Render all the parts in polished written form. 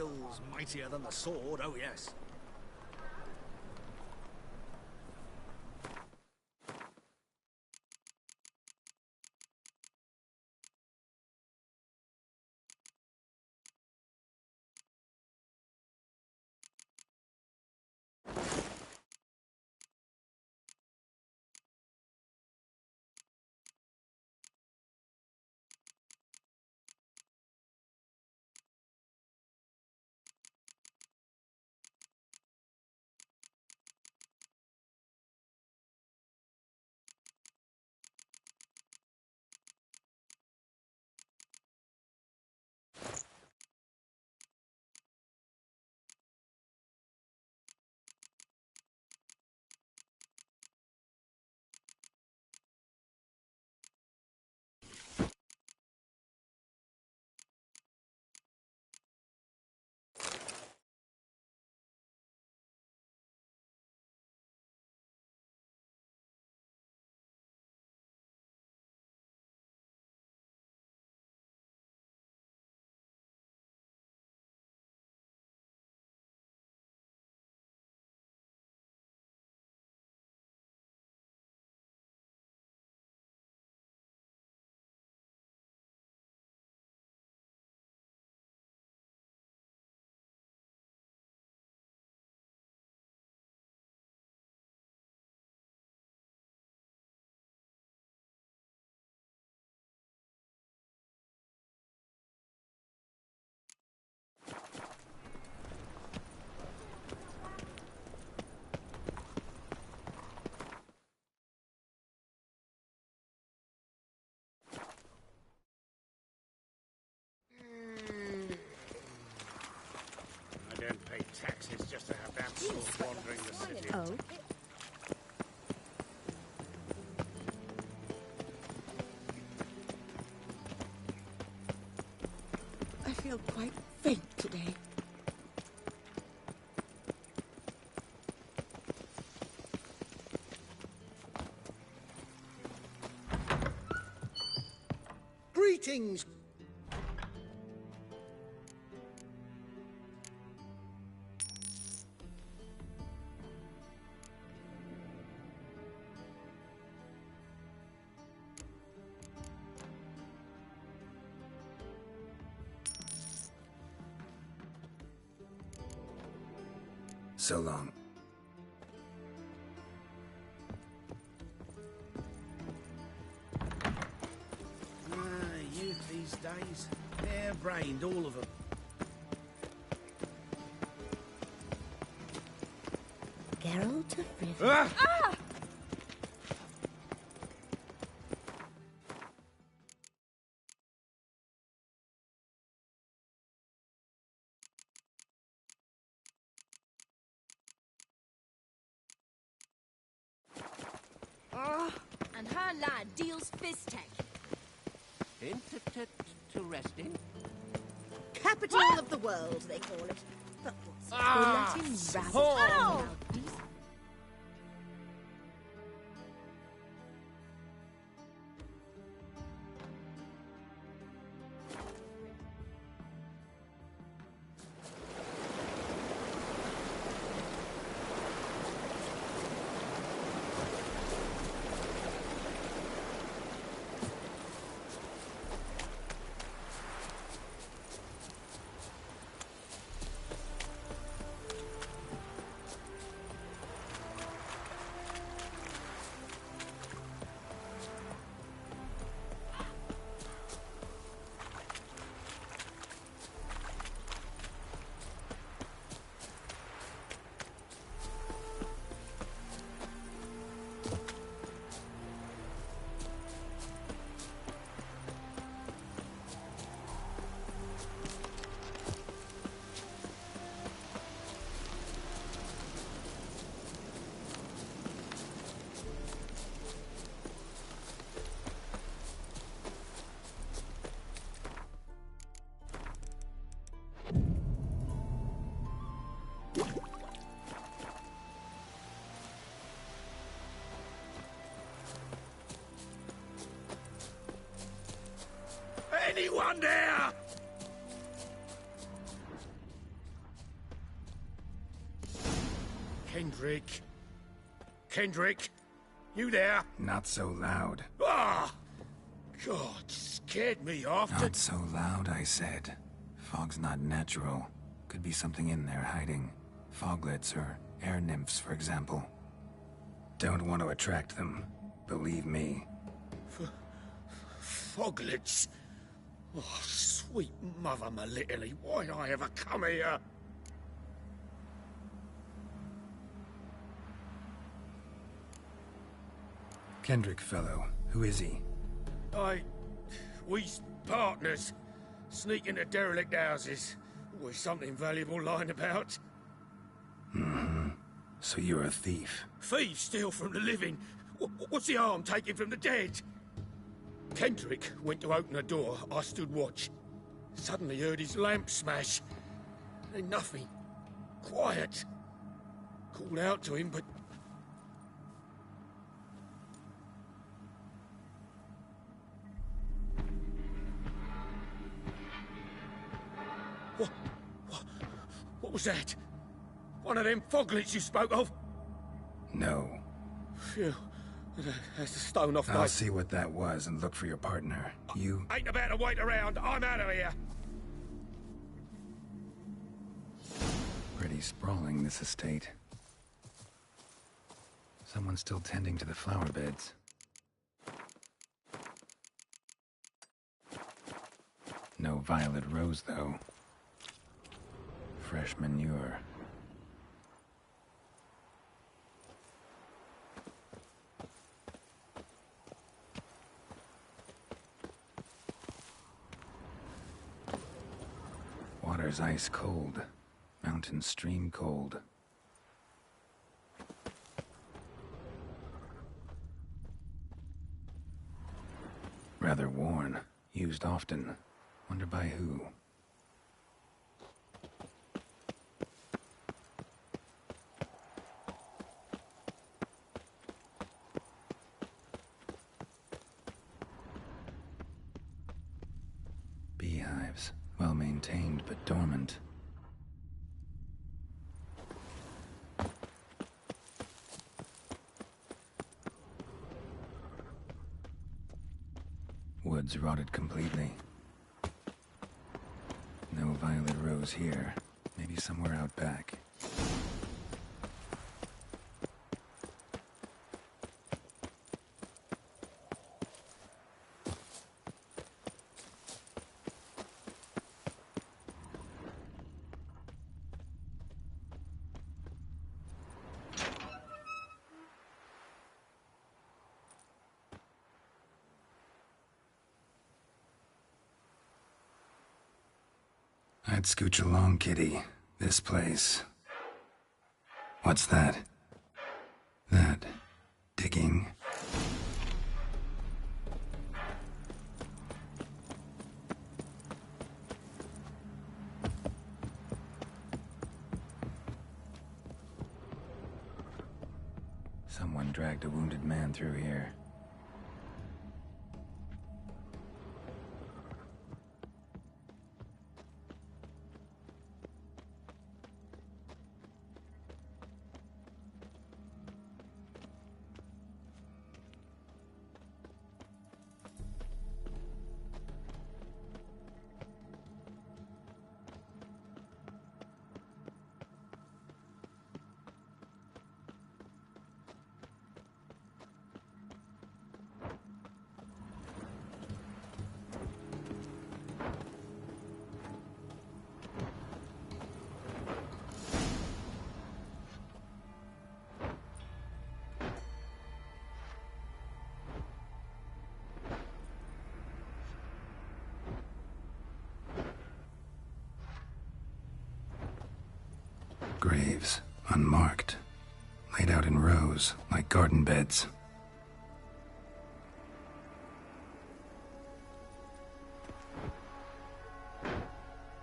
will's mightier than the sword, oh yes. Taxes just to have that sort wandering the city. Oh. I feel quite faint today. Greetings! So long. Youth these days. Hair-brained, all of them. Geralt of Rivia. Ah! And her lad deals fist-tech. Interesting. Capital of the world, they call it. But what's Let him razzle. Oh! Anyone there? Kendrick. Kendrick, you there? Not so loud. Ah! God, scared me off. Not so loud, I said. Fog's not natural. Could be something in there hiding. Foglets or air nymphs, for example. Don't want to attract them. Believe me. Foglets? Oh, sweet mother Melitterly, why'd I ever come here? Kendrick fellow. Who is he? We's partners. Sneak into derelict houses. Always something valuable lying about. Mm-hmm. So you're a thief. Thieves steal from the living. What's the harm taking from the dead? Kendrick went to open a door. I stood watch. Suddenly heard his lamp smash. Then nothing. Quiet. Called out to him, but... What was that? One of them foglets you spoke of? No. Phew. That's the stone off my... I'll see what that was and look for your partner. You... Ain't about to wait around. I'm out of here. Pretty sprawling, this estate. Someone's still tending to the flower beds. No violet rose, though. Fresh manure. Water's ice cold. Mountain stream cold. Rather worn. Used often. Wonder by who. Beehives. Well maintained, but dormant. Woods rotted completely. No violet rose here. Maybe somewhere out back. I'd scooch along, kitty. This place. What's that? That... digging? Someone dragged a wounded man through here. Graves, unmarked, laid out in rows, like garden beds.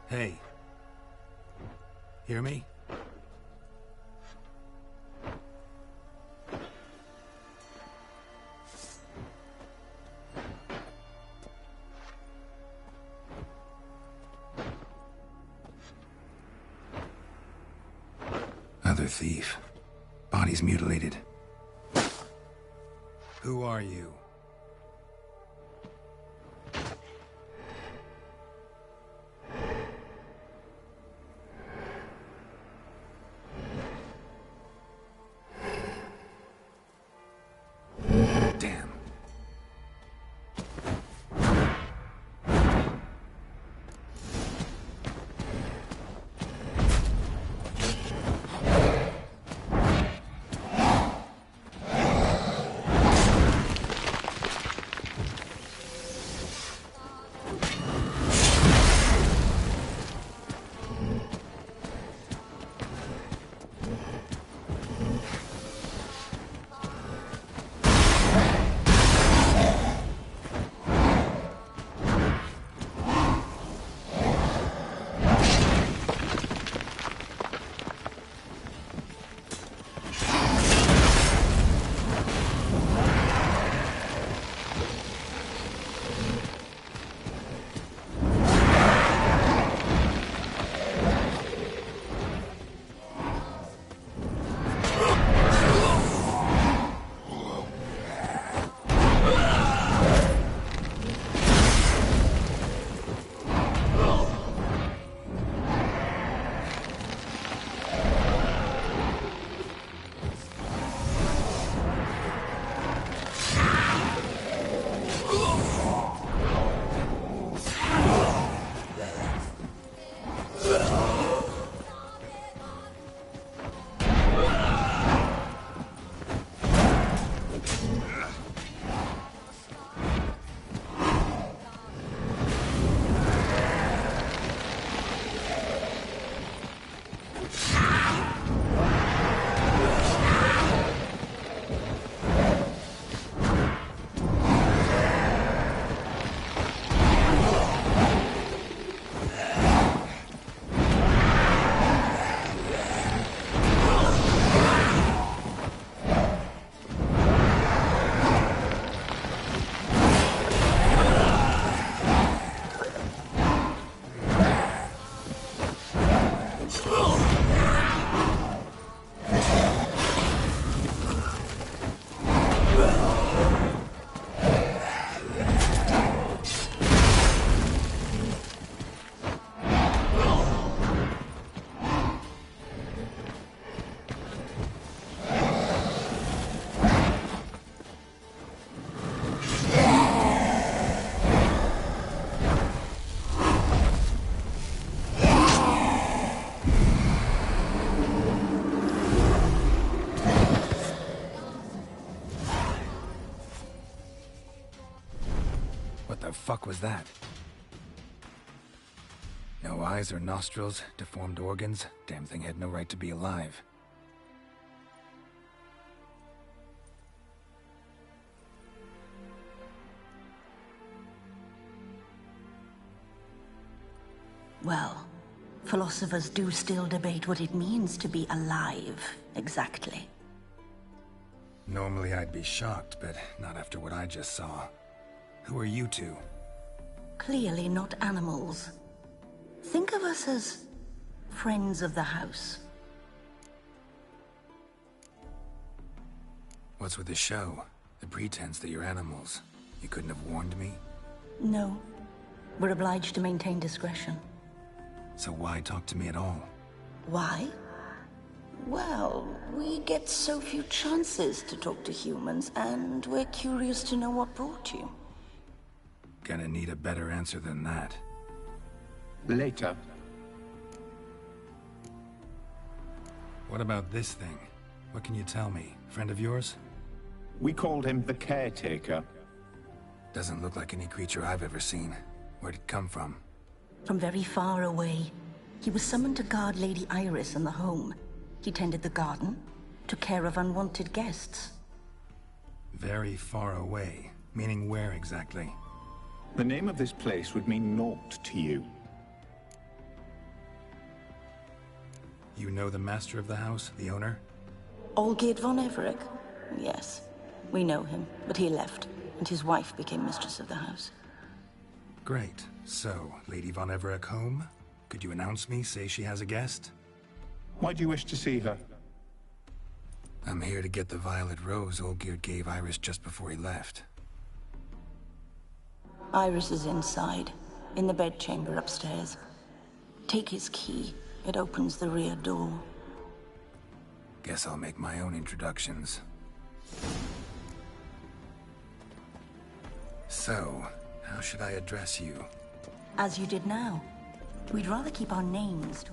Hey. Hear me? Other thief. Body's mutilated. Who are you? Damn. What the fuck was that? No eyes or nostrils, deformed organs. Damn thing had no right to be alive. Well, philosophers do still debate what it means to be alive, exactly. Normally I'd be shocked, but not after what I just saw. Who are you two? Clearly not animals. Think of us as friends of the house. What's with the show? The pretense that you're animals. You couldn't have warned me? No. We're obliged to maintain discretion. So why talk to me at all? Why? Well, we get so few chances to talk to humans, and we're curious to know what brought you. Gonna need a better answer than that. Later. What about this thing? What can you tell me? Friend of yours? We called him the Caretaker. Doesn't look like any creature I've ever seen. Where'd it come from? From very far away. He was summoned to guard Lady Iris and the home. He tended the garden, took care of unwanted guests. Very far away. Meaning where exactly? The name of this place would mean naught to you. You know the master of the house, the owner? Olgierd von Everec? Yes. We know him, but he left, and his wife became mistress of the house. Great. So, Lady von Everec home? Could you announce me, say she has a guest? Why do you wish to see her? I'm here to get the violet rose Olgierd gave Iris just before he left. Iris is inside, in the bedchamber upstairs. Take his key. It opens the rear door. Guess I'll make my own introductions. So, how should I address you? As you did now. We'd rather keep our names to...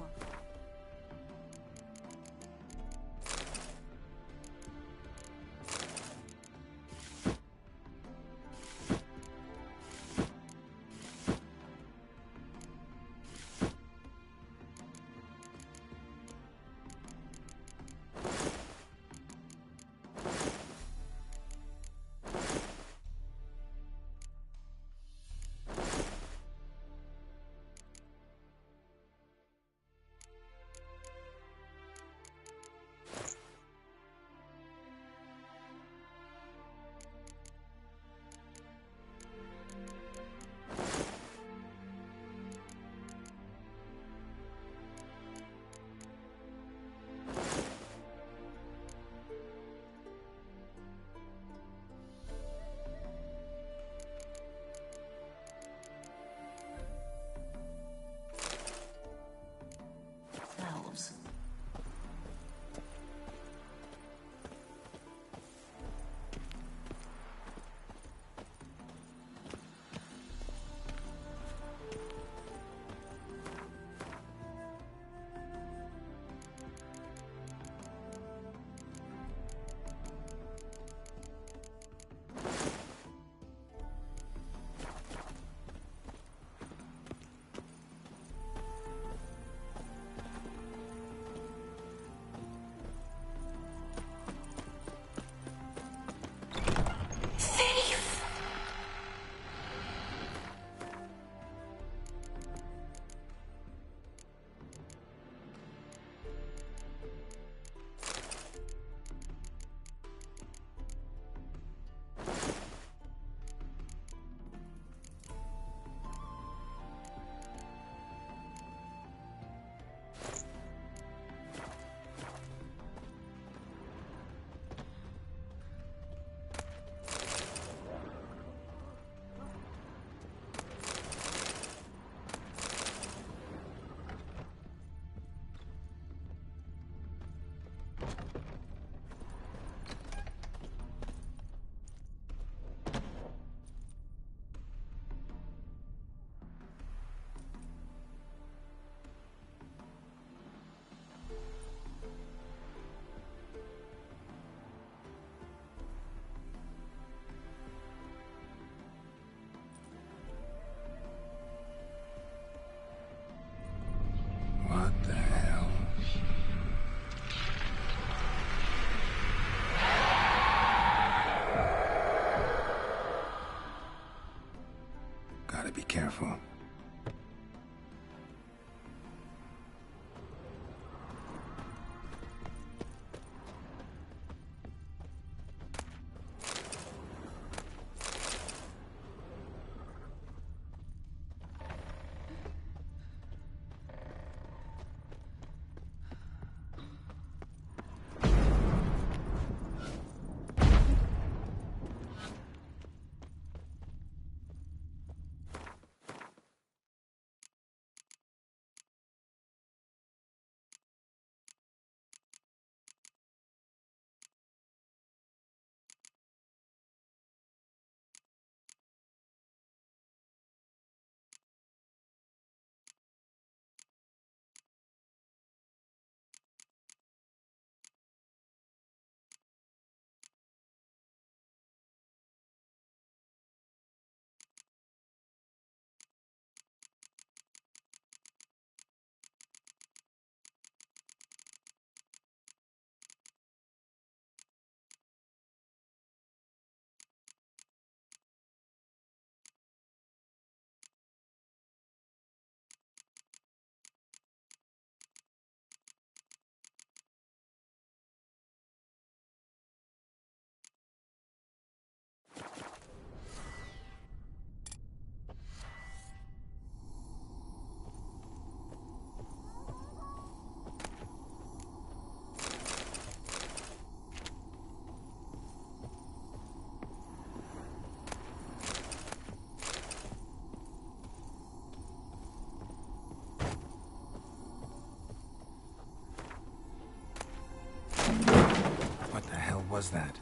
was that?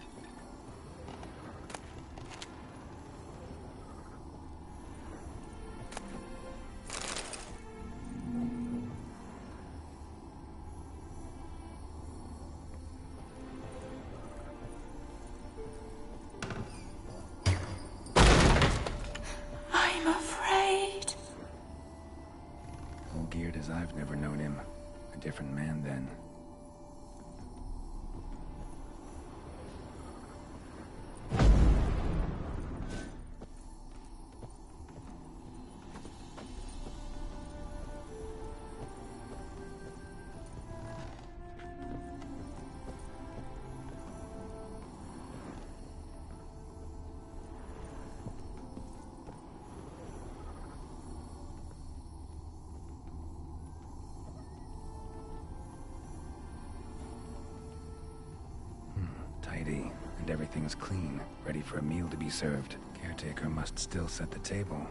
I'm afraid. All geared as I've never known him. A different man then. Tidy, and everything's clean, ready for a meal to be served. Caretaker must still set the table.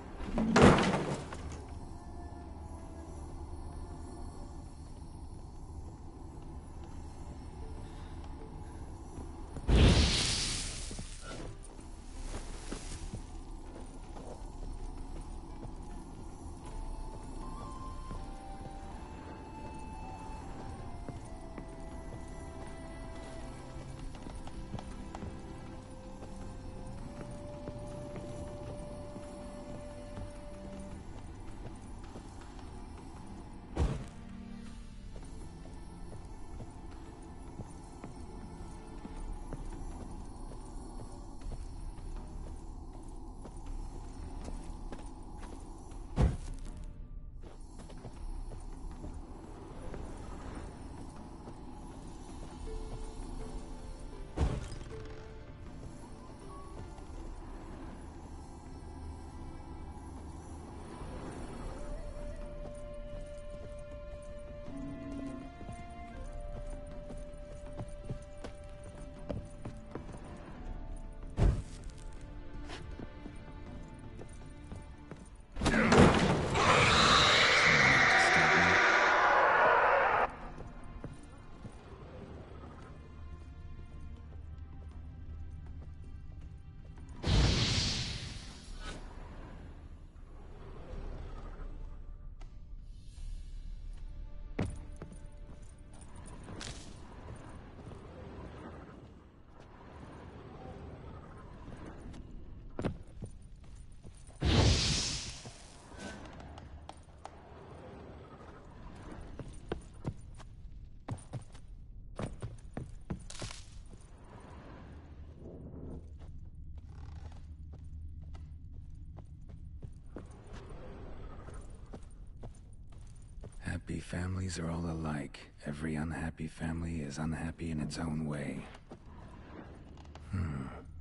Happy families are all alike. Every unhappy family is unhappy in its own way.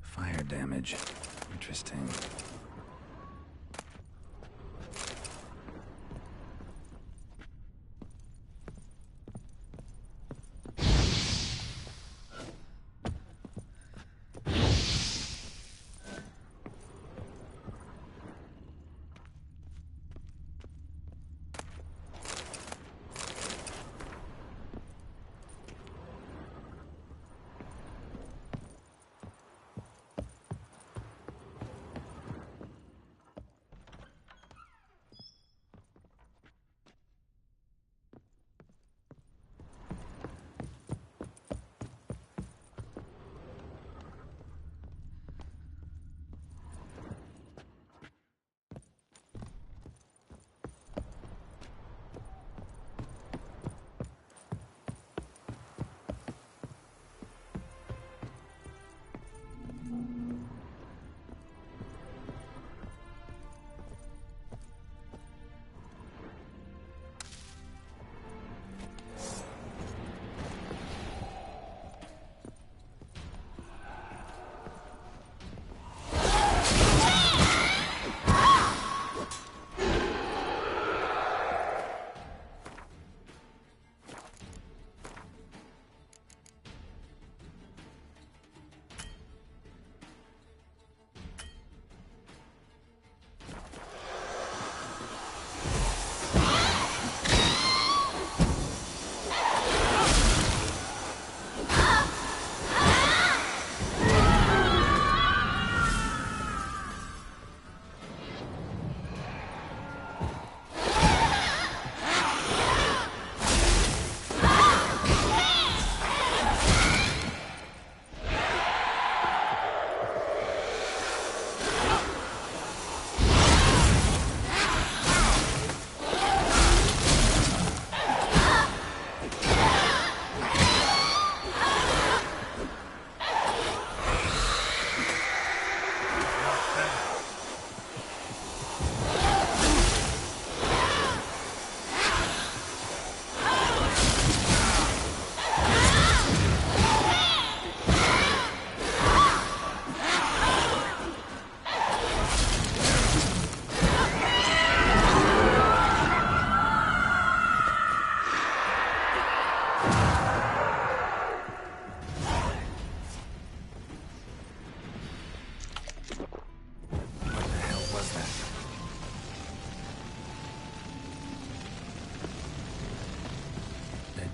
Fire damage. Interesting.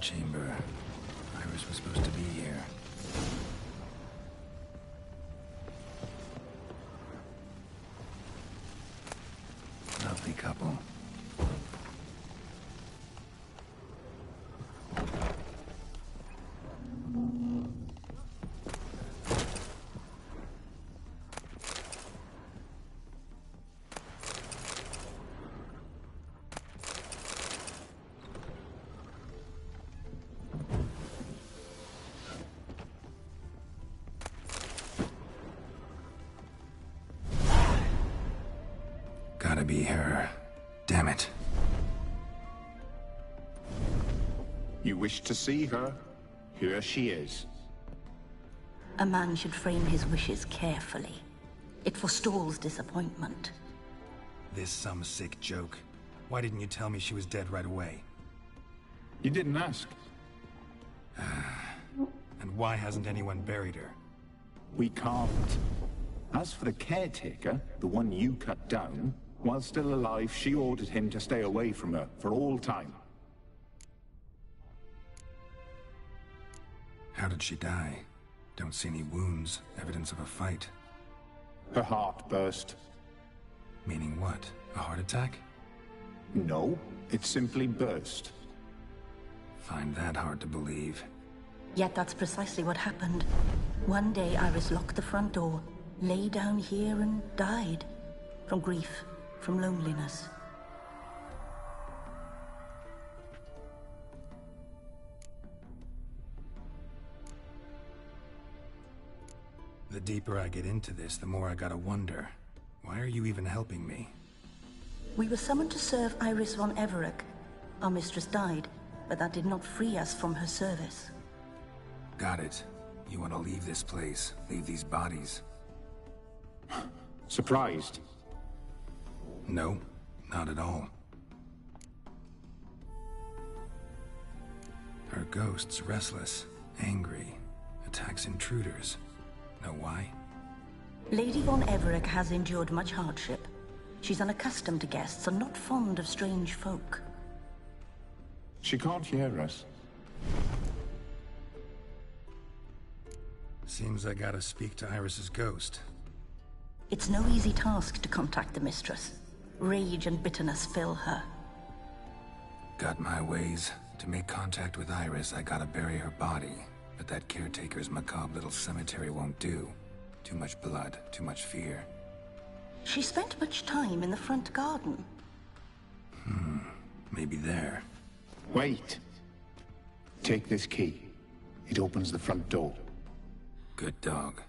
chamber. Iris was supposed to be here. Lovely couple. Gotta be her. Damn it. You wish to see her? Here she is. A man should frame his wishes carefully. It forestalls disappointment. This some sick joke. Why didn't you tell me she was dead right away? You didn't ask. And why hasn't anyone buried her? We can't. As for the caretaker, the one you cut down, while still alive, she ordered him to stay away from her for all time. How did she die? Don't see any wounds, evidence of a fight. Her heart burst. Meaning what? A heart attack? No, it simply burst. Find that hard to believe. Yet that's precisely what happened. One day Iris locked the front door, lay down here and died. From grief, from loneliness. The deeper I get into this, the more I gotta wonder. Why are you even helping me? We were summoned to serve Iris von Everec. Our mistress died, but that did not free us from her service. Got it. You want to leave this place, leave these bodies? Surprised? No, not at all. Her ghost's restless, angry, attacks intruders. Know why? Lady von Everec has endured much hardship. She's unaccustomed to guests and not fond of strange folk. She can't hear us. Seems I gotta speak to Iris's ghost. It's no easy task to contact the mistress. Rage and bitterness fill her. Got my ways. To make contact with Iris, I gotta bury her body. But that caretaker's macabre little cemetery won't do. Too much blood, too much fear. She spent much time in the front garden. Maybe there. Wait. Take this key. It opens the front door. Good dog.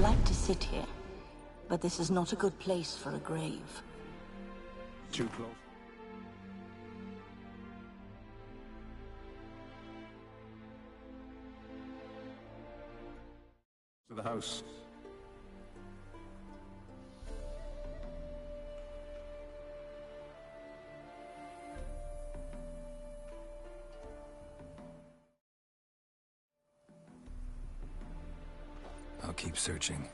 like to sit here, but this is not a good place for a grave. Too close. To the house. I'll keep searching.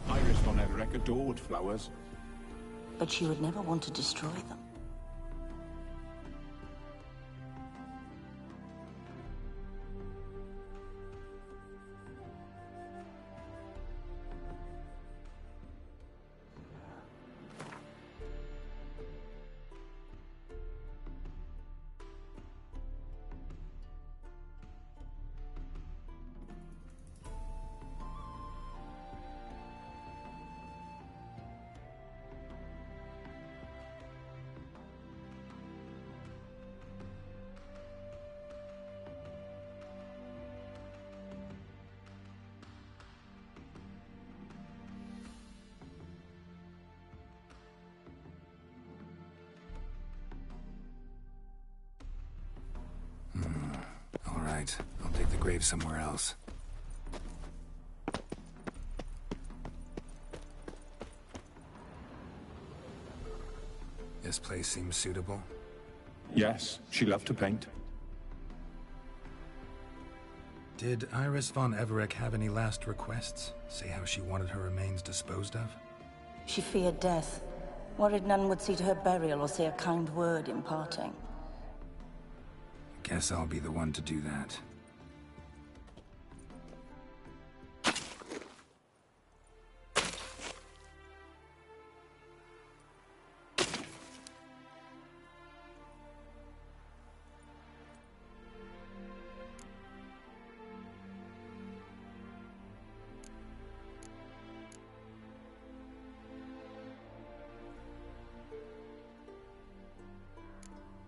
Iris von Everett adored flowers. But she would never want to destroy them. All right, I'll dig the grave somewhere else. This place seems suitable. Yes, she loved to paint. Did Iris von Everett have any last requests? Say how she wanted her remains disposed of? She feared death, worried none would see to her burial or say a kind word in parting. Guess I'll be the one to do that.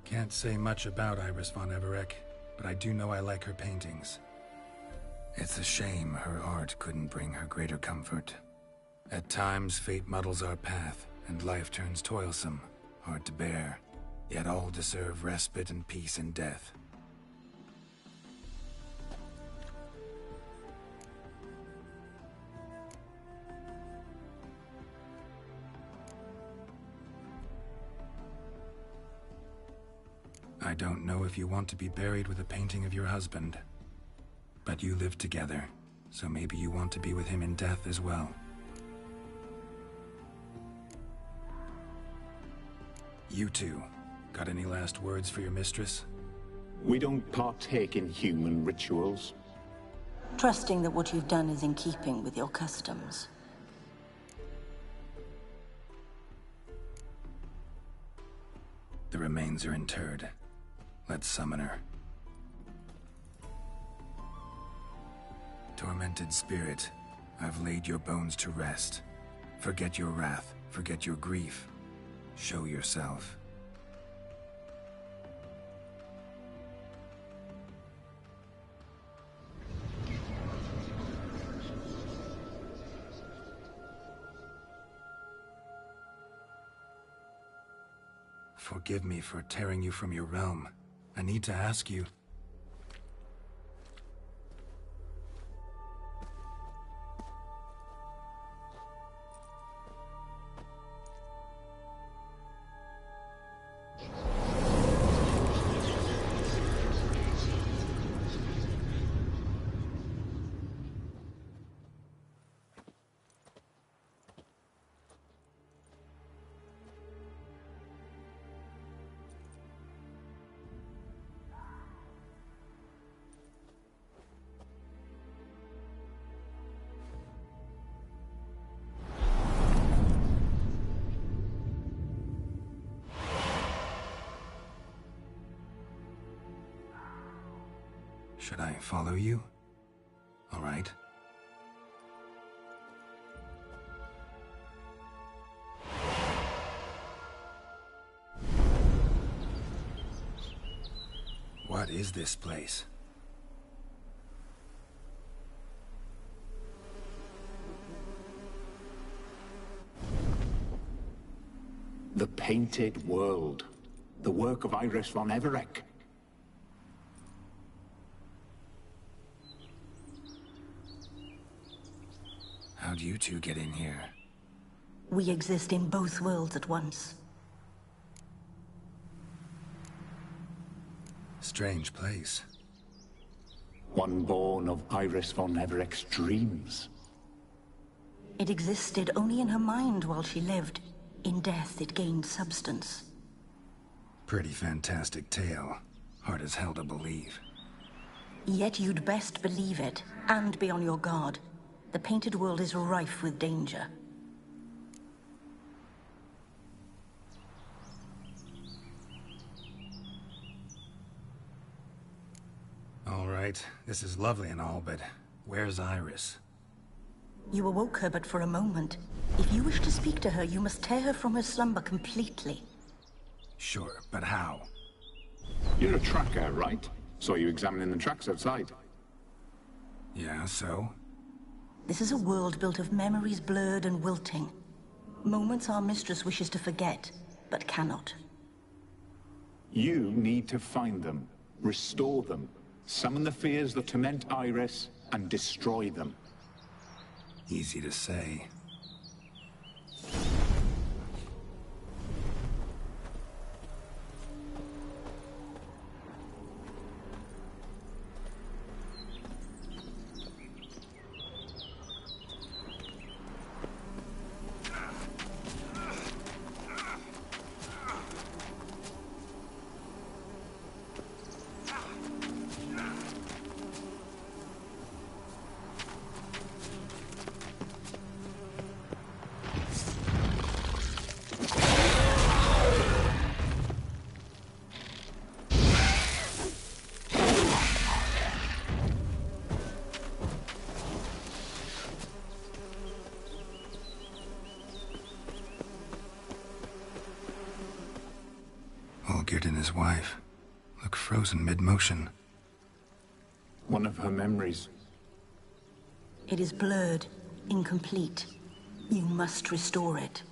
Can't say much about Iris von Everett, but I do know I like her paintings. It's a shame her art couldn't bring her greater comfort. At times, fate muddles our path, and life turns toilsome, hard to bear. Yet all deserve respite and peace in death. I don't know if you want to be buried with a painting of your husband. But you live together, so maybe you want to be with him in death as well. You two, got any last words for your mistress? We don't partake in human rituals. Trusting that what you've done is in keeping with your customs. The remains are interred. Let's summon her. Tormented spirit, I've laid your bones to rest. Forget your wrath, forget your grief. Show yourself. Forgive me for tearing you from your realm. I need to ask you. Should I follow you? All right. What is this place? The Painted World. The work of Iris von Everec. How'd you two get in here? We exist in both worlds at once. Strange place. One born of Iris von Everec's dreams. It existed only in her mind while she lived. In death, it gained substance. Pretty fantastic tale. Hard as hell to believe. Yet you'd best believe it, and be on your guard. The Painted World is rife with danger. All right, this is lovely and all, but where's Iris? You awoke her but for a moment. If you wish to speak to her, you must tear her from her slumber completely. Sure, but how? You're a tracker, right? Saw you examining the tracks outside. Yeah, so? This is a world built of memories blurred and wilting. Moments our mistress wishes to forget, but cannot. You need to find them, restore them, summon the fears that torment Iris, and destroy them. Easy to say. Olgierd and his wife look frozen mid-motion. One of her memories. It is blurred, incomplete. You must restore it.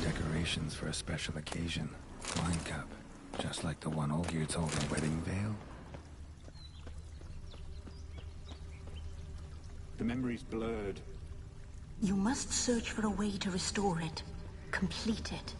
Decorations for a special occasion. Wine cup, just like the one Olgierd's holding. Wedding veil. The memory's blurred. You must search for a way to restore it. Complete it.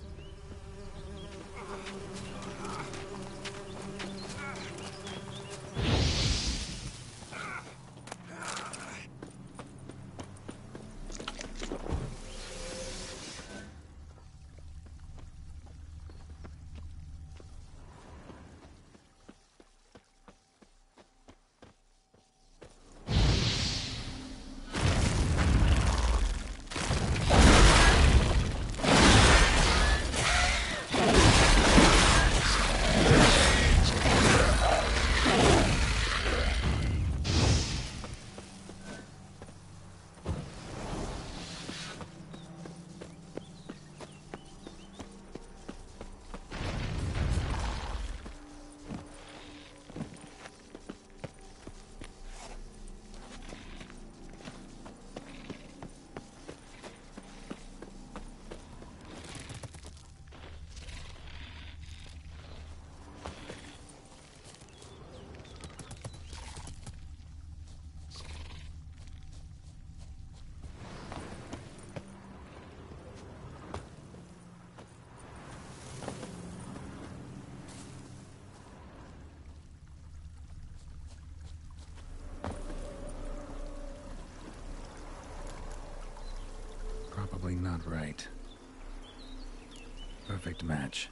Probably not right. Perfect match.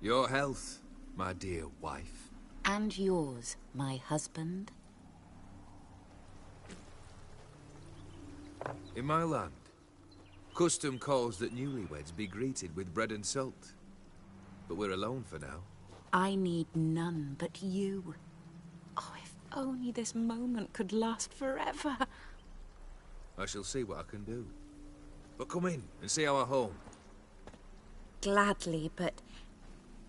Your health, my dear wife. And yours, my husband. In my land, custom calls that newlyweds be greeted with bread and salt. But we're alone for now. I need none but you. Oh, if only this moment could last forever. I shall see what I can do. But come in and see our home. Gladly, but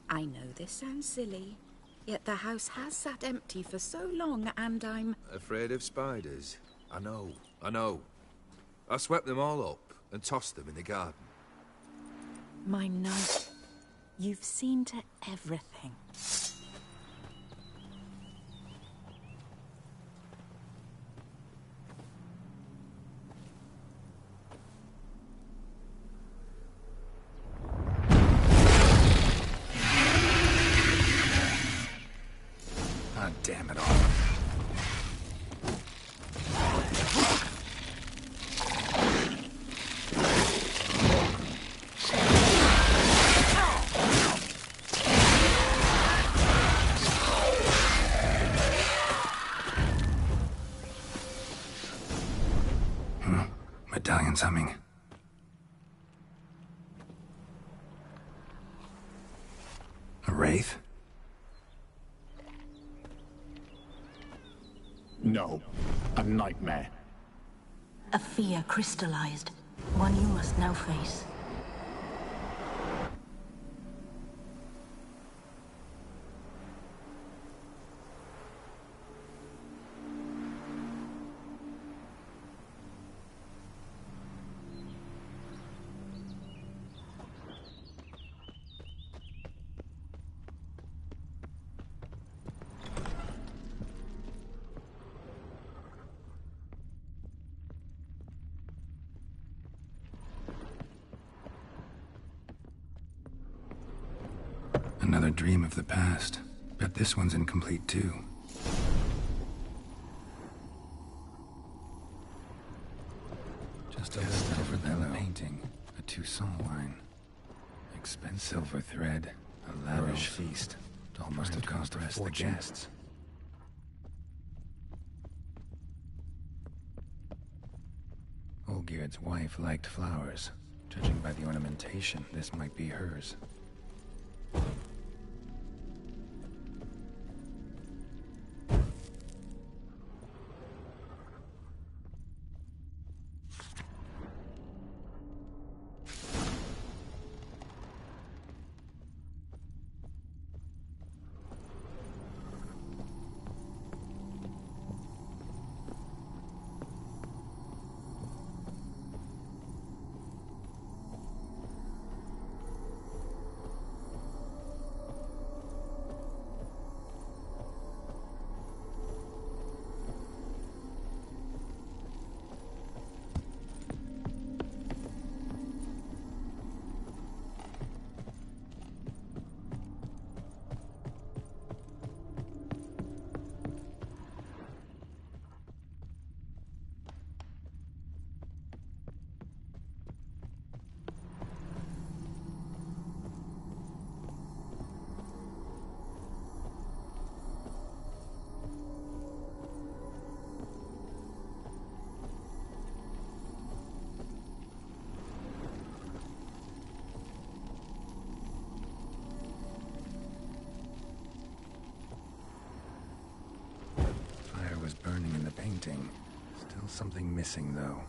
I know this sounds silly, yet the house has sat empty for so long, and I'm... Afraid of spiders? I know. I swept them all up and tossed them in the garden. My knight, you've seen to everything. Ah, damn it all. Medallion's humming. A wraith? No, a nightmare. A fear crystallized, one you must now face. Another dream of the past. Bet this one's incomplete too. Just a little different than the painting. A Toussaint line. Expensive silver thread. A lavish feast. It all must have cost a fortune. The guests. Olgierd's wife liked flowers. Judging by the ornamentation, this might be hers. Was burning in the painting. Still something missing, though.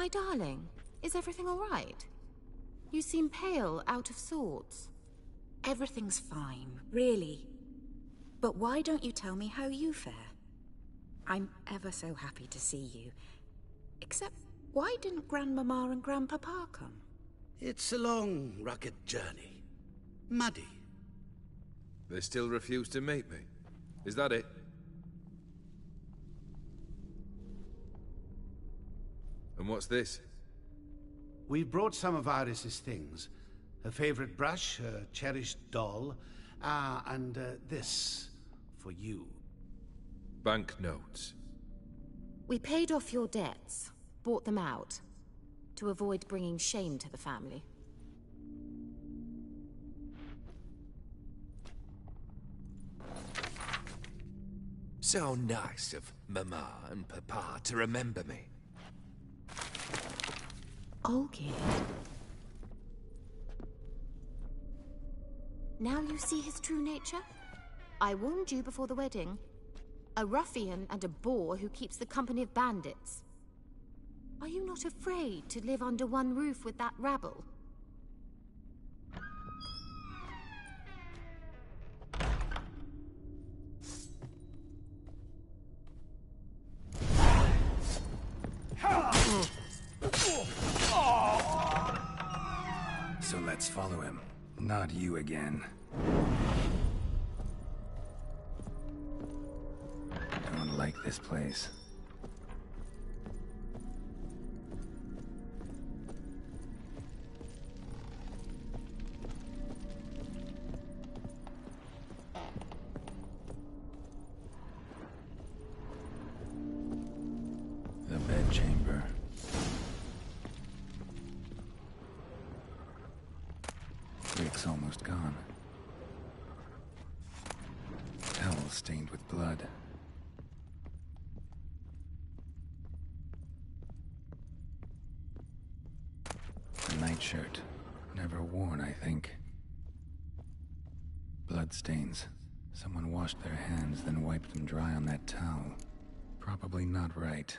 My darling, is everything all right? You seem pale, out of sorts. Everything's fine, really. But why don't you tell me how you fare? I'm ever so happy to see you. Except, why didn't Grandmama and Grandpapa come? It's a long, rugged journey. Muddy. They still refuse to meet me. Is that it? And what's this? We brought some of Iris's things. Her favorite brush, her cherished doll, and this for you. Banknotes. We paid off your debts, bought them out, to avoid bringing shame to the family. So nice of Mama and Papa to remember me. Olgierd. Now you see his true nature? I warned you before the wedding. A ruffian and a boor who keeps the company of bandits. Are you not afraid to live under one roof with that rabble? So let's follow him. Not you again. Don't like this place. The bedchamber. Rick's almost gone. Towel stained with blood. A nightshirt. Never worn, I think. Bloodstains. Someone washed their hands, then wiped them dry on that towel. Probably not right.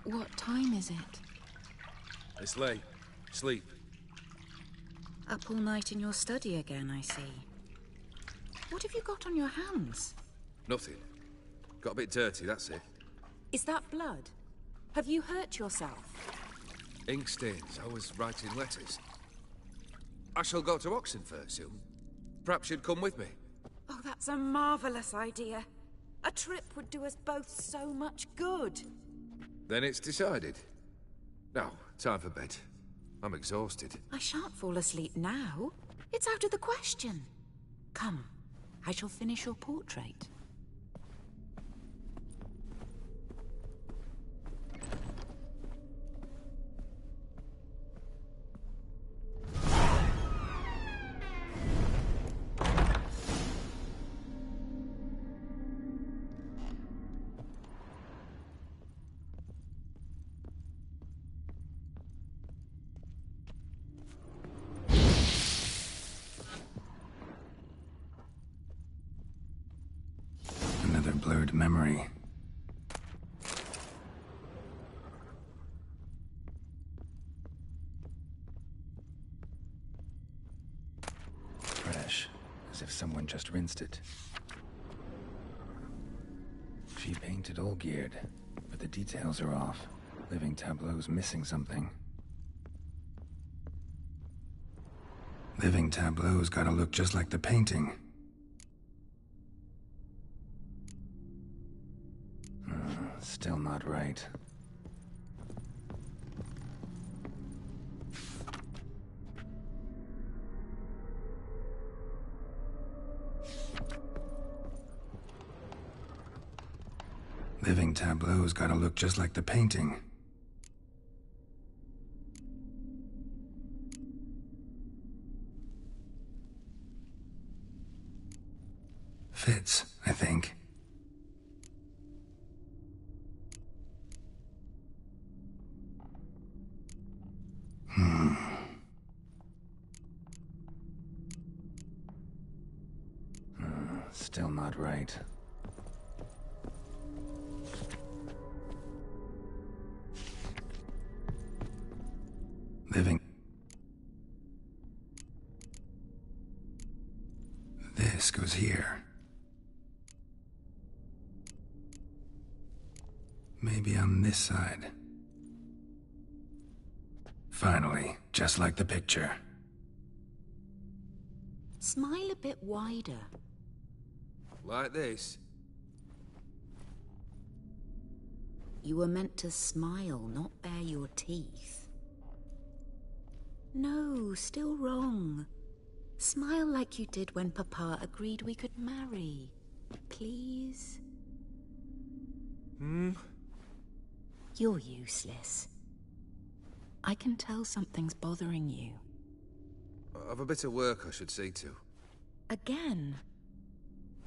What time is it? It's late. Sleep. Up all night in your study again, I see. What have you got on your hands? Nothing. Got a bit dirty, that's it. Is that blood? Have you hurt yourself? Ink stains. I was writing letters. I shall go to Oxenfurt soon. Perhaps you'd come with me. Oh, that's a marvelous idea. A trip would do us both so much good. Then it's decided. Now, time for bed. I'm exhausted. I shan't fall asleep now. It's out of the question. Come, I shall finish your portrait. Another blurred memory. Fresh, as if someone just rinsed it. She painted Olgierd, but the details are off. Living tableau's missing something. Living tableau's gotta look just like the painting. Still not right. Living tableau's gotta look just like the painting. Fits, I think. not right. Living. This goes here. Maybe on this side. Finally, just like the picture. Smile a bit wider. Like this? You were meant to smile, not bare your teeth. No, still wrong. Smile like you did when Papa agreed we could marry. Please? You're useless. I can tell something's bothering you. I've a bit of work I should see to. Again?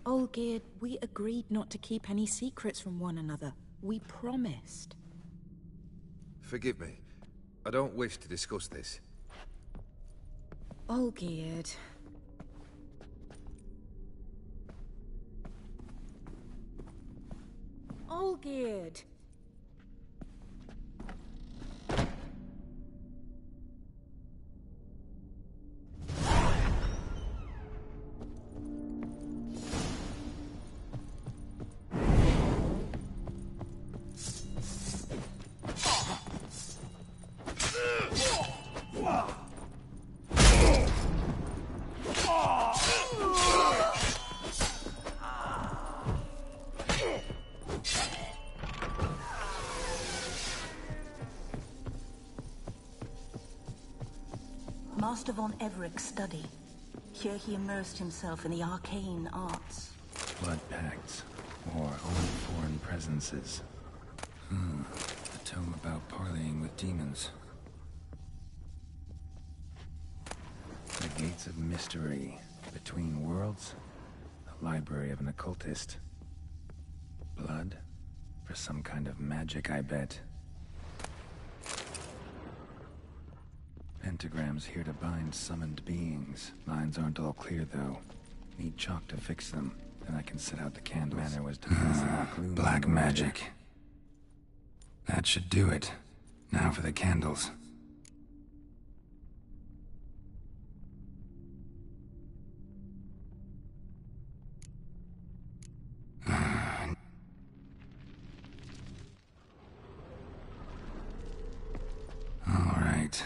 Olgierd, we agreed not to keep any secrets from one another. We promised. Forgive me. I don't wish to discuss this. Olgierd. Olgierd. Master von Everett's study. Here he immersed himself in the arcane arts. Blood pacts, or old foreign presences. A tome about parleying with demons. The Gates of Mystery, Between Worlds, the library of an occultist. Blood? For some kind of magic, I bet. Pentagrams here to bind summoned beings. Lines aren't all clear, though. Need chalk to fix them, then I can set out the candles. Manner was to black magic. That should do it. Now for the candles. All right.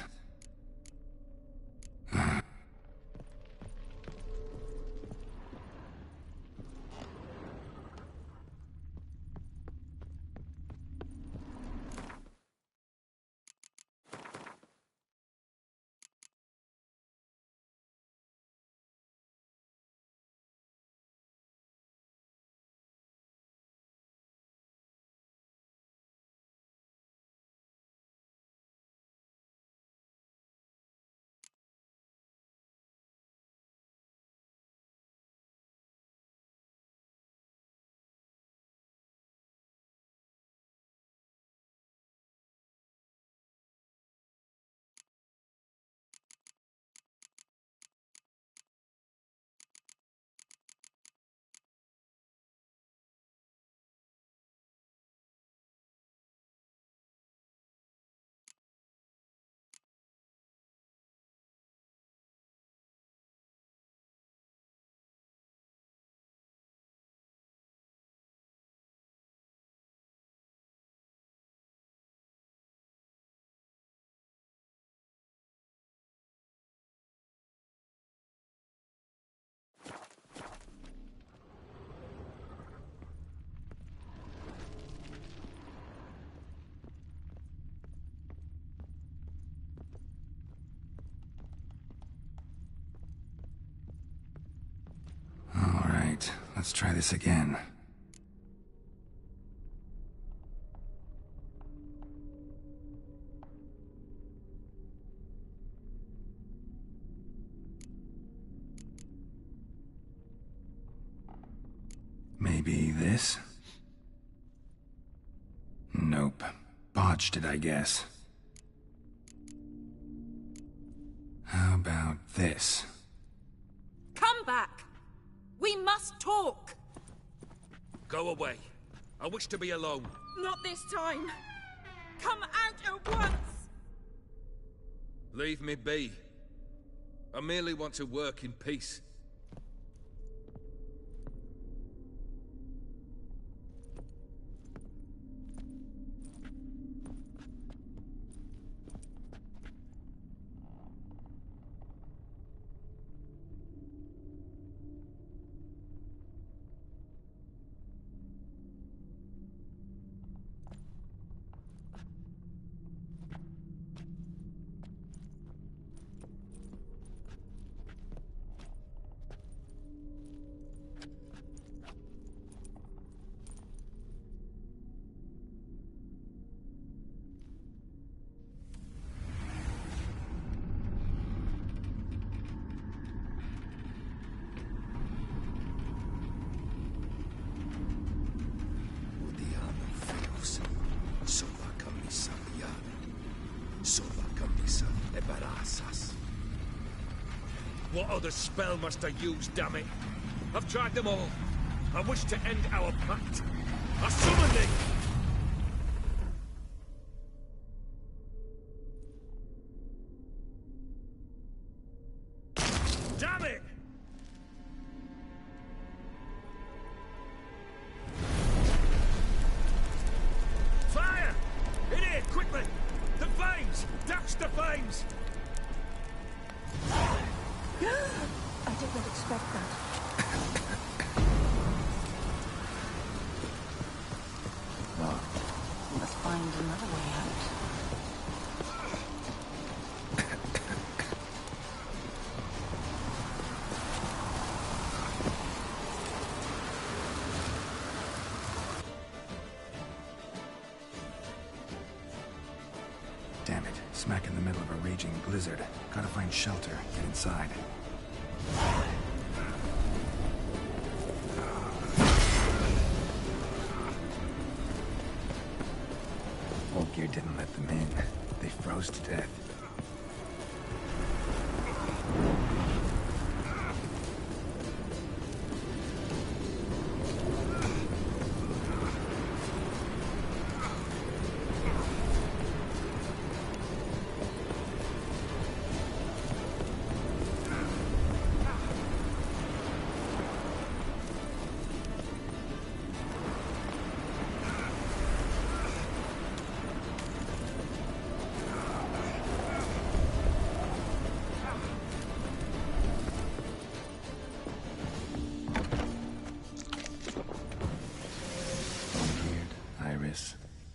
All right, let's try this again. Maybe this? Nope. Botched it, I guess. How about this? Come back! We must talk! Go away. I wish to be alone. Not this time. Come out at once! Leave me be. I merely want to work in peace. What other spell must I use, damn it? I've tried them all. I wish to end our pact. I summon thee! Damn it! Fire! In here, quickly! The flames! Dash the flames! I did not expect that. Well, we must find another way out. Damn it. Smack in the middle of a raging blizzard. Gotta find shelter. Get inside. Old Gear didn't let them in. They froze to death.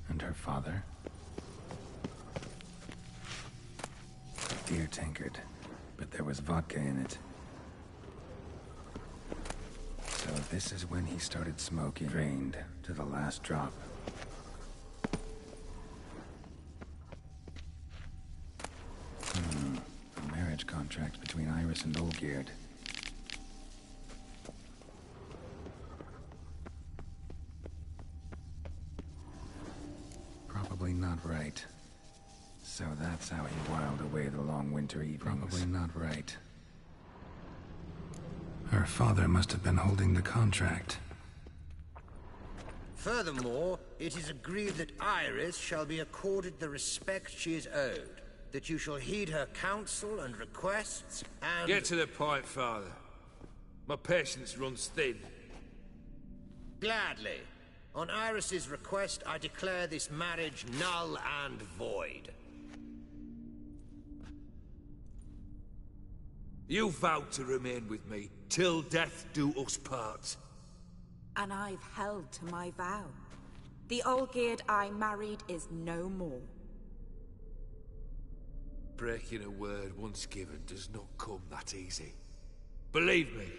And her father. Dear tankard, but there was vodka in it. So this is when he started smoking. Drained to the last drop. A marriage contract between Iris and Olgierd. Probably not right. So that's how he whiled away the long winter evenings. Probably not right. Her father must have been holding the contract. Furthermore, it is agreed that Iris shall be accorded the respect she is owed, that you shall heed her counsel and requests, and... Get to the point, Father. My patience runs thin. Gladly. On Iris's request, I declare this marriage null and void. You vowed to remain with me, till death do us part. And I've held to my vow. The Olgierd I married is no more. Breaking a word once given does not come that easy. Believe me.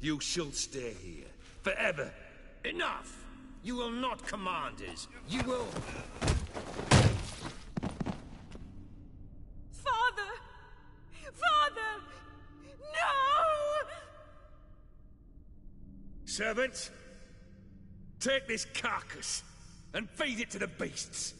You shall stay here, forever. Enough! You will not command us. You will... Father! Father! No! Servants, take this carcass and feed it to the beasts.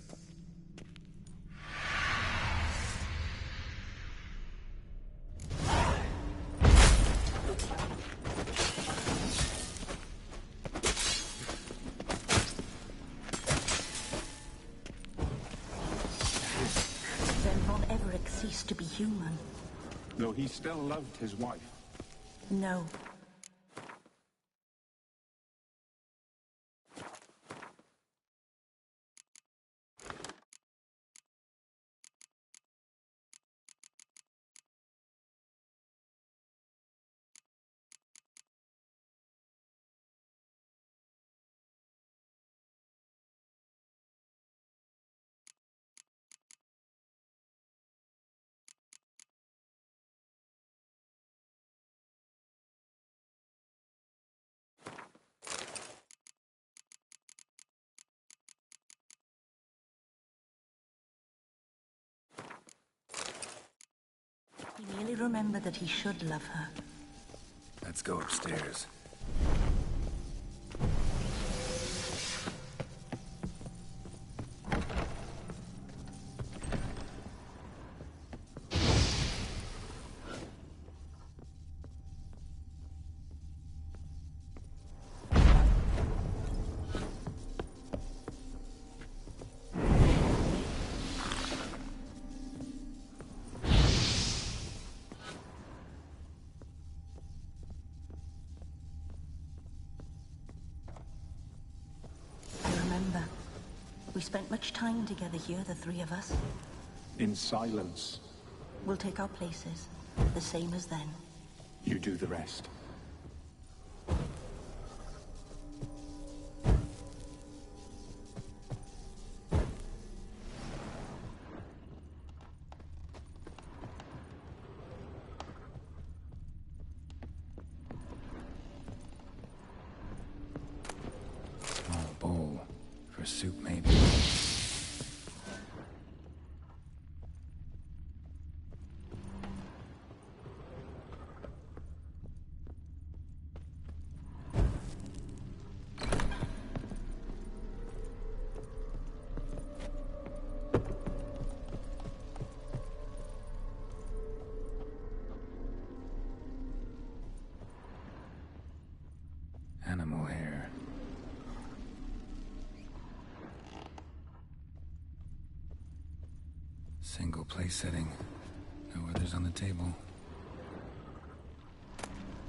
human. Though he still loved his wife. No. He merely remembered that he should love her. Let's go upstairs. We spent much time together here, the three of us. In silence. We'll take our places, the same as then. You do the rest. Small bowl. For soup, maybe. Animal hair. Single place setting. No others on the table.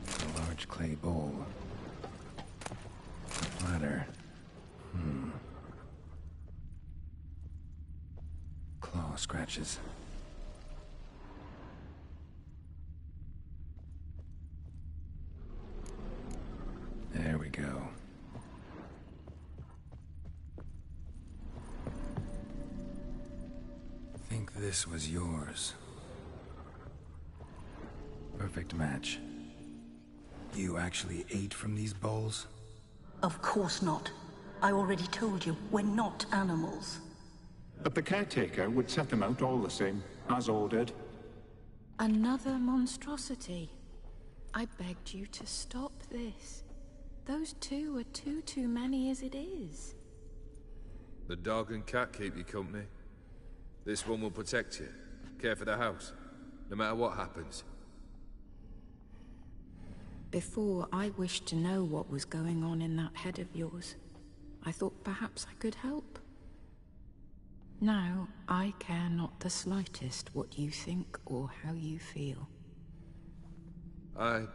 A large clay bowl. A platter. Claw scratches. There we go. Think this was yours. Perfect match. You actually ate from these bowls? Of course not. I already told you, we're not animals. But the caretaker would set them out all the same, as ordered. Another monstrosity. I begged you to stop this. Those two are too many as it is. The dog and cat keep you company. This one will protect you, care for the house, no matter what happens. Before, I wished to know what was going on in that head of yours. I thought perhaps I could help. Now, I care not the slightest what you think or how you feel. I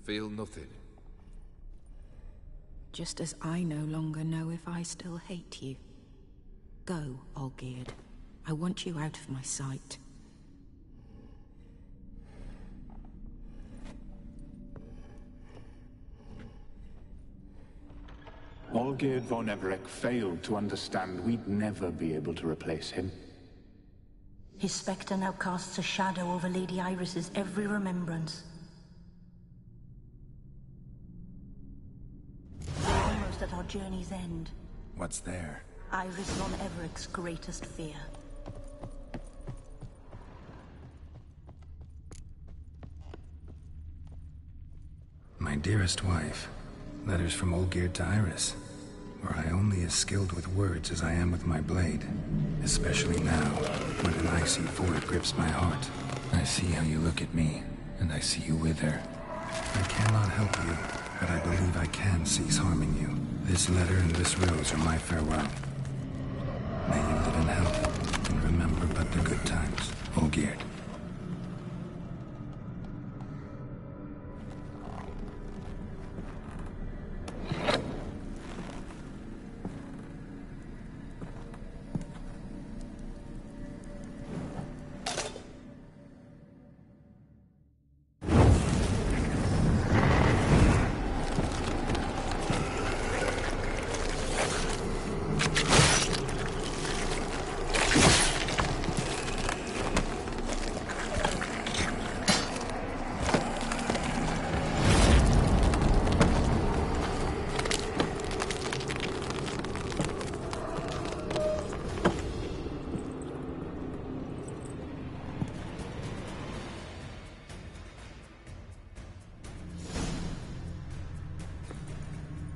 feel nothing. Just as I no longer know if I still hate you. Go, Olgierd. I want you out of my sight. Olgierd von Everec failed to understand we'd never be able to replace him. His spectre now casts a shadow over Lady Iris's every remembrance. We're almost at our journey's end. What's there? Iris von Everec's greatest fear. My dearest wife. Letters from Olgierd to Iris. Were I only as skilled with words as I am with my blade. Especially now, when an icy void grips my heart. I see how you look at me, and I see you with her. I cannot help you, but I believe I can cease harming you. This letter and this rose are my farewell. May you live in health, and remember but the good times. Olgierd.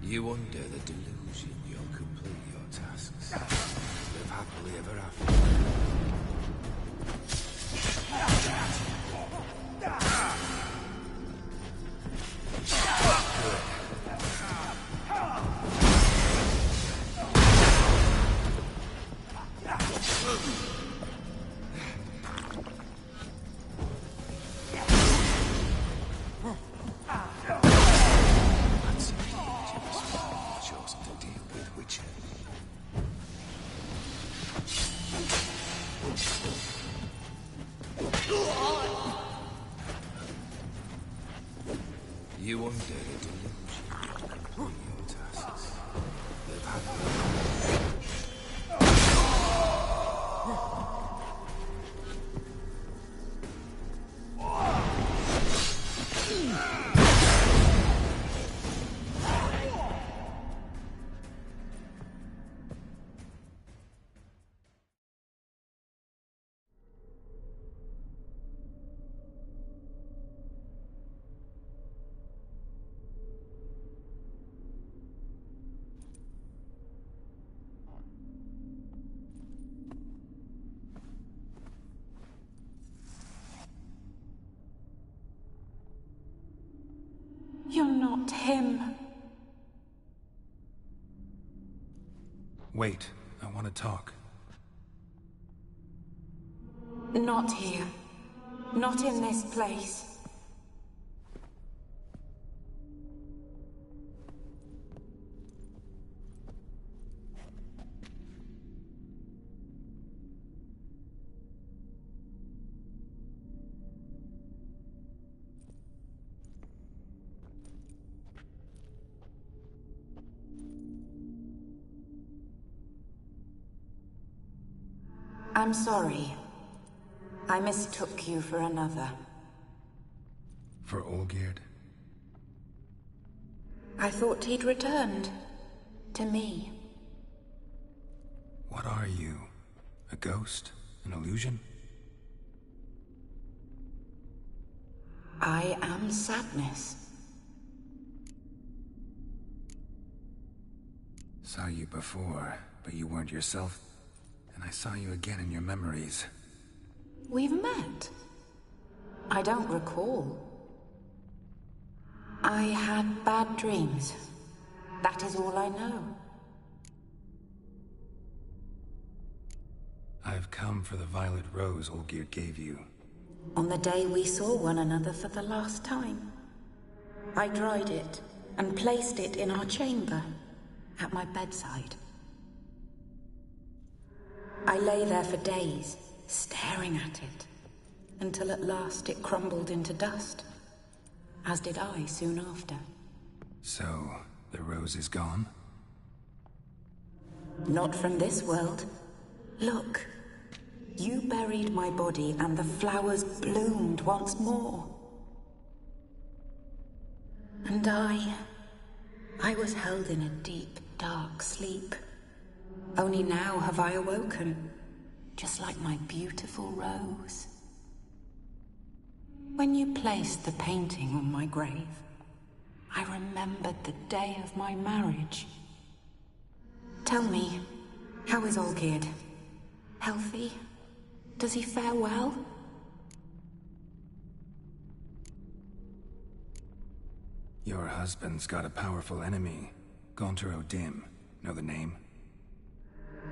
You under the delusion you'll complete your tasks. Live happily ever after. You under the delusion you'll complete your tasks. Live happily. You're not him. Wait, I want to talk. Not here. Not in this place. I'm sorry. I mistook you for another. For Olgierd? I thought he'd returned. To me. What are you? A ghost? An illusion? I am sadness. Saw you before, but you weren't yourself. And I saw you again in your memories. We've met? I don't recall. I had bad dreams. That is all I know. I've come for the violet rose Olgierd gave you. On the day we saw one another for the last time. I dried it and placed it in our chamber, at my bedside. I lay there for days, staring at it, until at last it crumbled into dust, as did I soon after. So, the rose is gone? Not from this world. Look, you buried my body and the flowers bloomed once more. And I was held in a deep, dark sleep. Only now have I awoken, just like my beautiful rose. When you placed the painting on my grave, I remembered the day of my marriage. Tell me, how is Olgierd? Healthy? Does he fare well? Your husband's got a powerful enemy. Gaunter O'Dim. Know the name?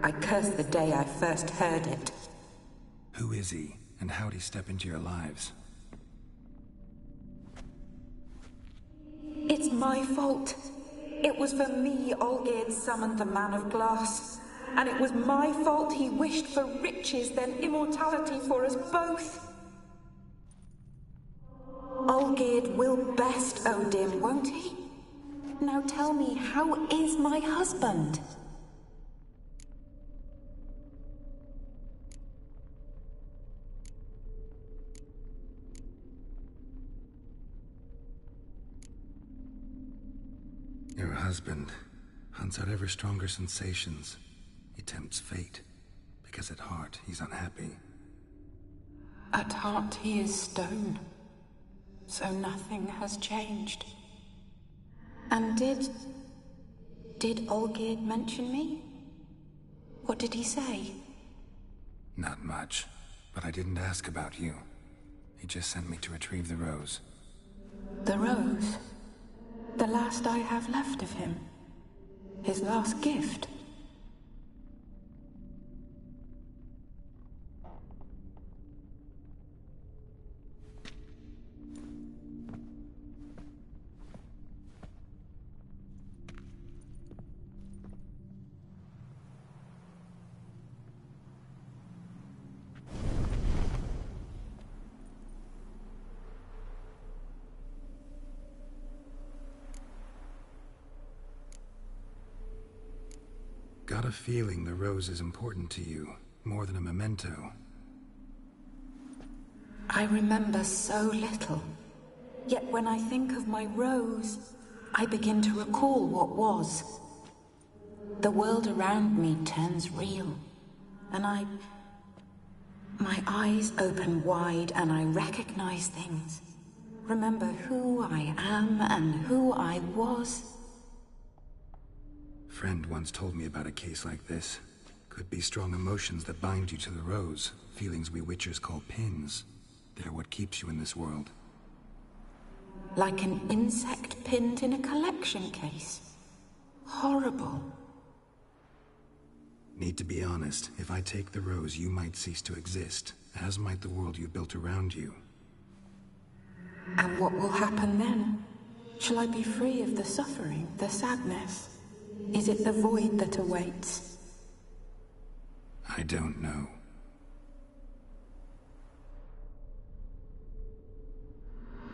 I curse the day I first heard it. Who is he? and how'd he step into your lives? It's my fault. It was for me Olgierd summoned the Man of Glass. And it was my fault he wished for riches, then immortality for us both. Olgierd will best Odin, won't he? Now tell me, how is my husband? Your husband hunts out ever stronger sensations. He tempts fate, because at heart he's unhappy. At heart he is stone, so nothing has changed. And did Olgierd mention me? What did he say? Not much, but I didn't ask about you. He just sent me to retrieve the rose. The rose? The last I have left of him? His last gift? Got a feeling the rose is important to you, more than a memento. I remember so little. Yet when I think of my rose, I begin to recall what was. The world around me turns real, and my eyes open wide and I recognize things. Remember who I am and who I was. Friend once told me about a case like this. Could be strong emotions that bind you to the rose. Feelings we witchers call pins. They're what keeps you in this world. Like an insect pinned in a collection case. Horrible. Need to be honest. If I take the rose, you might cease to exist. As might the world you built around you. And what will happen then? Shall I be free of the suffering, the sadness? Is it the void that awaits? I don't know.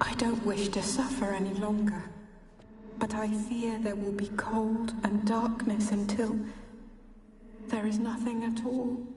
I don't wish to suffer any longer, but I fear there will be cold and darkness until there is nothing at all.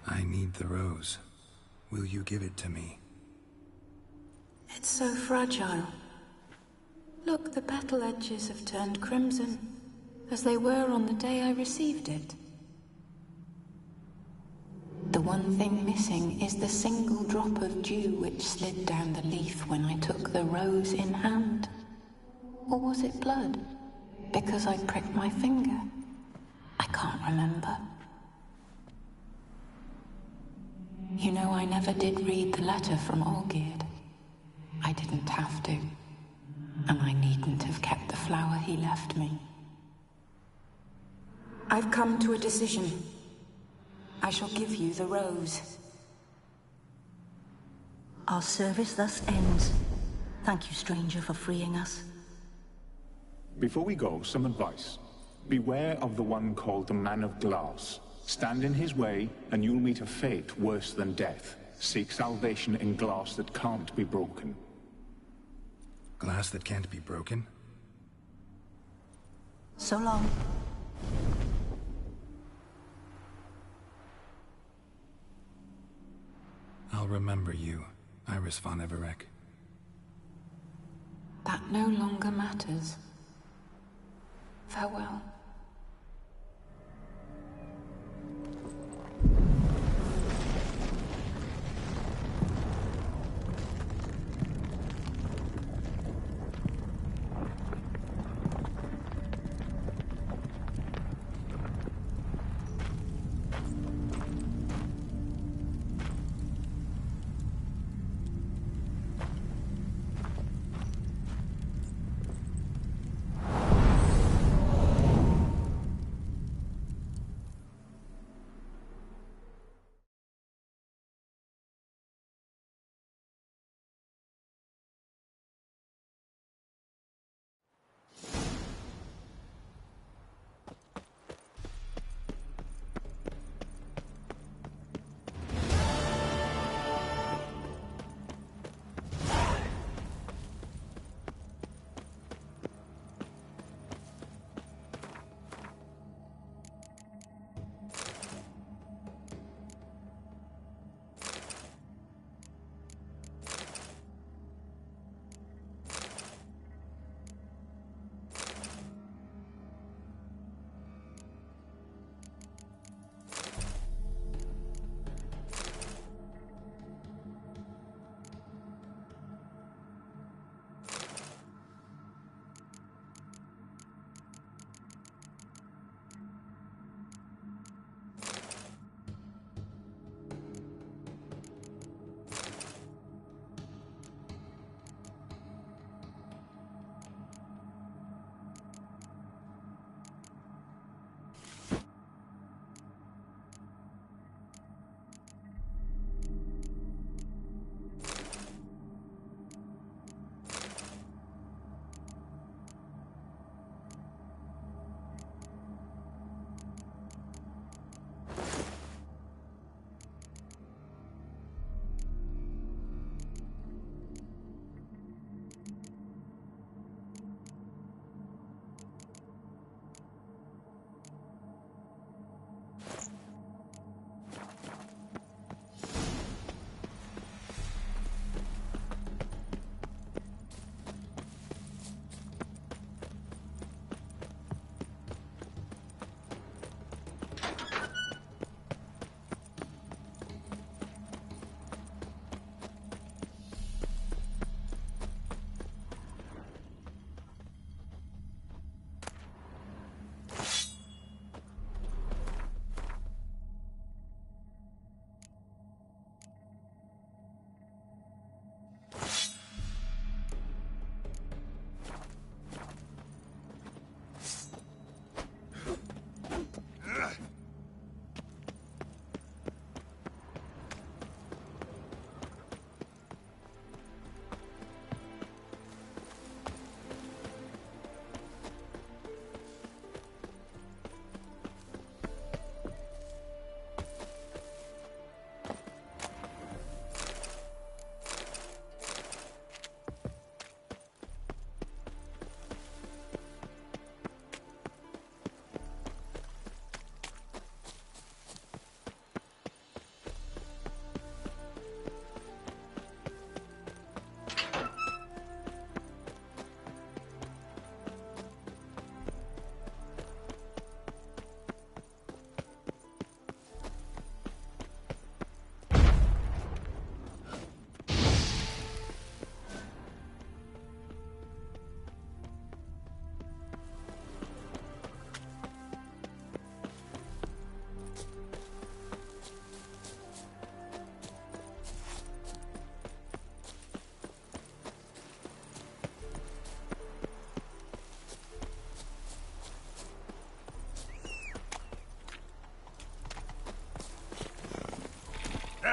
I need the rose. Will you give it to me? It's so fragile. Look, the petal edges have turned crimson, as they were on the day I received it. The one thing missing is the single drop of dew which slid down the leaf when I took the rose in hand. Or was it blood? Because I pricked my finger? I can't remember. You know, I never did read the letter from Olgierd. I didn't have to. And I needn't have kept the flower he left me. I've come to a decision. I shall give you the rose. Our service thus ends. Thank you, stranger, for freeing us. Before we go, some advice. Beware of the one called the Man of Glass. Stand in his way, and you'll meet a fate worse than death. Seek salvation in glass that can't be broken. Glass that can't be broken? So long. I'll remember you, Iris von Everec. That no longer matters. Farewell.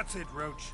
That's it, Roach.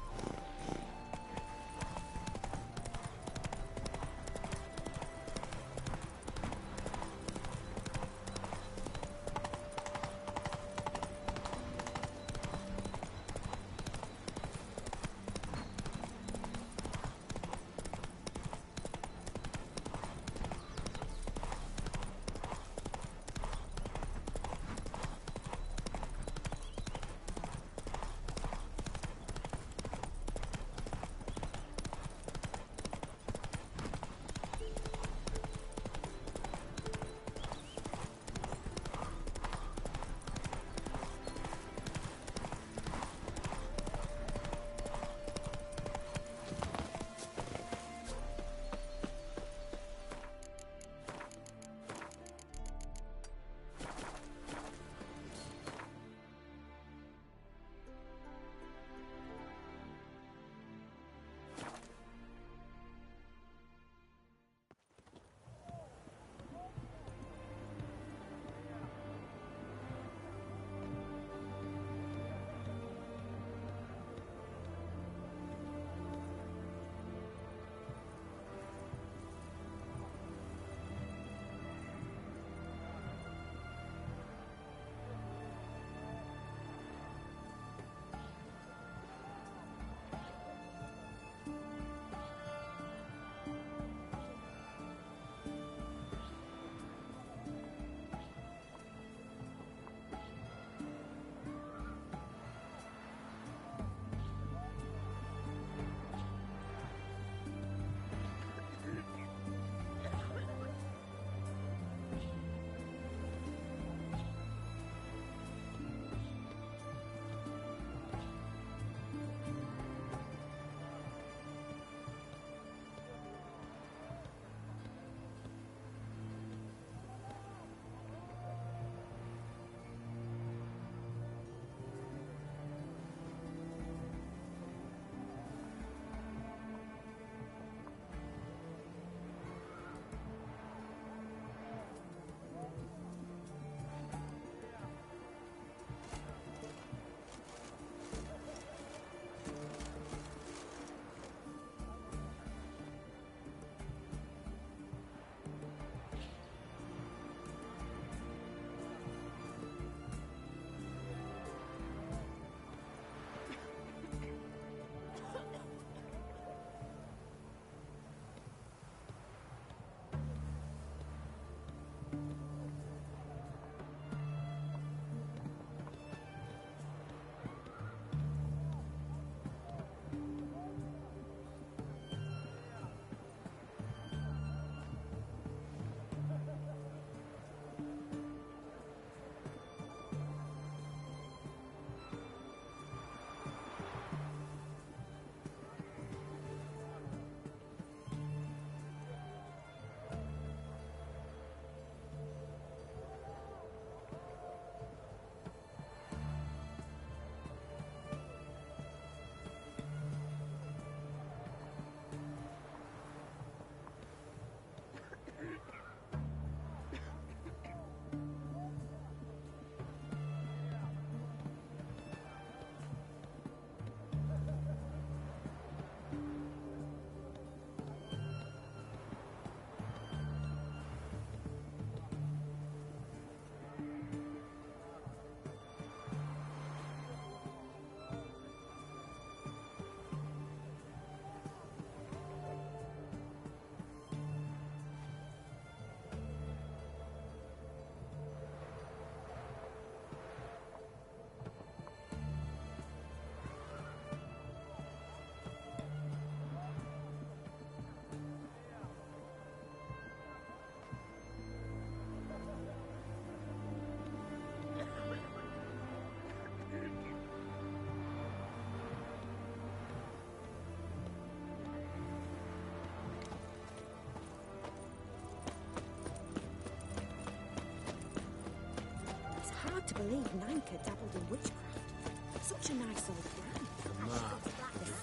Hard to believe Nanka dabbled in witchcraft. Such a nice old brand.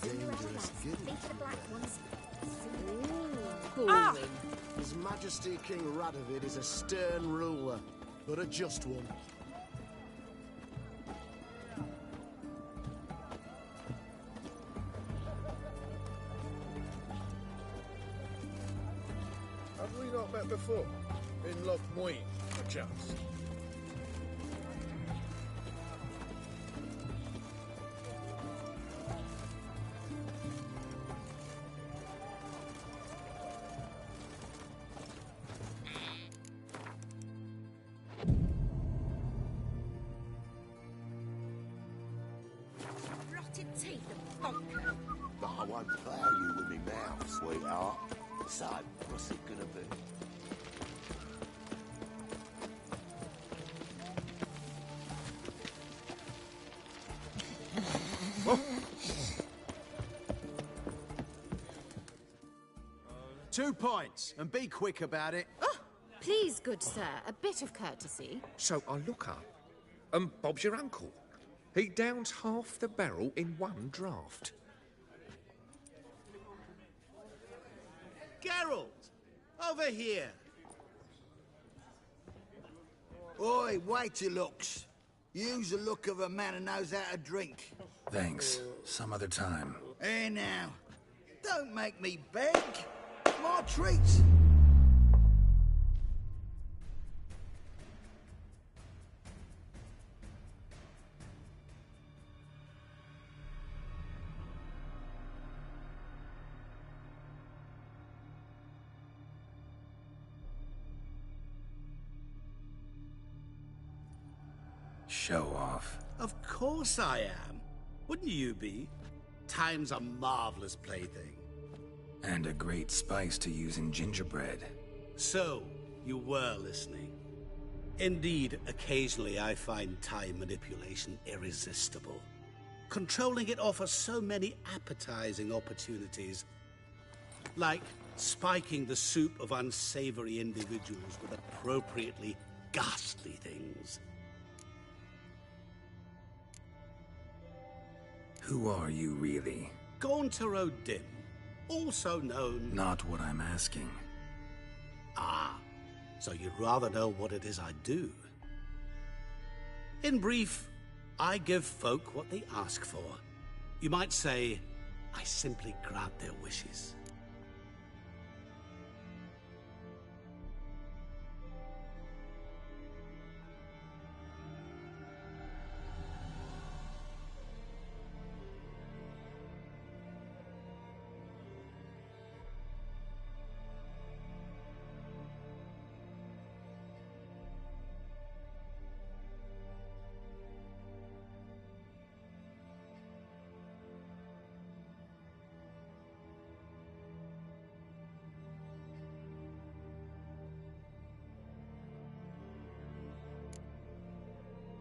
The dangerous giddy. His Majesty King Radovid is a stern ruler, but a just one. before. In Loch Moine, perchance. Rotted teeth and bonker. But I won't plough you with me mouth, sweetheart. So, what's it gonna be? Two pints, and be quick about it. Oh, please, good sir, a bit of courtesy. So I look up, and Bob's your uncle. He downs half the barrel in one draught. Geralt! Over here! Oi, wait your looks. Use the look of a man who knows how to drink. Thanks. Some other time. Here now. Don't make me beg. My treat. Show off. Of course I am. Wouldn't you be? Time's a marvelous plaything. And a great spice to use in gingerbread. So, you were listening. Indeed, occasionally I find time manipulation irresistible. Controlling it offers so many appetizing opportunities. Like spiking the soup of unsavory individuals with appropriately ghastly things. Who are you, really? Gaunter O'Dim, also known... Not what I'm asking. Ah, so you'd rather know what it is I do. In brief, I give folk what they ask for. You might say, I simply grant their wishes.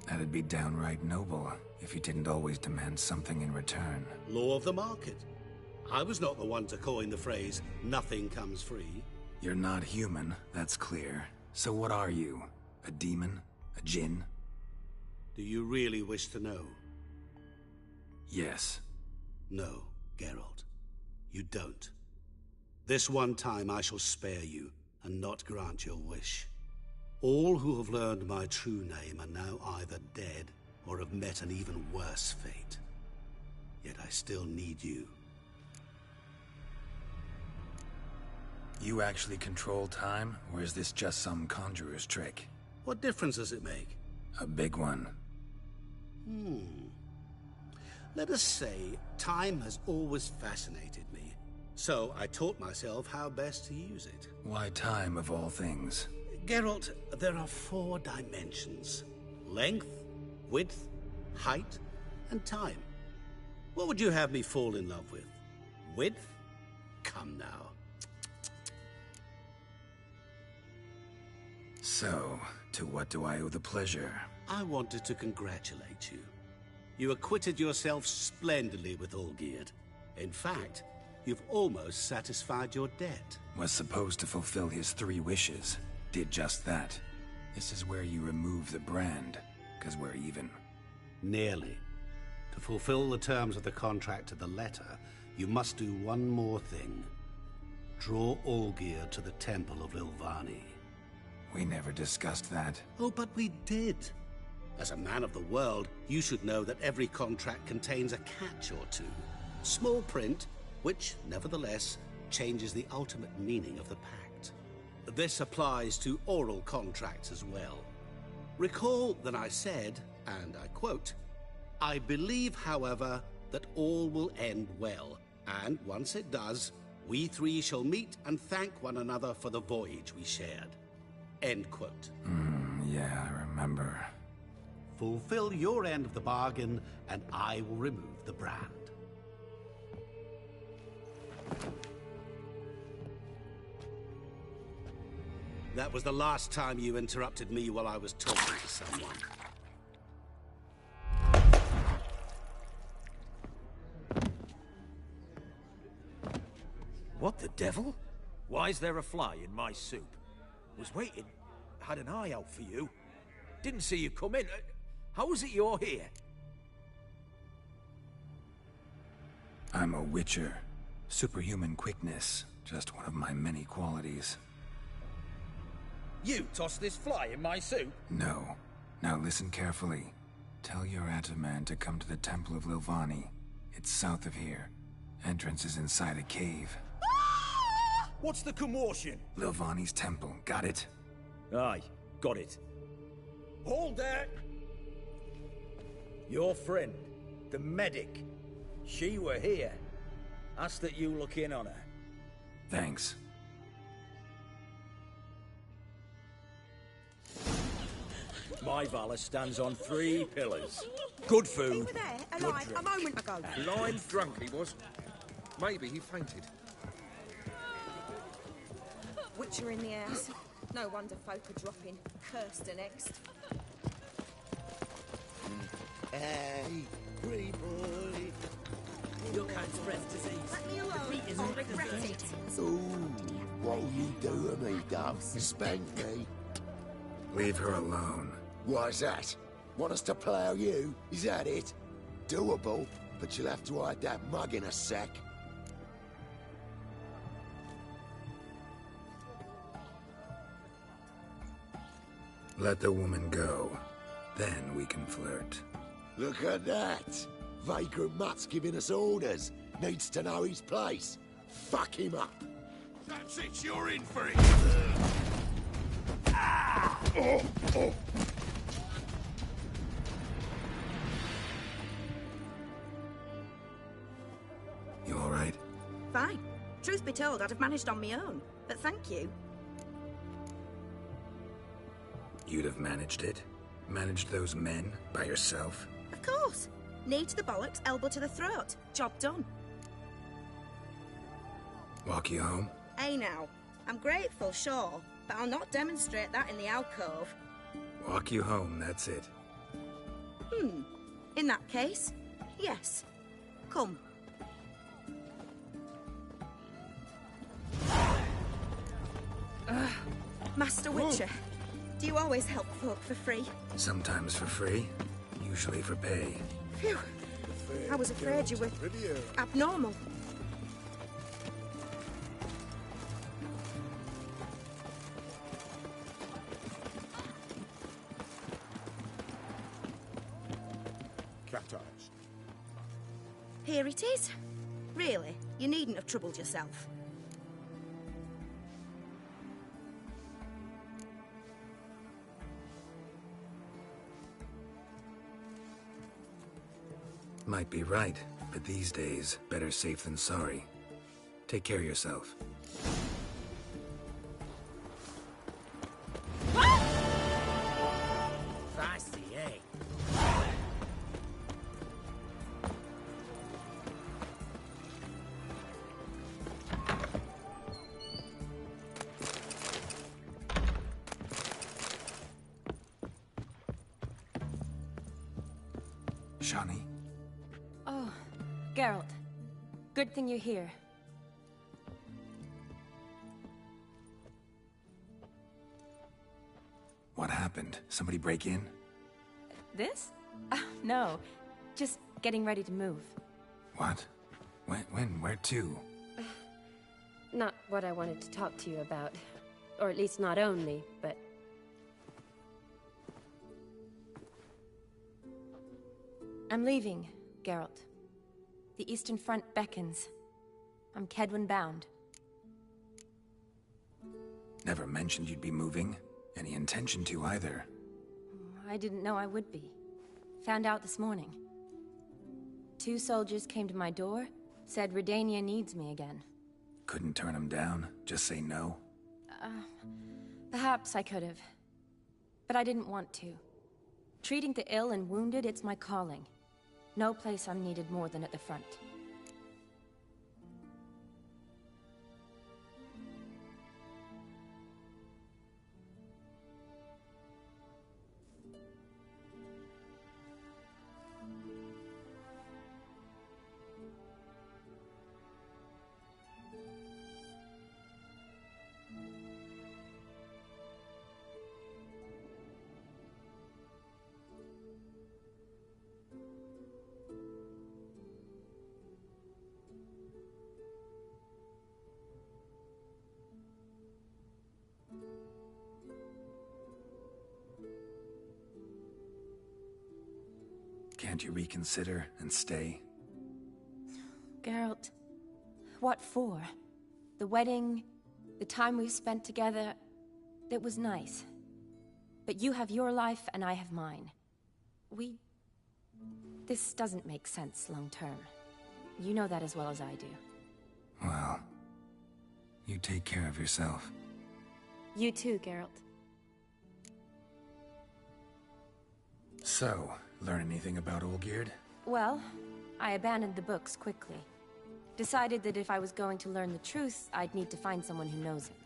That'd be downright noble, if you didn't always demand something in return. Law of the market. I was not the one to coin the phrase, nothing comes free. You're not human, that's clear. So what are you? A demon? A djinn? Do you really wish to know? Yes. No, Geralt. You don't. This one time I shall spare you, and not grant your wish. All who have learned my true name are now either dead or have met an even worse fate. Yet I still need you. You actually control time, or is this just some conjurer's trick? What difference does it make? A big one. Let us say, time has always fascinated me. So I taught myself how best to use it. Why time, of all things? Geralt, there are 4 dimensions. Length, width, height, and time. What would you have me fall in love with? Width? Come now. So, to what do I owe the pleasure? I wanted to congratulate you. You acquitted yourself splendidly with Olgierd. In fact, you've almost satisfied your debt. Was supposed to fulfill his 3 wishes. Did just that. This is where you remove the brand, because we're even. Nearly. To fulfill the terms of the contract to the letter, you must do one more thing. Draw Olgierd to the Temple of Ilvani. We never discussed that. Oh, but we did. As a man of the world, you should know that every contract contains a catch or two. Small print, which, nevertheless, changes the ultimate meaning of the pact. This applies to oral contracts as well. Recall that I said, and I quote, "I believe, however, that all will end well, and once it does, we three shall meet and thank one another for the voyage we shared." End quote. Yeah, I remember. Fulfill your end of the bargain, and I will remove the brand. That was the last time you interrupted me while I was talking to someone. What the devil? Why is there a fly in my soup? Was waiting. Had an eye out for you. Didn't see you come in. How is it you're here? I'm a witcher. Superhuman quickness. Just one of my many qualities. You tossed this fly in my soup? No. Now listen carefully. Tell your Ataman to come to the Temple of Lilvani. It's south of here. Entrance is inside a cave. What's the commotion? Lilvani's temple, got it? Aye, got it. Hold there! Your friend, the medic, she were here. Asked that you look in on her. Thanks. My valor stands on 3 pillars. Good food, You were there, good alive, drink. a moment ago. Blind drunk he was. Maybe he fainted. Witcher in the house. No wonder folk are dropping. Cursed and next. Hey, free boy. You can't spread disease. Let me alone, I'll regret it. Ooh, what you do to me, Dove? Spank me. Leave her alone. Why's that? Want us to plough you? Is that it? Doable, but you'll have to hide that mug in a sec. Let the woman go. Then we can flirt. Look at that! Vagrant Mutt's giving us orders. Needs to know his place. Fuck him up. That's it, you're in for it! Oh. You alright? Fine. Truth be told, I'd have managed on my own. But thank you. You'd have managed it? Managed those men by yourself? Of course. Knee to the bollocks, elbow to the throat. Job done. Walk you home? Hey now. I'm grateful, sure, but I'll not demonstrate that in the alcove. Walk you home, that's it. In that case, yes. Come. Master Witcher, do you always help folk for free? Sometimes for free, usually for pay. Phew. I was afraid you were abnormal. Cat eyes. Here it is. Really, you needn't have troubled yourself. Might be right, but these days, better safe than sorry. Take care of yourself. Fancy, eh? Shani? Oh, Geralt. Good thing you're here. What happened? Somebody break in? This? No. Just getting ready to move. What? When? Where to? Not what I wanted to talk to you about. Or at least not only, but... I'm leaving, Geralt. The Eastern Front beckons. I'm Kedwin bound. Never mentioned you'd be moving. Any intention to either. I didn't know I would be. Found out this morning. 2 soldiers came to my door, said Redania needs me again. Couldn't turn him down? Just say no? Perhaps I could have. But I didn't want to. Treating the ill and wounded, it's my calling. No place I'm needed more than at the front. Can't you reconsider and stay? Geralt, what for? The wedding, the time we've spent together, it was nice. But you have your life and I have mine. This doesn't make sense long term. You know that as well as I do. Well, you take care of yourself. You too, Geralt. So, learn anything about Olgierd? Well, I abandoned the books quickly. Decided that if I was going to learn the truth, I'd need to find someone who knows it.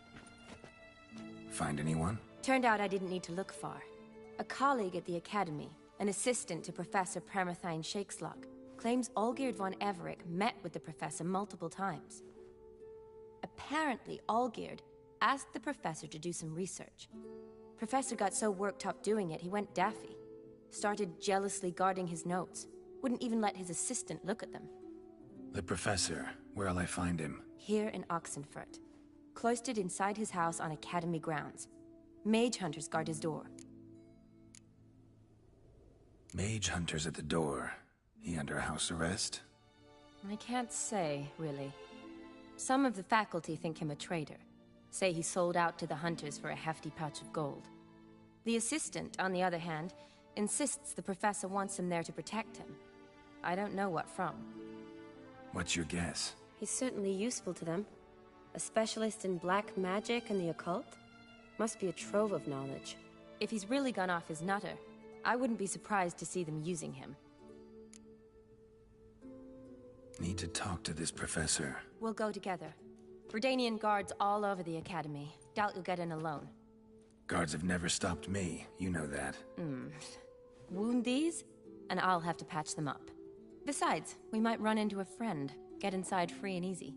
Find anyone? Turned out I didn't need to look far. A colleague at the Academy, an assistant to Professor Permathine Shakeslock, claims Olgierd von Everec met with the professor multiple times. Apparently, Olgierd asked the professor to do some research. Professor got so worked up doing it, he went daffy. Started jealously guarding his notes. Wouldn't even let his assistant look at them. The professor. Where'll I find him? Here in Oxenfurt. Cloistered inside his house on Academy grounds. Mage hunters guard his door. Mage hunters at the door. He under house arrest? I can't say, really. Some of the faculty think him a traitor. Say he sold out to the hunters for a hefty pouch of gold. The assistant, on the other hand, insists the professor wants him there to protect him. I don't know what from. What's your guess? He's certainly useful to them. A specialist in black magic and the occult? Must be a trove of knowledge. If he's really gone off his nutter, I wouldn't be surprised to see them using him. Need to talk to this professor. We'll go together. Redanian guards all over the Academy. Doubt you'll get in alone. Guards have never stopped me, you know that. Wound these, and I'll have to patch them up. Besides, we might run into a friend. Get inside free and easy.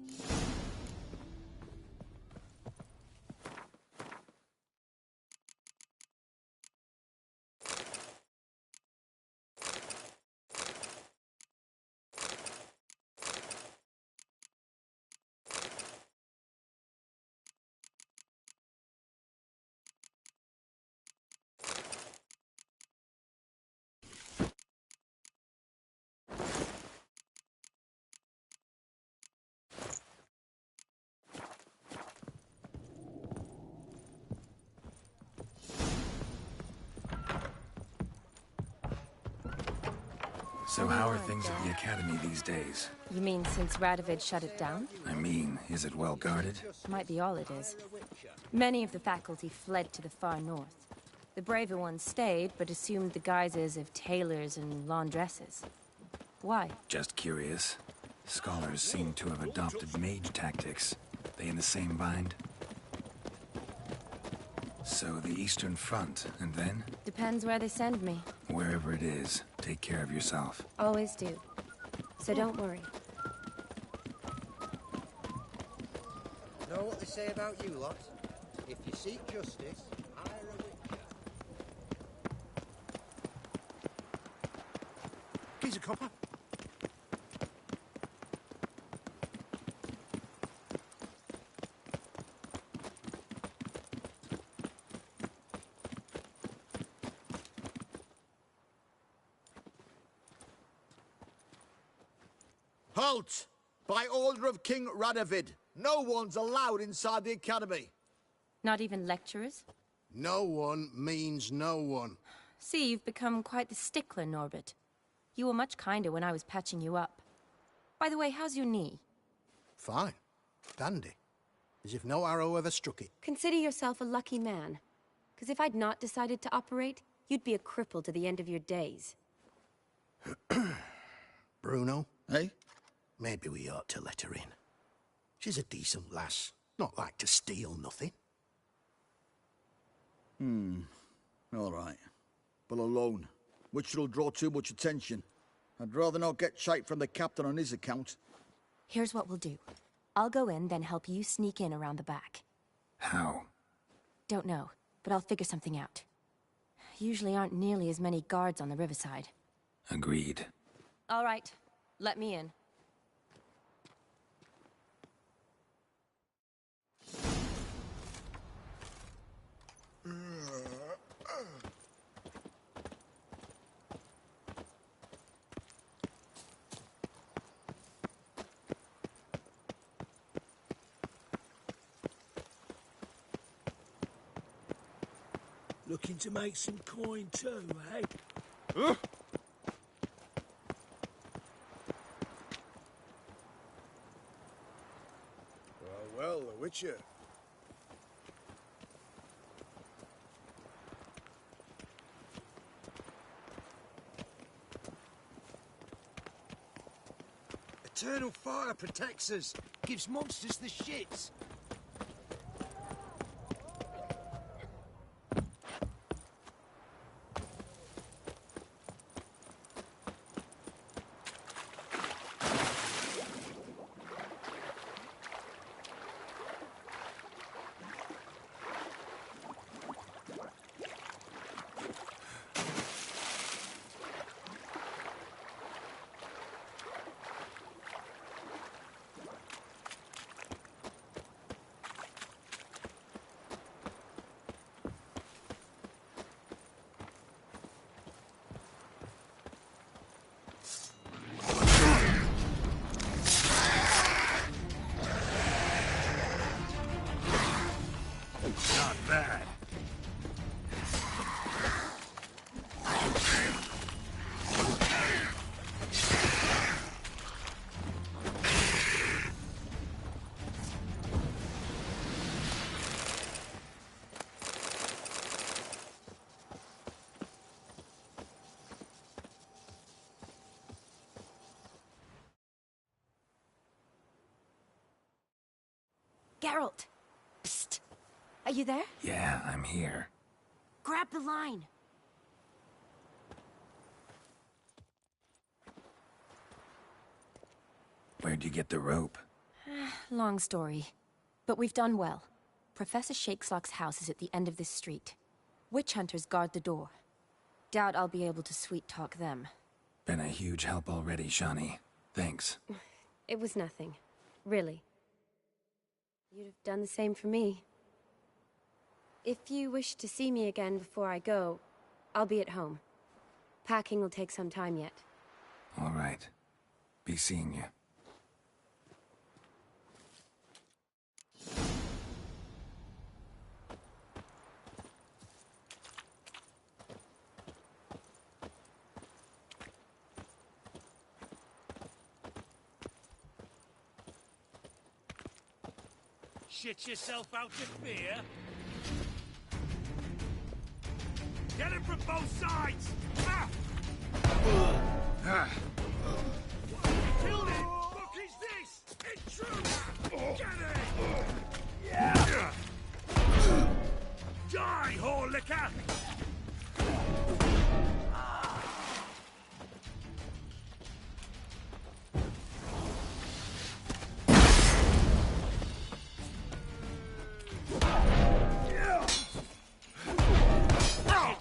So how are things at the Academy these days? You mean since Radovid shut it down? I mean, is it well guarded? Might be all it is. Many of the faculty fled to the far north. The braver ones stayed, but assumed the guises of tailors and laundresses. Why? Just curious. Scholars seem to have adopted mage tactics. They in the same bind? So the Eastern Front, and then? Depends where they send me. Wherever it is, take care of yourself. Always do. So don't worry. Know what they say about you lot? If you seek justice, hire a witcher. Here's a copper. Halt! By order of King Radovid, no one's allowed inside the Academy. Not even lecturers? No one means no one. See, you've become quite the stickler, Norbert. You were much kinder when I was patching you up. By the way, how's your knee? Fine. Dandy. As if no arrow ever struck it. Consider yourself a lucky man. Because if I'd not decided to operate, you'd be a cripple to the end of your days. Bruno? Eh? Maybe we ought to let her in. She's a decent lass. Not like to steal nothing. All right. But alone, which will draw too much attention. I'd rather not get shite from the captain on his account. Here's what we'll do. I'll go in, then help you sneak in around the back. How? Don't know, but I'll figure something out. Usually aren't nearly as many guards on the riverside. Agreed. All right, let me in. Looking to make some coin too, eh? Well, the Witcher. Eternal fire protects us. Gives monsters the shits. Not bad. Geralt! Psst! Are you there? Yeah, I'm here. Grab the line! Where'd you get the rope? Long story. But we've done well. Professor Shakeslock's house is at the end of this street. Witch hunters guard the door. Doubt I'll be able to sweet-talk them. Been a huge help already, Shani. Thanks. It was nothing. Really. You'd have done the same for me. If you wish to see me again before I go, I'll be at home. Packing will take some time yet. All right. Be seeing you. Shit yourself out of fear? Get him from both sides! Ah! Killed him! Fuck is this? Intruder! Get it! Yeah! Die, whore liquor!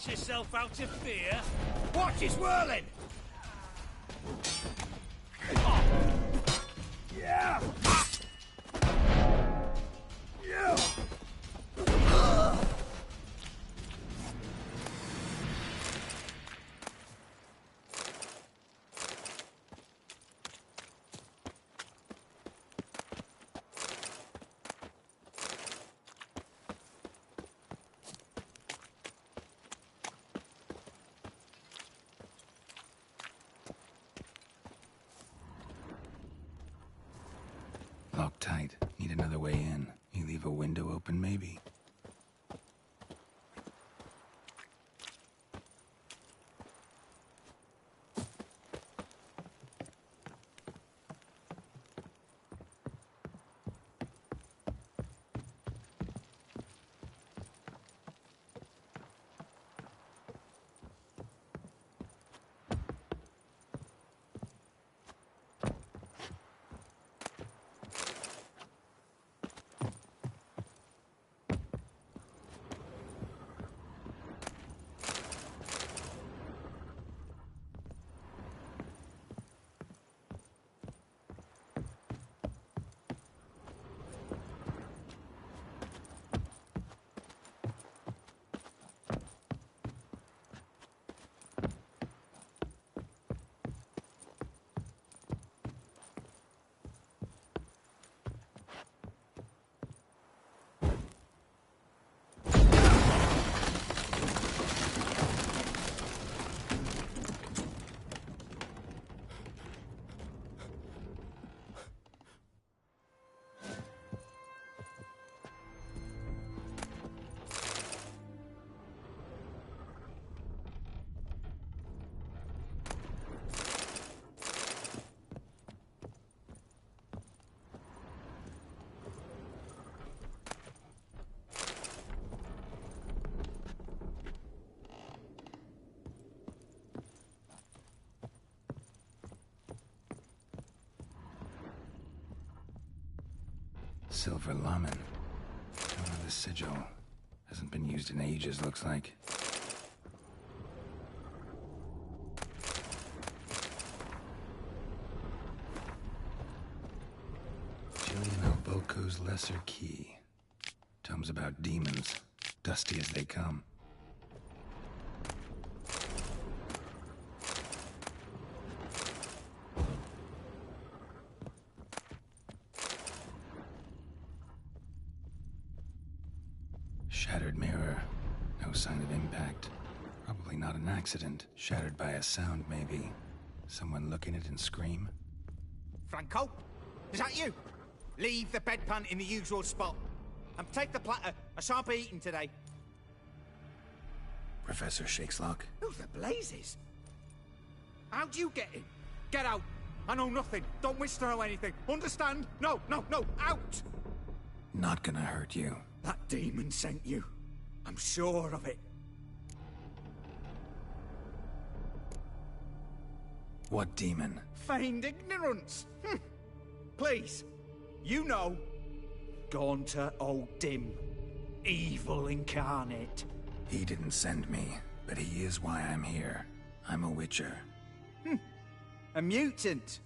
Yourself out of fear? Watch his whirling! Oh. Yeah! Yeah! Leave a window open, maybe? Silver Lamen. Oh, the sigil. Hasn't been used in ages, looks like. Julian Alboco's Lesser Key. Tomes about demons, dusty as they come. Shattered mirror. No sign of impact. Probably not an accident. Shattered by a sound, maybe. Someone look in it and scream? Franco? Is that you? Leave the bedpan in the usual spot. And take the platter. I shan't be eating today. Professor Shakeslock? Who the blazes? How'd you get in? Get out. I know nothing. Don't wish to know anything. Understand? No, no, no. Out! Not gonna hurt you. That demon sent you. I'm sure of it. What demon? Feigned ignorance. Please. You know. Gaunter O'Dim. Evil incarnate. He didn't send me, but he is why I'm here. I'm a witcher. A mutant.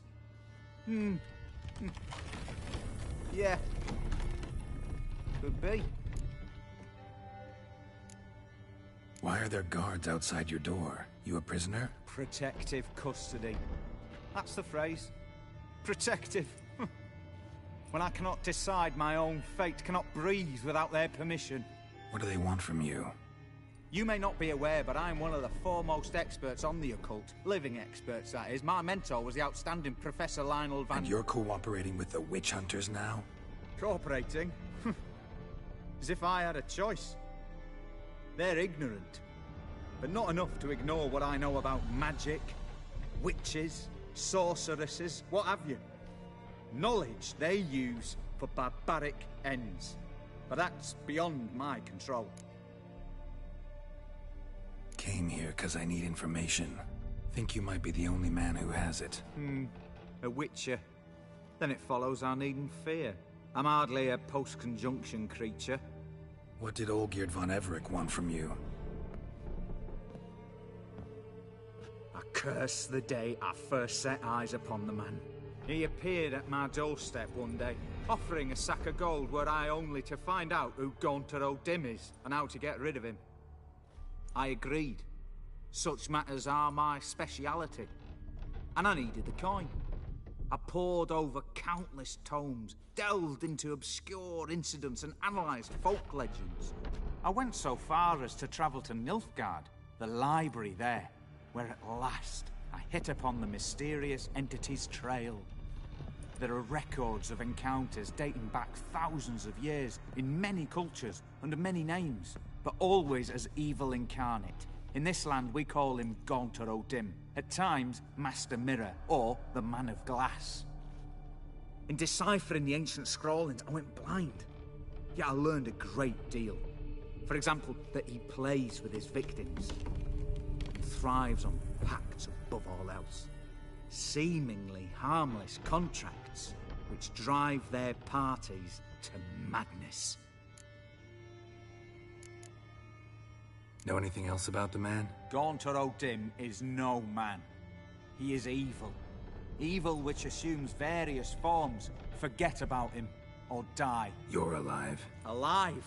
Yeah. Could be. Why are there guards outside your door? You a prisoner? Protective custody. That's the phrase. Protective. When I cannot decide my own fate, cannot breathe without their permission. What do they want from you? You may not be aware, but I'm one of the foremost experts on the occult. Living experts, that is. My mentor was the outstanding Professor Lionel Van... And you're cooperating with the witch hunters now? Cooperating? As if I had a choice. They're ignorant, but not enough to ignore what I know about magic, witches, sorceresses, what have you. Knowledge they use for barbaric ends, but that's beyond my control. Came here because I need information. Think you might be the only man who has it. A witcher. Then it follows I needn't fear. I'm hardly a post-conjunction creature. What did Olgierd von Everec want from you? I curse the day I first set eyes upon the man. He appeared at my doorstep one day, offering a sack of gold were I only to find out who Gaunter O'Dim is and how to get rid of him. I agreed. Such matters are my speciality. And I needed the coin. I pored over countless tomes, delved into obscure incidents and analysed folk legends. I went so far as to travel to Nilfgaard, the library there, where at last I hit upon the mysterious entity's trail. There are records of encounters dating back thousands of years in many cultures, under many names, but always as evil incarnate. In this land, we call him Gaunter O'Dim, at times Master Mirror, or the Man of Glass. In deciphering the ancient scrawlings, I went blind. Yet I learned a great deal. For example, that he plays with his victims and thrives on pacts above all else. Seemingly harmless contracts which drive their parties to madness. Know anything else about the man? Gaunter O'Dim is no man. He is evil. Evil which assumes various forms. Forget about him, or die. You're alive. Alive?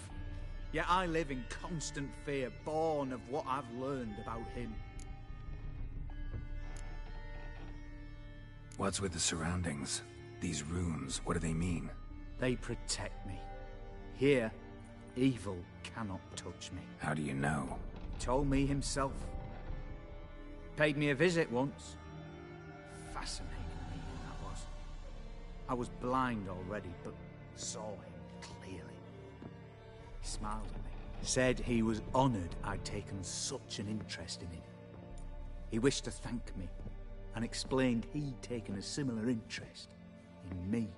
Yet I live in constant fear, born of what I've learned about him. What's with the surroundings? These runes, what do they mean? They protect me. Here, evil cannot touch me. How do you know? He told me himself. Paid me a visit once. Fascinating meeting that was. I was blind already, but saw him clearly. He smiled at me. Said he was honoured I'd taken such an interest in him. He wished to thank me, and explained he'd taken a similar interest in me.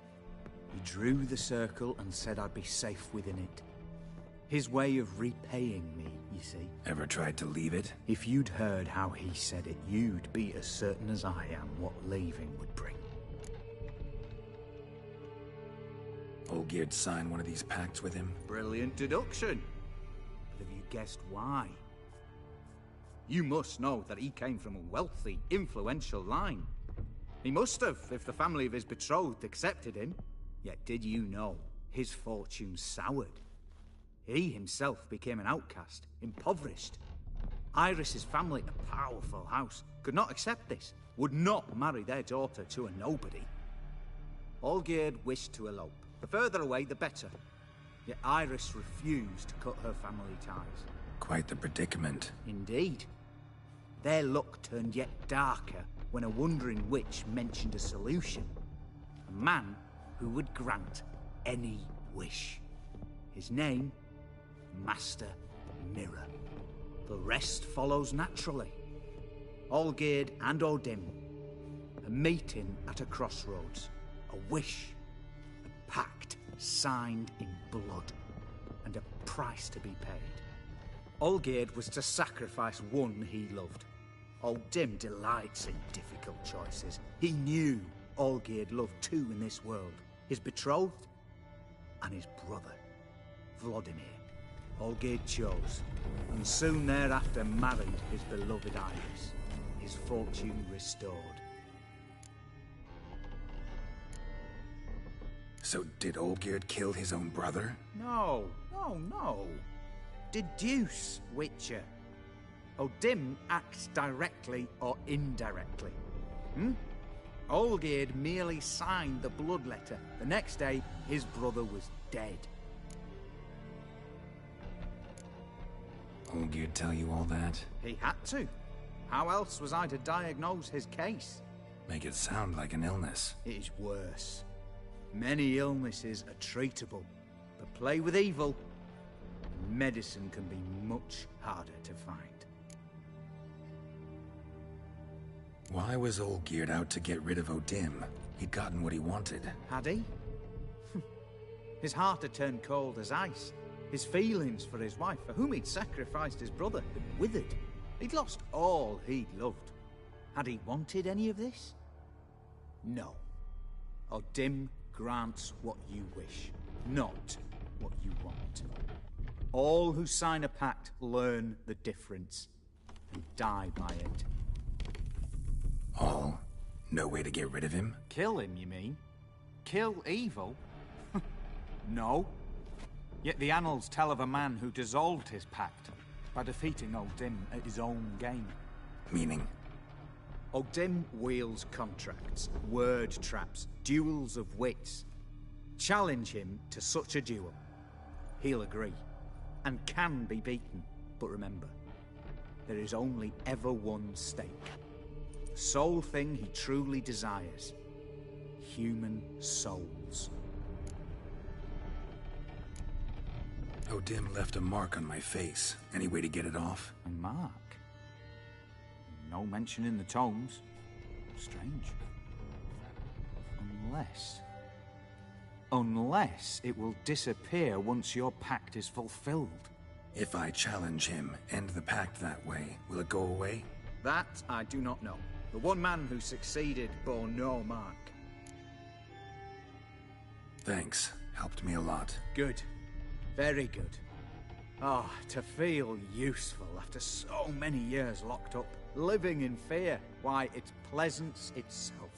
He drew the circle and said I'd be safe within it. His way of repaying me, you see. Ever tried to leave it? If you'd heard how he said it, you'd be as certain as I am what leaving would bring. Olgierd signed one of these pacts with him? Brilliant deduction. But have you guessed why? You must know that he came from a wealthy, influential line. He must have, if the family of his betrothed accepted him. Yet did you know his fortune soured? He himself became an outcast, impoverished. Iris's family, a powerful house, could not accept this, would not marry their daughter to a nobody. Olgierd wished to elope. The further away, the better. Yet Iris refused to cut her family ties. Quite the predicament. Indeed. Their luck turned yet darker when a wandering witch mentioned a solution. A man who would grant any wish. His name, Master Mirror. The rest follows naturally. Olgierd and O'Dim, a meeting at a crossroads, a wish, a pact signed in blood, and a price to be paid. Olgierd was to sacrifice one he loved. O'Dim delights in difficult choices. He knew Olgierd loved two in this world, his betrothed and his brother, Vladimir. Olgierd chose, and soon thereafter married his beloved Iris, his fortune restored. So did Olgierd kill his own brother? No. Deduce, Witcher. O'Dim acts directly or indirectly. Olgierd merely signed the blood letter. The next day, his brother was dead. Olgierd tell you all that? He had to. How else was I to diagnose his case? Make it sound like an illness. It is worse. Many illnesses are treatable, but play with evil, and medicine can be much harder to find. Why was Olgierd out to get rid of O'Dim? He'd gotten what he wanted. Had he? His heart had turned cold as ice. His feelings for his wife, for whom he'd sacrificed his brother, had withered. He'd lost all he'd loved. Had he wanted any of this? No. O'Dim grants what you wish, not what you want. All who sign a pact learn the difference and die by it. All? No way to get rid of him? Kill him, you mean? Kill evil? No. Yet the annals tell of a man who dissolved his pact by defeating O'Dim at his own game. Meaning? O'Dim wields contracts, word traps, duels of wits. Challenge him to such a duel. He'll agree, and can be beaten. But remember, there is only ever one stake. The sole thing he truly desires. human souls. O'Dim left a mark on my face. Any way to get it off? A mark? No mention in the tomes. Strange. Unless it will disappear once your pact is fulfilled. If I challenge him, end the pact that way, will it go away? That I do not know. The one man who succeeded bore no mark. Thanks. Helped me a lot. Good. Very good. Ah, to feel useful after so many years locked up, living in fear. Why, it's pleasance itself.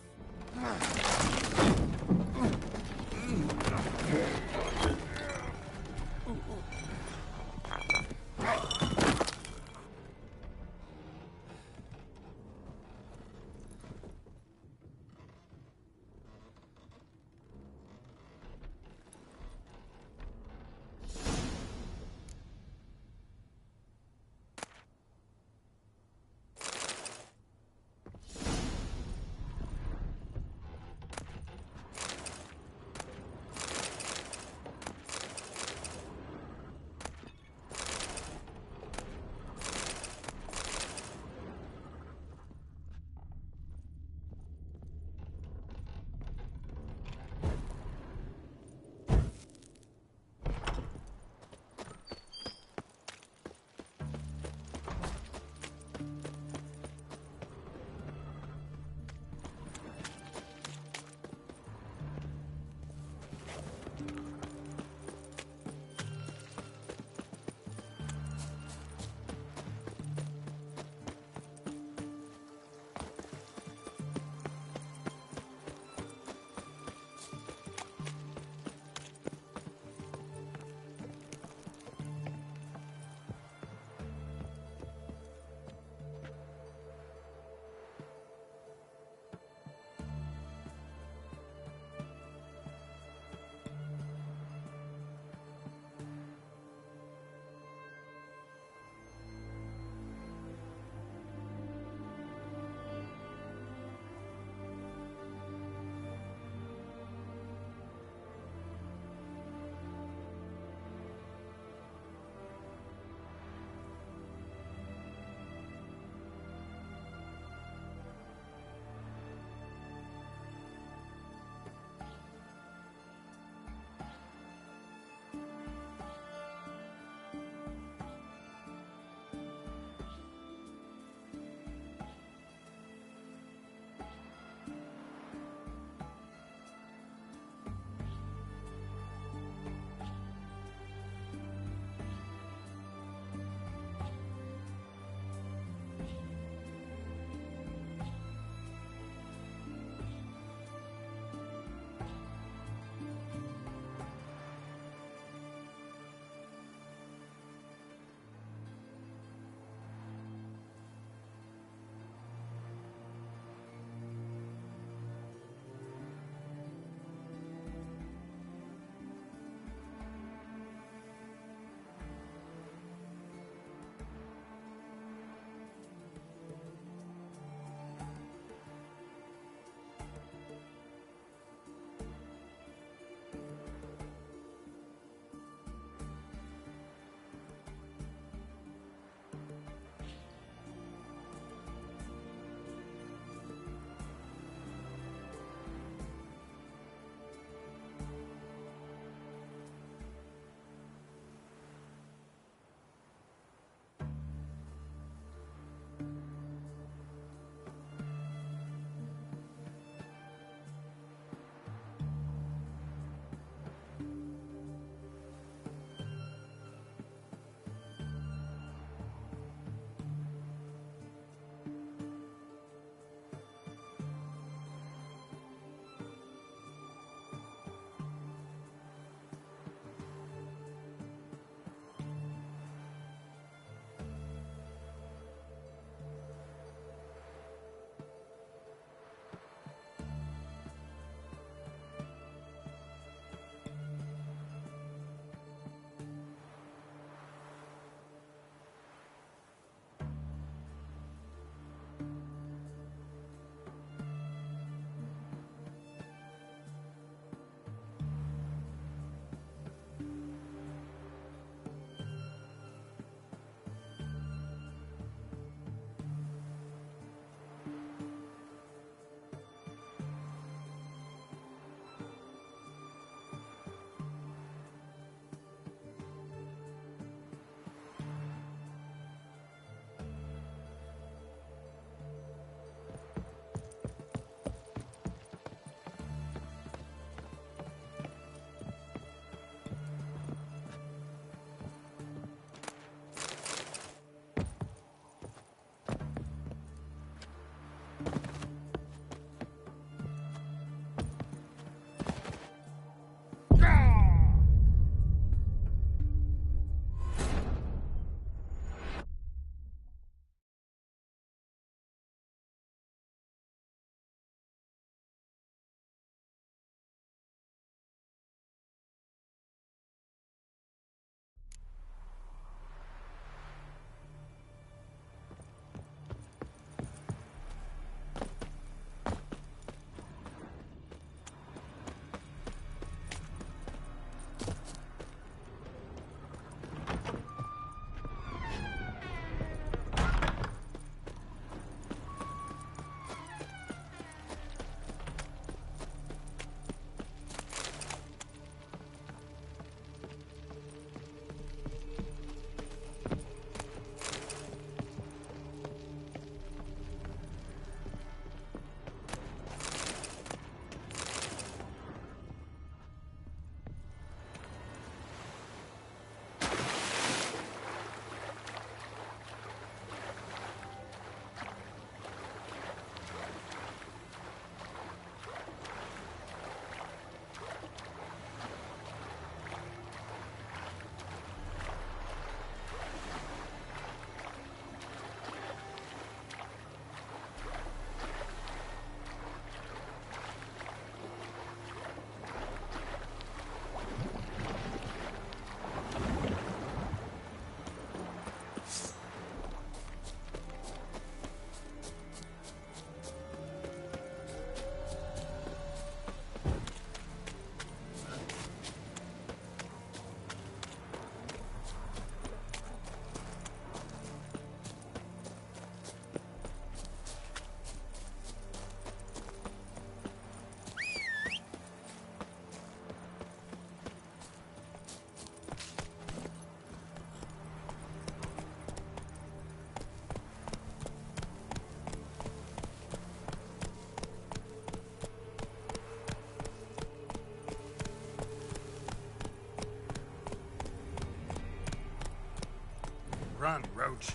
on, Roach.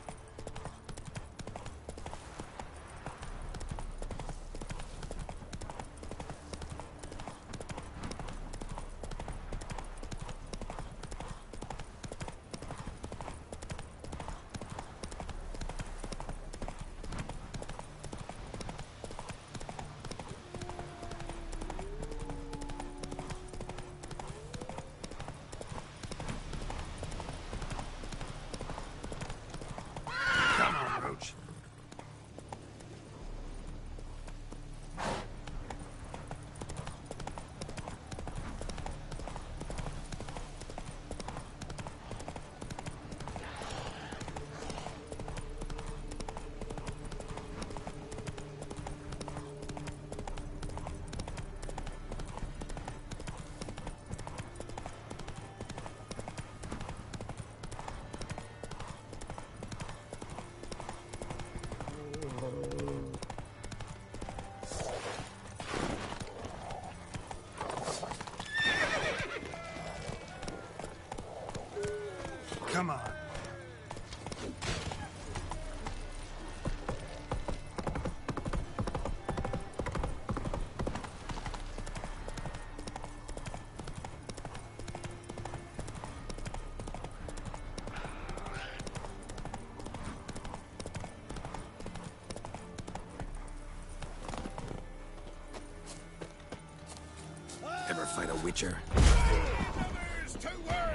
Come on, Roach. Come on. Ever fight a Witcher? Brothers to work!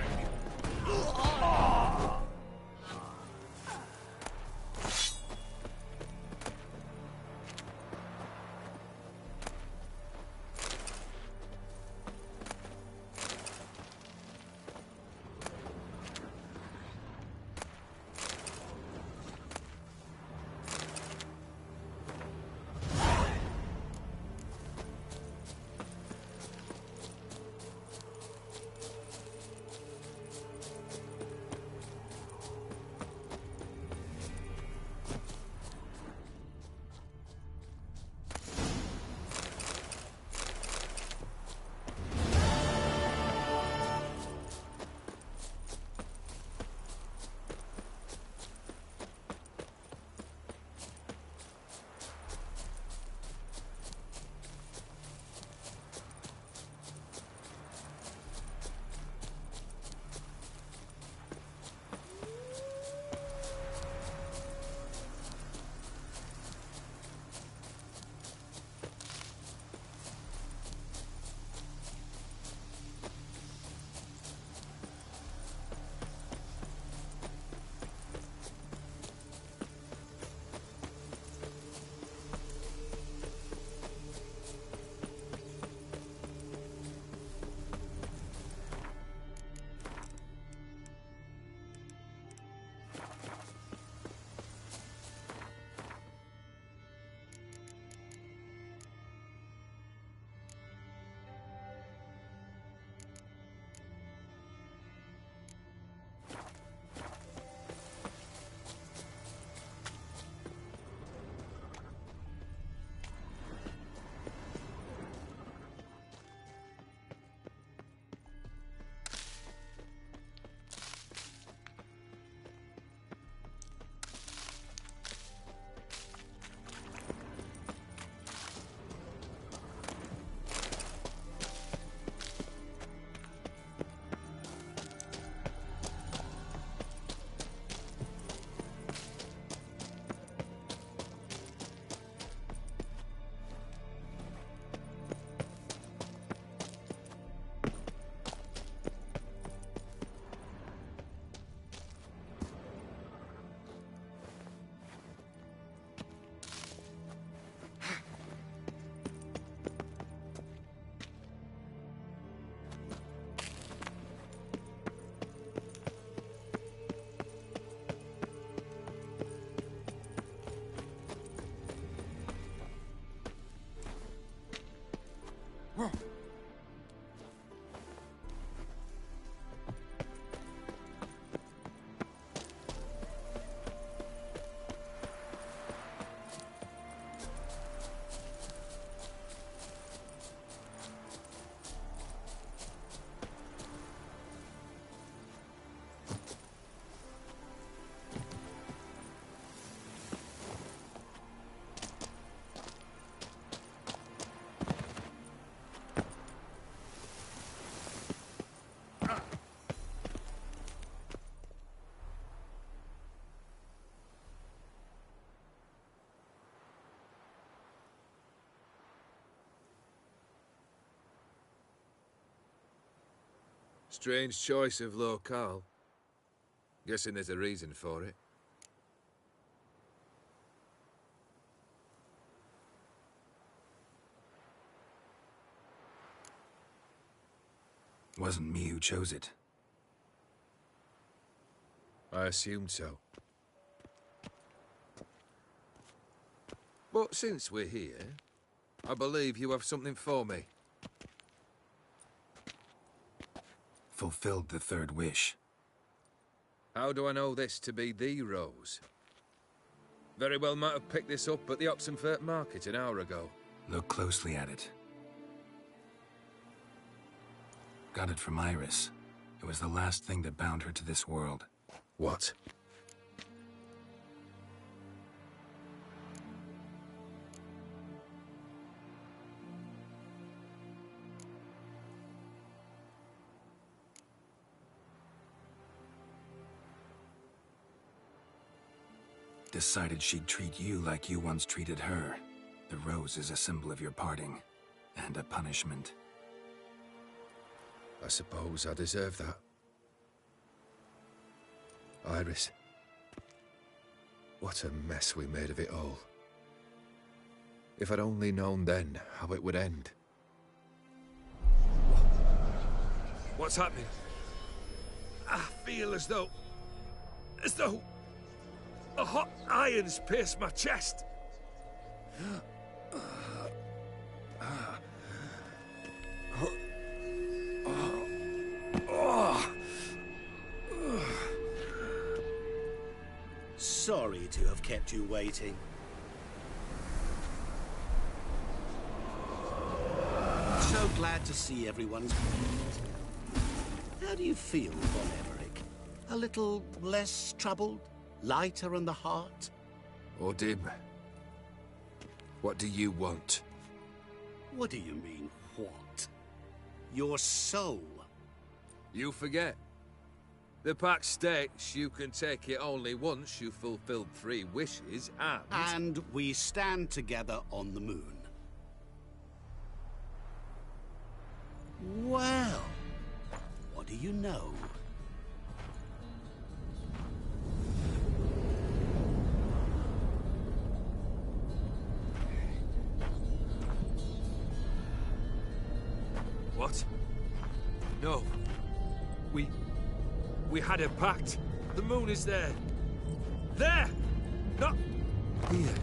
Strange choice of locale. Guessing there's a reason for it. Wasn't me who chose it. I assumed so. But since we're here, I believe you have something for me. Fulfilled the third wish. How do I know this to be the rose? Very well might have picked this up at the Oxenfurt market an hour ago. Look closely at it. Got it from Iris. It was the last thing that bound her to this world. What? Decided she'd treat you like you once treated her. The rose is a symbol of your parting, and a punishment. I suppose I deserve that. Iris. What a mess we made of it all. If I'd only known then how it would end. What's happening? I feel as though a hot iron's pierced my chest. Sorry to have kept you waiting. So glad to see everyone's pleased. How do you feel, Von Everett? A little less troubled? Lighter in the heart? Odim, what do you want? What do you mean, what? Your soul. You forget. The pact states you can take it only once you've fulfilled 3 wishes, and... And we stand together on the moon. Well, what do you know? What? No. We had a pact. The moon is there. There! Not here.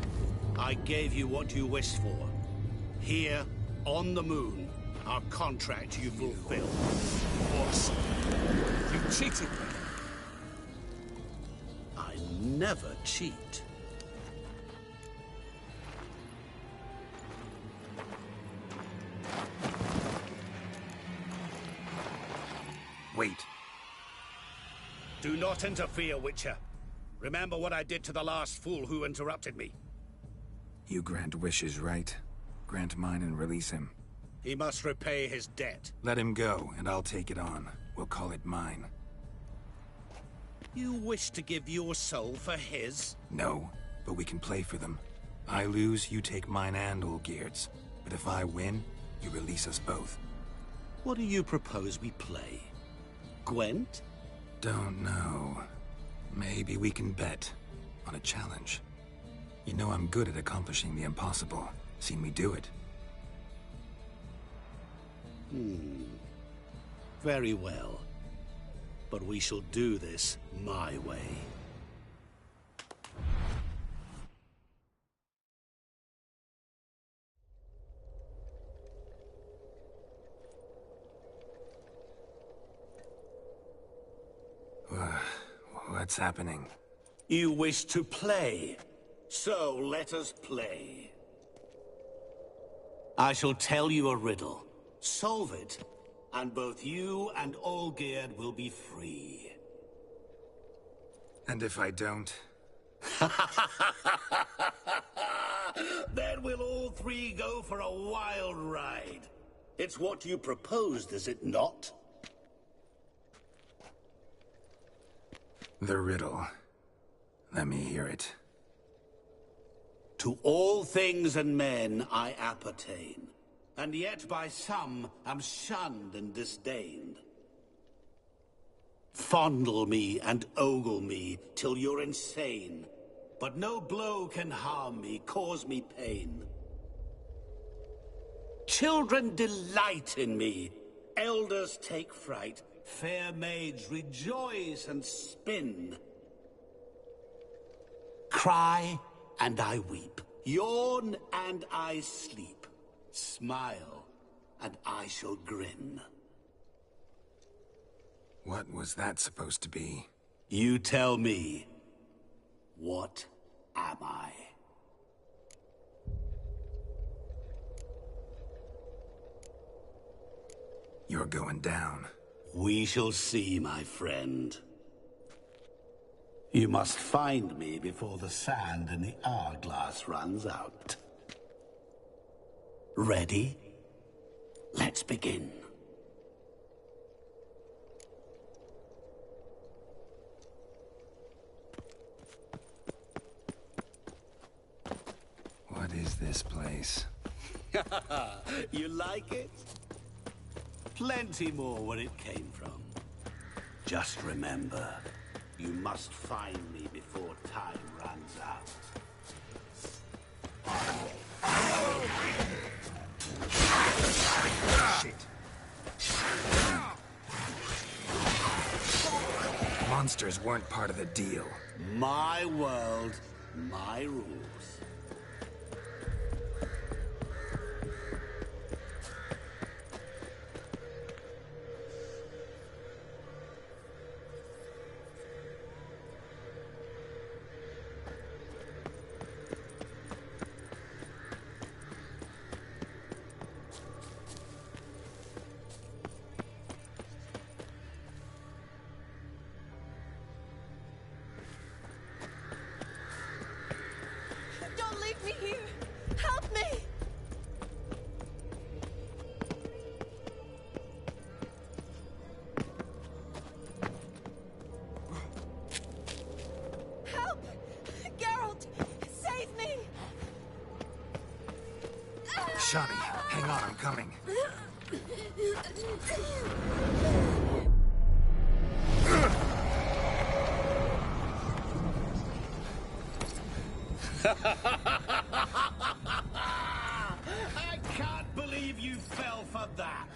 I gave you what you wished for. Here, on the moon, our contract you fulfilled. What? You cheated me. I never cheat. Wait. Do not interfere, Witcher. Remember what I did to the last fool who interrupted me. You grant wishes, right? Grant mine and release him. He must repay his debt. Let him go, and I'll take it on. We'll call it mine. You wish to give your soul for his? No, but we can play for them. I lose, you take mine and Olgierd's. But if I win, you release us both. What do you propose we play? Gwent? Don't know. Maybe we can bet on a challenge. You know I'm good at accomplishing the impossible. Seen me do it. Very well. But we shall do this my way. What's happening? You wish to play, so let us play. I shall tell you a riddle. Solve it, and both you and Olgierd will be free. And if I don't? Then we'll all 3 go for a wild ride. It's what you proposed, is it not? The riddle. Let me hear it. To all things and men I appertain, and yet by some am shunned and disdained. Fondle me and ogle me till you're insane. But no blow can harm me, cause me pain. Children delight in me. Elders take fright. Fair maids rejoice and spin. Cry and I weep. Yawn and I sleep. Smile and I shall grin. What was that supposed to be? You tell me. What am I? You're going down. We shall see, my friend. You must find me before the sand in the hourglass runs out. Ready? Let's begin. What is this place? You like it? Plenty more where it came from. Just remember, you must find me before time runs out. Shit. Monsters weren't part of the deal. My world, my rules. Don't leave me here! Help me! Help! Geralt! Save me! Shani, hang on, I'm coming. I can't believe you fell for that.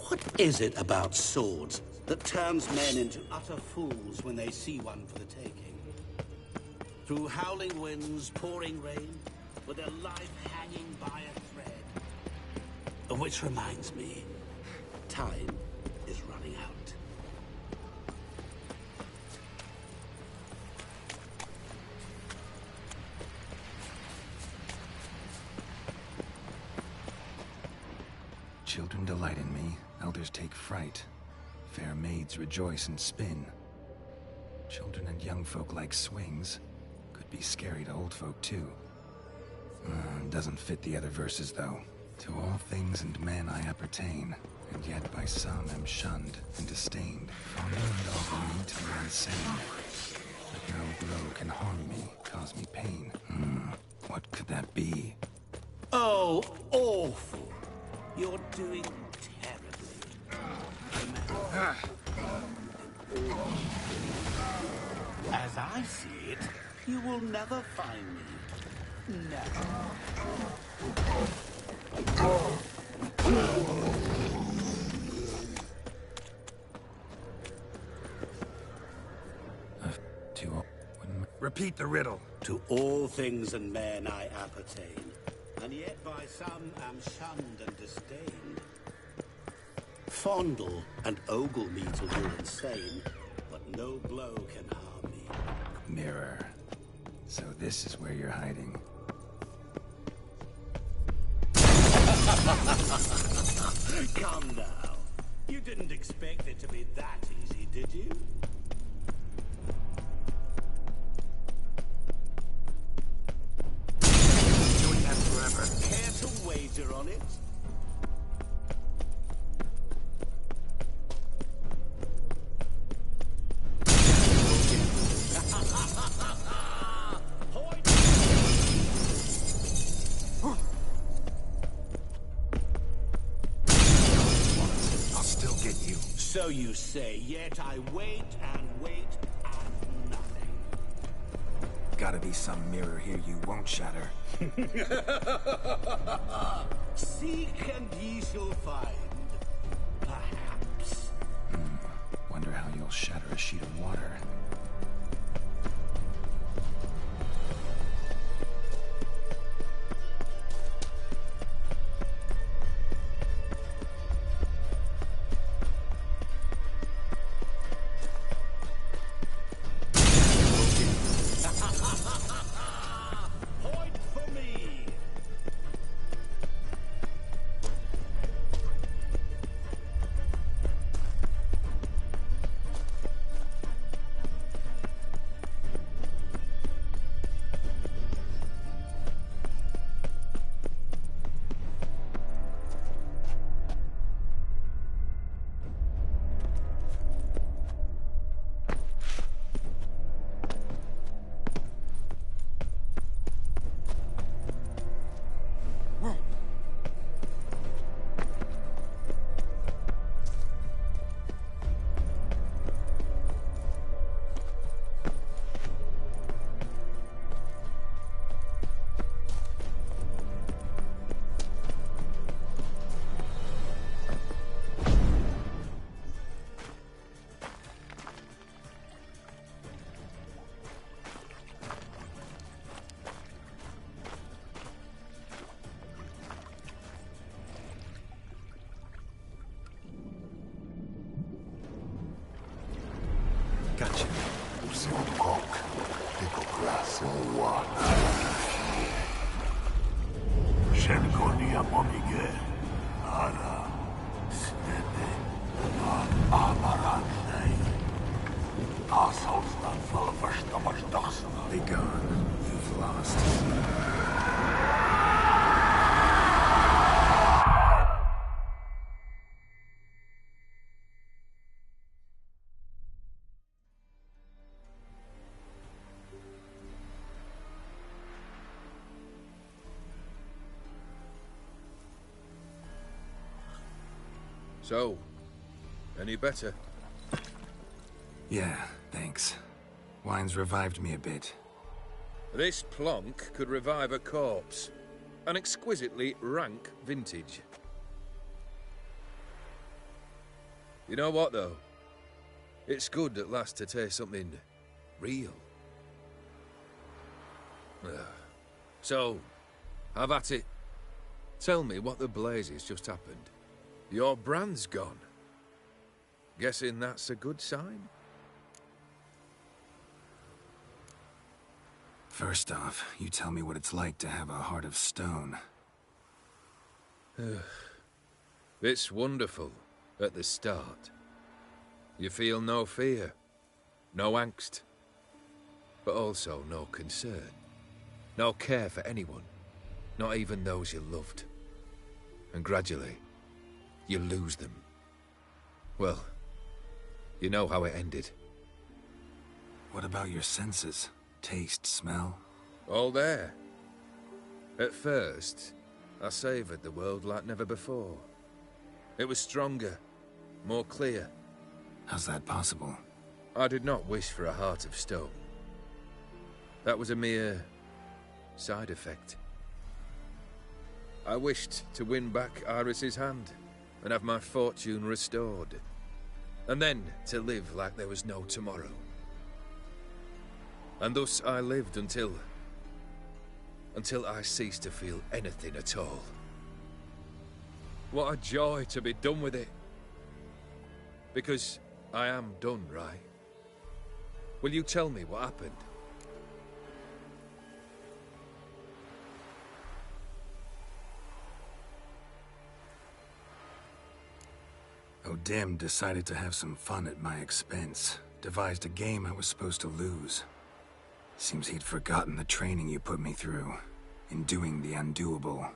What is it about swords that turns men into utter fools when they see one for the taking? Through howling winds, pouring rain, with their life hanging by a thread. Which reminds me, time is running out. Children delight in me, elders take fright. Fair maids rejoice and spin. Children and young folk like swings. Could be scary to old folk too. Doesn't fit the other verses though. To all things and men I appertain, and yet by some am shunned and disdained. Fondle and ogle me till you're insane. But no blow can harm me, cause me pain. What could that be? Oh, awful. You're doing terribly. As I see it, You will never find me. Never. Repeat the riddle. To all things and men I appertain, and yet by some am shunned and disdained. Fondle and ogle me till you're insane, but no blow can harm me. Mirror. So this is where you're hiding. Come now. You didn't expect it to be that easy, did you? Doing that forever. Care to wager on it? I'll still get you. So you say, yet I wait and wait and nothing. Gotta be some mirror here you won't shatter. Seek and ye shall find. Perhaps. Wonder how you'll shatter a sheet of water. Point for me. Gotcha. Be gone. You've lost. So, any better? Yeah, thanks. Wine's revived me a bit. This plonk could revive a corpse. An exquisitely rank vintage. You know what, though? It's good at last to taste something real. So, have at it. Tell me what the blazes just happened. Your brand's gone. Guessing that's a good sign? First off, you tell me what it's like to have a heart of stone. It's wonderful at the start. You feel no fear, no angst, but also no concern, no care for anyone, not even those you loved. And gradually, you lose them. Well, you know how it ended. What about your senses? Taste, smell? All there. At first, I savoured the world like never before. It was stronger, more clear. How's that possible? I did not wish for a heart of stone. That was a mere side effect. I wished to win back Iris's hand and have my fortune restored. And then to live like there was no tomorrow. And thus I lived until I ceased to feel anything at all. What a joy to be done with it. Because I am done, right? Will you tell me what happened? O'Dim decided to have some fun at my expense. Devised a game I was supposed to lose. Seems he'd forgotten the training you put me through in doing the undoable.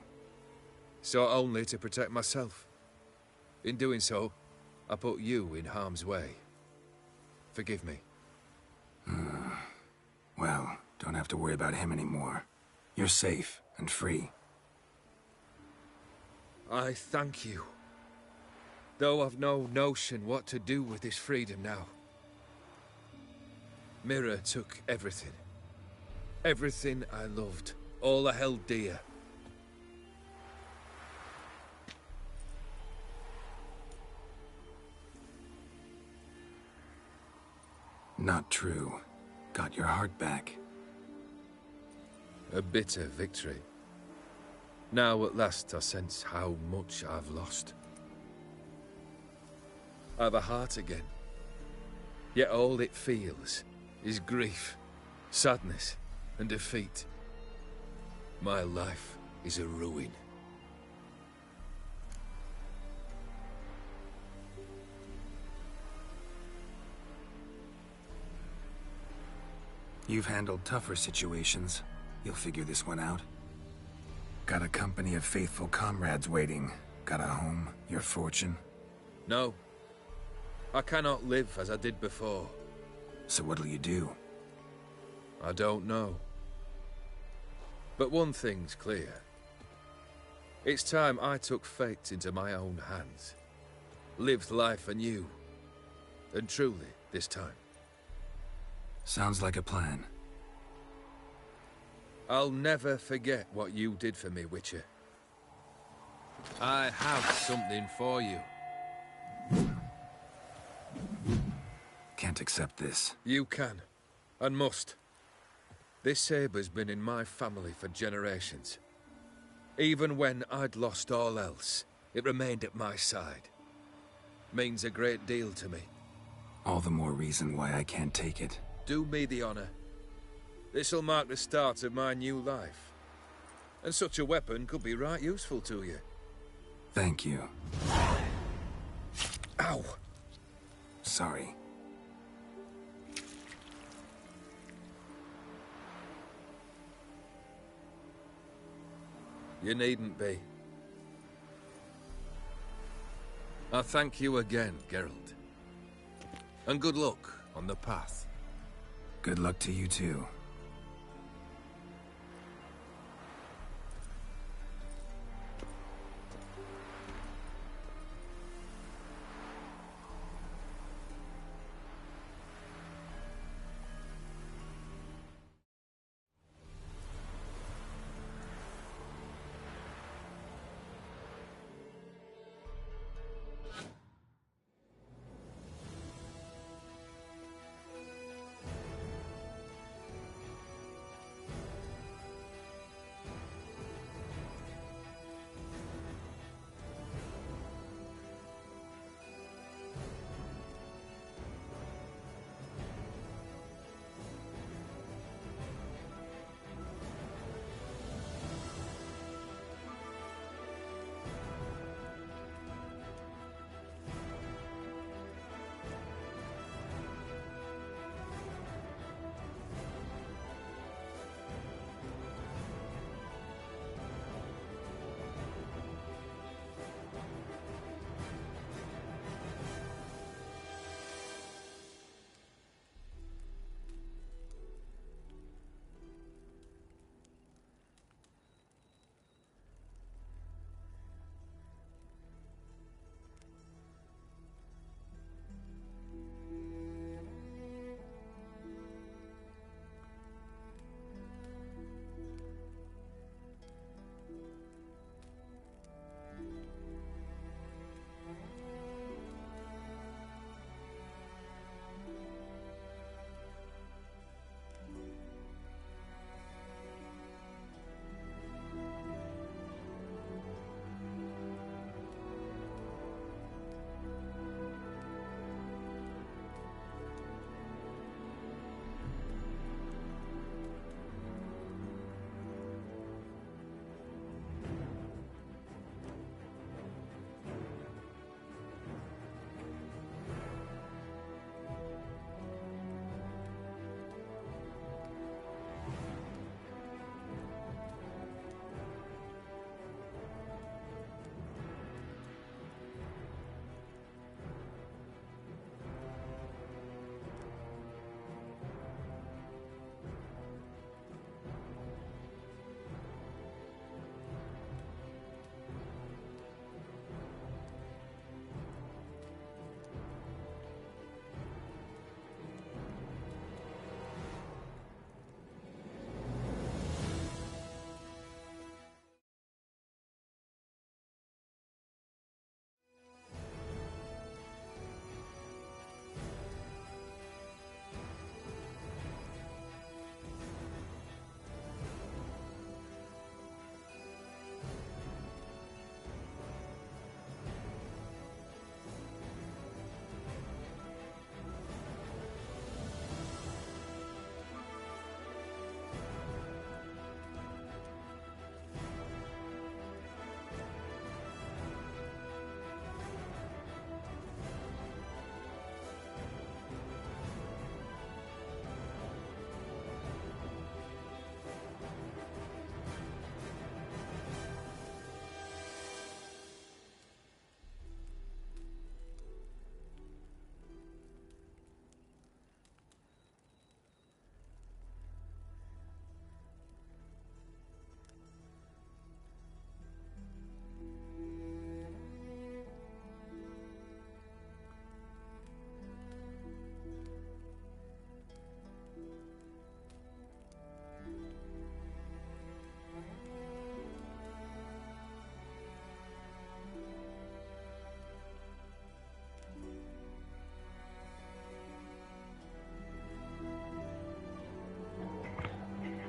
Sought only to protect myself. In doing so, I put you in harm's way. Forgive me. Well, don't have to worry about him anymore. You're safe and free. I thank you. Though I've no notion what to do with this freedom now. Mirror took everything. Everything I loved. All I held dear. Not true. Got your heart back. A bitter victory. Now at last I sense how much I've lost. I've a heart again. Yet all it feels is grief, sadness, and defeat. My life is a ruin. You've handled tougher situations. You'll figure this one out. Got a company of faithful comrades waiting. Got a home, your fortune. No. I cannot live as I did before. So what'll you do? I don't know. But one thing's clear. It's time I took fate into my own hands. Lived life anew. And truly, this time. Sounds like a plan. I'll never forget what you did for me, Witcher. I have something for you. Can't accept this. You can, and must. This sabre's been in my family for generations. Even when I'd lost all else, it remained at my side. Means a great deal to me. All the more reason why I can't take it. Do me the honor. This'll mark the start of my new life. And such a weapon could be right useful to you. Thank you. Ow! Sorry. You needn't be. I thank you again, Geralt. And good luck on the path. Good luck to you too.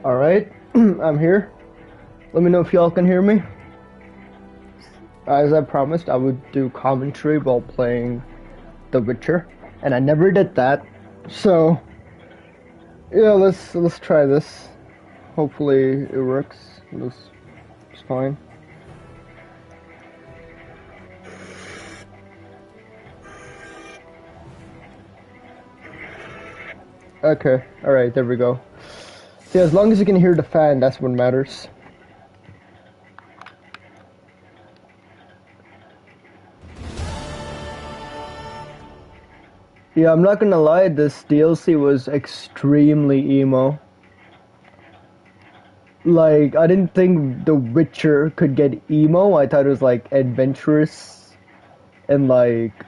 Alright, I'm here. Let me know if y'all can hear me. As I promised, I would do commentary while playing The Witcher, and I never did that. So, yeah, let's try this. Hopefully it works. It's fine. Okay, alright, there we go. See, as long as you can hear the fan, that's what matters. Yeah, I'm not gonna lie, this DLC was extremely emo. Like, I didn't think The Witcher could get emo. I thought it was, like, adventurous and, like,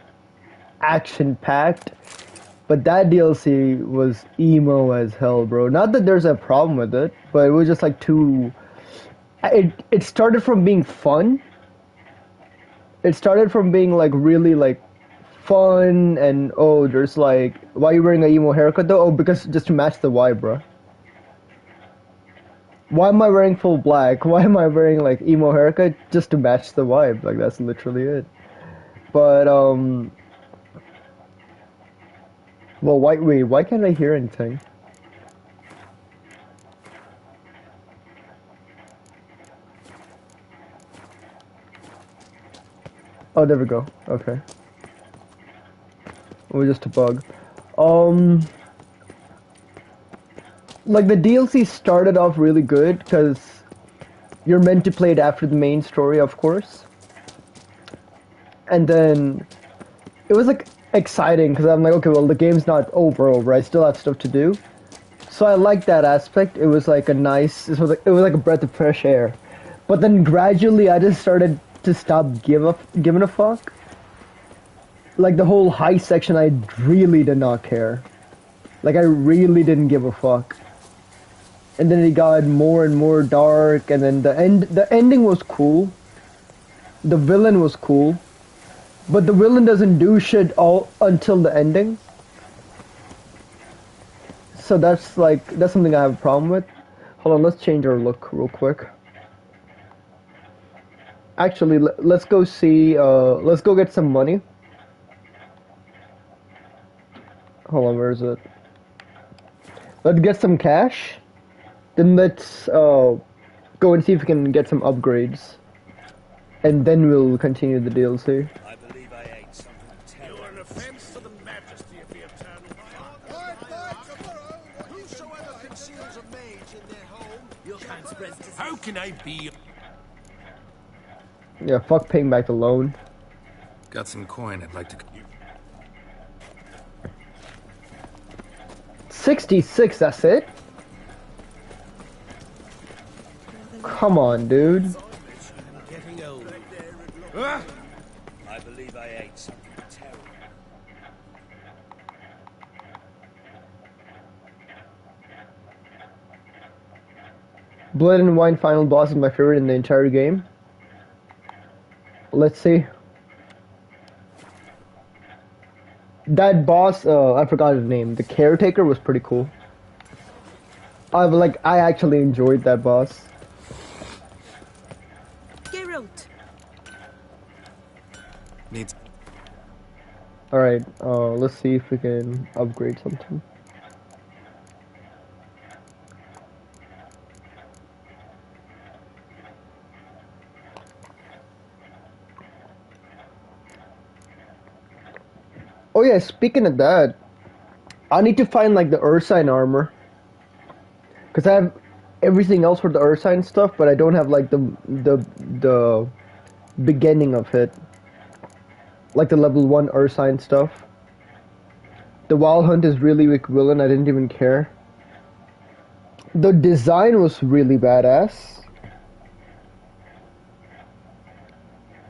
action-packed. But that DLC was emo as hell, bro. Not that there's a problem with it, but it was just, like, too... It started from being fun. It started from being, like, really, like, fun, and, oh, there's, like... Why are you wearing an emo haircut, though? Oh, because just to match the vibe, bro. Why am I wearing full black? Why am I wearing, like, emo haircut? Just to match the vibe. Like, that's literally it. But, well, why can't I hear anything? Oh, there we go. Okay. It was just a bug. Like, the DLC started off really good, because you're meant to play it after the main story, of course. And then, it was, like, exciting, because I'm like, okay, well, the game's not over, I still have stuff to do. So I liked that aspect. It was, like, it was like a breath of fresh air. But then gradually, I just started to stop giving a fuck. Like, the whole heist section, I really did not care. Like, I really didn't give a fuck. And then it got more and more dark, and then the ending was cool. The villain was cool. But the villain doesn't do shit all until the ending. So that's something I have a problem with. Hold on, let's change our look real quick. Actually, let's go see, let's go get some money. Hold on, where is it? Let's get some cash. Then let's go and see if we can get some upgrades. And then we'll continue the DLC. I believe I ate something terrible. You are an offense to the majesty of the eternal fire. Whosoever conceals a mage in their home, your hand spreads disease. How can I be? Yeah, fuck paying back the loan. Got some coin I'd like to... 66, that's it? Come on, dude. Getting old. I believe I ate something terrible. Blood and Wine final boss is my favorite in the entire game. Let's see. That boss, I forgot his name. The caretaker was pretty cool. I actually enjoyed that boss. Geralt. Needs. Alright, let's see if we can upgrade something. Oh yeah, speaking of that, I need to find like the Ursine armor. Cause I have everything else for the Ursine stuff, but I don't have like the beginning of it. Like the level 1 Ursine stuff. The Wild Hunt is really weak villain, I didn't even care. The design was really badass.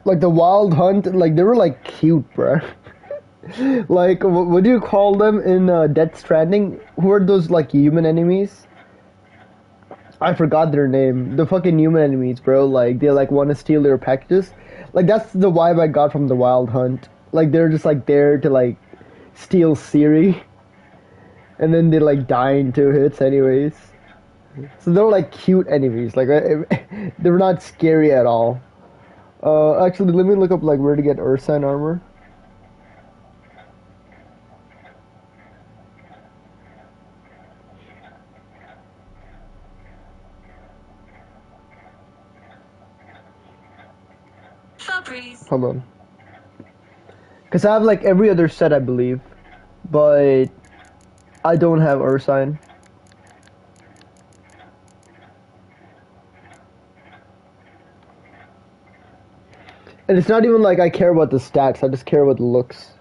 Like the Wild Hunt, like they were like cute, bruh. Like, what do you call them in Death Stranding? Who are those, like, human enemies? I forgot their name. The fucking human enemies, bro. Like, they, like, want to steal your packages. Like, that's the vibe I got from the Wild Hunt. Like, they're just, like, there to, like, steal Ciri. And then they, like, die in 2 hits anyways. So they're like cute enemies. Like they're not scary at all. Actually, let me look up like where to get Ursine armor. Hold on. Because I have like every other set, I believe. But I don't have Ursine. And it's not even like I care about the stats, I just care about the looks.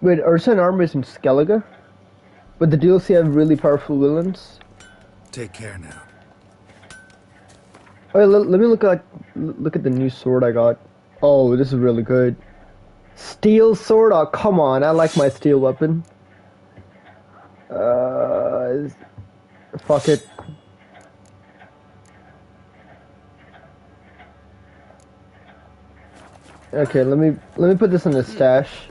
Wait, Ursine armor is in Skellige? But the DLC have really powerful villains? Take care now. Oh, let me look at the new sword I got. Oh, this is really good. Steel sword? Oh, come on, I like my steel weapon. Fuck it. Okay, let me put this in the stash.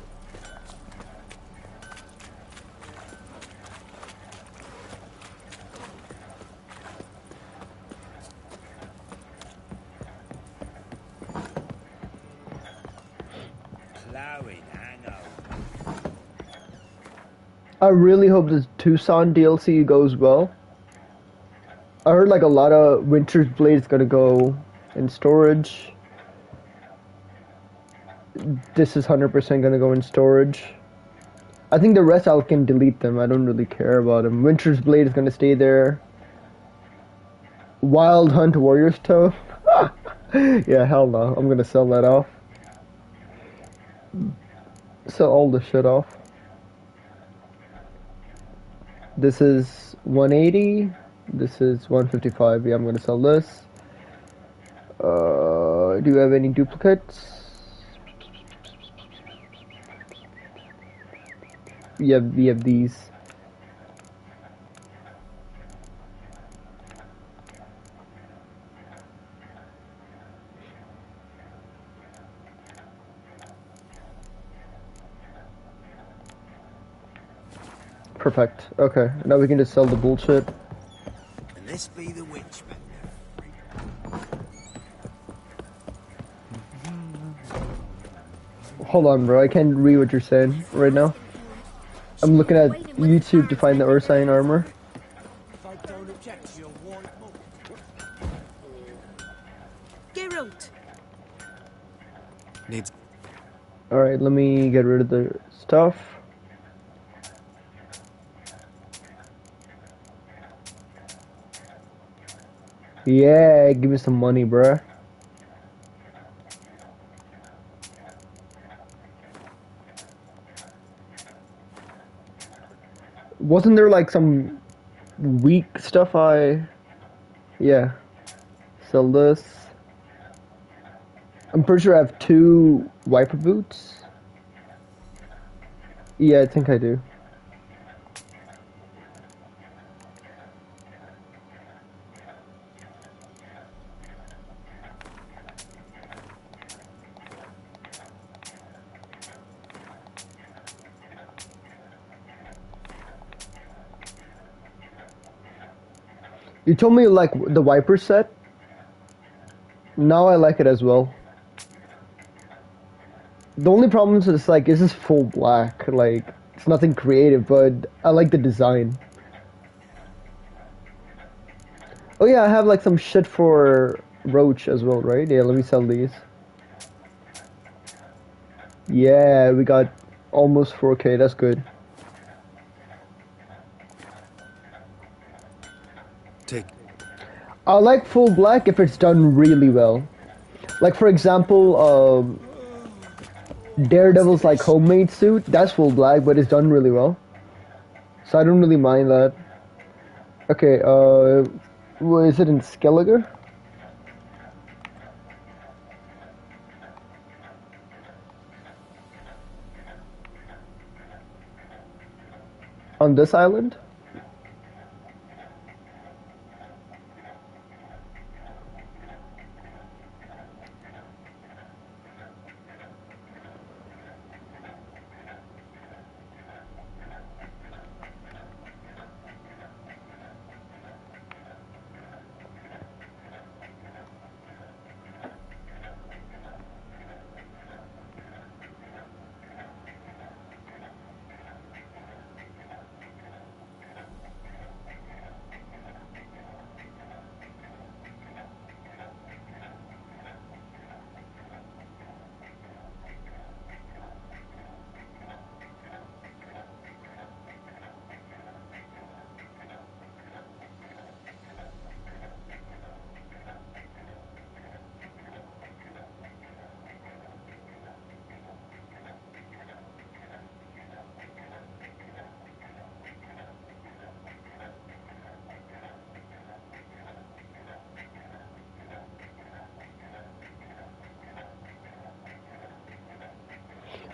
I really hope this Tucson DLC goes well. I heard like a lot of Winter's Blade is gonna go in storage. This is 100% gonna go in storage. I think the rest I can delete them. I don't really care about them. Winter's Blade is gonna stay there. Wild Hunt Warrior's Toe. Yeah, hell no. I'm gonna sell that off. Sell all the shit off. This is 180. This is 155. Yeah, I'm gonna sell this. Do you have any duplicates? Yeah, we have these. Perfect. Okay, now we can just sell the bullshit. And this be the witch bender. Hold on, bro. I can't read what you're saying right now. I'm looking at YouTube to find the Ursine armor. Geralt. Needs. Alright, let me get rid of the stuff. Yeah, give me some money, bruh. Wasn't there like some weak stuff Yeah. Sell this. I'm pretty sure I have 2 wiper boots. Yeah, I think I do. You told me you like the wiper set. Now I like it as well. The only problem is it's like, this is full black. Like, it's nothing creative, but I like the design. Oh yeah, I have like some shit for Roach as well, right? Yeah, let me sell these. Yeah, we got almost 4K, that's good. Take. I like full black if it's done really well. Like for example, Daredevil's like homemade suit, that's full black, but it's done really well. So I don't really mind that. Okay, is it in Skelliger? On this island?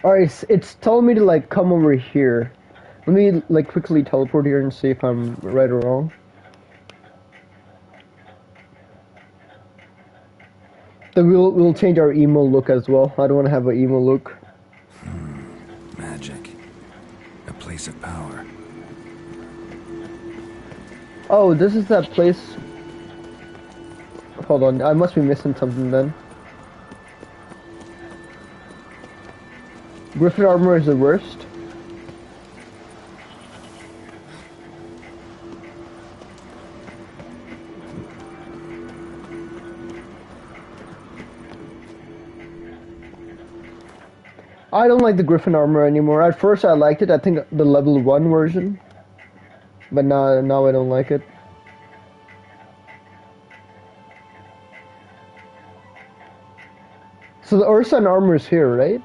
Alright, it's telling me to like come over here. Let me like quickly teleport here and see if I'm right or wrong. Then we'll change our emo look as well. I don't want to have an emo look. Magic. A place of power. Oh, this is that place. Hold on, I must be missing something then. Griffin armor is the worst. I don't like the Griffin armor anymore. At first I liked it, I think the level 1 version. But now I don't like it. So the Ursan armor is here, right?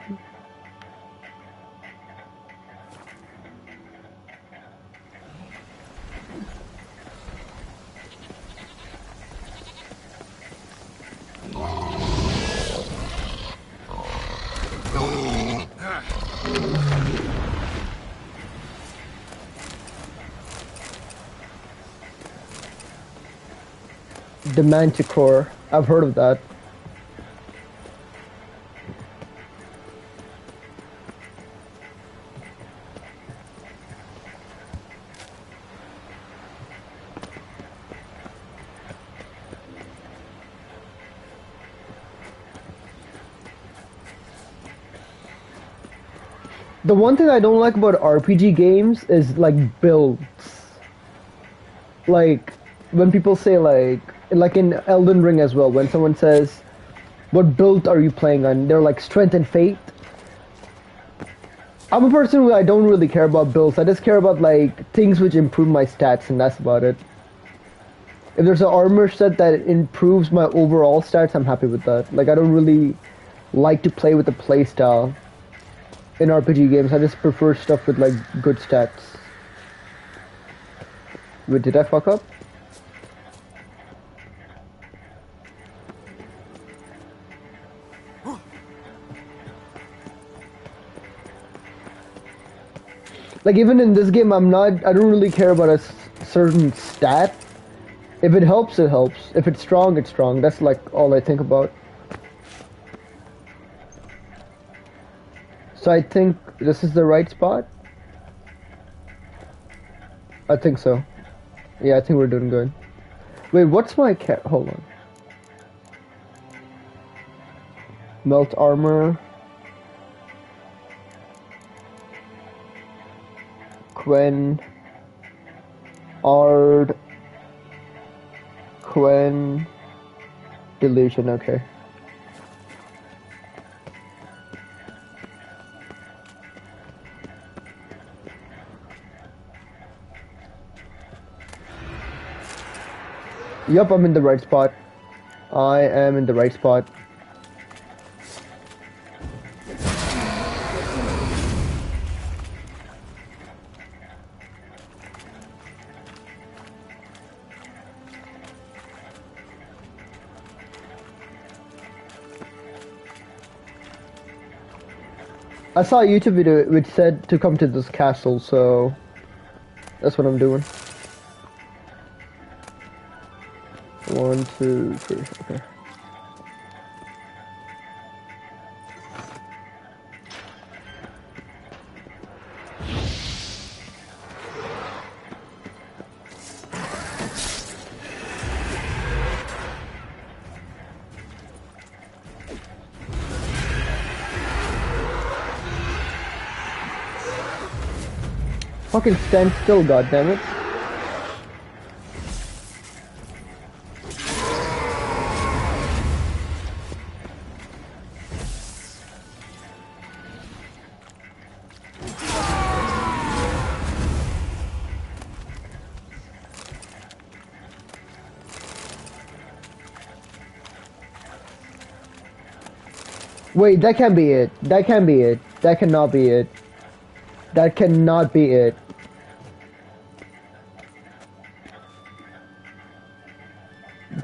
The Manticore. I've heard of that. The one thing I don't like about RPG games is like builds. Like when people say like in Elden Ring as well, when someone says, "What build are you playing on?" They're like strength and fate. I'm a person who I don't really care about builds. I just care about like things which improve my stats, and that's about it. If there's an armor set that improves my overall stats, I'm happy with that. Like I don't really like to play with the playstyle in RPG games. I just prefer stuff with like good stats. Wait, did I fuck up? Like even in this game, I don't really care about a certain stat. If it helps, it helps. If it's strong, it's strong. That's like all I think about. So I think this is the right spot. I think so. Yeah, I think we're doing good. Wait, what's my cat? Hold on. Melt armor. Quen. Ard. Quen. Delusion, okay. Yup, I'm in the right spot. I am in the right spot. I saw a YouTube video which said to come to this castle, so that's what I'm doing. 1, 2, 3, okay. Fucking stand still, goddammit. Wait, that can't be it. That can't be it. That cannot be it. That cannot be it.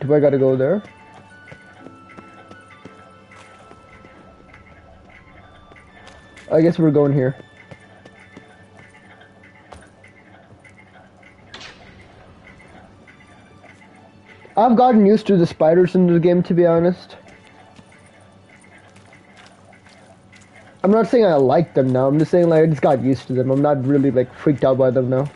Do I gotta go there? I guess we're going here. I've gotten used to the spiders in the game, to be honest. I'm not saying I like them now, I'm just saying like I just got used to them. I'm not really like freaked out by them now.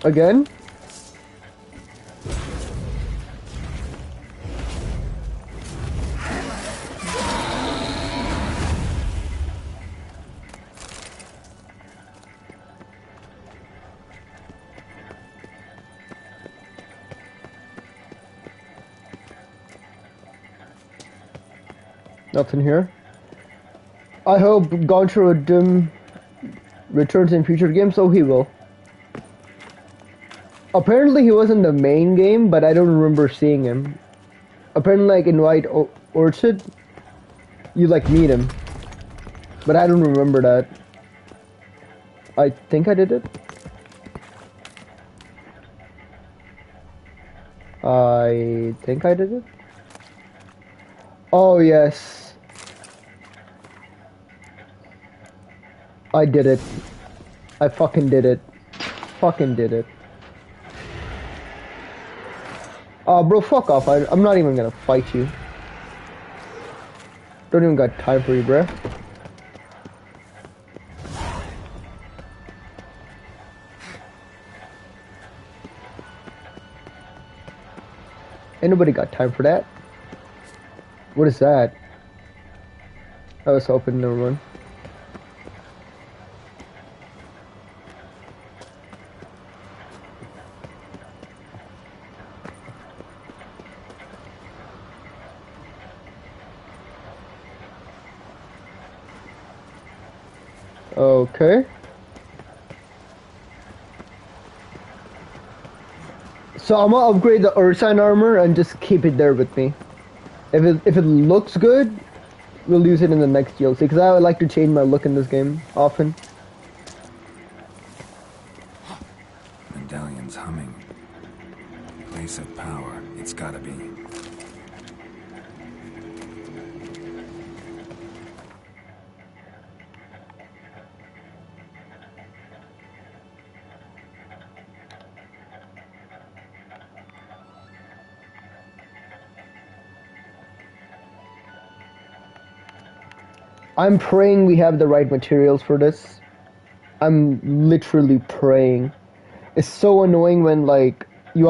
Again? Nothing here. I hope Goncho Dim returns in future games, so he will. Apparently he was in the main game, but I don't remember seeing him. Apparently like in White Orchard, you like meet him. But I don't remember that. I think I did it. I think I did it. Oh yes. I did it. I fucking did it. Fucking did it. Bro, fuck off. I'm not even gonna fight you. Don't even got time for you, bruh. Ain't nobody got time for that. What is that? I was hoping, never mind. Okay. So I'm gonna upgrade the Ursine armor and just keep it there with me. If it looks good, we'll use it in the next DLC, because I would like to change my look in this game often. Medallion's humming. Place of power, it's gotta be. I'm praying we have the right materials for this. I'm literally praying. It's so annoying when like you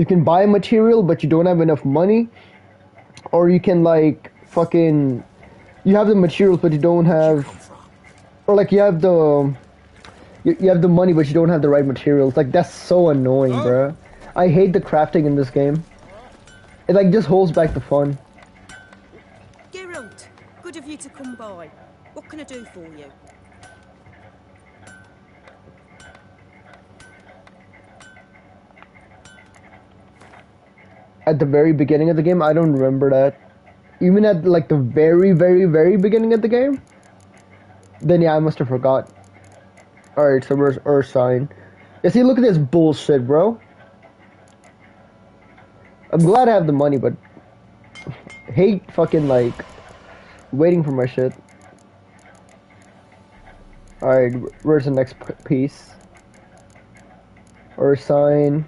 can buy a material but you don't have enough money, or you can like fucking you have the materials but you don't have, or like you have the money but you don't have the right materials. Like that's so annoying, bruh. I hate the crafting in this game. It like just holds back the fun. Geralt, good of you to come by. What can I do for you? at the very beginning of the game? I don't remember that. Even at like the very, very, very beginning of the game? Then yeah, I must have forgot. Alright, so where's Ursine? Yeah, see, look at this bullshit, bro. I'm glad I have the money, but hate fucking like waiting for my shit. Alright, where's the next piece? Ursine.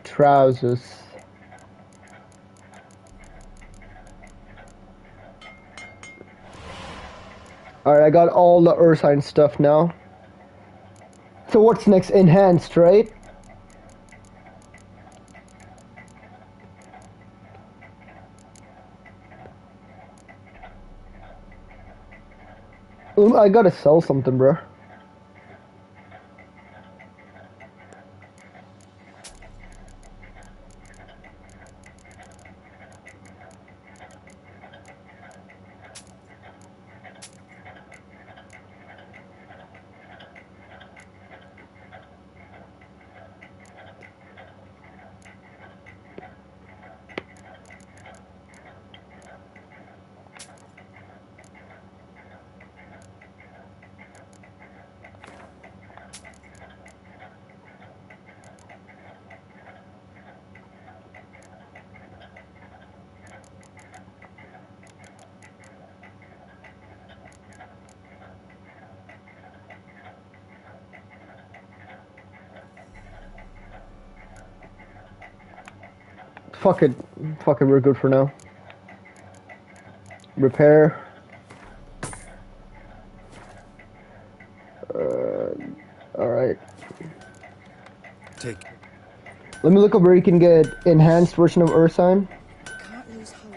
Trousers. Alright, I got all the Ursine stuff now. So what's next? Enhanced, right? I gotta sell something, bro. Fuck it. Fuck it, we're good for now. Repair. Alright. Take. Let me look up where you can get enhanced version of Ursine. Can't lose hope.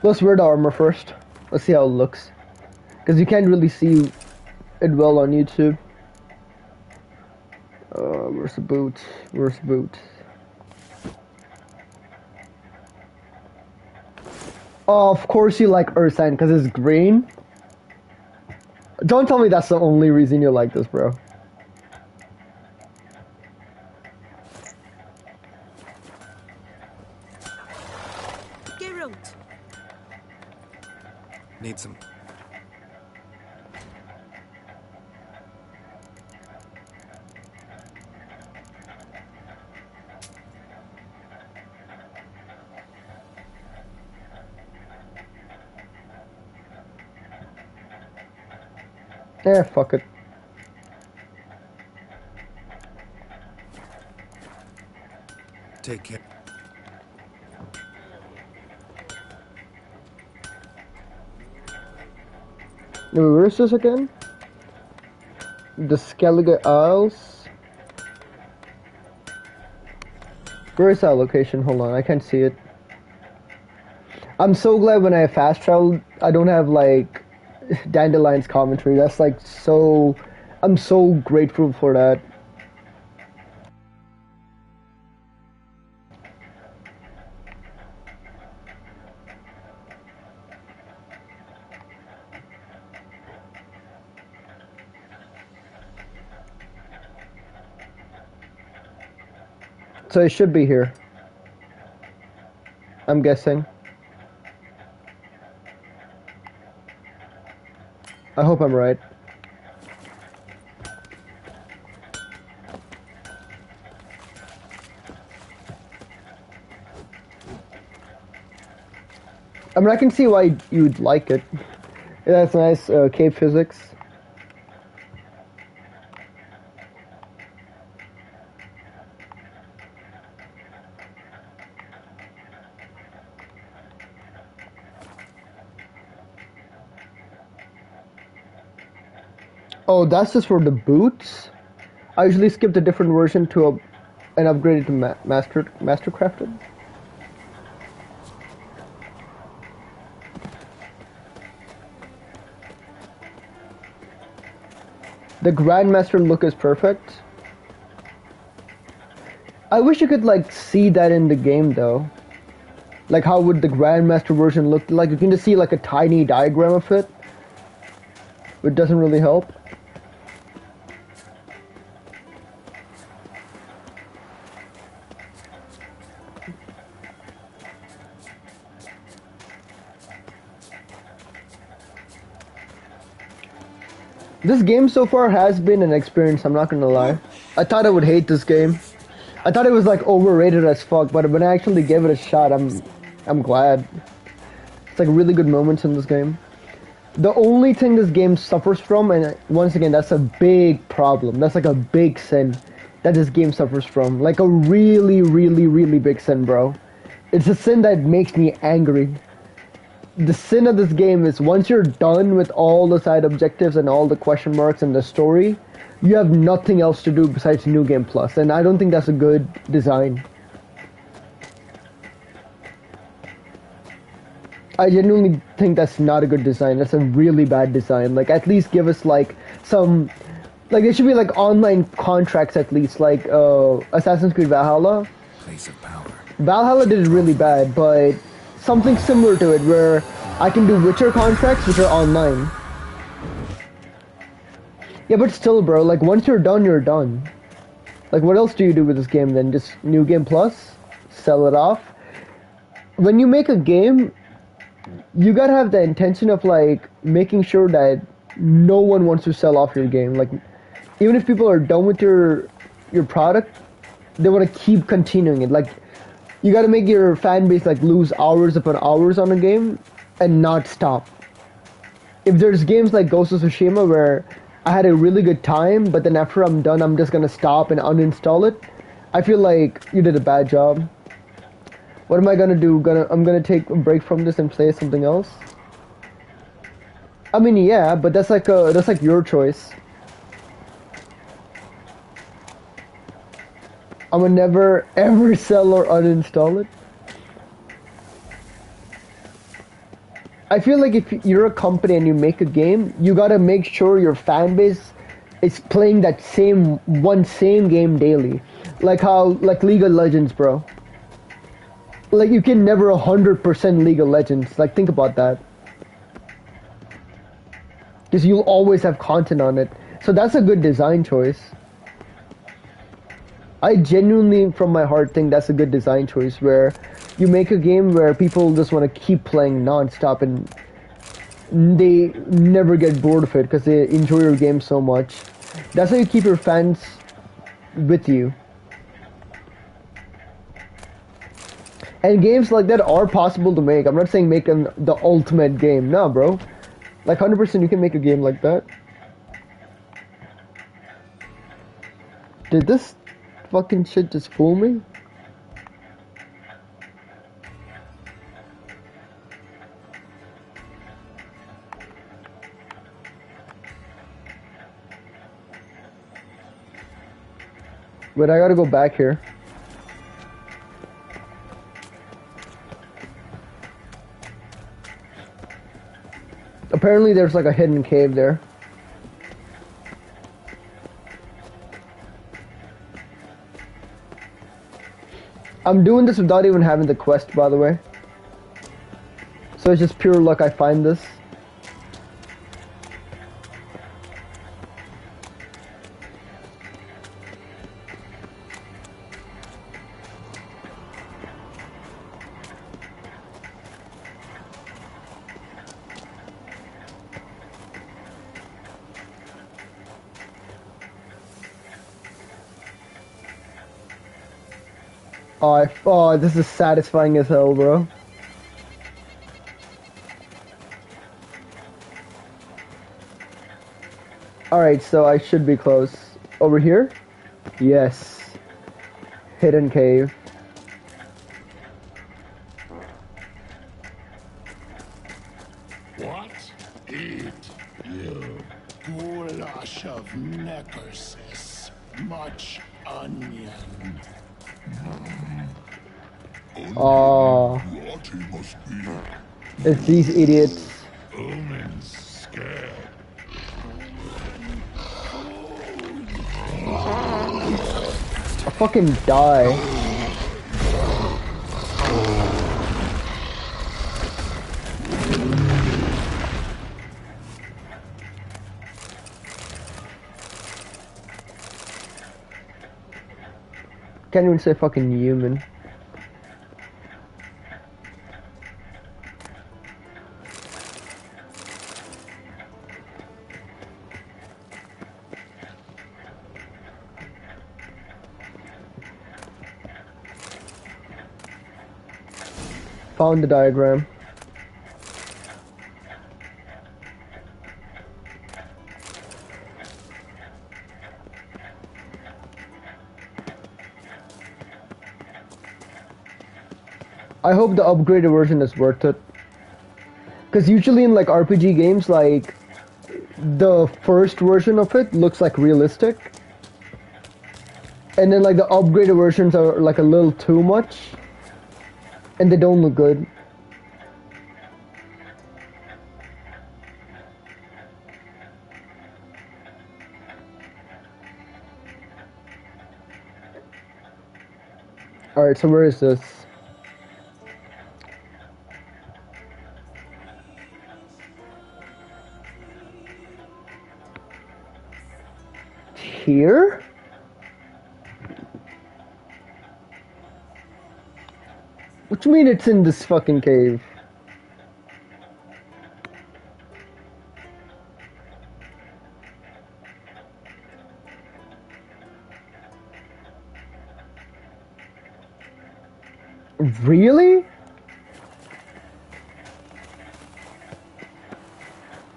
Let's wear the armor first. Let's see how it looks. Because you can't really see it well on YouTube. Where's the boots? Where's the boots? Oh, of course you like Ursine because it's green. Don't tell me that's the only reason you like this, bro. Geralt. Need some. Yeah, fuck it. Take care. Where is this again? The Skellige Isles? Where is that location? Hold on, I can't see it. I'm so glad when I fast travel, I don't have like Dandelion's commentary. That's like so... I'm so grateful for that. So it should be here. I'm guessing. I hope I'm right. I mean, I can see why you'd like it. Yeah, that's nice. Cave physics. Oh, that's just for the boots? I usually skipped a different version to and upgraded to Mastercrafted. The Grandmaster look is perfect. I wish you could like see that in the game though. Like how would the Grandmaster version look like? You can just see like a tiny diagram of it. It doesn't really help. This game so far has been an experience, I'm not gonna lie. I thought I would hate this game. I thought it was like overrated as fuck, but when I actually gave it a shot, I'm glad. It's like really good moments in this game. The only thing this game suffers from, and once again, that's a big problem. That's like a big sin that this game suffers from. Like a really, really, really big sin, bro. It's a sin that makes me angry. The sin of this game is once you're done with all the side objectives and all the question marks and the story, you have nothing else to do besides New Game Plus, and I don't think that's a good design. I genuinely think that's not a good design. That's a really bad design. Like, at least give us like some, like there should be like online contracts at least, like Assassin's Creed Valhalla. Place of power. Valhalla did it really bad, but something similar to it where I can do Witcher contracts which are online. Yeah, but still, bro, like once you're done, you're done. Like what else do you do with this game then? Just New Game Plus? Sell it off? When you make a game, you gotta have the intention of like making sure that no one wants to sell off your game. Like even if people are done with your product, they want to keep continuing it. Like you gotta make your fan base like lose hours upon hours on a game and not stop. If there's games like Ghost of Tsushima where I had a really good time, but then after I'm done, I'm just gonna stop and uninstall it, I feel like you did a bad job. What am I gonna do? I'm gonna take a break from this and play something else? I mean, yeah, but that's like your choice. I'm gonna never ever sell or uninstall it. I feel like if you're a company and you make a game, you gotta make sure your fan base is playing that same game daily. Like how, like League of Legends, bro. Like you can never 100% League of Legends. Like think about that. Because you'll always have content on it. So that's a good design choice. I genuinely, from my heart, think that's a good design choice where you make a game where people just want to keep playing non-stop and they never get bored of it because they enjoy your game so much. That's how you keep your fans with you. And games like that are possible to make. I'm not saying make the ultimate game. No, bro. Like 100% you can make a game like that. Did this fucking shit just fool me? But I gotta go back here. Apparently there's like a hidden cave there. I'm doing this without even having the quest, by the way. So it's just pure luck I find this. Oh, this is satisfying as hell, bro. Alright, so I should be close. Over here? Yes. Hidden cave. What? Eat, you goulash of necrosis. Much onion. Oh. It's these idiots. I'll fucking die. Can't even say fucking human. Found the diagram. I hope the upgraded version is worth it. Because usually in like RPG games, like the first version of it looks like realistic. And then like the upgraded versions are like a little too much. And they don't look good. Alright, so where is this? Here? What do you mean it's in this fucking cave? Really?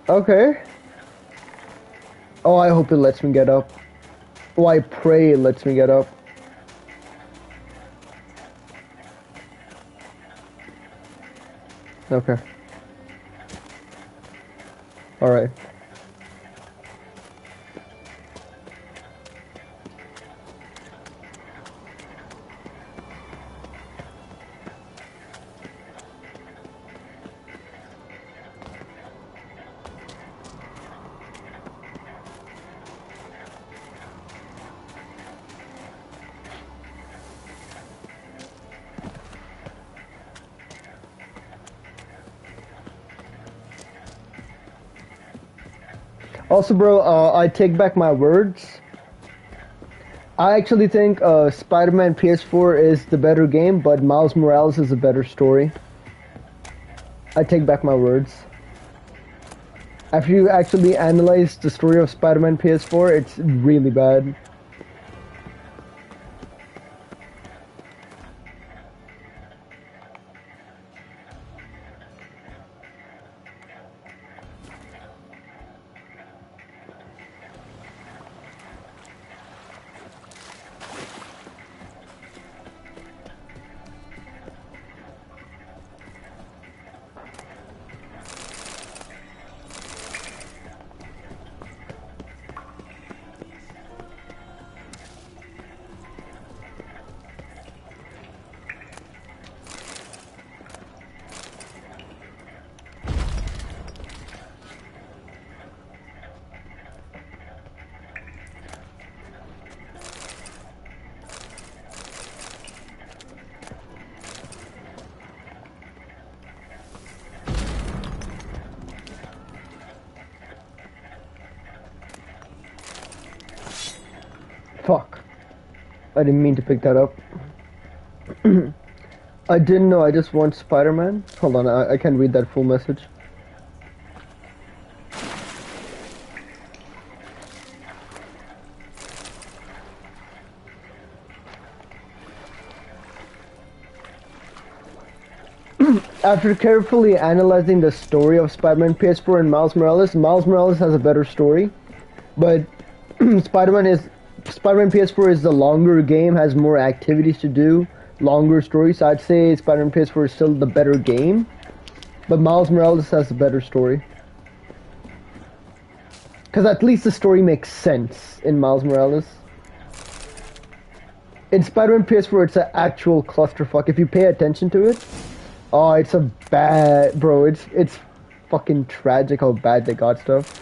Okay. Oh, I hope it lets me get up. Oh, I pray it lets me get up. Okay. Alright. Also, bro, I take back my words. I actually think Spider-Man PS4 is the better game, but Miles Morales is a better story. I take back my words. After you actually analyze the story of Spider-Man PS4, it's really bad. Fuck. I didn't mean to pick that up. I didn't know, I just want Spider-Man. Hold on, I can't read that full message. After carefully analyzing the story of Spider-Man PS4 and Miles Morales has a better story. But Spider-Man PS4 is the longer game, has more activities to do, longer story, so I'd say Spider-Man PS4 is still the better game, but Miles Morales has a better story. Because at least the story makes sense in Miles Morales. In Spider-Man PS4, it's an actual clusterfuck. If you pay attention to it, oh, it's a bad... Bro, it's fucking tragic how bad they got stuff.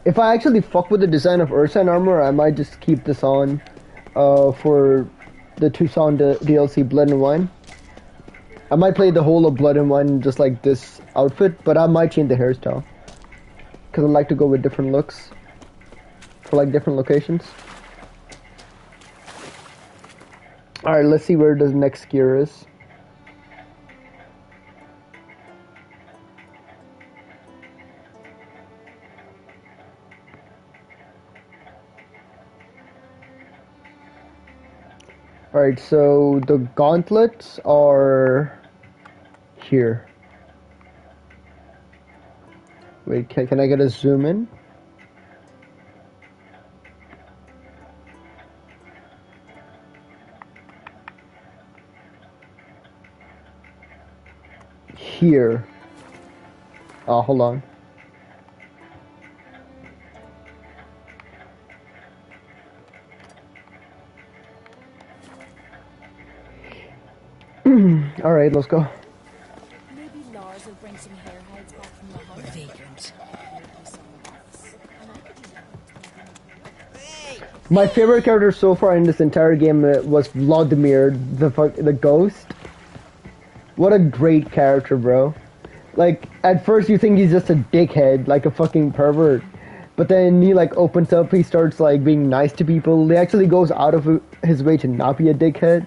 If I actually fuck with the design of Ursign armor, I might just keep this on for the Tucson DLC Blood and Wine. I might play the whole of Blood and Wine just like this outfit, but I might change the hairstyle. Because I like to go with different looks for like different locations. Alright, let's see where the next gear is. Alright, so the gauntlets are here. Wait, can I get a zoom in? Here. Oh, hold on. Alright, let's go. Maybe Lars will bring some hair hides back from the hunt. Vacant. My favorite character so far in this entire game was Vladimir, the ghost. What a great character, bro. Like, at first you think he's just a dickhead, like a fucking pervert. But then he, like, opens up, he starts, like, being nice to people. He actually goes out of his way to not be a dickhead.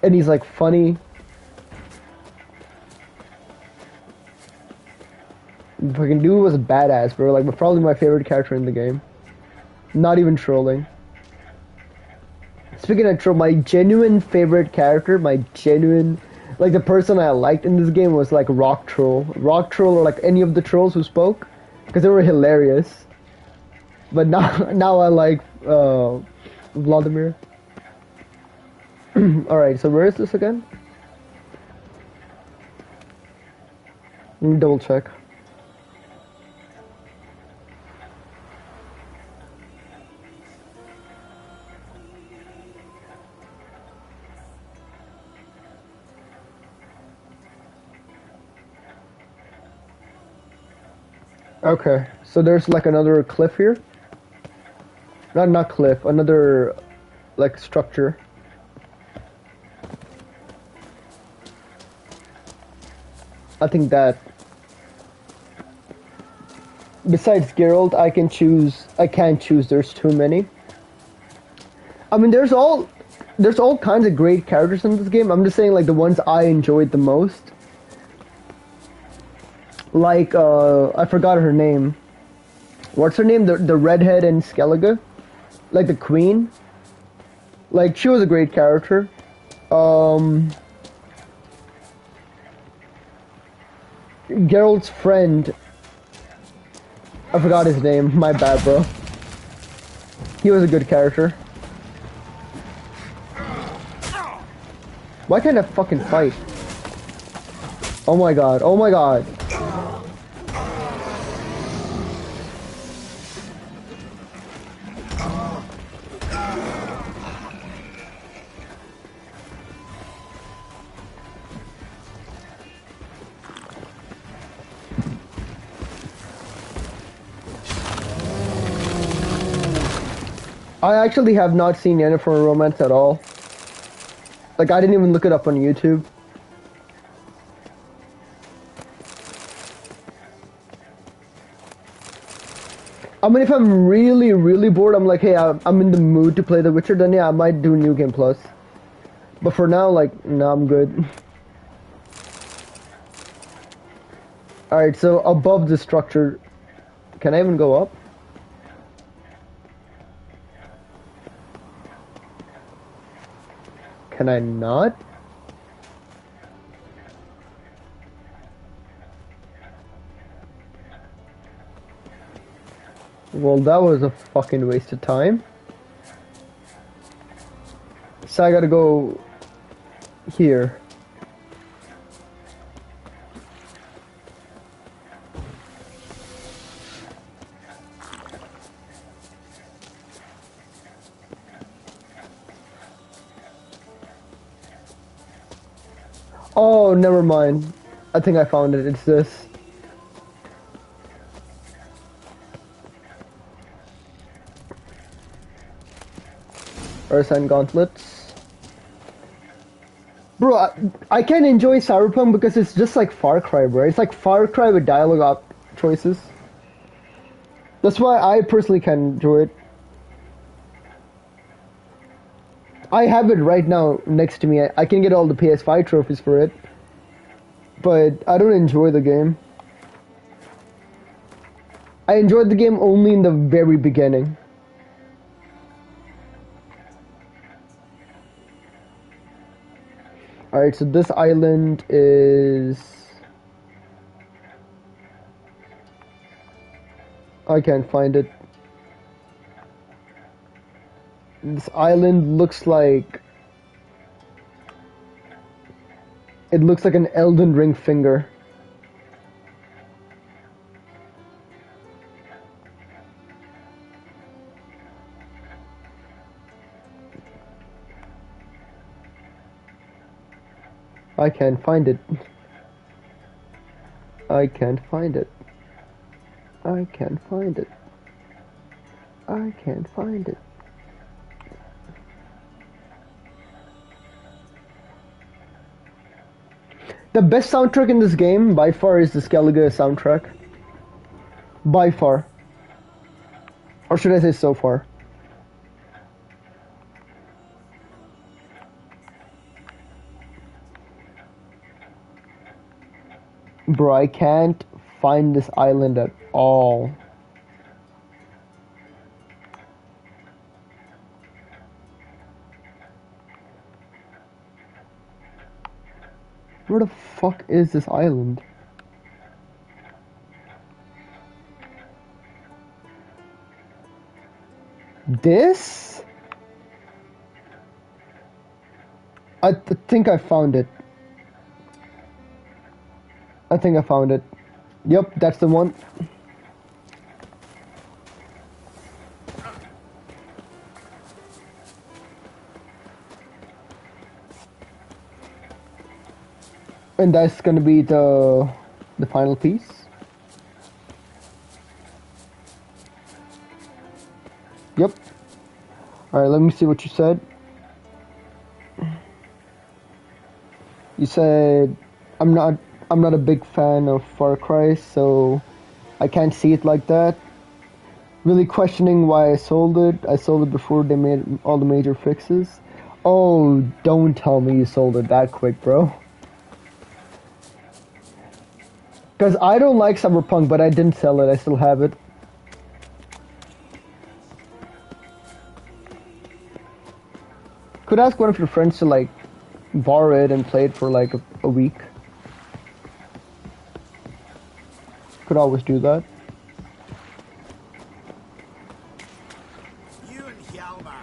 And he's, like, funny. Fucking dude was a badass, bro. Like, probably my favorite character in the game. Not even trolling. Speaking of troll, my genuine favorite character, like the person I liked in this game was like Rock Troll. Rock Troll or like any of the trolls who spoke, because they were hilarious. But now I like Vladimir. Alright, so where is this again? Let me double check. Okay, so there's like another cliff here. Not cliff, another like structure. I think that besides Geralt, I can't choose, there's too many. I mean, there's all kinds of great characters in this game. I'm just saying like the ones I enjoyed the most. Like, I forgot her name. What's her name? The redhead in Skellige? Like the queen? Like, she was a great character. Geralt's friend. I forgot his name. My bad, bro. He was a good character. Why can't I fucking fight? Oh my god. Oh my god. I actually have not seen Yennefer Romance at all. Like, I didn't even look it up on YouTube. I mean, if I'm really, really bored, I'm like, hey, I'm in the mood to play The Witcher, then yeah, I might do New Game Plus. But for now, like, no, I'm good. Alright, so above the structure, can I even go up? Can I not? Well, that was a fucking waste of time. So I gotta go here. Oh, never mind. I think I found it. It's this. Ursine Gauntlets. Bro, I can enjoy Cyberpunk because it's just like Far Cry, bro. It's like Far Cry with dialogue choices. That's why I personally can enjoy it. I have it right now next to me. I can get all the PS5 trophies for it. But I don't enjoy the game. I enjoyed the game only in the very beginning. Alright, so this island is... I can't find it. This island looks like... It looks like an Elden Ring finger. I can't find it. I can't find it. I can't find it. I can't find it. The best soundtrack in this game, by far, is the Skellige soundtrack. By far. Or should I say so far? Bro, I can't find this island at all. Where the fuck is this island? This? I think I found it. I think I found it. Yep, that's the one. And that's gonna be the final piece. Yep. Alright, let me see what you said. You said I'm not a big fan of Far Cry, so I can't see it like that. Really questioning why I sold it. I sold it before they made all the major fixes. Oh, don't tell me you sold it that quick, bro. Because I don't like Cyberpunk, but I didn't sell it. I still have it. Could ask one of your friends to, like, borrow it and play it for, like, a week. Could always do that. You and Hjalmar,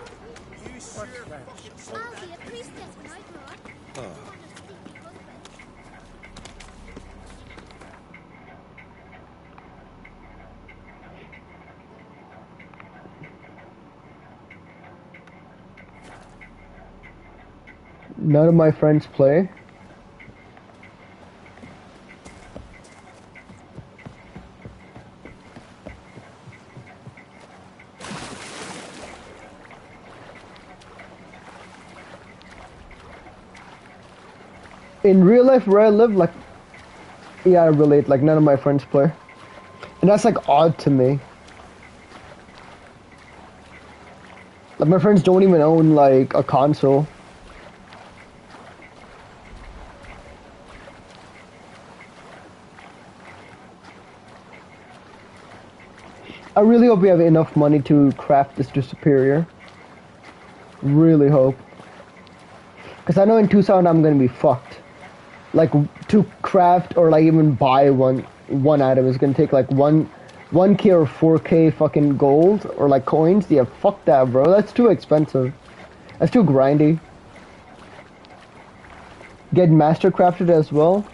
you sure fucking None of my friends play. In real life where I live, like, yeah, I relate, like, none of my friends play. And that's, like, odd to me. Like, my friends don't even own, like, a console. I really hope we have enough money to craft this to Superior. Really hope. Because I know in Tucson I'm gonna be fucked. Like, to craft or, like, even buy one item is gonna take, like, 1K or 4K fucking gold or, like, coins. Yeah, fuck that, bro. That's too expensive. That's too grindy. Get master crafted as well.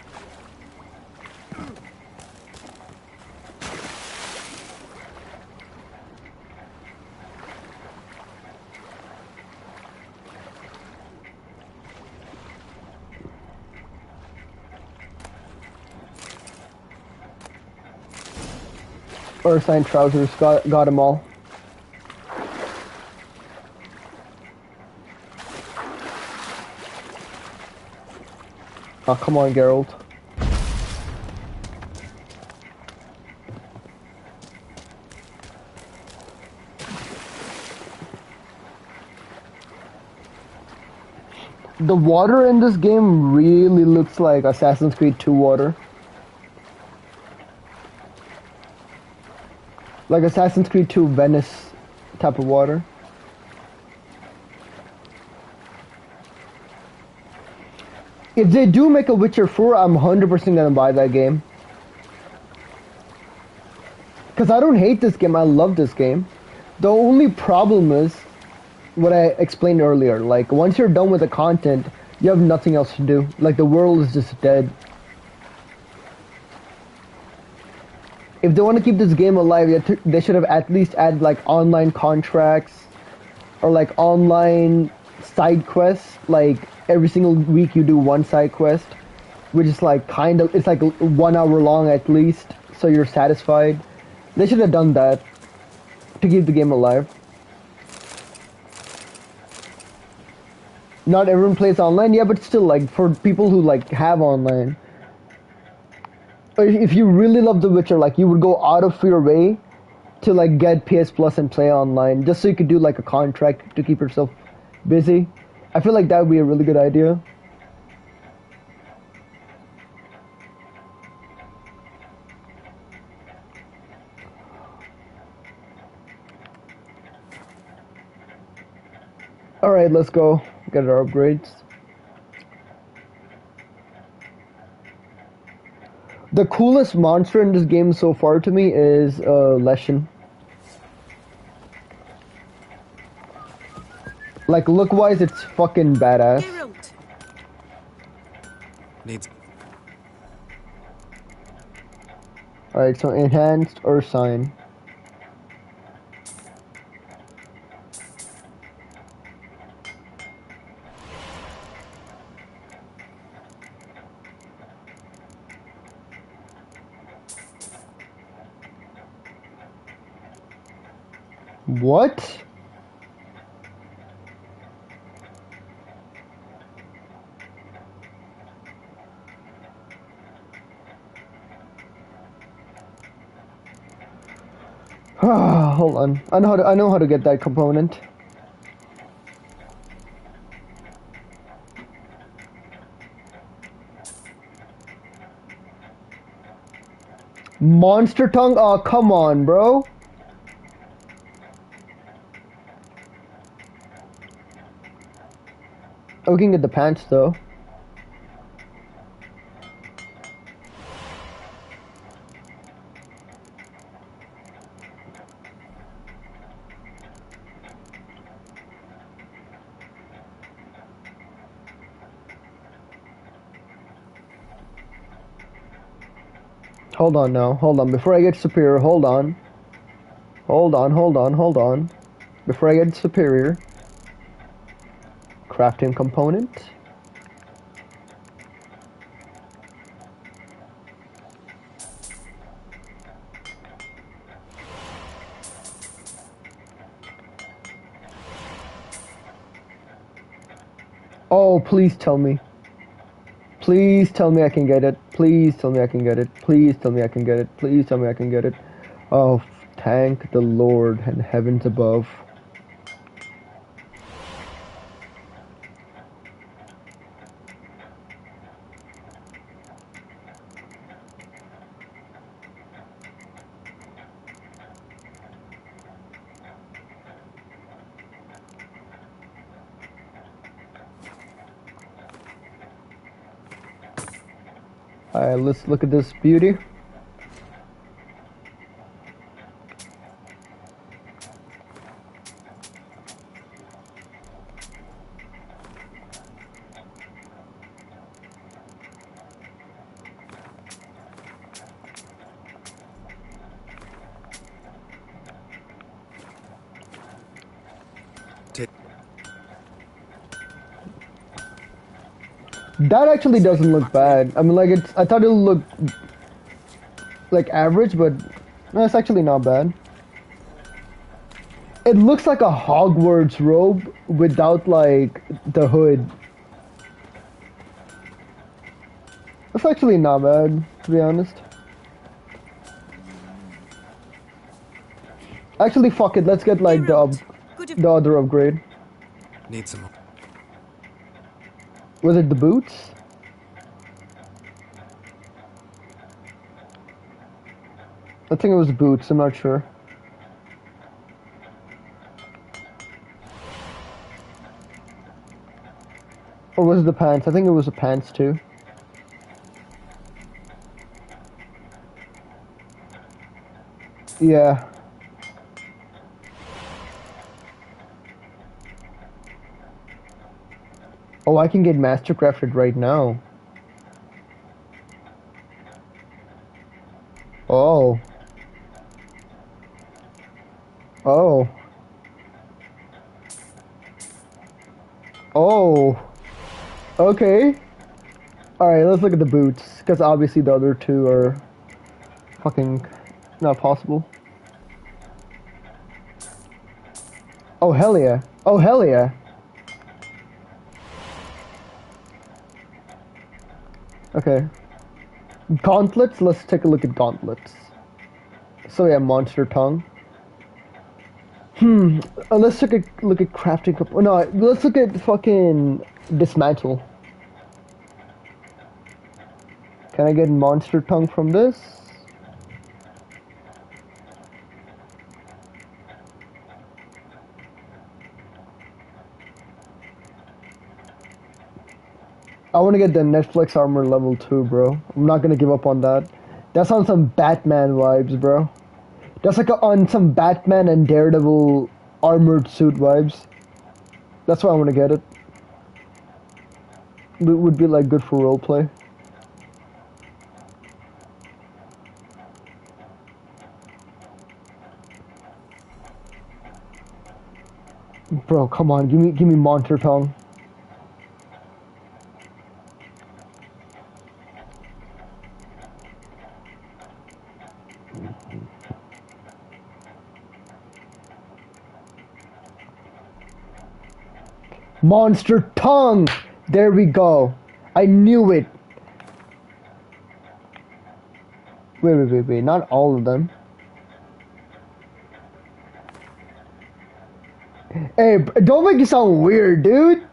Ursine trousers got them all. Oh, come on, Geralt. The water in this game really looks like Assassin's Creed 2 water. Like Assassin's Creed 2 Venice type of water. If they do make a Witcher 4, I'm 100% gonna buy that game. Because I don't hate this game, I love this game. The only problem is what I explained earlier. Like, once you're done with the content, you have nothing else to do. Like, the world is just dead. If they want to keep this game alive, they should have at least added, like, online contracts or, like, online side quests. Like, every single week you do one side quest, which is, like, kind of, it's, like, 1 hour long at least, so you're satisfied. They should have done that to keep the game alive. Not everyone plays online, yeah, but still, like, for people who, like, have online. If you really love The Witcher, like, you would go out of your way to, like, get PS Plus and play online, just so you could do, like, a contract to keep yourself busy. I feel like that would be a really good idea. Alright, let's go get our upgrades. The coolest monster in this game so far to me is Leshen. Like, look-wise, it's fucking badass. Needs. Alright, so enhanced or sign. What? Hold on. I know how to get that component. Monster tongue? Oh, come on, bro. Oh, we can get the pants though. Hold on now, hold on, before I get superior, hold on. Hold on. Before I get superior. Crafting component. Oh, please tell me. Please tell me I can get it. Please tell me I can get it. Please tell me I can get it. Please tell me I can get it. Oh, thank the Lord and heavens above. Alright, let's look at this beauty. That actually doesn't look bad. I mean, like, I thought it looked like average, but no, it's actually not bad. It looks like a Hogwarts robe without, like, the hood. It's actually not bad, to be honest. Actually, fuck it. Let's get like the other upgrade. Need some. Was it the boots? I think it was boots. I'm not sure. Or was it the pants? I think it was the pants too. Yeah. Oh, I can get mastercrafted right now. Oh. Oh. Oh. Okay. Alright, let's look at the boots. Because obviously the other two are fucking not possible. Oh, hell yeah. Oh, hell yeah. Okay. Gauntlets? Let's take a look at gauntlets. So yeah, monster tongue. Let's take a look at crafting. No, let's look at fucking dismantle. Can I get monster tongue from this? I want to get the Netflix armor level 2, bro. I'm not gonna give up on that. That's on some Batman vibes, bro. That's like on some Batman and Daredevil armored suit vibes. That's why I want to get it. It would be like good for roleplay. Bro, come on, give me monster tongue. Monster tongue! There we go. I knew it. Wait. Not all of them. Hey, don't make it sound weird, dude.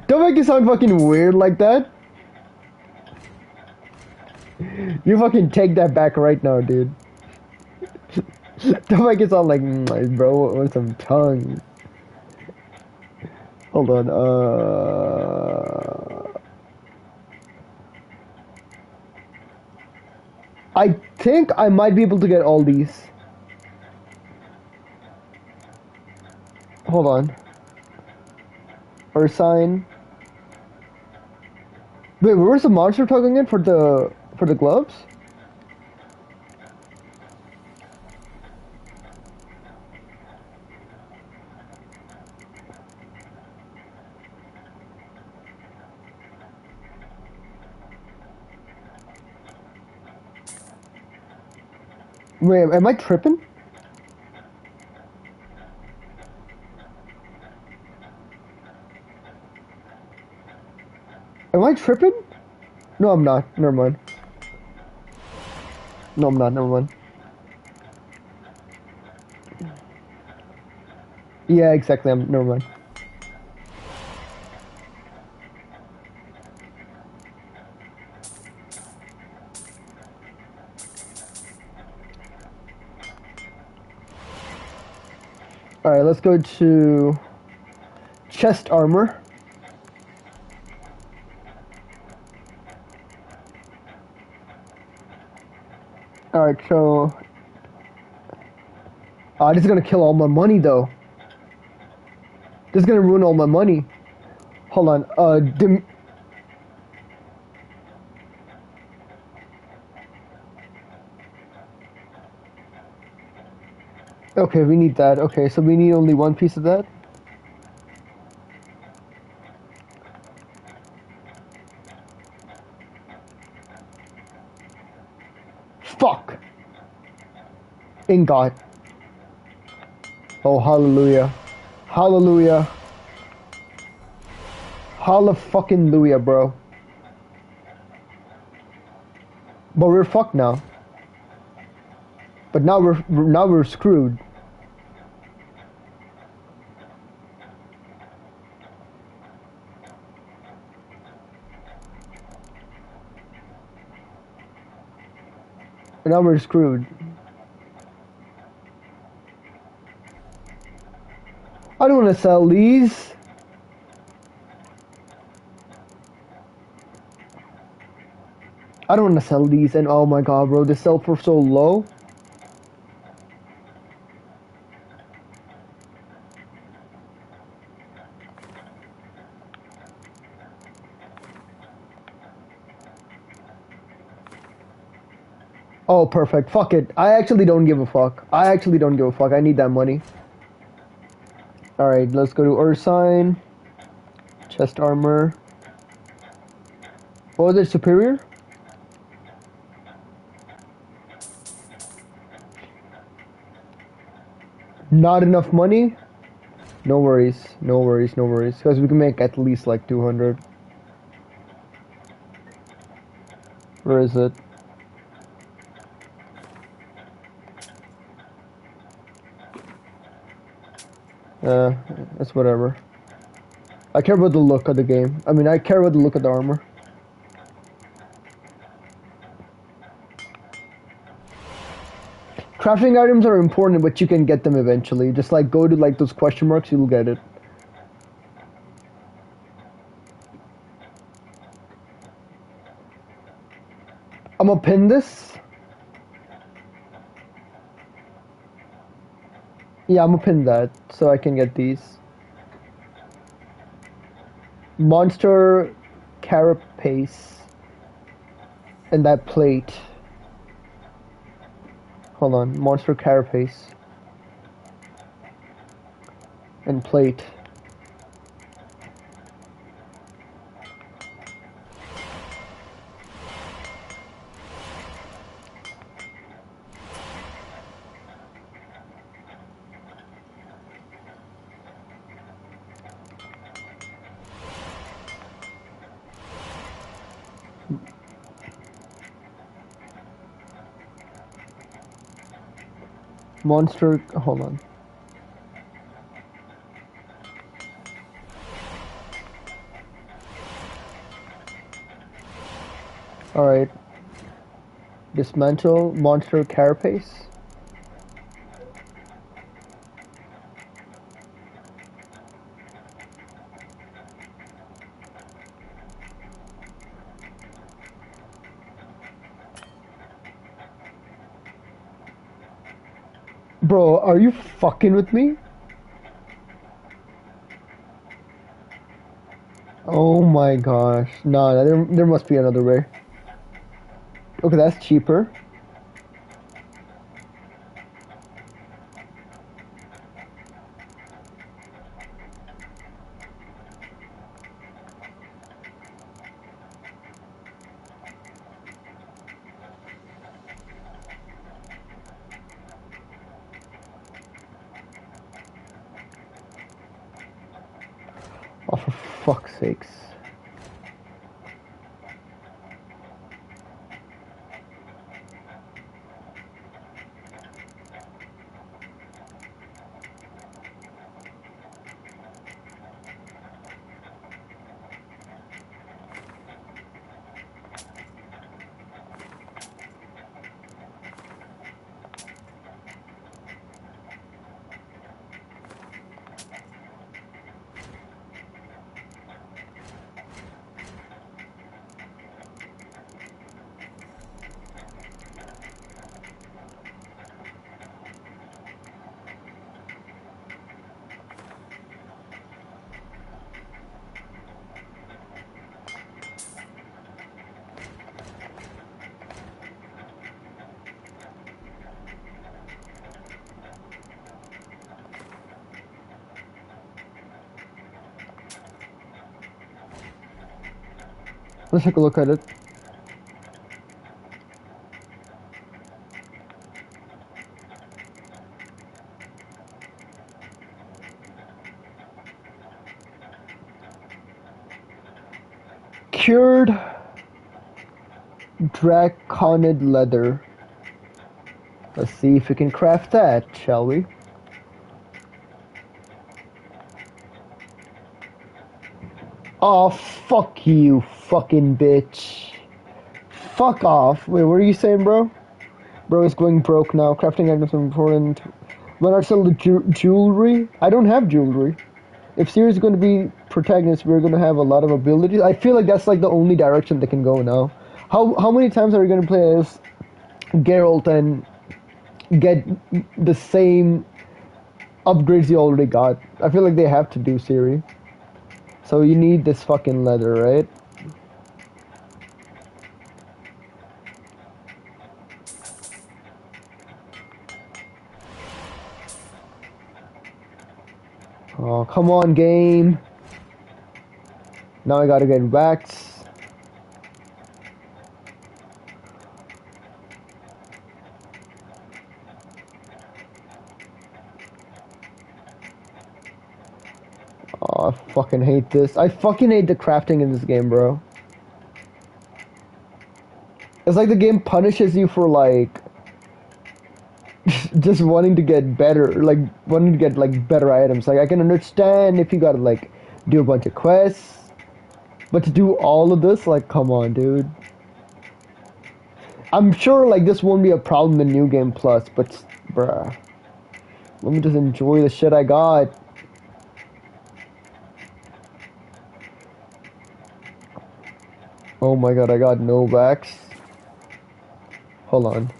Don't make it sound fucking weird like that. You fucking take that back right now, dude. Don't make it sound like, bro, with some tongue. Hold on, I think I might be able to get all these. Hold on. Ursine. Wait, where's the monster tongue again for the gloves? Wait, am I tripping? Am I tripping? No, I'm not. Never mind. No, I'm not. Never mind. Yeah, exactly. Never mind. Alright, let's go to chest armor. Alright, so... this is gonna kill all my money, though. This is gonna ruin all my money. Hold on, okay, we need that. Okay, so we need only one piece of that. Fuck! Ingot. Oh, hallelujah. Hallelujah. Hallelujah, bro. But we're fucked now. But now we're screwed. Now we're screwed. I don't want to sell these. I don't want to sell these, and oh my god, bro, they sell for so low. Oh, perfect. Fuck it. I actually don't give a fuck. I need that money. Alright, let's go to Ursine. Chest armor. What was it? Superior? Not enough money? No worries. Because we can make at least like 200. Where is it? It's whatever. I care about the look of the game. I mean, I care about the look of the armor. Crafting items are important, but you can get them eventually. Just like go to like those question marks, you'll get it. I'm gonna pin this. Yeah, I'm gonna pin that so I can get these. Monster carapace and that plate. Hold on, monster carapace and plate. Monster, hold on. Alright. Dismantle monster carapace. Bro, are you fucking with me? Oh my gosh. No, there must be another way. Okay, that's cheaper. Oh, for fuck's sakes. Let's take a look at it. Cured Draconid leather. Let's see if we can craft that, shall we? Oh, fuck you, fucking bitch. Fuck off. Wait, what are you saying, bro? Bro is going broke now. Crafting items are important. When I sell the jewelry? I don't have jewelry. If Ciri's going to be protagonist, we're going to have a lot of abilities. I feel like that's like the only direction they can go now. How many times are we going to play as Geralt and get the same upgrades you already got? I feel like they have to do Ciri. So you need this fucking leather, right? Oh, come on, game. Now I gotta get wax. Oh, I fucking hate this. I fucking hate the crafting in this game, bro. It's like the game punishes you for, like, just wanting to get better, like, wanting to get, like, better items. Like, I can understand if you gotta, like, do a bunch of quests, but to do all of this, like, come on, dude. I'm sure, like, this won't be a problem in New Game Plus, but, bruh. Let me just enjoy the shit I got. Oh my god, I got no wax. Hold on.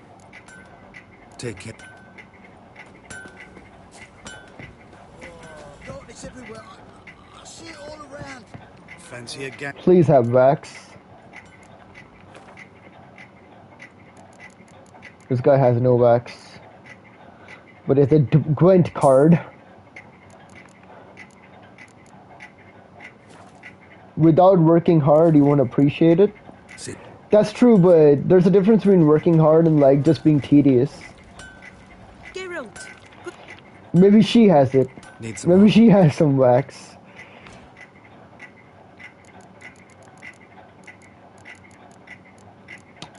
Take it. Darkness everywhere. I see it all around. Fancy a gang. Please have wax. This guy has no wax. But it's a Gwent card. Without working hard, you won't appreciate it. Sit. That's true, but there's a difference between working hard and, like, just being tedious. Geralt. Maybe she has it. Maybe she has some wax.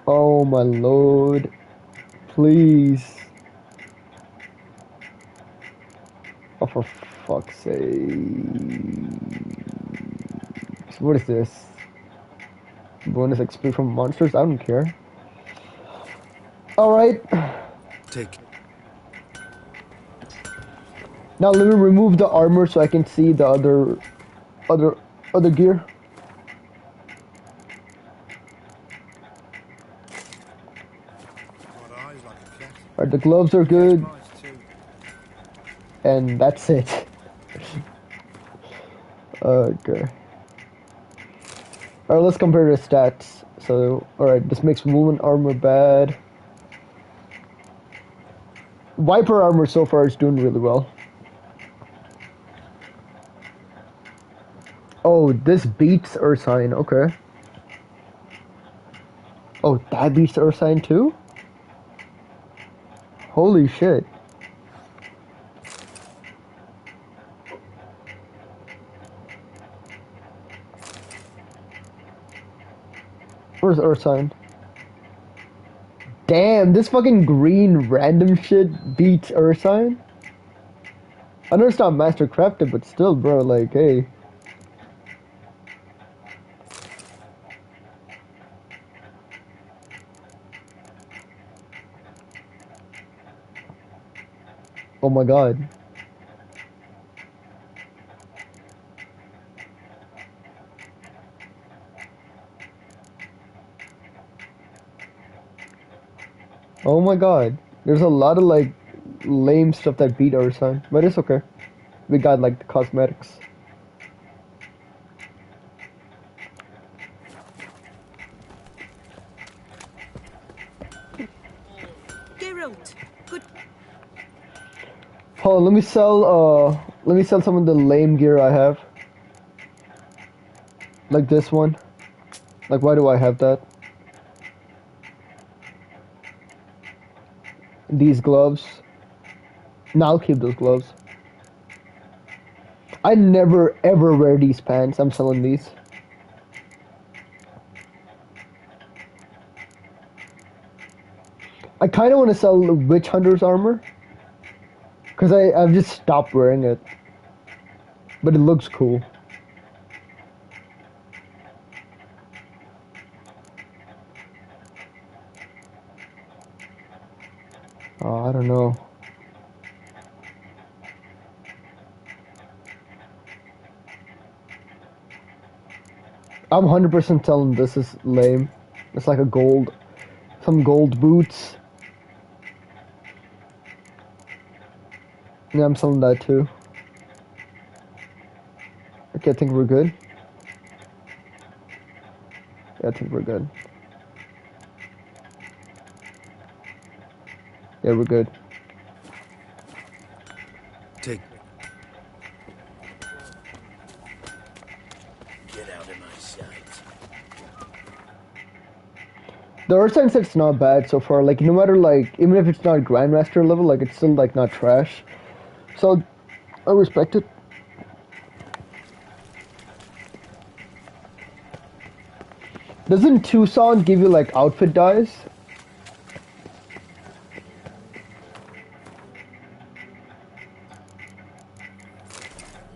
Oh my lord. Please. Oh, for fuck's sake. What is this? Bonus XP from monsters? I don't care. Alright. Take. Now let me remove the armor so I can see the other gear. Alright, the gloves are good. And that's it. Okay. Alright, let's compare the stats. So, alright, this makes woven armor bad. Viper armor so far is doing really well. Oh, this beats Ursine, okay. Oh, that beats Ursine too? Holy shit. Where's Ursine? Damn, this fucking green random shit beats Ursine? I know it's not master crafted, but still, bro, like, hey. Oh my god. Oh my god. There's a lot of, like, lame stuff that beat Ursine, but it's okay. We got, like, the cosmetics. Geralt. Good. Hold on, let me sell some of the lame gear I have. Like this one. Like, why do I have that? These gloves. No, I'll keep those gloves. I never ever wear these pants. I'm selling these. I kind of want to sell the Witch Hunter's armor. Because I've just stopped wearing it. But it looks cool. Oh, I don't know. I'm 100% telling this is lame. It's like some gold boots. Yeah, I'm selling that too. Okay, I think we're good. Yeah, I think we're good. Yeah, we're good. Take. Get out of my sight. The Earth Sign set's not bad so far. Like, no matter, like, even if it's not Grandmaster level, like, it's still, like, not trash. So, I respect it. Doesn't Tucson give you, like, outfit dyes?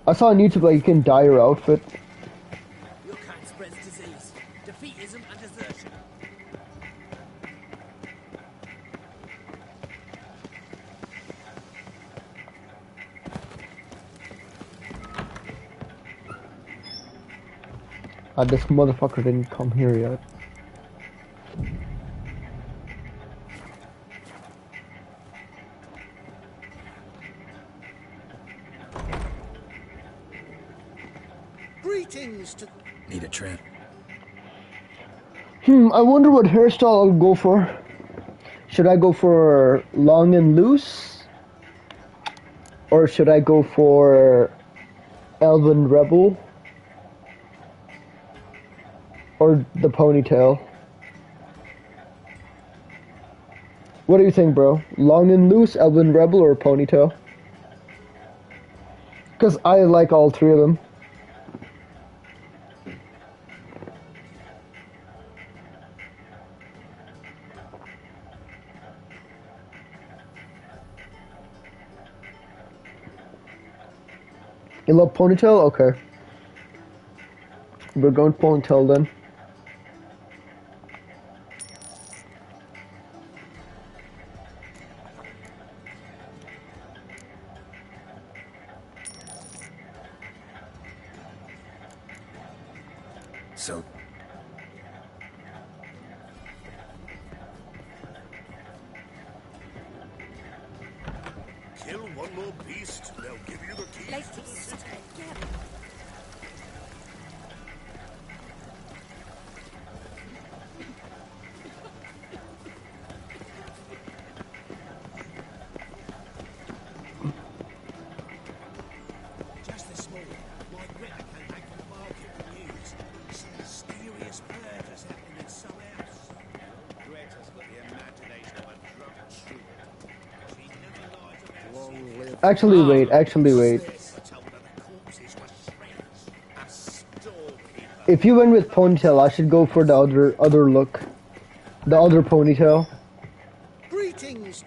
I saw on YouTube, like, you can dye your outfit. Your kind spreads disease, defeatism, and desertion. This motherfucker didn't come here yet. Greetings to. Need a trim. I wonder what hairstyle I'll go for. Should I go for long and loose? Or should I go for Elven Rebel? Or the ponytail? What do you think, bro? Long and loose, Elven Rebel, or ponytail? Because I like all three of them. You love ponytail? Okay. We're going ponytail then. So... Kill one more beast, they'll give you the keys to the city. Just this morning, my Greta came back from the market with news. Some mysterious murders happening in some house. Greta's got the imagination of a drunk troubadour. She never lies about Actually, wait. If you went with ponytail, I should go for the other look. The other ponytail. Greetings.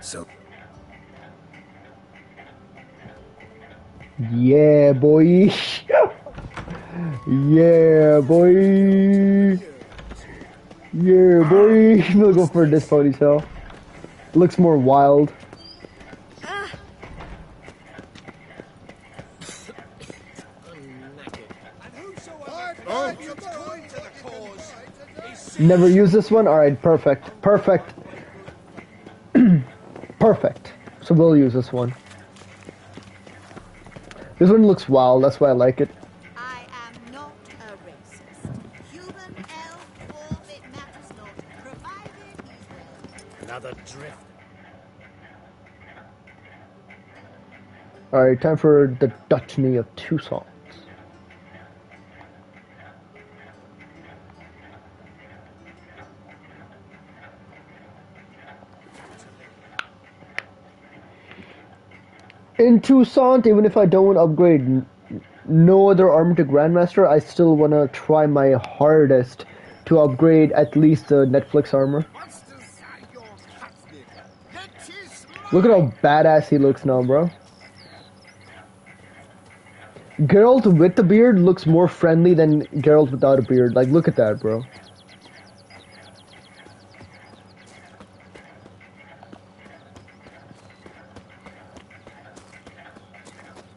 So... Yeah, boy. Yeah, boy. Yeah, boy. We'll go for this ponytail. Looks more wild. Never use this one? Alright, perfect. Perfect. Perfect. So we'll use this one. This one looks wild, that's why I like it. I am not a racist. Human, elf, or it matters not, provided he's well. Another drift. Alright, time for the Duchy of Tucson. in Toussaint, even if I don't upgrade no other armor to Grandmaster, I still want to try my hardest to upgrade at least the Netflix armor. Look at how badass he looks now, bro. Geralt with the beard looks more friendly than Geralt without a beard. Like, look at that, bro.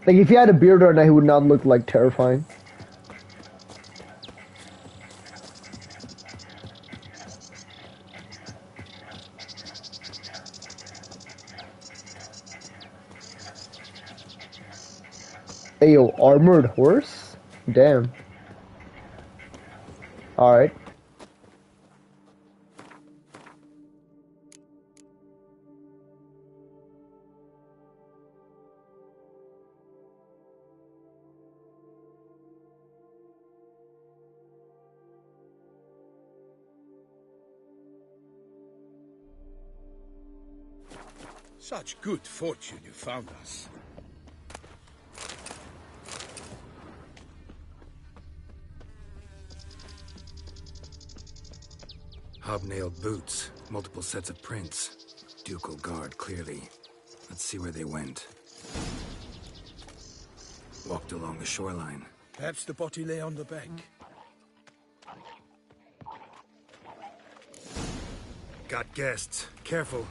Like, if he had a beard right now, he would not look, like, terrifying. Hey, yo, armored horse? Damn. Alright. Such good fortune you found us. Hobnailed boots, multiple sets of prints. Ducal guard, clearly. Let's see where they went. Walked along the shoreline. Perhaps the body lay on the bank. Got guests. Careful.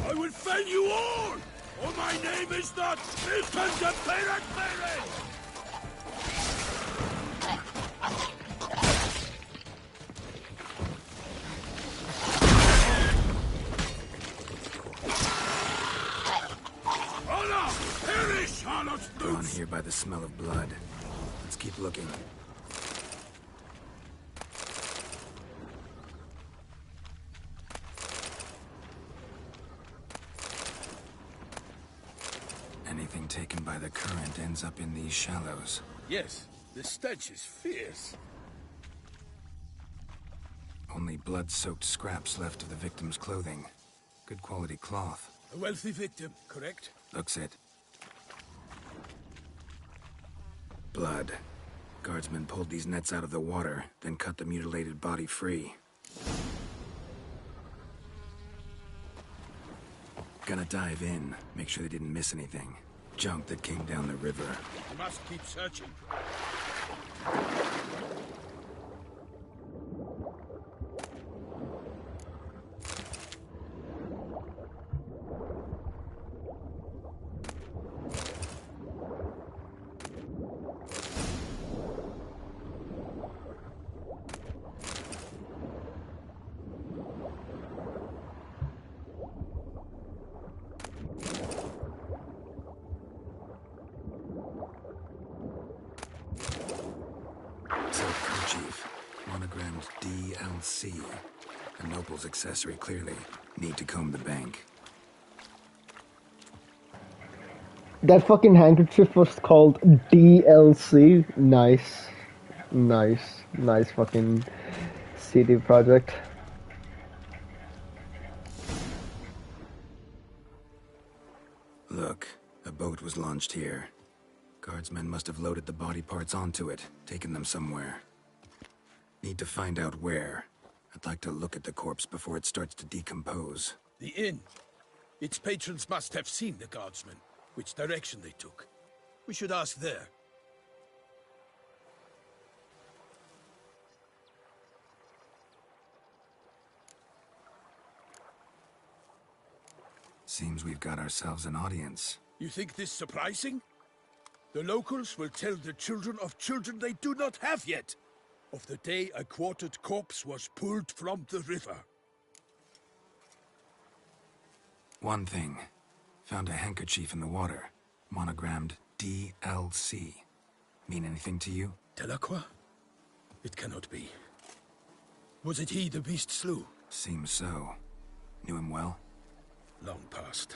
I will fell you all! Or my name is not Milton de Perek-Perek! Allah! Perish, Harlot's boots! Drawn here by the smell of blood. Let's keep looking. Anything taken by the current ends up in these shallows. Yes, the stench is fierce. Only blood-soaked scraps left of the victim's clothing. Good quality cloth. A wealthy victim, correct? Looks it. Blood. Guardsmen pulled these nets out of the water, then cut the mutilated body free. Gonna dive in, make sure they didn't miss anything. Junk that came down the river. You must keep searching. Monogrammed DLC. A noble's accessory, clearly. Need to comb the bank. That fucking handkerchief was called DLC. Nice. Nice. Nice fucking CD project. Look, a boat was launched here. Guardsmen must have loaded the body parts onto it, taken them somewhere. Need to find out where. I'd like to look at the corpse before it starts to decompose. The inn. Its patrons must have seen the guardsmen, which direction they took. We should ask there. Seems we've got ourselves an audience. You think this surprising? The locals will tell the children of children they do not have yet, of the day a quartered corpse was pulled from the river. One thing. Found a handkerchief in the water. Monogrammed DLC. Mean anything to you? Delacroix? It cannot be. Was it he the beast slew? Seems so. Knew him well? Long past.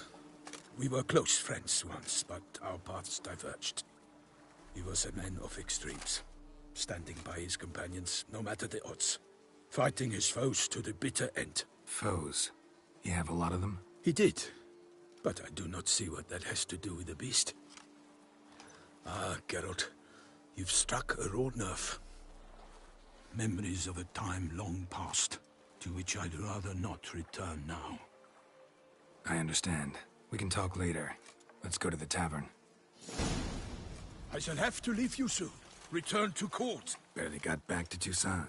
We were close friends once, but our paths diverged. He was a man of extremes. standing by his companions, no matter the odds. Fighting his foes to the bitter end. Foes? You have a lot of them? He did, but I do not see what that has to do with the beast. Ah, Geralt, you've struck a raw nerve. Memories of a time long past, to which I'd rather not return now. I understand. We can talk later. Let's go to the tavern. I shall have to leave you soon. Return to court. Barely got back to Toussaint.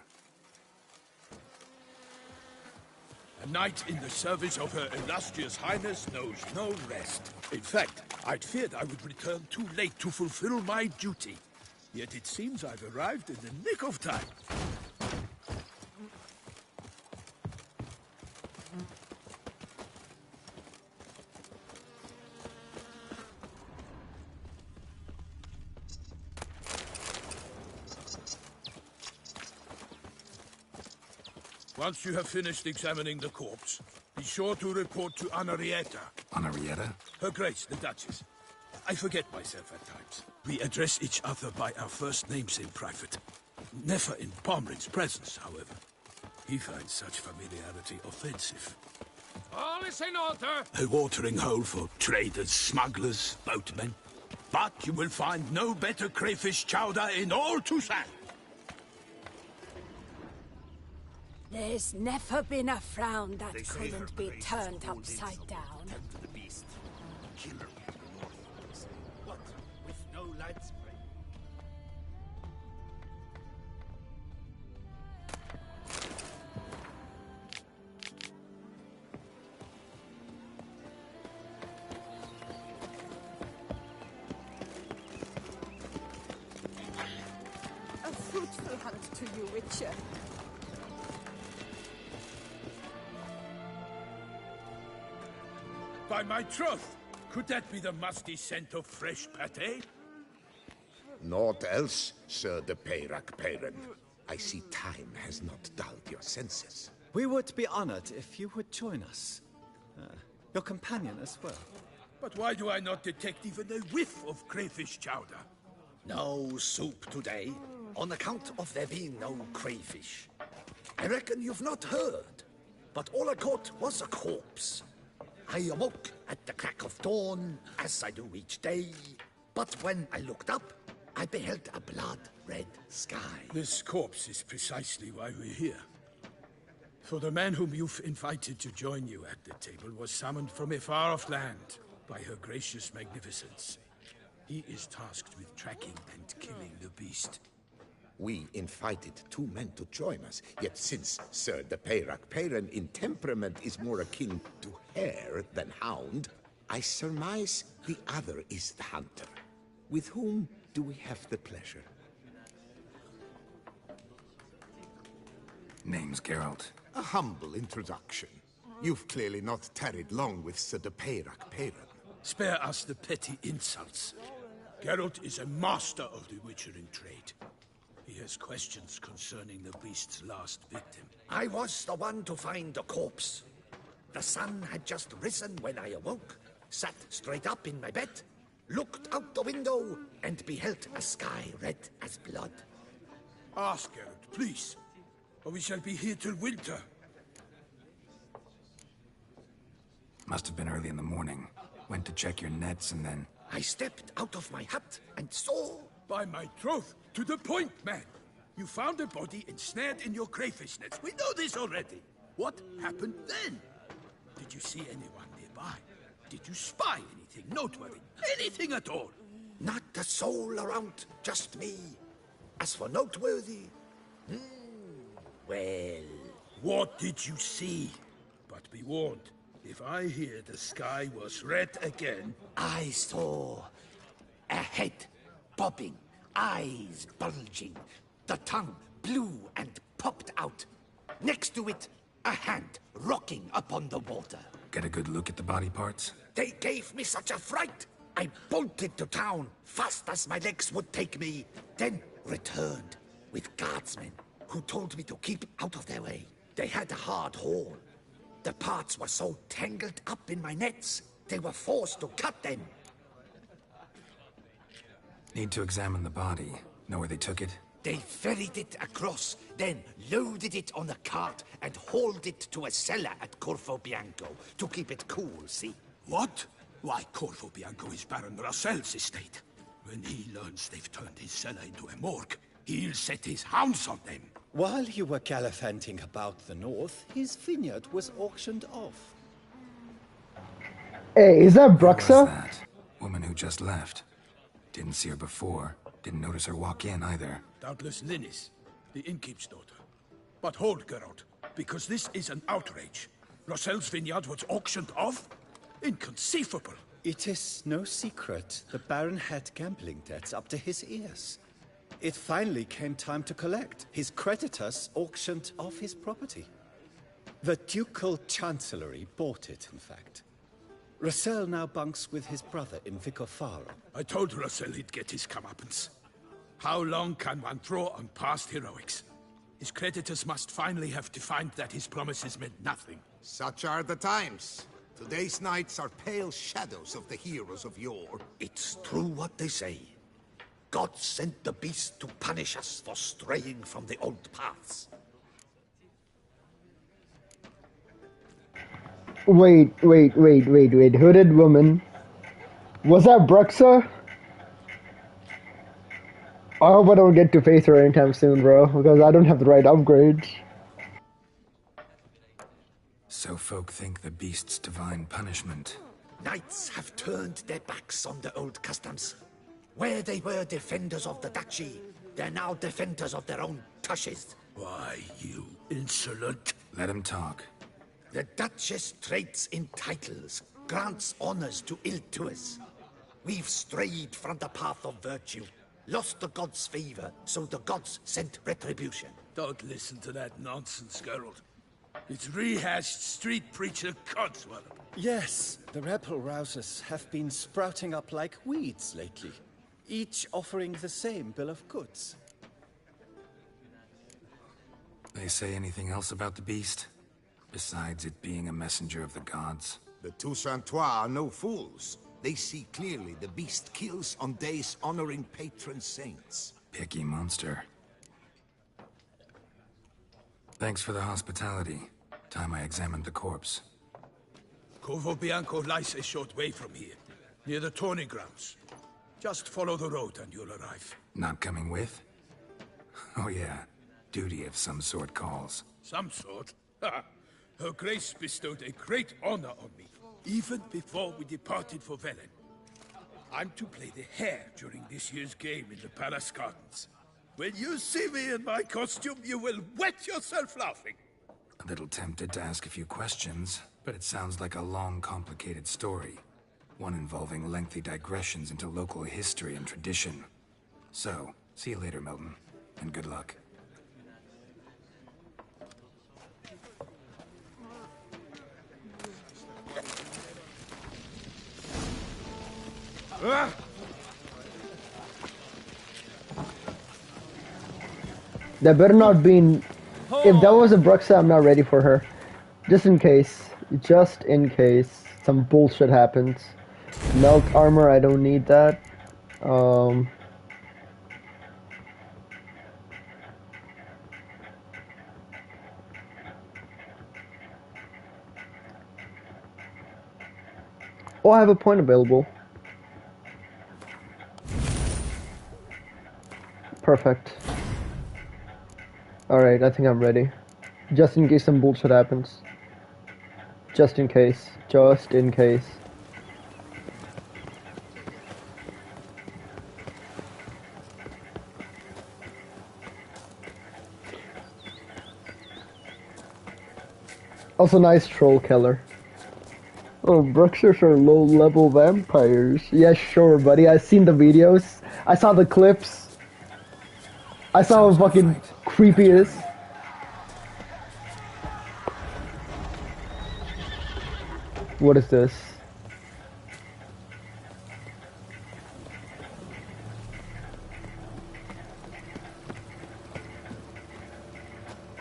A knight in the service of Her Illustrious Highness knows no rest. In fact, I'd feared I would return too late to fulfill my duty. Yet it seems I've arrived in the nick of time. Once you have finished examining the corpse, be sure to report to Anarietta. Anarietta? Her Grace, the Duchess. I forget myself at times. We address each other by our first names in private. Never in Pomrin's presence, however. He finds such familiarity offensive. All is in order! A watering hole for traders, smugglers, boatmen. But you will find no better crayfish chowder in all Toussaint. There's never been a frown that couldn't be turned upside down. To the beast. Killer. What? With no light spray? A fruitful hunt to you, Witcher. By my troth, could that be the musty scent of fresh pâté? Naught else, Sir de Peyrac Peyren. I see time has not dulled your senses. We would be honored if you would join us. Your companion as well. But why do I not detect even a whiff of crayfish chowder? No soup today, on account of there being no crayfish. I reckon you've not heard, but all I caught was a corpse. I awoke at the crack of dawn, as I do each day. But when I looked up, I beheld a blood-red sky. This corpse is precisely why we're here. For the man whom you've invited to join you at the table was summoned from a far-off land by her gracious magnificence. He is tasked with tracking and killing the beast. We invited two men to join us, yet since Sir de Peyrac Peyren in temperament is more akin to hare than hound, I surmise the other is the hunter. With whom do we have the pleasure? Name's Geralt. A humble introduction. You've clearly not tarried long with Sir de Peyrac Peyren. Spare us the petty insults. Geralt is a master of the witchering trade. He has questions concerning the beast's last victim. I was the one to find the corpse. The sun had just risen when I awoke, sat straight up in my bed, looked out the window, and beheld a sky red as blood. Ask Geralt, please, or we shall be here till winter. Must have been early in the morning. Went to check your nets and then... I stepped out of my hut and saw... By my troth, to the point, man. You found a body ensnared in your crayfish nets. We know this already. What happened then? Did you see anyone nearby? Did you spy anything noteworthy? Anything at all? Not a soul around, just me. As for noteworthy... well... What did you see? But be warned, if I hear the sky was red again... I saw a head bobbing, eyes bulging, the tongue blue and popped out. Next to it, a hand rocking upon the water. Get a good look at the body parts? They gave me such a fright. I bolted to town, fast as my legs would take me, then returned with guardsmen who told me to keep out of their way. They had a hard haul. The parts were so tangled up in my nets, they were forced to cut them. Need to examine the body. Know where they took it? They ferried it across, then loaded it on a cart and hauled it to a cellar at Corvo Bianco to keep it cool, see? What? Why, Corvo Bianco is Baron Russell's estate. When he learns they've turned his cellar into a morgue, he'll set his hounds on them. While you were gallivanting about the north, his vineyard was auctioned off. Hey, is that Who was Bruxa? that? Woman who just left. Didn't see her before. Didn't notice her walk in either. Doubtless Linnis, the innkeep's daughter. But hold, Geralt, because this is an outrage. Russell's vineyard was auctioned off? Inconceivable. It is no secret the Baron had gambling debts up to his ears. It finally came time to collect. His creditors auctioned off his property. The Ducal Chancellery bought it, in fact. Russell now bunks with his brother in Vicofaro. I told Russell he'd get his comeuppance. How long can one throw on past heroics? His creditors must finally have to find that his promises meant nothing. Such are the times. Today's knights are pale shadows of the heroes of yore. It's true what they say. God sent the beast to punish us for straying from the old paths. Wait. Hooded woman. Was that Bruxa? I hope I don't get to face her anytime soon, bro, because I don't have the right upgrades. So folk think the beast's divine punishment. Knights have turned their backs on the old customs. Where they were defenders of the duchy, they're now defenders of their own tushes. Why, you insolent... Let him talk. The Duchess trades in titles, grants honors to ill-doers. We've strayed from the path of virtue, lost the gods' favor, so the gods sent retribution. Don't listen to that nonsense, Geralt. It's rehashed street preacher codswallop. Yes, the rebel rousers have been sprouting up like weeds lately, each offering the same bill of goods. They say anything else about the beast? Besides it being a messenger of the gods? The Toussaintois are no fools. They see clearly the beast kills on days honoring patron saints. Picky monster. Thanks for the hospitality. Time I examined the corpse. Corvo Bianco lies a short way from here, near the tourney grounds. Just follow the road and you'll arrive. Not coming with? Oh yeah, duty of some sort calls. Some sort? Ha! Her Grace bestowed a great honor on me, even before we departed for Velen. I'm to play the hare during this year's game in the palace gardens. When you see me in my costume, you will wet yourself laughing. A little tempted to ask a few questions, but it sounds like a long, complicated story. One involving lengthy digressions into local history and tradition. So, see you later, Milton, and good luck. That better not be... If that was a Bruxa, I'm not ready for her. Just in case. Just in case some bullshit happens. Melt armor, I don't need that. Oh, I have a point available. Perfect. Alright, I think I'm ready. Just in case some bullshit happens. Just in case. Just in case. Also, nice troll killer. Oh, Bruxers are low-level vampires. Yeah, sure, buddy. I've seen the videos. I saw the clips. I saw how fucking creepy it is. What is this?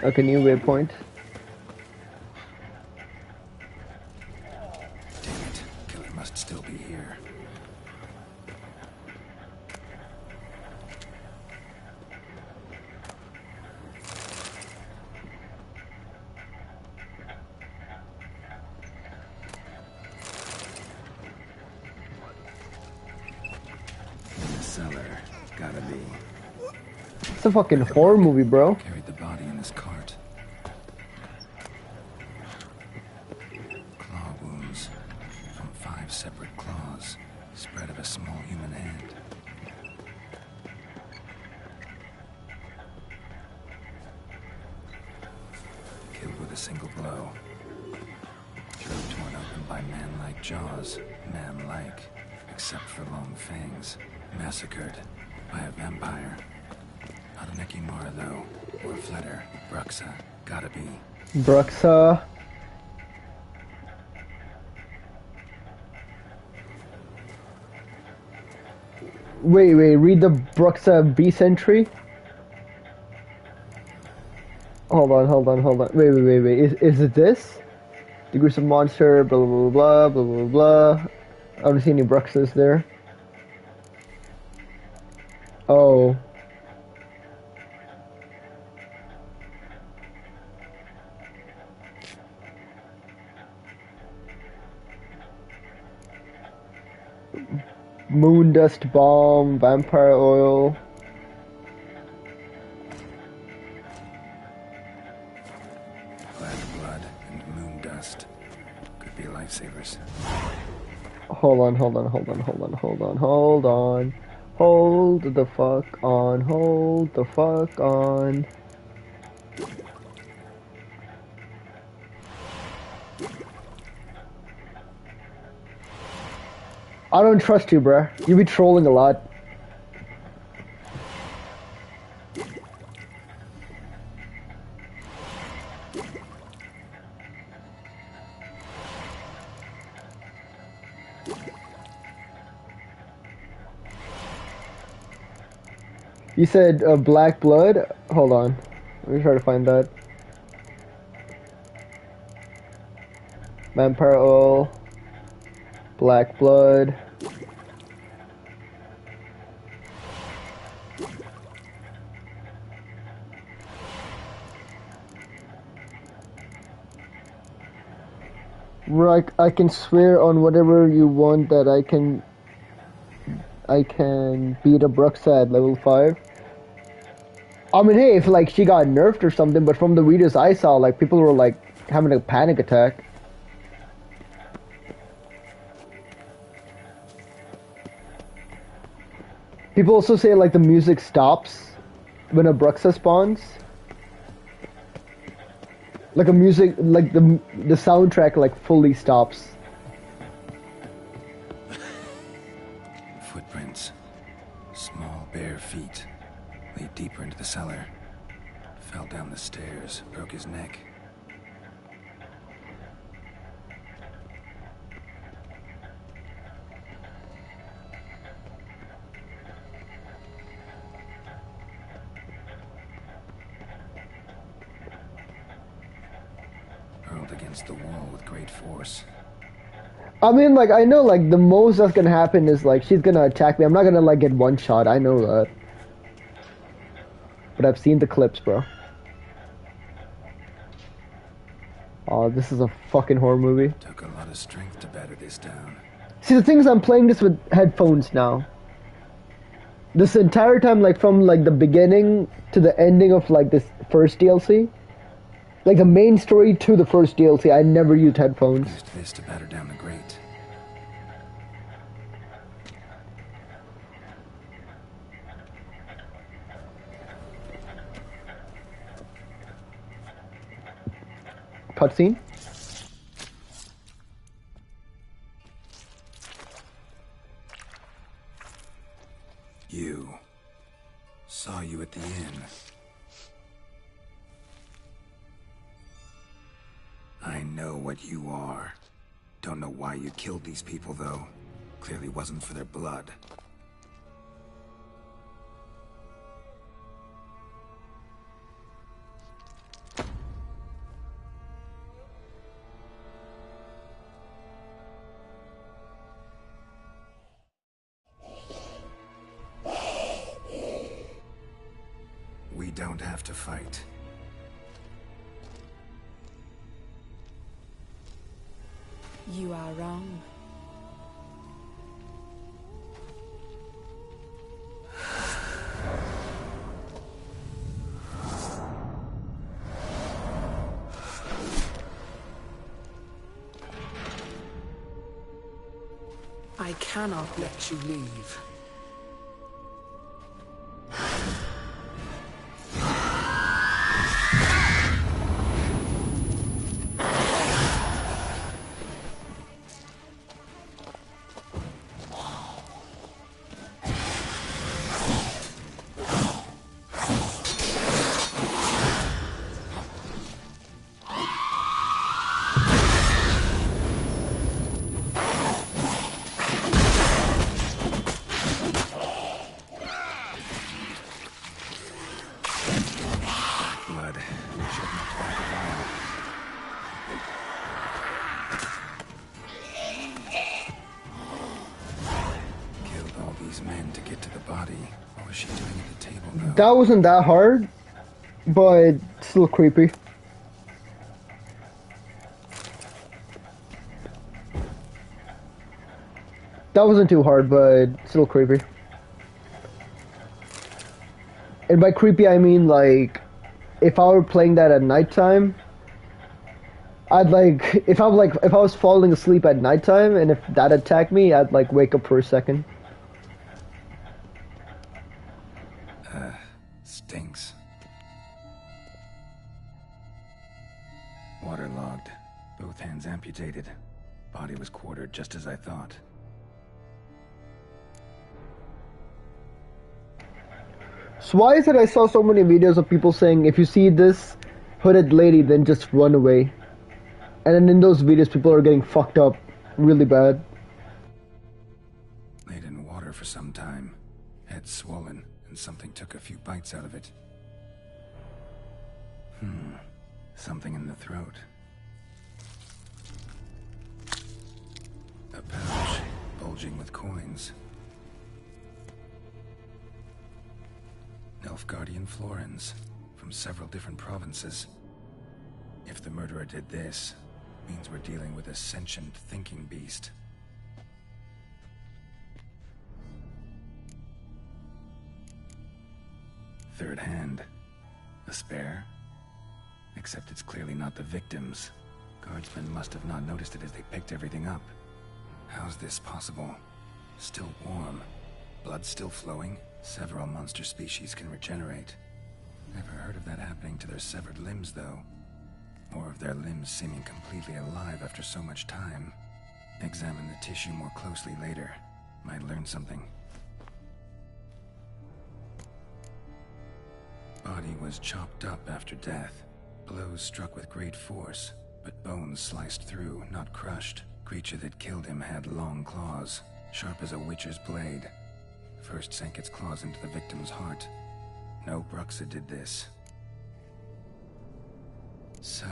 Okay, new waypoint. Damn it, killer must still be here. It's a fucking horror movie, bro. Carried the body in his cart. Claw wounds from 5 separate claws, spread of a small human hand. Killed with a single blow. Throat torn open by man-like jaws, man-like, except for long fangs. Massacred by a vampire. Not an Ekimara, though, or Fletter. Bruxa, gotta be. Bruxa. Wait, read the Bruxa beast entry? Hold on. Wait. Is it this? The gruesome monster, blah blah blah. I don't see any Bruxas there. Oh. Moon dust bomb, vampire oil. Black blood and moon dust. Could be lifesavers. Hold on. Hold the fuck on. I don't trust you, bruh. You be trolling a lot. You said black blood? Hold on. Let me try to find that. Vampire oil. Black blood. Right, I can swear on whatever you want that I can beat a Bruxa at level 5. I mean, hey, if like she got nerfed or something, but from the videos I saw, like people were like having a panic attack. People also say like the music stops when a Bruxa spawns. Like a music, like the soundtrack like fully stops. Footprints. Small bare feet. Lead deeper into the cellar. Fell down the stairs, broke his neck. Hurled against the wall with great force. I mean, like, I know, like, the most that's gonna happen is, like, she's gonna attack me. I'm not gonna, like, get one shot. I know that. But I've seen the clips, bro. Oh, this is a fucking horror movie. Took a lot of strength to batter this down. See, the thing is, I'm playing this with headphones now. This entire time, like, from, like, the beginning to the ending of, like, this first DLC. Like, the main story to the first DLC, I never used headphones. Used this to batter down the grate. Cutscene? You. Saw you at the inn. I know what you are. Don't know why you killed these people, though. Clearly wasn't for their blood. We don't have to fight. You are wrong. I cannot let you leave. That wasn't that hard, but still creepy. That wasn't too hard, but still creepy. And by creepy, I mean like, if I were playing that at nighttime, I'd like, if I was falling asleep at nighttime, and if that attacked me, I'd like wake up for a second. Stinks. Waterlogged. Both hands amputated. Body was quartered just as I thought. So why is it I saw so many videos of people saying, if you see this hooded lady, then just run away? And then in those videos, people are getting fucked up really bad. Laid in water for some time. Head swollen, and something took a few bites out of it. Something in the throat. A pouch, bulging with coins. Nilfgaardian florins, from several different provinces. If the murderer did this, means we're dealing with a sentient thinking beast. Third hand. A spare? Except it's clearly not the victim's. Guardsmen must have not noticed it as they picked everything up. How's this possible? Still warm. Blood still flowing? Several monster species can regenerate. Never heard of that happening to their severed limbs, though. Or of their limbs seeming completely alive after so much time. Examine the tissue more closely later. Might learn something. Body was chopped up after death. Blows struck with great force, but bones sliced through, not crushed. Creature that killed him had long claws, sharp as a witcher's blade. First sank its claws into the victim's heart. No Bruxa did this. So,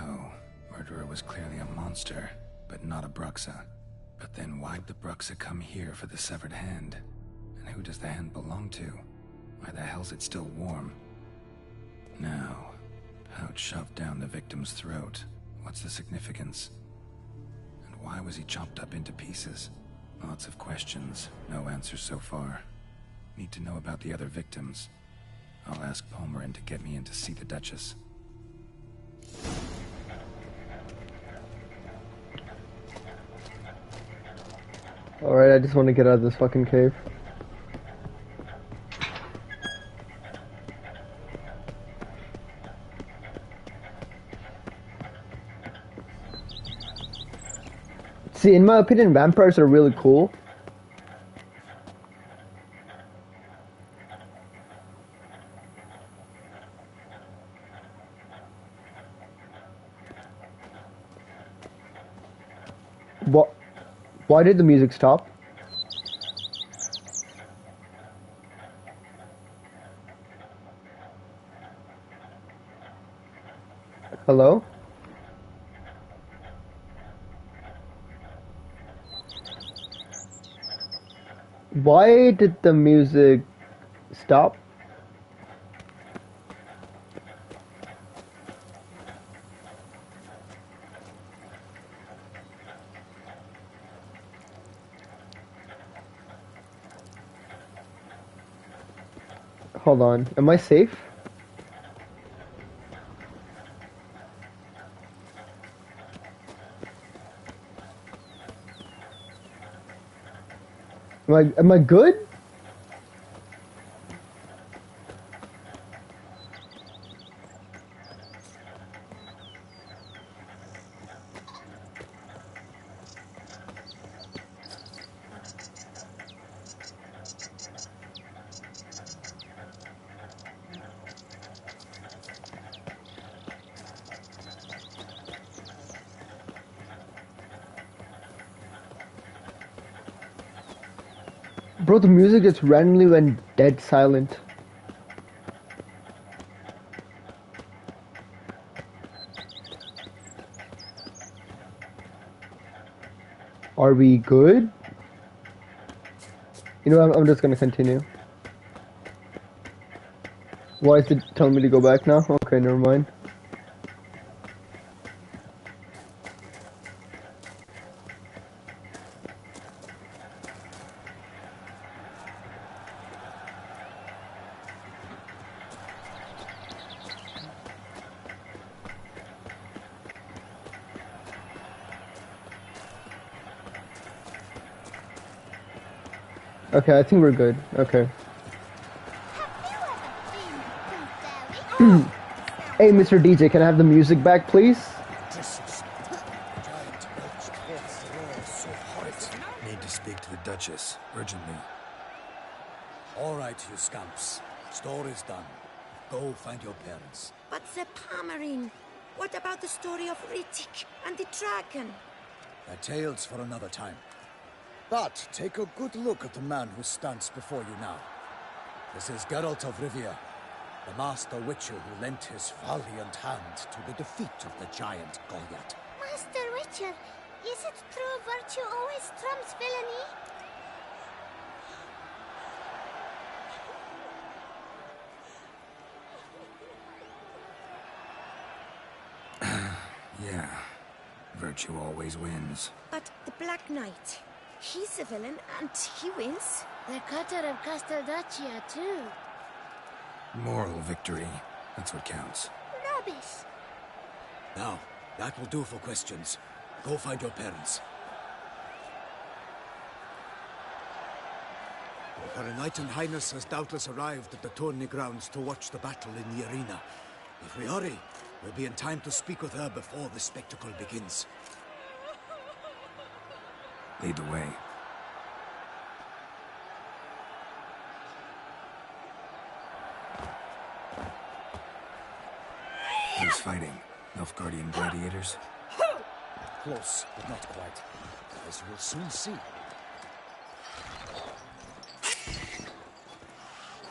murderer was clearly a monster, but not a Bruxa. But then why'd the Bruxa come here for the severed hand? And who does the hand belong to? Why the hell's it still warm? Now, pouch shoved down the victim's throat. What's the significance? And why was he chopped up into pieces? Lots of questions, no answers so far. Need to know about the other victims. I'll ask Palmerin to get me in to see the Duchess. Alright, I just want to get out of this fucking cave. See, in my opinion, vampires are really cool. What? Why did the music stop? Hello? Why did the music stop? Hold on, am I safe? Am I good? Bro, the music just randomly went dead silent. Are we good? You know, I'm just gonna continue. Why is it telling me to go back now? Okay, never mind. Okay, I think we're good. Okay. Hey, Mr. DJ, can I have the music back, please? Need to speak to the Duchess, urgently. All right, you scamps. Story's done. Go find your parents. But the Palmerine, what about the story of Rittik and the dragon? They're tales for another time. But take a good look at the man who stands before you now. This is Geralt of Rivia, the master witcher who lent his valiant hand to the defeat of the giant Goliath. Master Witcher, is it true virtue always trumps villainy? Yeah, virtue always wins. But the Black Knight, he's a villain and he wins. The cutter of Casteldaccia, too. Moral victory, that's what counts. Rubbish. Now, that will do for questions. Go find your parents. Her Knight and Highness has doubtless arrived at the tourney grounds to watch the battle in the arena. If we hurry, we'll be in time to speak with her before the spectacle begins. Lead the way. Who's fighting? Nilfgaardian gladiators? Close, but not quite. As you will soon see.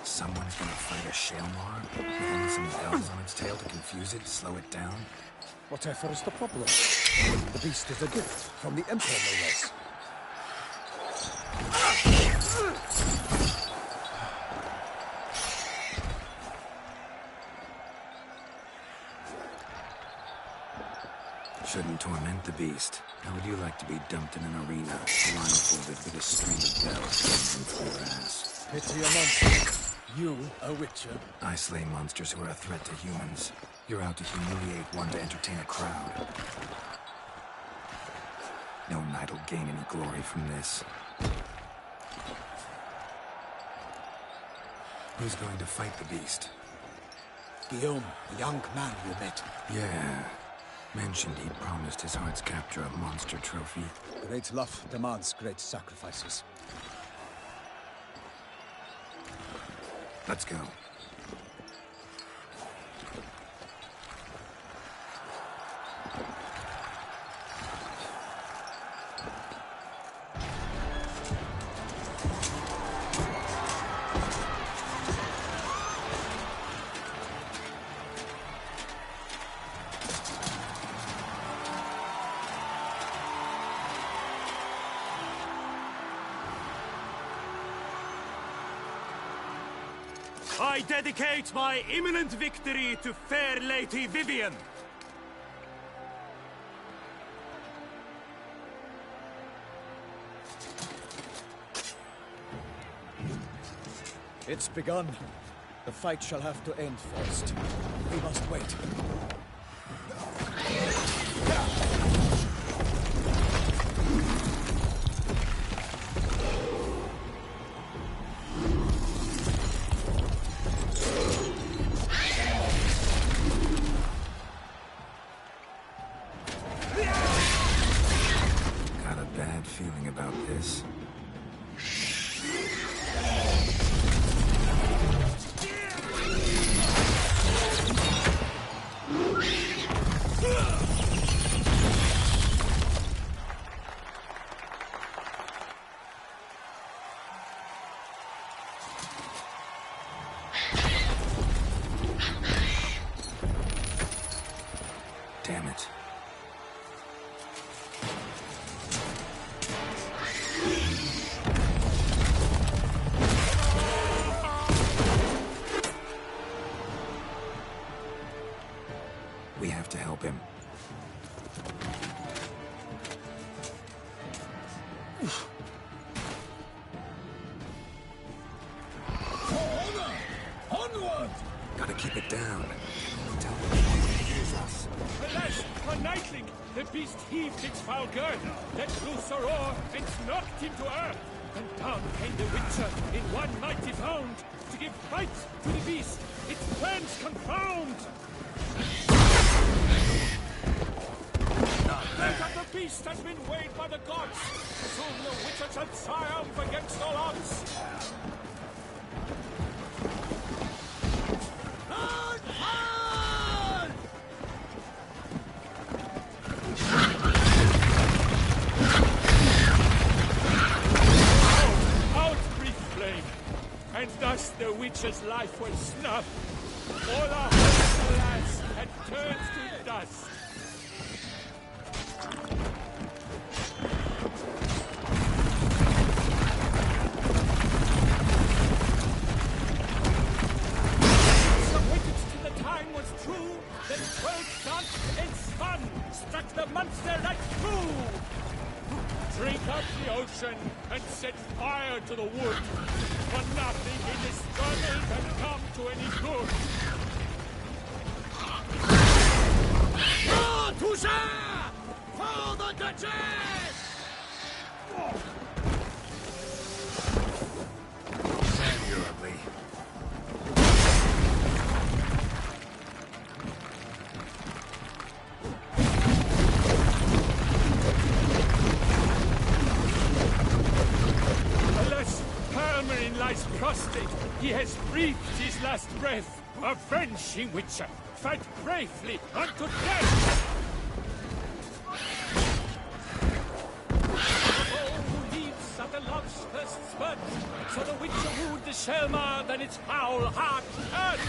Someone's gonna fight a Shaelmar? With only some bells on its tail to confuse it, slow it down? Whatever is the problem? The beast is a gift from the Emperor, no less. Shouldn't torment the beast. How would you like to be dumped in an arena, blindfolded with a string of bells hanging from your ass? Pity a monster. You, a witcher. I slay monsters who are a threat to humans. You're out to humiliate one to entertain a crowd. No knight will gain any glory from this. Who's going to fight the beast? Guillaume, the young man you met. Yeah. Mentioned he promised his heart's capture a monster trophy. Great love demands great sacrifices. Let's go. I dedicate my imminent victory to fair Lady Vivian. It's begun. The fight shall have to end first. We must wait. this. Damn it. We have to help him. Onward! Gotta keep it down. Tell them Alas, a nightling! The beast heaved its foul girth, let loose a roar, and knocked him to earth. And down came the Witcher in one mighty bound, to give fight to the beast, its plans confound! The fate of the beast has been weighed by the gods. Soon the Witcher shall triumph against all odds. And thus the Witcher's life was snuffed. All our hopes, alas, had turned to dust. So waited till the time was true, then 12 danced and spun, struck the monster right through. Drink up the ocean and set fire to the wood, for nothing in this struggle can come to any good. Touche! For the Duchess! Admirably. Lies prostrate, he has breathed his last breath. Avenging Witcher, fight bravely unto death! Oh, who leaves at the love's first spurt, so the Witcher wooed the Shelma, then its foul heart turned.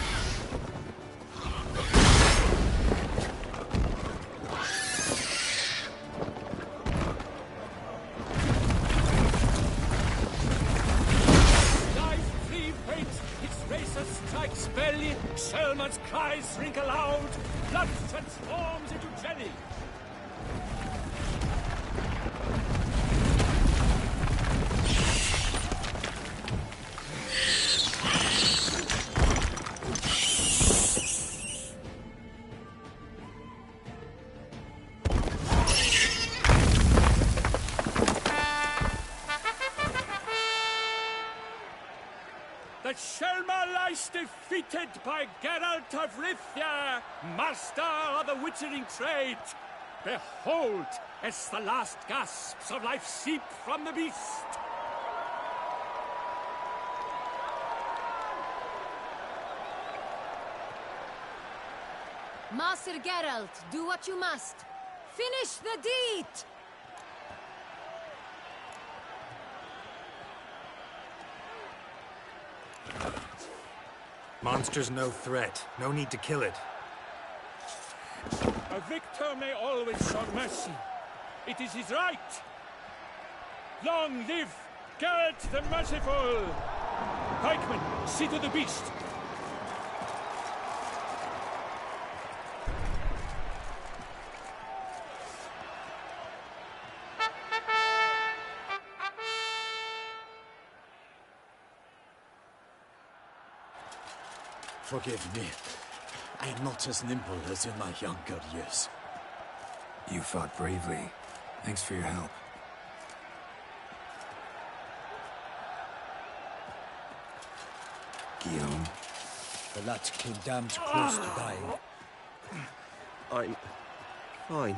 Strikes belly, Selma's cries ring aloud, blood transforms into jelly. The Shelma lies defeated by Geralt of Rivia, master of the witchering trade. Behold, as the last gasps of life seep from the beast. Master Geralt, do what you must. Finish the deed! Monster's no threat. No need to kill it. A victor may always show mercy. It is his right. Long live Geralt the Merciful! Pikeman, see to the beast. Forgive me. I am not as nimble as in my younger years. You fought bravely. Thanks for your help. Guillaume. The lad came damned close to dying. I'm fine.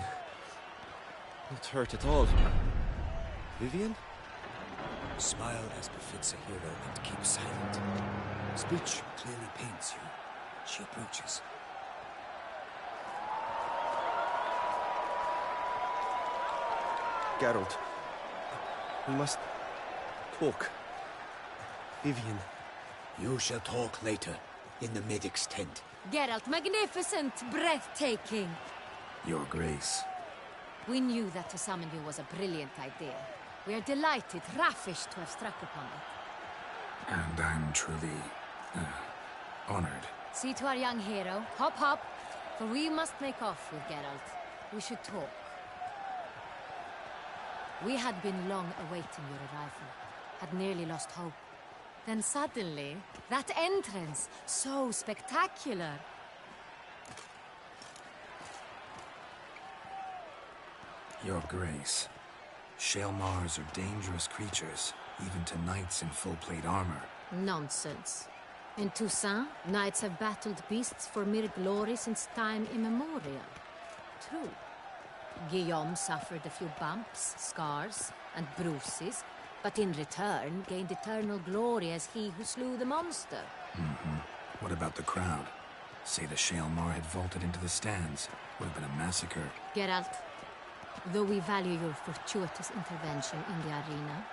Not hurt at all. Vivian? Smile as befits a hero and keep silent. Speech clearly pains you. She approaches. Geralt, we must talk. Vivian. You shall talk later, in the medic's tent. Geralt, magnificent, breathtaking. Your Grace. We knew that to summon you was a brilliant idea. We are delighted, ravished to have struck upon it. And I'm truly, honored. See to our young hero. Hop, hop. For we must make off with Geralt. We should talk. We had been long awaiting your arrival. Had nearly lost hope. Then suddenly, that entrance, so spectacular. Your Grace. Shaelmars are dangerous creatures, even to knights in full-plate armor. Nonsense. In Toussaint, knights have battled beasts for mere glory since time immemorial. True. Guillaume suffered a few bumps, scars, and bruises, but in return gained eternal glory as he who slew the monster. What about the crowd? Say the Shaelmar had vaulted into the stands. Would have been a massacre. Geralt, though we value your fortuitous intervention in the arena,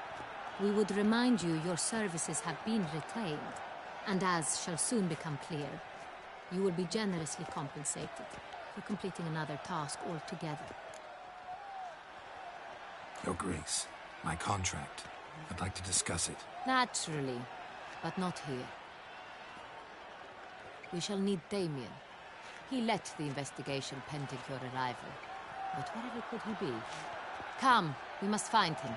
we would remind you your services have been retained, and as shall soon become clear, you will be generously compensated for completing another task altogether. Your Grace, my contract. I'd like to discuss it. Naturally, but not here. We shall need Damien. He led the investigation pending your arrival. But whatever could he be? Come, we must find him.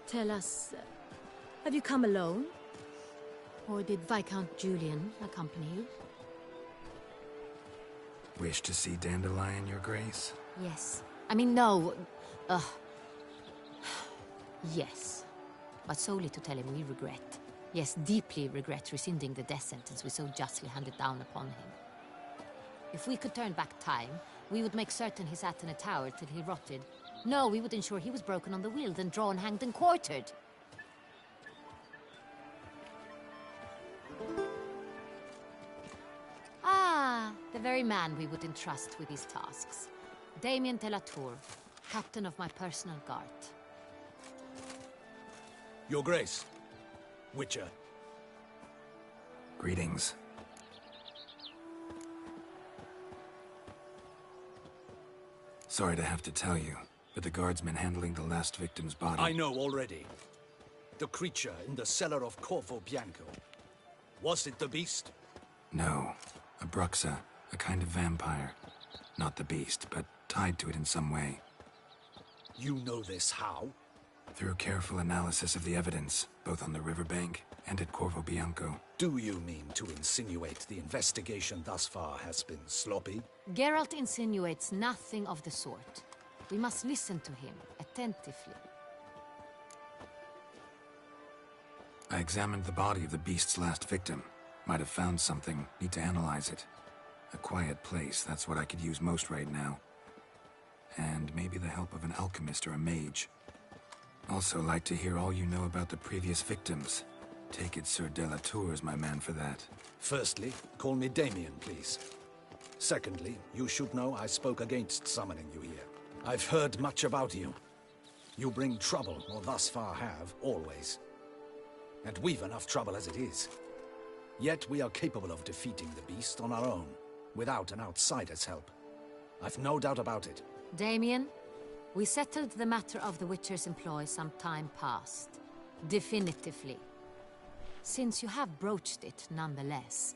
Tell us, have you come alone? Or did Viscount Julian accompany you? Wish to see Dandelion, Your Grace? Yes. I mean, no. Yes. But solely to tell him we regret. Yes, deeply regret rescinding the death sentence we so justly handed down upon him. If we could turn back time, we would make certain he sat in a tower till he rotted. No, we would ensure he was broken on the wheel, then drawn, hanged, and quartered. Ah, the very man we would entrust with these tasks. Damien de la Tour, captain of my personal guard. Your Grace. Witcher. Greetings. Sorry to have to tell you, but the guardsmen handling the last victim's body... I know already. The creature in the cellar of Corvo Bianco. Was it the beast? No. A Bruxa, a kind of vampire. Not the beast, but tied to it in some way. You know this how? Through careful analysis of the evidence, both on the riverbank and at Corvo Bianco. Do you mean to insinuate the investigation thus far has been sloppy? Geralt insinuates nothing of the sort. We must listen to him attentively. I examined the body of the beast's last victim. Might have found something. Need to analyze it. A quiet place, that's what I could use most right now. And maybe the help of an alchemist or a mage. Also like to hear all you know about the previous victims. Take it Sir de la Tour is my man for that. Firstly, call me Damien, please. Secondly, you should know I spoke against summoning you here. I've heard much about you. You bring trouble, or thus far have, always. And we've enough trouble as it is. Yet we are capable of defeating the beast on our own, without an outsider's help. I've no doubt about it. Damien, we settled the matter of the Witcher's employ some time past. Definitively. Since you have broached it nonetheless,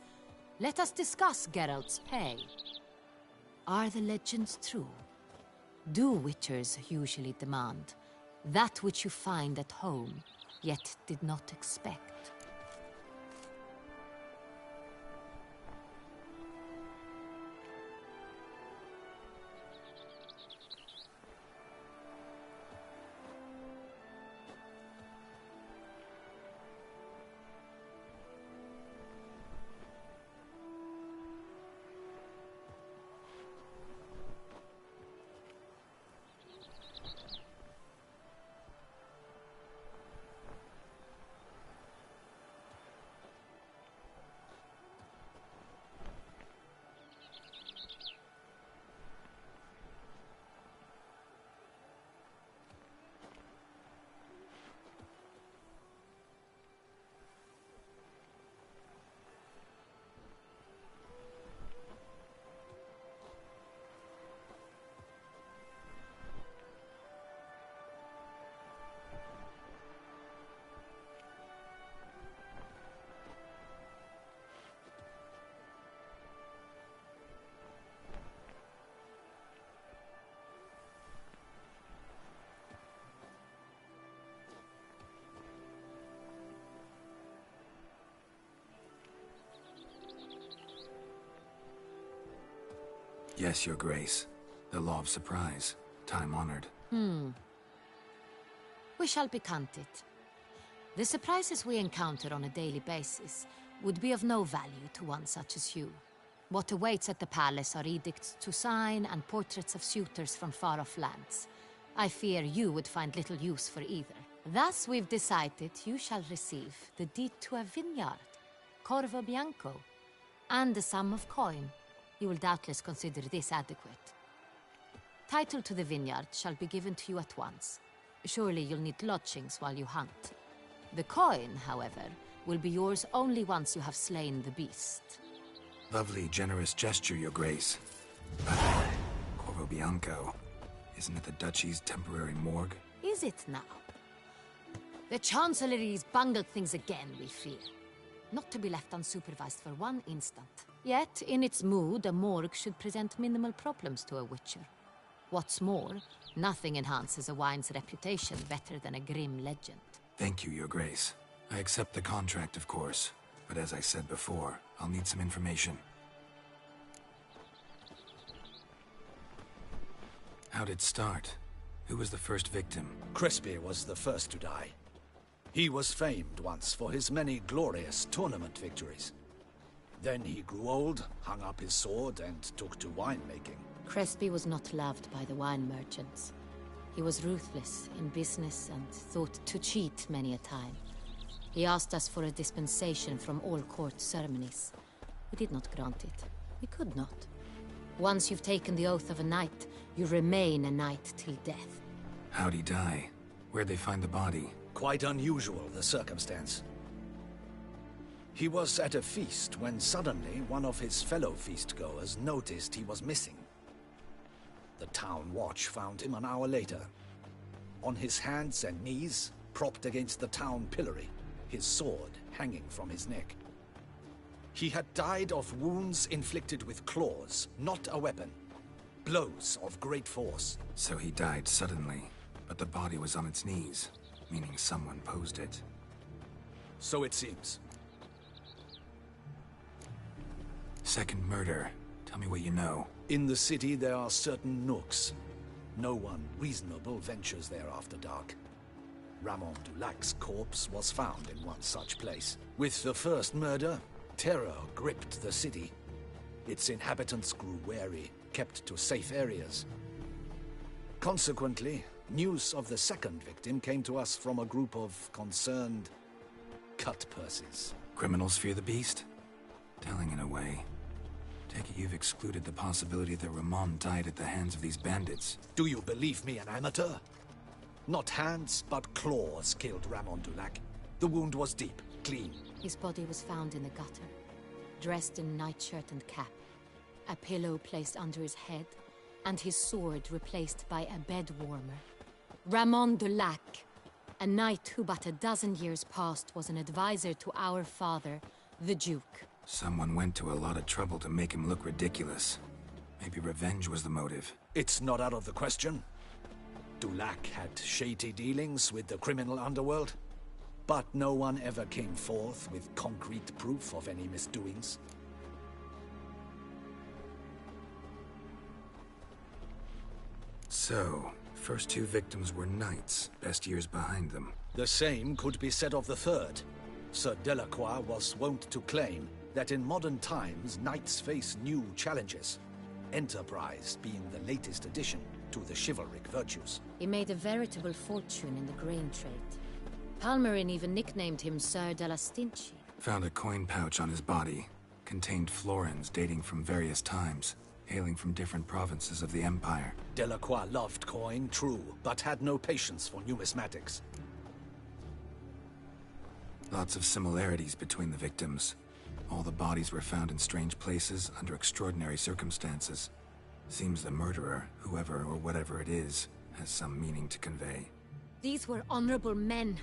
let us discuss Geralt's pay. Are the legends true? Do Witchers usually demand that which you find at home, yet did not expect? Yes, Your Grace. The law of surprise. Time-honored. We shall be content. The surprises we encounter on a daily basis would be of no value to one such as you. What awaits at the palace are edicts to sign and portraits of suitors from far-off lands. I fear you would find little use for either. Thus we've decided you shall receive the deed to a vineyard, Corvo Bianco, and a sum of coin. You will doubtless consider this adequate. Title to the vineyard shall be given to you at once. Surely you'll need lodgings while you hunt. The coin, however, will be yours only once you have slain the beast. Lovely, generous gesture, Your Grace. Corvo Bianco. Isn't it the Duchy's temporary morgue? Is it now? The Chancellery's bungled things again, we fear. Not to be left unsupervised for one instant. Yet, in its mood, a morgue should present minimal problems to a witcher. What's more, nothing enhances a wine's reputation better than a grim legend. Thank you, Your Grace. I accept the contract, of course. But as I said before, I'll need some information. How'd it start? Who was the first victim? Crespi was the first to die. He was famed once for his many glorious tournament victories. Then he grew old, hung up his sword, and took to winemaking. Crespi was not loved by the wine merchants. He was ruthless in business and thought to cheat many a time. He asked us for a dispensation from all court ceremonies. We did not grant it. We could not. Once you've taken the oath of a knight, you remain a knight till death. How'd he die? Where'd they find the body? Quite unusual, the circumstance. He was at a feast when suddenly one of his fellow feastgoers noticed he was missing. The town watch found him an hour later. On his hands and knees, propped against the town pillory, his sword hanging from his neck. He had died of wounds inflicted with claws, not a weapon. Blows of great force. So he died suddenly, but the body was on its knees, meaning someone posed it. So it seems. Second murder. Tell me what you know. In the city there are certain nooks. No one reasonable ventures there after dark. Ramon Dulac's corpse was found in one such place. With the first murder, terror gripped the city. Its inhabitants grew wary, kept to safe areas. Consequently, news of the second victim came to us from a group of concerned cut-purses. Criminals fear the beast? Telling in a way. Take it you've excluded the possibility that Ramon died at the hands of these bandits. Do you believe me an amateur? Not hands, but claws killed Ramon Dulac. The wound was deep, clean. His body was found in the gutter, dressed in nightshirt and cap, a pillow placed under his head, and his sword replaced by a bed warmer. Ramon Dulac, a knight who but a dozen years past was an advisor to our father, the Duke. Someone went to a lot of trouble to make him look ridiculous. Maybe revenge was the motive. It's not out of the question. Dulac had shady dealings with the criminal underworld, but no one ever came forth with concrete proof of any misdoings. So, first two victims were knights, best years behind them. The same could be said of the third. Sir Delacroix was wont to claim that in modern times knights face new challenges, enterprise being the latest addition to the chivalric virtues. He made a veritable fortune in the grain trade. Palmerin even nicknamed him Sir de la Stinchi. Found a coin pouch on his body. Contained florins dating from various times, hailing from different provinces of the Empire. Delacroix loved coin, true, but had no patience for numismatics. Lots of similarities between the victims. All the bodies were found in strange places under extraordinary circumstances. Seems the murderer, whoever or whatever it is, has some meaning to convey. These were honorable men.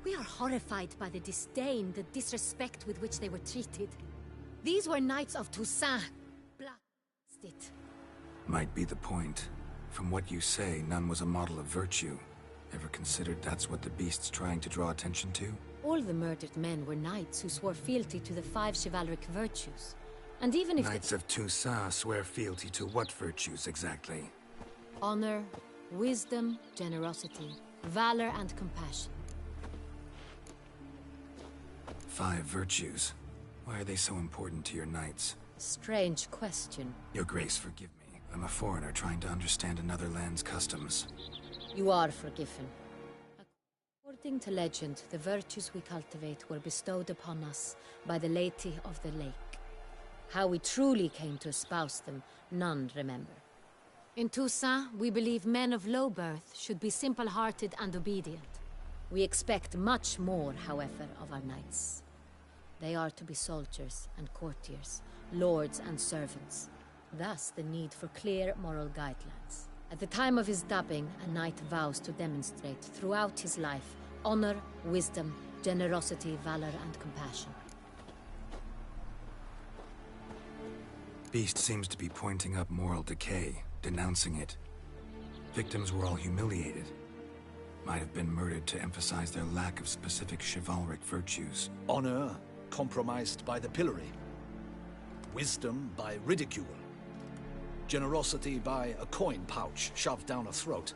We are horrified by the disdain, the disrespect with which they were treated. These were knights of Toussaint. Blast it. Might be the point. From what you say, none was a model of virtue. Ever considered that's what the beast's trying to draw attention to? All the murdered men were knights who swore fealty to the 5 chivalric virtues. And even if Knights of Toussaint swear fealty to what virtues exactly? honor, wisdom, generosity, valor, and compassion. 5 virtues. Why are they so important to your knights? Strange question. Your Grace, forgive me. I'm a foreigner trying to understand another land's customs. You are forgiven. According to legend, the virtues we cultivate were bestowed upon us by the Lady of the Lake. How we truly came to espouse them, none remember. In Toussaint, we believe men of low birth should be simple-hearted and obedient. We expect much more, however, of our knights. They are to be soldiers and courtiers, lords and servants. Thus, the need for clear moral guidelines. At the time of his dubbing, a knight vows to demonstrate throughout his life honor, wisdom, generosity, valor, and compassion. Beast seems to be pointing up moral decay, denouncing it. Victims were all humiliated. Might have been murdered to emphasize their lack of specific chivalric virtues. Honor compromised by the pillory. Wisdom by ridicule. Generosity by a coin pouch shoved down a throat.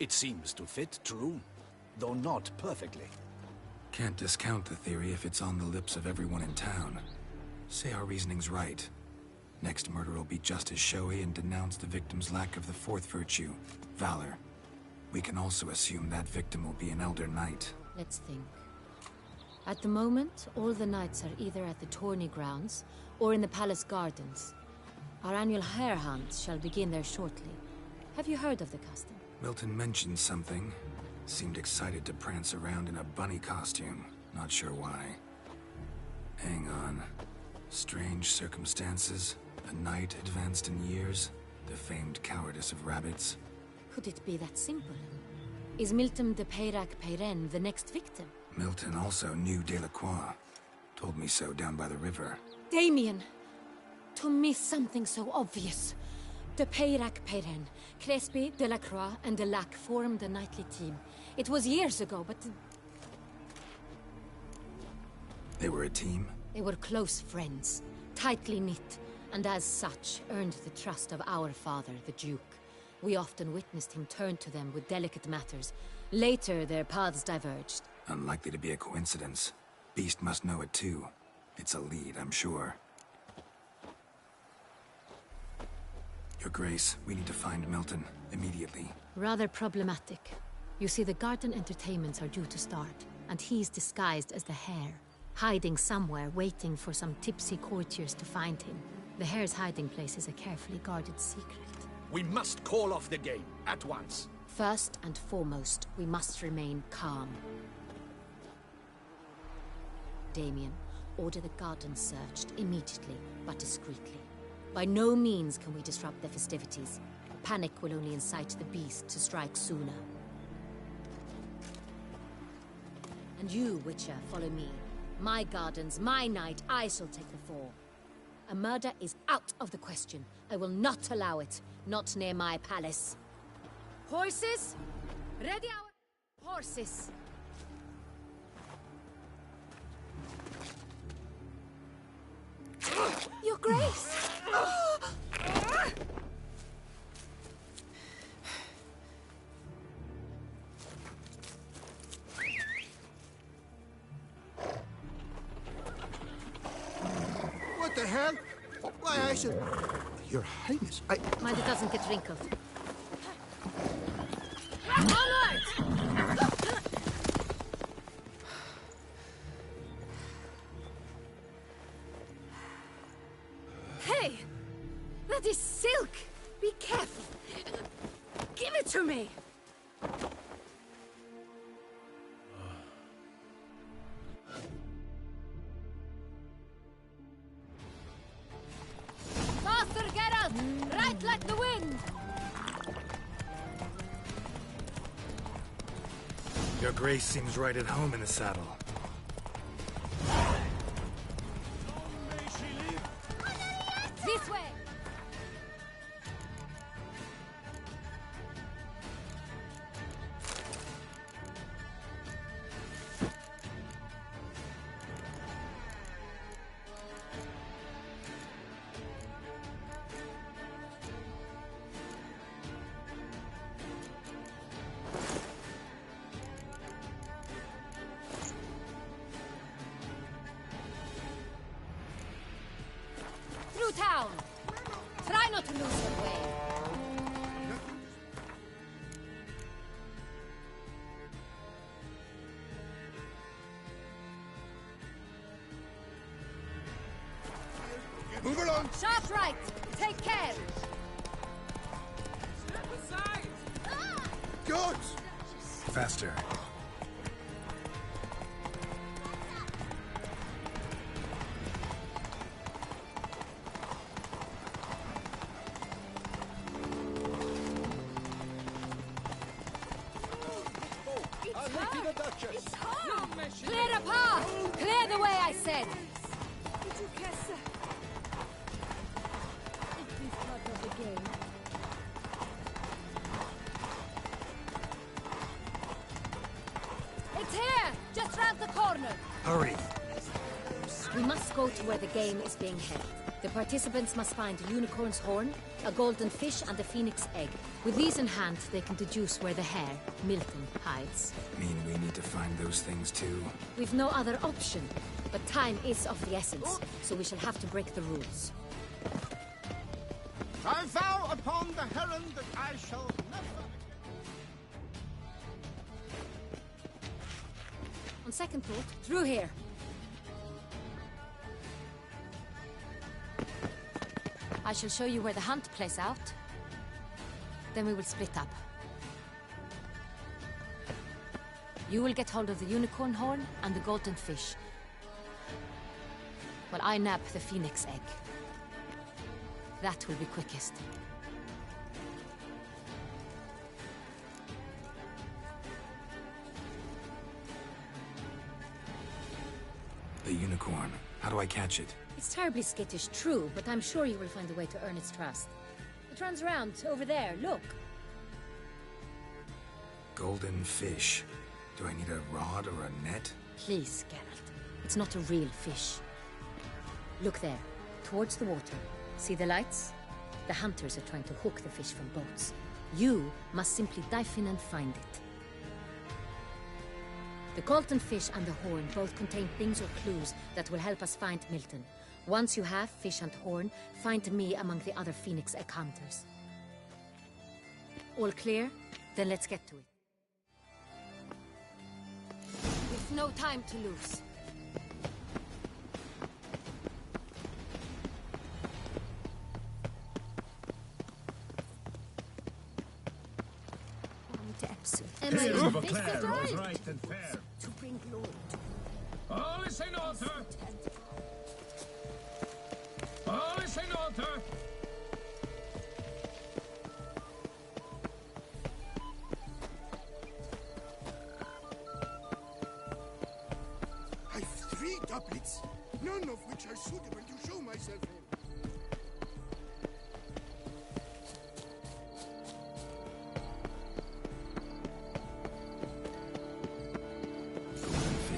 It seems to fit, true, though not perfectly. Can't discount the theory if it's on the lips of everyone in town. Say our reasoning's right. Next murder will be just as showy and denounce the victim's lack of the 4th virtue, valor. We can also assume that victim will be an elder knight. Let's think. At the moment, all the knights are either at the tourney grounds or in the palace gardens. Our annual hare hunt shall begin there shortly. Have you heard of the custom? Milton mentioned something. Seemed excited to prance around in a bunny costume. Not sure why. Hang on. Strange circumstances. A knight advanced in years. The famed cowardice of rabbits. Could it be that simple? Is Milton de Peyrac-Peyren the next victim? Milton also knew Delacroix. Told me so down by the river. Damien! To miss something so obvious. De Peyrac-Peyren, Crespi, Delacroix, and Delac formed a knightly team. It was years ago, but... They were a team? They were close friends, tightly knit, and as such, earned the trust of our father, the Duke. We often witnessed him turn to them with delicate matters. Later, their paths diverged. Unlikely to be a coincidence. Beast must know it too. It's a lead, I'm sure. Your Grace, we need to find Milton, immediately. Rather problematic. You see, the garden entertainments are due to start, and he's disguised as the Hare, hiding somewhere, waiting for some tipsy courtiers to find him. The Hare's hiding place is a carefully guarded secret. We must call off the game, at once. First and foremost, we must remain calm. Damien, order the garden searched immediately, but discreetly. By no means can we disrupt the festivities. Panic will only incite the beast to strike sooner. And you, Witcher, follow me. My gardens, my night, I shall take the fall. A murder is out of the question. I will not allow it. Not near my palace. Horses? Ready our horses! Your Grace! What the hell? Why, I should... Your Highness, Mind it doesn't get wrinkled. Onward! Hey! That is silk! Be careful! Give it to me! Faster, Geralt! Right like the wind! Your Grace seems right at home in the saddle. This way! Move along! Sharp right! Take care! Good! Faster. It's hard! Clear the path! Clear the way, I said! It is part of the game. It's here! Just round the corner! Hurry! We must go to where the game is being held. The participants must find a unicorn's horn, a golden fish, and a phoenix egg. With these in hand, they can deduce where the hare, Milton, hides. Mean we need to find those things too? We've no other option. But time is of the essence, so we shall have to break the rules. I vow upon the heron that I shall never... On second thought, through here. I shall show you where the hunt plays out. Then we will split up. You will get hold of the unicorn horn and the golden fish, while I nab the phoenix egg. That will be quickest. The unicorn. How do I catch it? It's terribly skittish, true, but I'm sure you will find a way to earn its trust. It runs around, over there, look. Golden fish. Do I need a rod or a net? Please, Geralt. It's not a real fish. Look there, towards the water. See the lights? The hunters are trying to hook the fish from boats. You must simply dive in and find it. The golden fish and the horn both contain things or clues that will help us find Milton. Once you have fish and horn, find me among the other phoenix egg hunters. All clear? Then let's get to it. With no time to lose. Here's of a Claire was right and fair. To bring glory. All is in order! All is in order! I've 3 doublets, none of which are suitable to show myself in.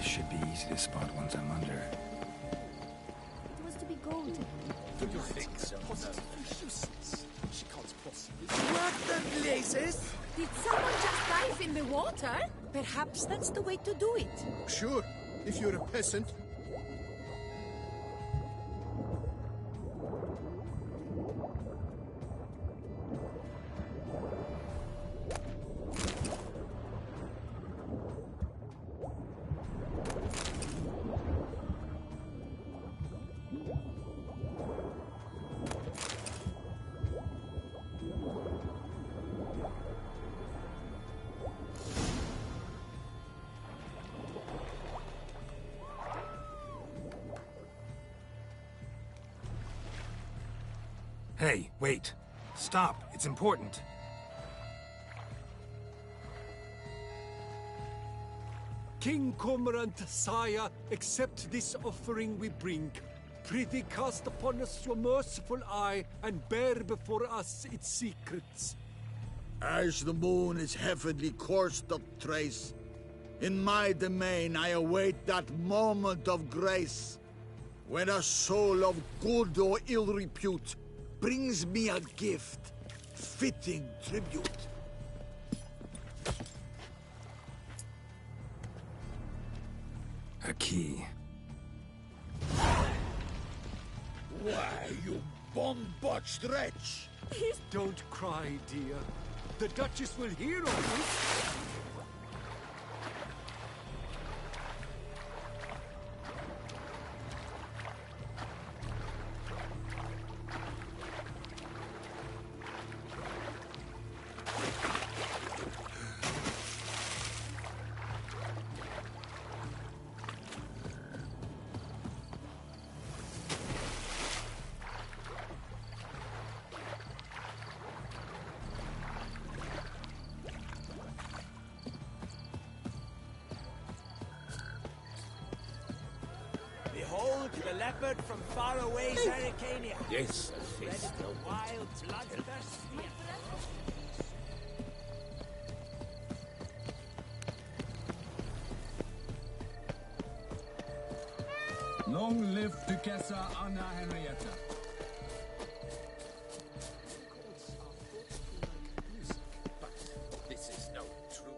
Should be easy to spot once I'm under. It was to be golden. Do you think so? She can't possibly... What the blazes? Did someone just dive in the water? Perhaps that's the way to do it. Sure, if you're a peasant. Hey, wait. Stop. It's important. King Cormorant, sire, accept this offering we bring. Prithee cast upon us your merciful eye, and bear before us its secrets. As the moon is heavenly coursed of trace, in my domain I await that moment of grace, when a soul of good or ill repute brings me a gift, fitting tribute. A key. Why, you bomb-botched wretch! Don't cry, dear. The Duchess will hear of this. the leopard from faraway Zerricania. Yes, a Bred feast. of the wild bloodthirst. Long live Duchessa Anna Henrietta. But this is no true.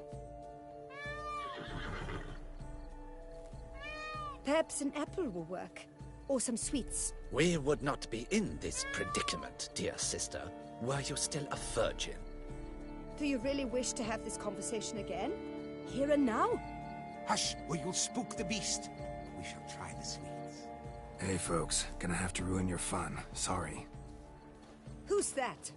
Perhaps an apple will work. Or some sweets. We would not be in this predicament, dear sister, were you still a virgin. Do you really wish to have this conversation again? Here and now? Hush, or you'll spook the beast. We shall try the sweets. Hey folks, gonna have to ruin your fun. Sorry. Who's that?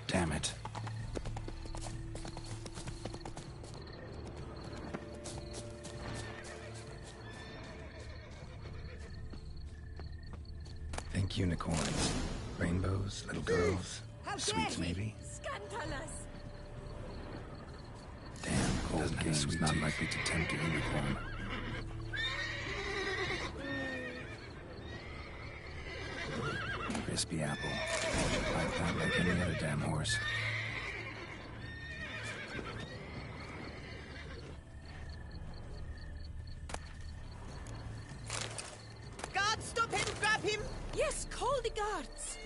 Damn it. Think unicorns, rainbows, little girls, sweets maybe. Scandalous! Damn, old game's not likely to tempt a unicorn. Crispy apple. Like that like any other damn horse. Guards, stop him! Grab him! Yes, call the guards!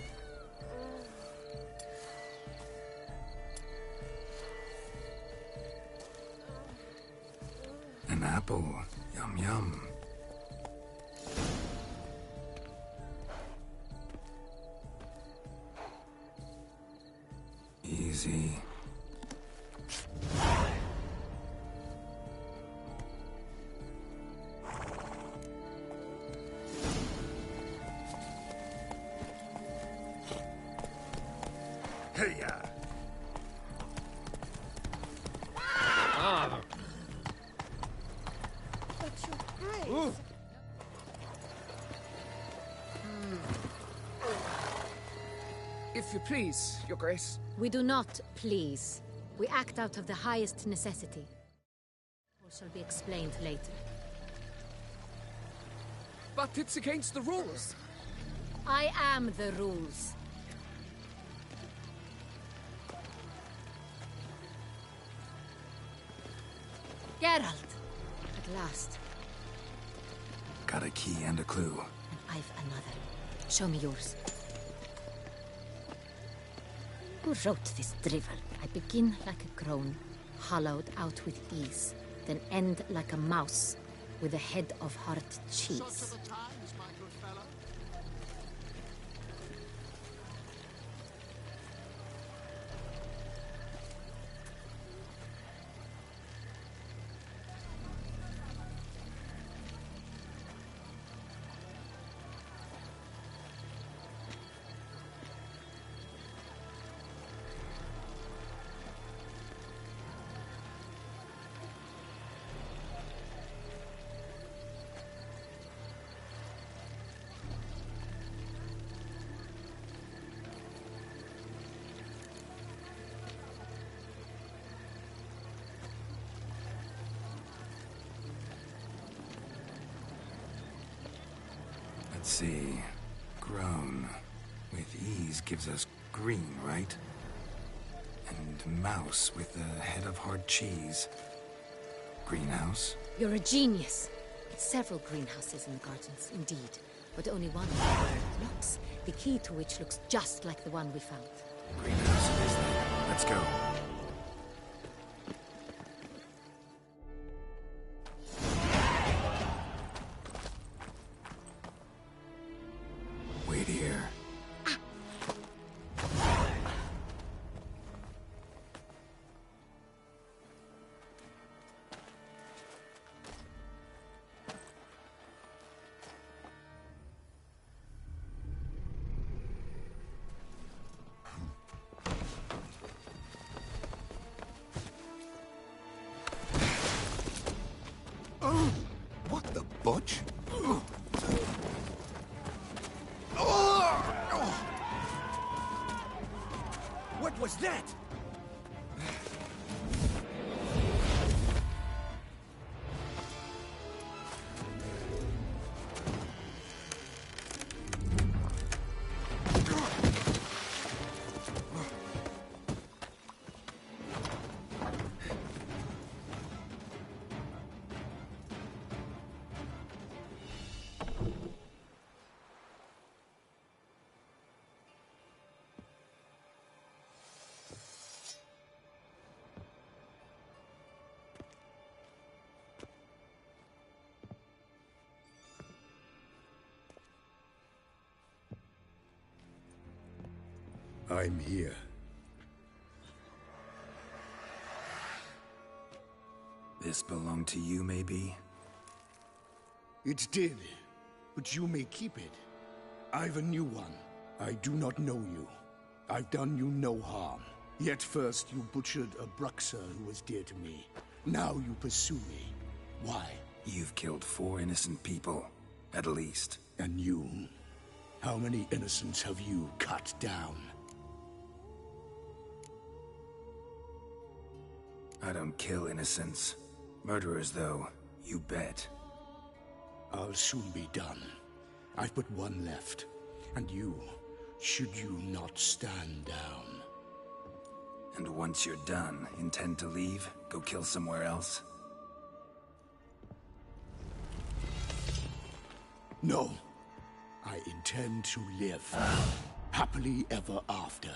An apple. Yum yum. Easy. Hey-ya! Ah! But your grace. If you please, Your Grace. We do not please. We act out of the highest necessity. Or shall be explained later. But it's against the rules. I am the rules. Geralt! At last. Got a key and a clue. And I've another. Show me yours. Who wrote this drivel? I begin like a crone, hollowed out with ease, then end like a mouse, with a head of hard cheese. Such are the times, my good fellow. see. Grown. With ease gives us green, right? And mouse with a head of hard cheese. Greenhouse? You're a genius. Several greenhouses in the gardens, indeed. But only one where it looks, the key to which looks just like the one we found. Greenhouse it is then. Let's go. Wait here. What the butch? What was that? I'm here. This belonged to you, maybe? It did, but you may keep it. I've a new one. I do not know you. I've done you no harm. Yet first you butchered a Bruxer who was dear to me. Now you pursue me. Why? You've killed 4 innocent people, at least. And you? How many innocents have you cut down? I don't kill innocents. Murderers, though, you bet. I'll soon be done. I've but one left. And you, should you not stand down. And once you're done, intend to leave? Go kill somewhere else? No. I intend to live. Happily ever after.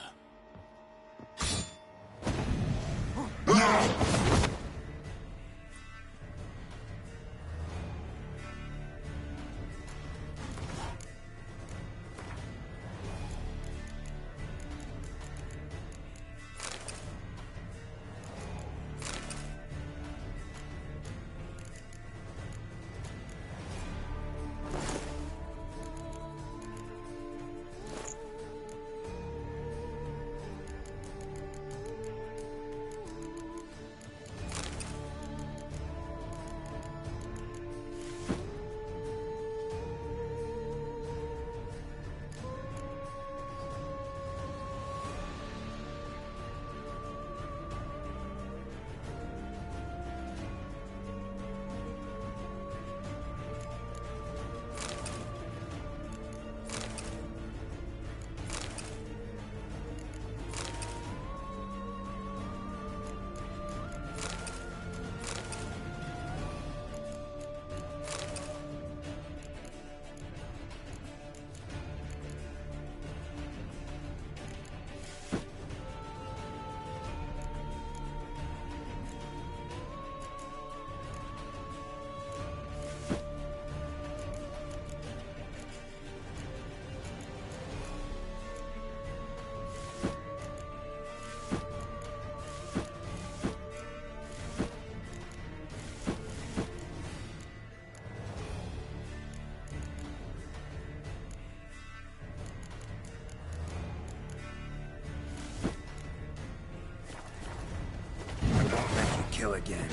Kill again.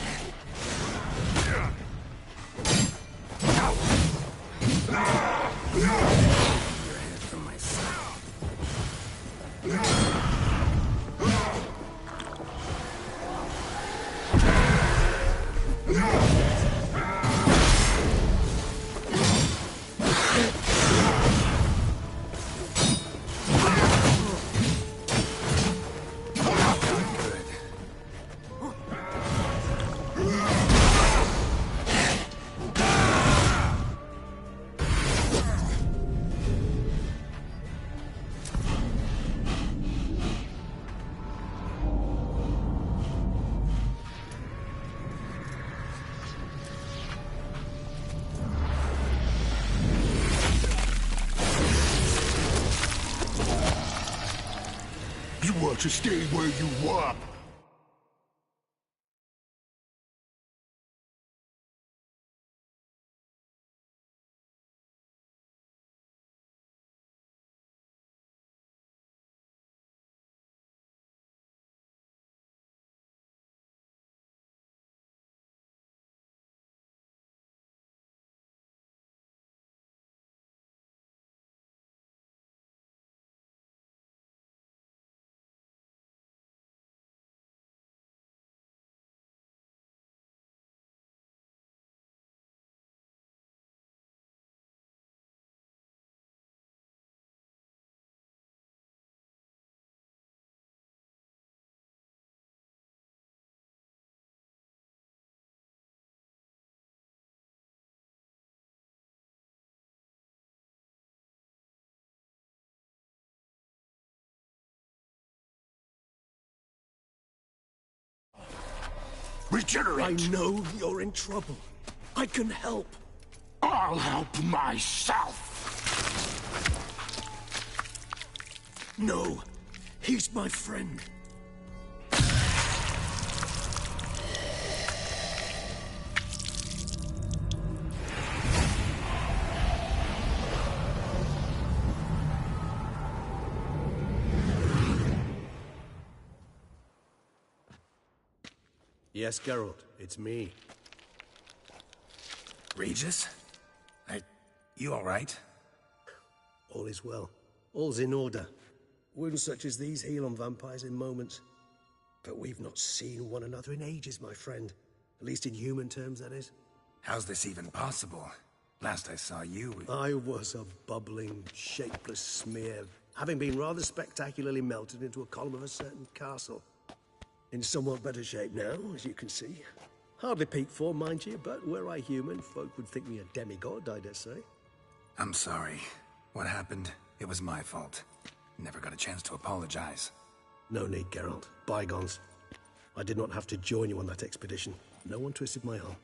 Your head from my side. You were to stay where you were. Regenerate! I know you're in trouble. I can help. I'll help myself! No, he's my friend. Yes, Geralt, it's me. Regis? You alright? All is well. All's in order. Wounds such as these heal on vampires in moments. But we've not seen one another in ages, my friend. At least in human terms, that is. How's this even possible? Last I saw you... I was a bubbling, shapeless smear, having been rather spectacularly melted into a column of a certain castle. In somewhat better shape now, as you can see. Hardly peak form, mind you, but were I human, folk would think me a demigod, I dare say. I'm sorry. What happened, it was my fault. Never got a chance to apologize. No need, Geralt. Bygones. I did not have to join you on that expedition. No one twisted my arm.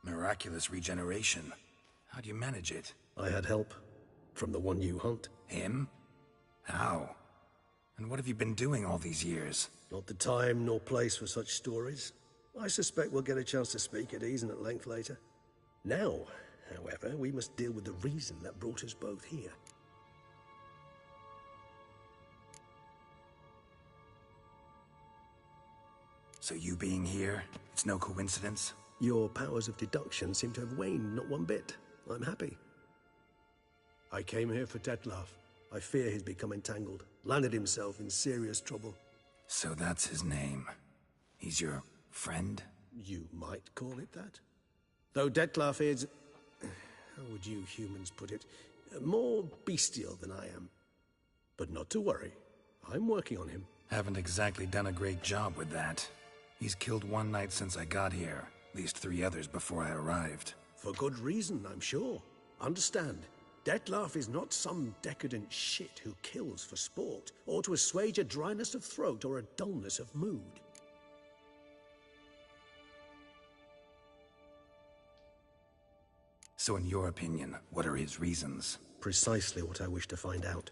Miraculous regeneration. How do you manage it? I had help. From the one you hunt. Him? How? And what have you been doing all these years? Not the time nor place for such stories. I suspect we'll get a chance to speak at ease and at length later. Now, however, we must deal with the reason that brought us both here. So you being here, it's no coincidence? Your powers of deduction seem to have waned not one bit. I'm happy. I came here for Detlef. I fear he's become entangled, landed himself in serious trouble. So that's his name. He's your friend? You might call it that. Though Detlef is, how would you humans put it, more bestial than I am. But not to worry, I'm working on him. Haven't exactly done a great job with that. He's killed one knight since I got here, at least 3 others before I arrived. For good reason, I'm sure. Understand, Detlef is not some decadent shit who kills for sport, or to assuage a dryness of throat or a dullness of mood. So in your opinion, what are his reasons? Precisely what I wish to find out.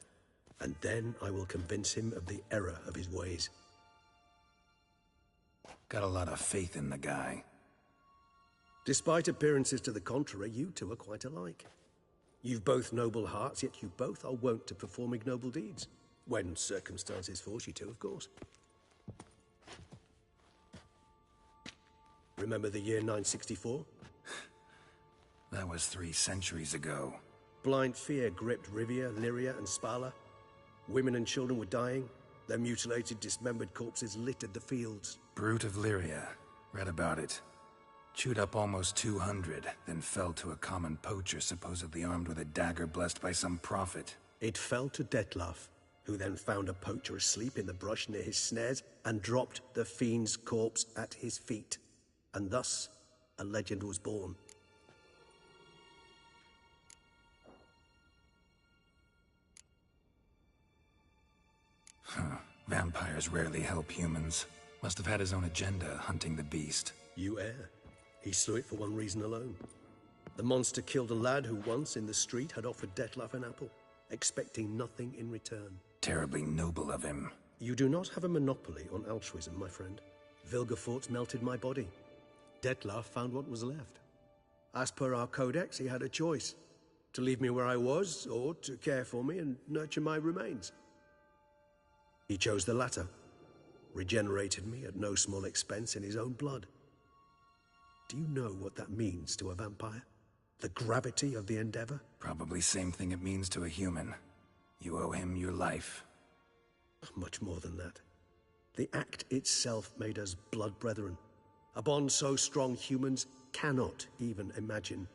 And then I will convince him of the error of his ways. Got a lot of faith in the guy. Despite appearances to the contrary, you two are quite alike. You've both noble hearts, yet you both are wont to perform ignoble deeds. When circumstances force you to, of course. Remember the year 964? That was 3 centuries ago. Blind fear gripped Rivia, Lyria, and Spala. Women and children were dying. Their mutilated, dismembered corpses littered the fields. Brute of Lyria. Read about it. Chewed up almost 200, then fell to a common poacher supposedly armed with a dagger blessed by some prophet. It fell to Detlef, who then found a poacher asleep in the brush near his snares and dropped the fiend's corpse at his feet. And thus, a legend was born. Vampires rarely help humans. Must have had his own agenda, hunting the beast. You err. He slew it for one reason alone. The monster killed a lad who once, in the street, had offered Detlef an apple, expecting nothing in return. Terribly noble of him. You do not have a monopoly on altruism, my friend. Vilgefortz melted my body. Detlef found what was left. As per our codex, he had a choice. To leave me where I was, or to care for me and nurture my remains. He chose the latter. Regenerated me at no small expense in his own blood. Do you know what that means to a vampire? The gravity of the endeavor? Probably same thing it means to a human. You owe him your life. Much more than that. The act itself made us blood brethren. A bond so strong humans cannot even imagine.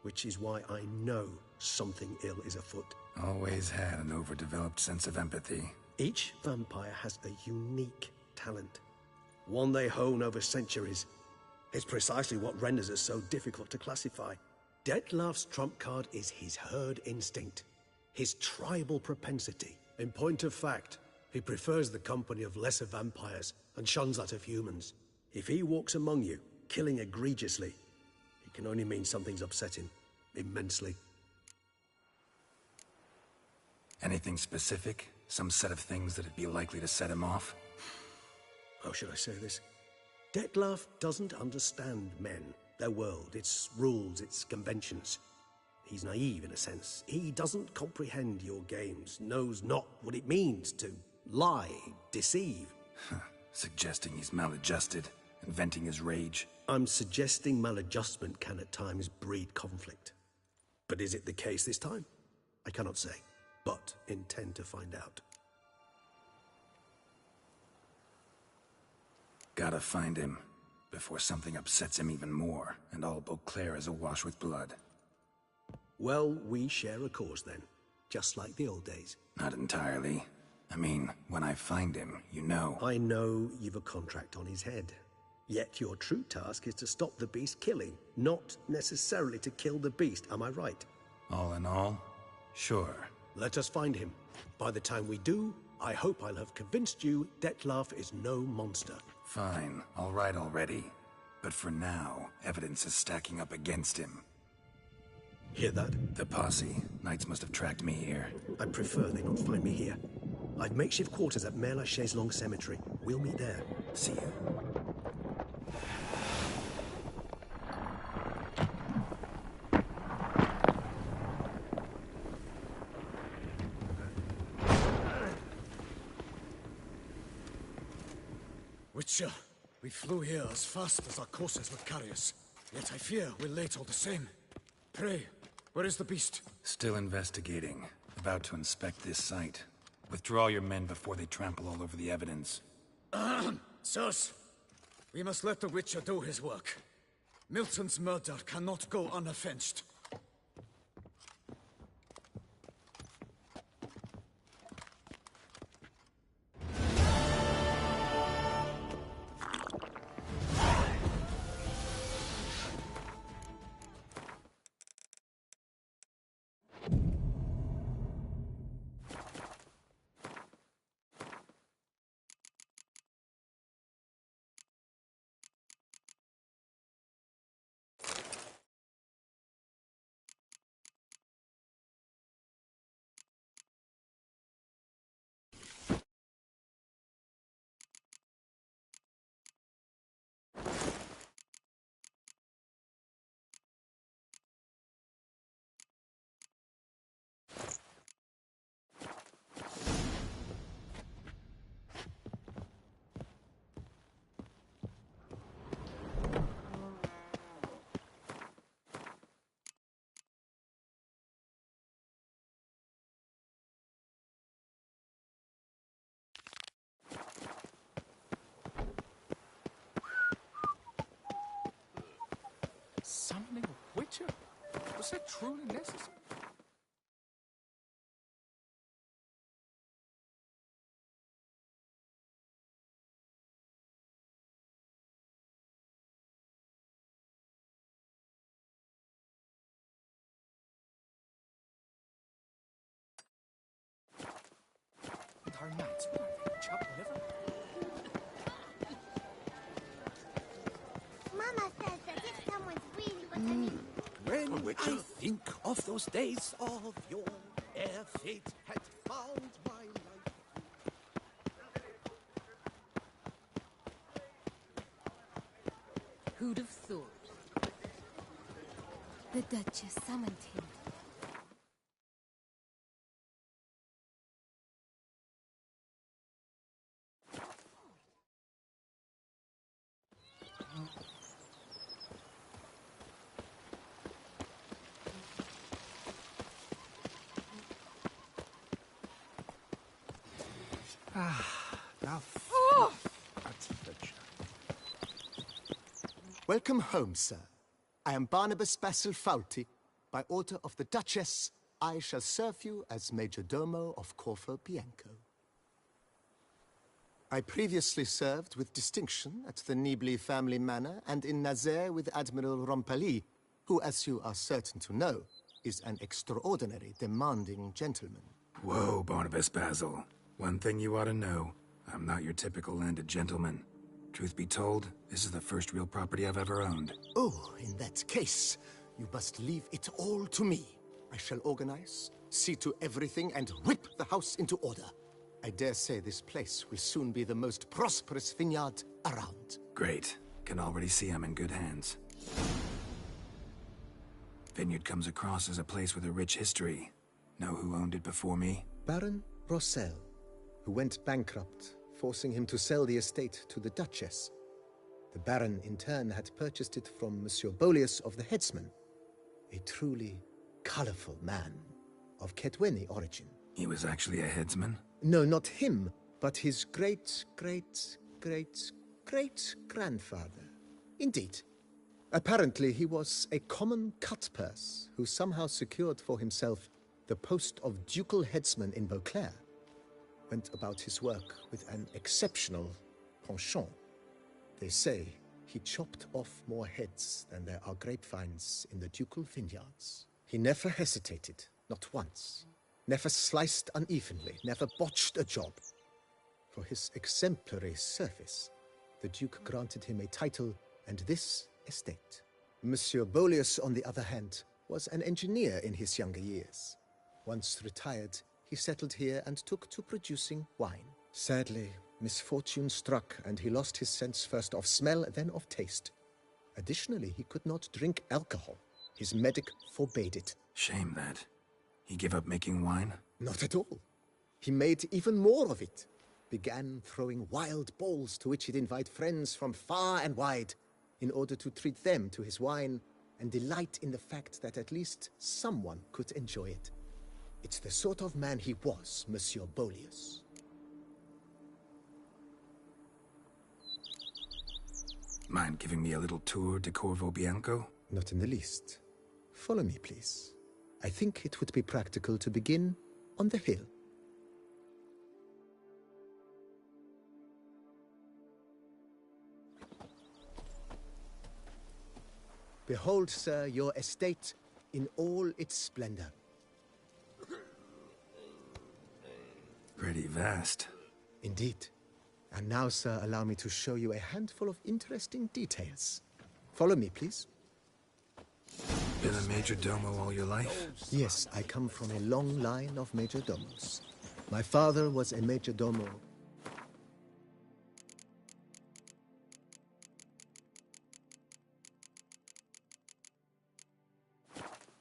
Which is why I know something ill is afoot. Always had an overdeveloped sense of empathy. Each vampire has a unique talent. One they hone over centuries. It's precisely what renders us so difficult to classify. Detlef's trump card is his herd instinct. His tribal propensity. In point of fact, he prefers the company of lesser vampires and shuns that of humans. If he walks among you, killing egregiously, it can only mean something's upsetting. Immensely. Anything specific? Some set of things that'd be likely to set him off? How should I say this? Detlef doesn't understand men, their world, its rules, its conventions. He's naive in a sense. He doesn't comprehend your games, knows not what it means to lie, deceive. Suggesting he's maladjusted and venting his rage. I'm suggesting maladjustment can at times breed conflict. But is it the case this time? I cannot say, but intend to find out. Gotta find him, before something upsets him even more, and all Beauclair is awash with blood. Well, we share a cause then, just like the old days. Not entirely. I mean, when I find him, you know. I know you've a contract on his head. Yet your true task is to stop the beast killing, not necessarily to kill the beast, am I right? All in all, sure. Let us find him. By the time we do, I hope I'll have convinced you Detlef is no monster. Fine, all right already. But for now, evidence is stacking up against him. Hear that? The posse. Knights must have tracked me here. I prefer they not find me here. I've makeshift quarters at Mère Lachaise Long Cemetery. We'll meet there. See you. Witcher, we flew here as fast as our courses would carry us. Yet I fear we're late all the same. Pray, where is the beast? Still investigating. About to inspect this site. Withdraw your men before they trample all over the evidence. Sirs, we must let the Witcher do his work. Milton's murder cannot go unavenged. Summoning a Witcher? Was that truly necessary? And our knights, what are they? Chopped liver? Mama says that if someone's really got a new... When I think of those days of yore, ere fate had found my life. Who'd have thought? The Duchess summoned him. Now, that's Fletcher. Welcome home, sir. I am Barnabas Basil-Fawlty. By order of the Duchess, I shall serve you as Major Domo of Corfu Bianco. I previously served with distinction at the Nibli family manor and in Nazaire with Admiral Rompali, who, as you are certain to know, is an extraordinary, demanding gentleman. Whoa, Barnabas Basil. One thing you ought to know. I'm not your typical landed gentleman. Truth be told, this is the first real property I've ever owned. Oh, in that case, you must leave it all to me. I shall organize, see to everything, and whip the house into order. I dare say this place will soon be the most prosperous vineyard around. Great. Can already see I'm in good hands. Vineyard comes across as a place with a rich history. Know who owned it before me? Baron Rossel, who went bankrupt, forcing him to sell the estate to the Duchess. The Baron, in turn, had purchased it from Monsieur Bolius of the Headsman, a truly colorful man of Ketweni origin. He was actually a headsman? No, not him, but his great-grandfather. Indeed. Apparently, he was a common cut-purse who somehow secured for himself the post of ducal headsman in Beauclair. Went about his work with an exceptional penchant. They say he chopped off more heads than there are grapevines in the ducal vineyards. He never hesitated, not once. Never sliced unevenly, never botched a job. For his exemplary service, the Duke granted him a title and this estate. Monsieur Bolius, on the other hand, was an engineer in his younger years. Once retired, he settled here and took to producing wine. Sadly, misfortune struck and he lost his sense first of smell, then of taste. Additionally, he could not drink alcohol. His medic forbade it. Shame that. He gave up making wine? Not at all. He made even more of it, began throwing wild balls to which he'd invite friends from far and wide in order to treat them to his wine and delight in the fact that at least someone could enjoy it. It's the sort of man he was, Monsieur Bolius. Mind giving me a little tour de Corvo Bianco? Not in the least. Follow me, please. I think it would be practical to begin on the hill. Behold, sir, your estate in all its splendor. Pretty vast. Indeed. And now, sir, allow me to show you a handful of interesting details. Follow me, please. Been a major domo all your life? Yes, I come from a long line of major domos. My father was a major domo.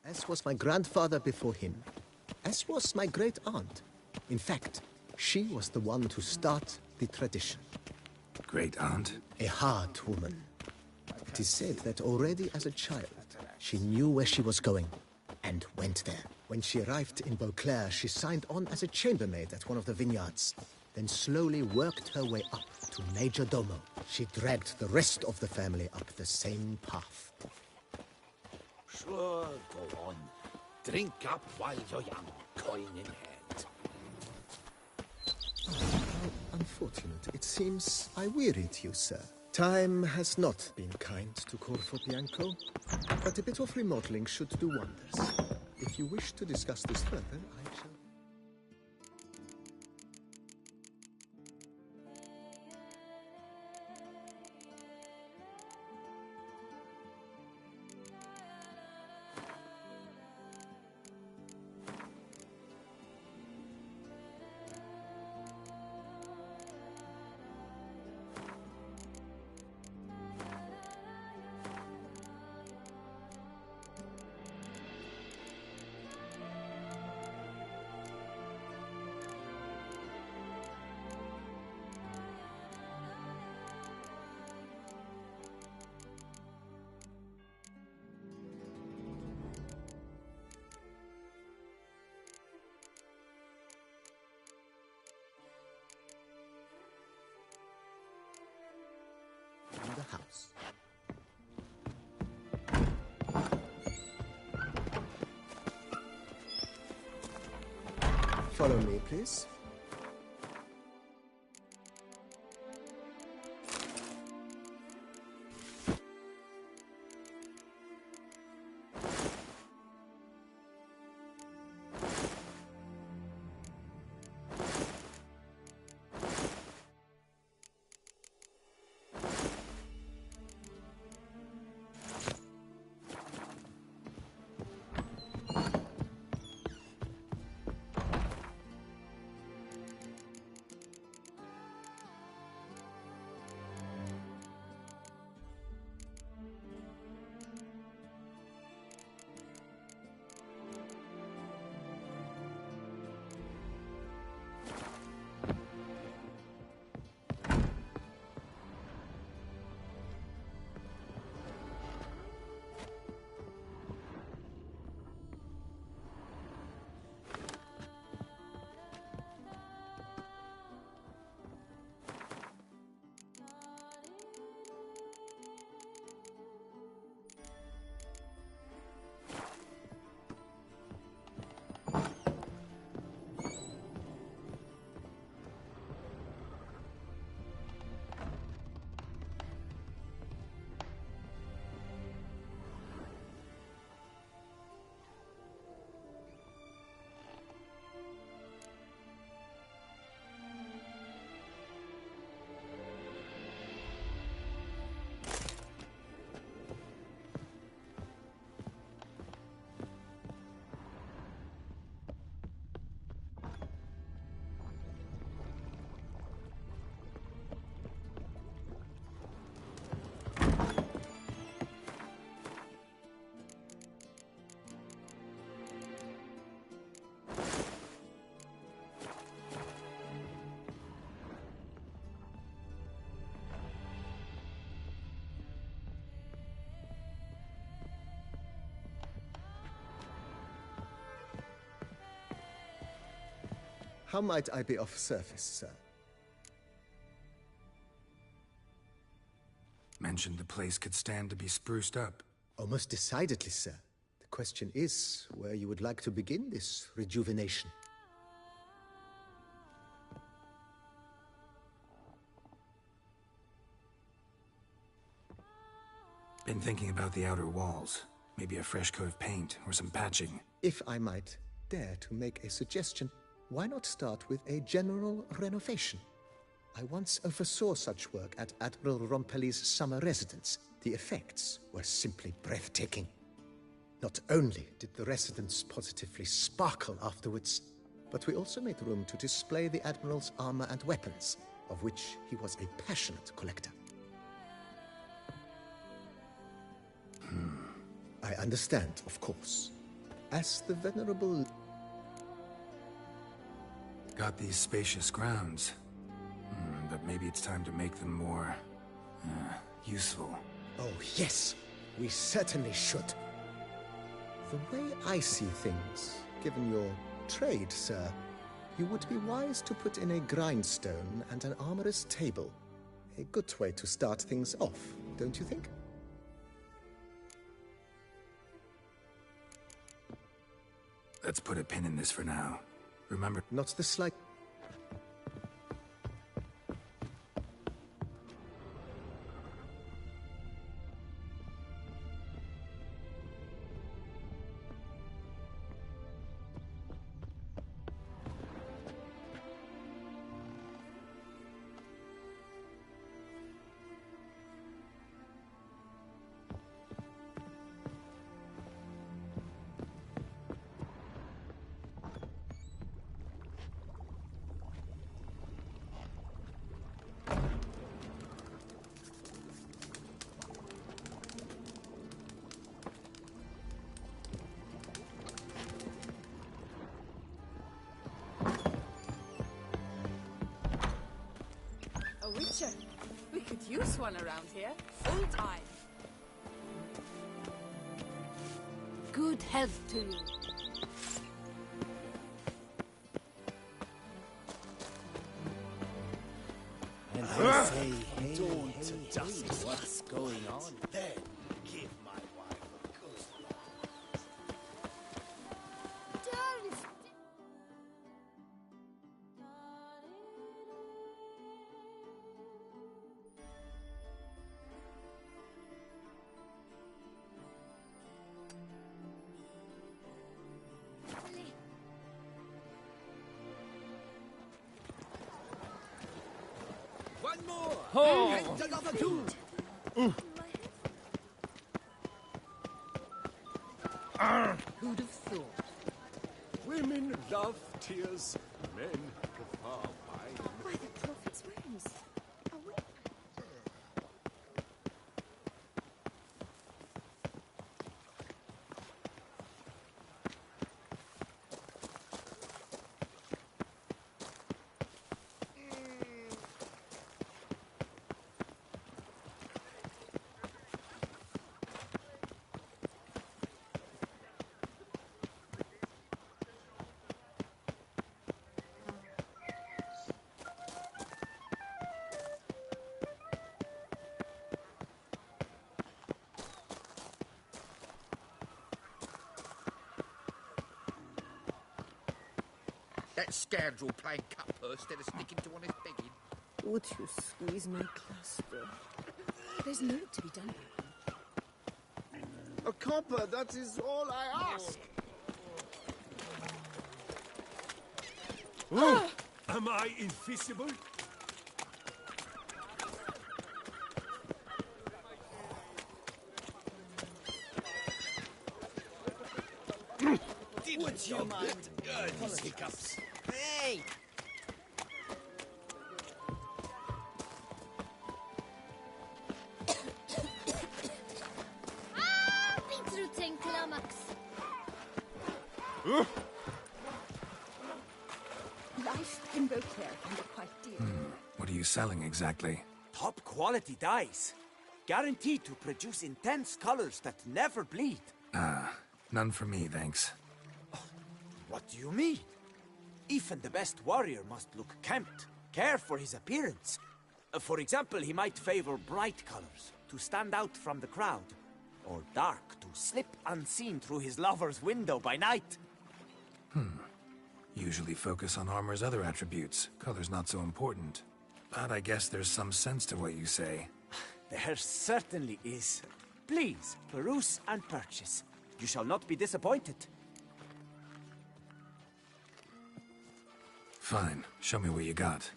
As was my grandfather before him. As was my great-aunt. In fact, she was the one to start the tradition. Great-aunt? A hard woman. It is said that already as a child, she knew where she was going, and went there. When she arrived in Beauclair, she signed on as a chambermaid at one of the vineyards, then slowly worked her way up to Major Domo. She dragged the rest of the family up the same path. Sure, go on. Drink up while you're young, coin in hand. How unfortunate. It seems I wearied you, sir. Time has not been kind to Corvo Bianco, but a bit of remodeling should do wonders. If you wish to discuss this further, I shall... the house. Follow me, please. How might I be of service, sir? Mentioned the place could stand to be spruced up. Oh, most decidedly, sir. The question is where you would like to begin this rejuvenation. Been thinking about the outer walls. Maybe a fresh coat of paint or some patching. If I might dare to make a suggestion, why not start with a general renovation? I once oversaw such work at Admiral Rompelli's summer residence. The effects were simply breathtaking. Not only did the residence positively sparkle afterwards, but we also made room to display the Admiral's armor and weapons, of which he was a passionate collector. I understand, of course. As the venerable... Got these spacious grounds. But maybe it's time to make them more... useful. Oh, yes. We certainly should. The way I see things, given your trade, sir, you would be wise to put in a grindstone and an armorer's table. A good way to start things off, don't you think? Let's put a pin in this for now. Remember... Not the slight... We could use one around here, full time. Good health to you. And they say, hey, dawn to dusk, what's going on? Then give my wife a good Don't! One more! Oh. And another two! Who'd have thought? Women love tears, men prefer wine. Why, the prophet's wounds. Are we... That scoundrel playing cupper instead of sticking to honest begging. Would you squeeze my cluster? There's naught to be done. A copper, that is all I ask. Am I invisible? Would you mind? These hiccups. Hey! Beetrooting climax. Life in Beauclair can be quite dear. What are you selling exactly? Top quality dyes. Guaranteed to produce intense colors that never bleed. None for me, thanks. What do you mean? Even the best warrior must look kempt, care for his appearance. For example, he might favor bright colors to stand out from the crowd, or dark to slip unseen through his lover's window by night. Usually focus on armor's other attributes. Color's not so important. But I guess there's some sense to what you say. There certainly is. Please, peruse and purchase. You shall not be disappointed. Fine. Show me what you got.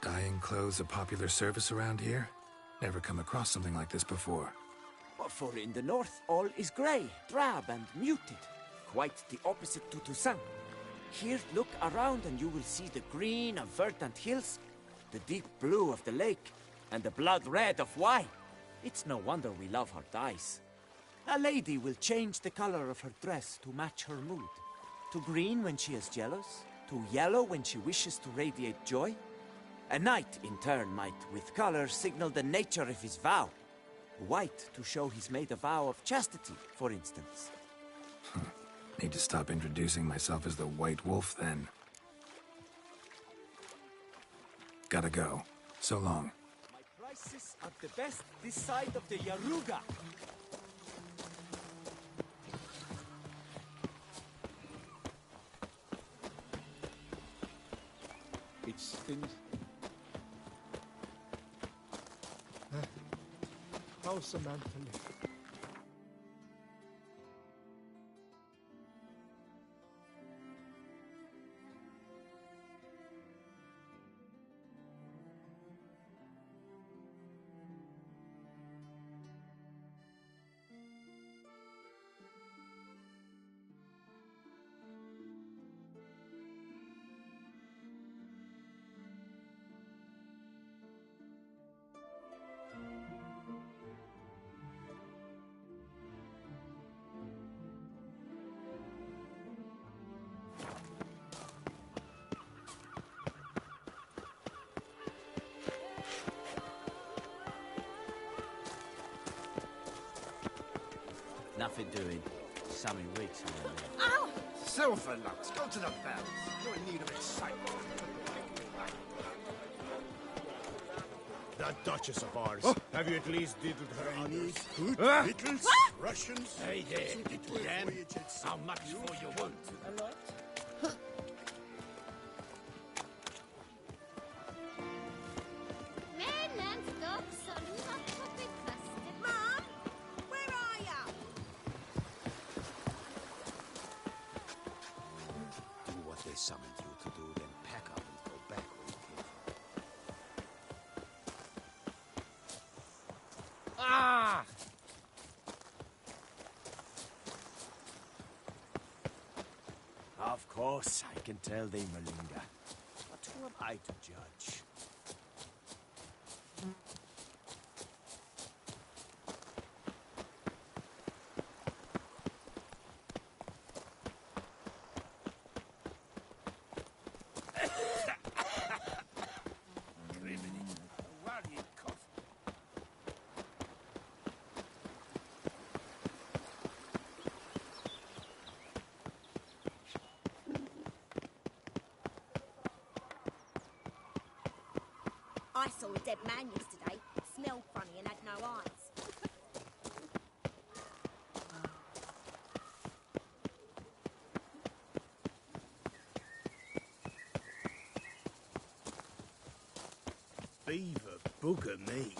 Dyeing clothes a popular service around here? Never come across something like this before. For in the north, all is grey, drab and muted. Quite the opposite to Toussaint. Here, look around and you will see the green of verdant hills, the deep blue of the lake, and the blood red of wine. It's no wonder we love her dyes. A lady will change the color of her dress to match her mood. To green when she is jealous, to yellow when she wishes to radiate joy. A knight, in turn, might, with color, signal the nature of his vow. White to show he's made a vow of chastity, for instance. Need to stop introducing myself as the White Wolf, then. Gotta go. So long. My prices are the best this side of the Yaruga. It's things. How's Samantha? Nothing doing. Sammy Weeks around there. Ow! Silverlux, go to the bells. You're in need of excitement. That Duchess of ours. Have you at least diddled her honors? Beatles? Russians? Hey there, it them. How much for you want? A lot. Mom, where are ya? Do what they summoned you to do, then pack up and go back where you came from. Ah! Of course, I can tell they Malinga. But who am I to judge? I saw a dead man yesterday. Smelled funny and had no eyes. Fever bugger me.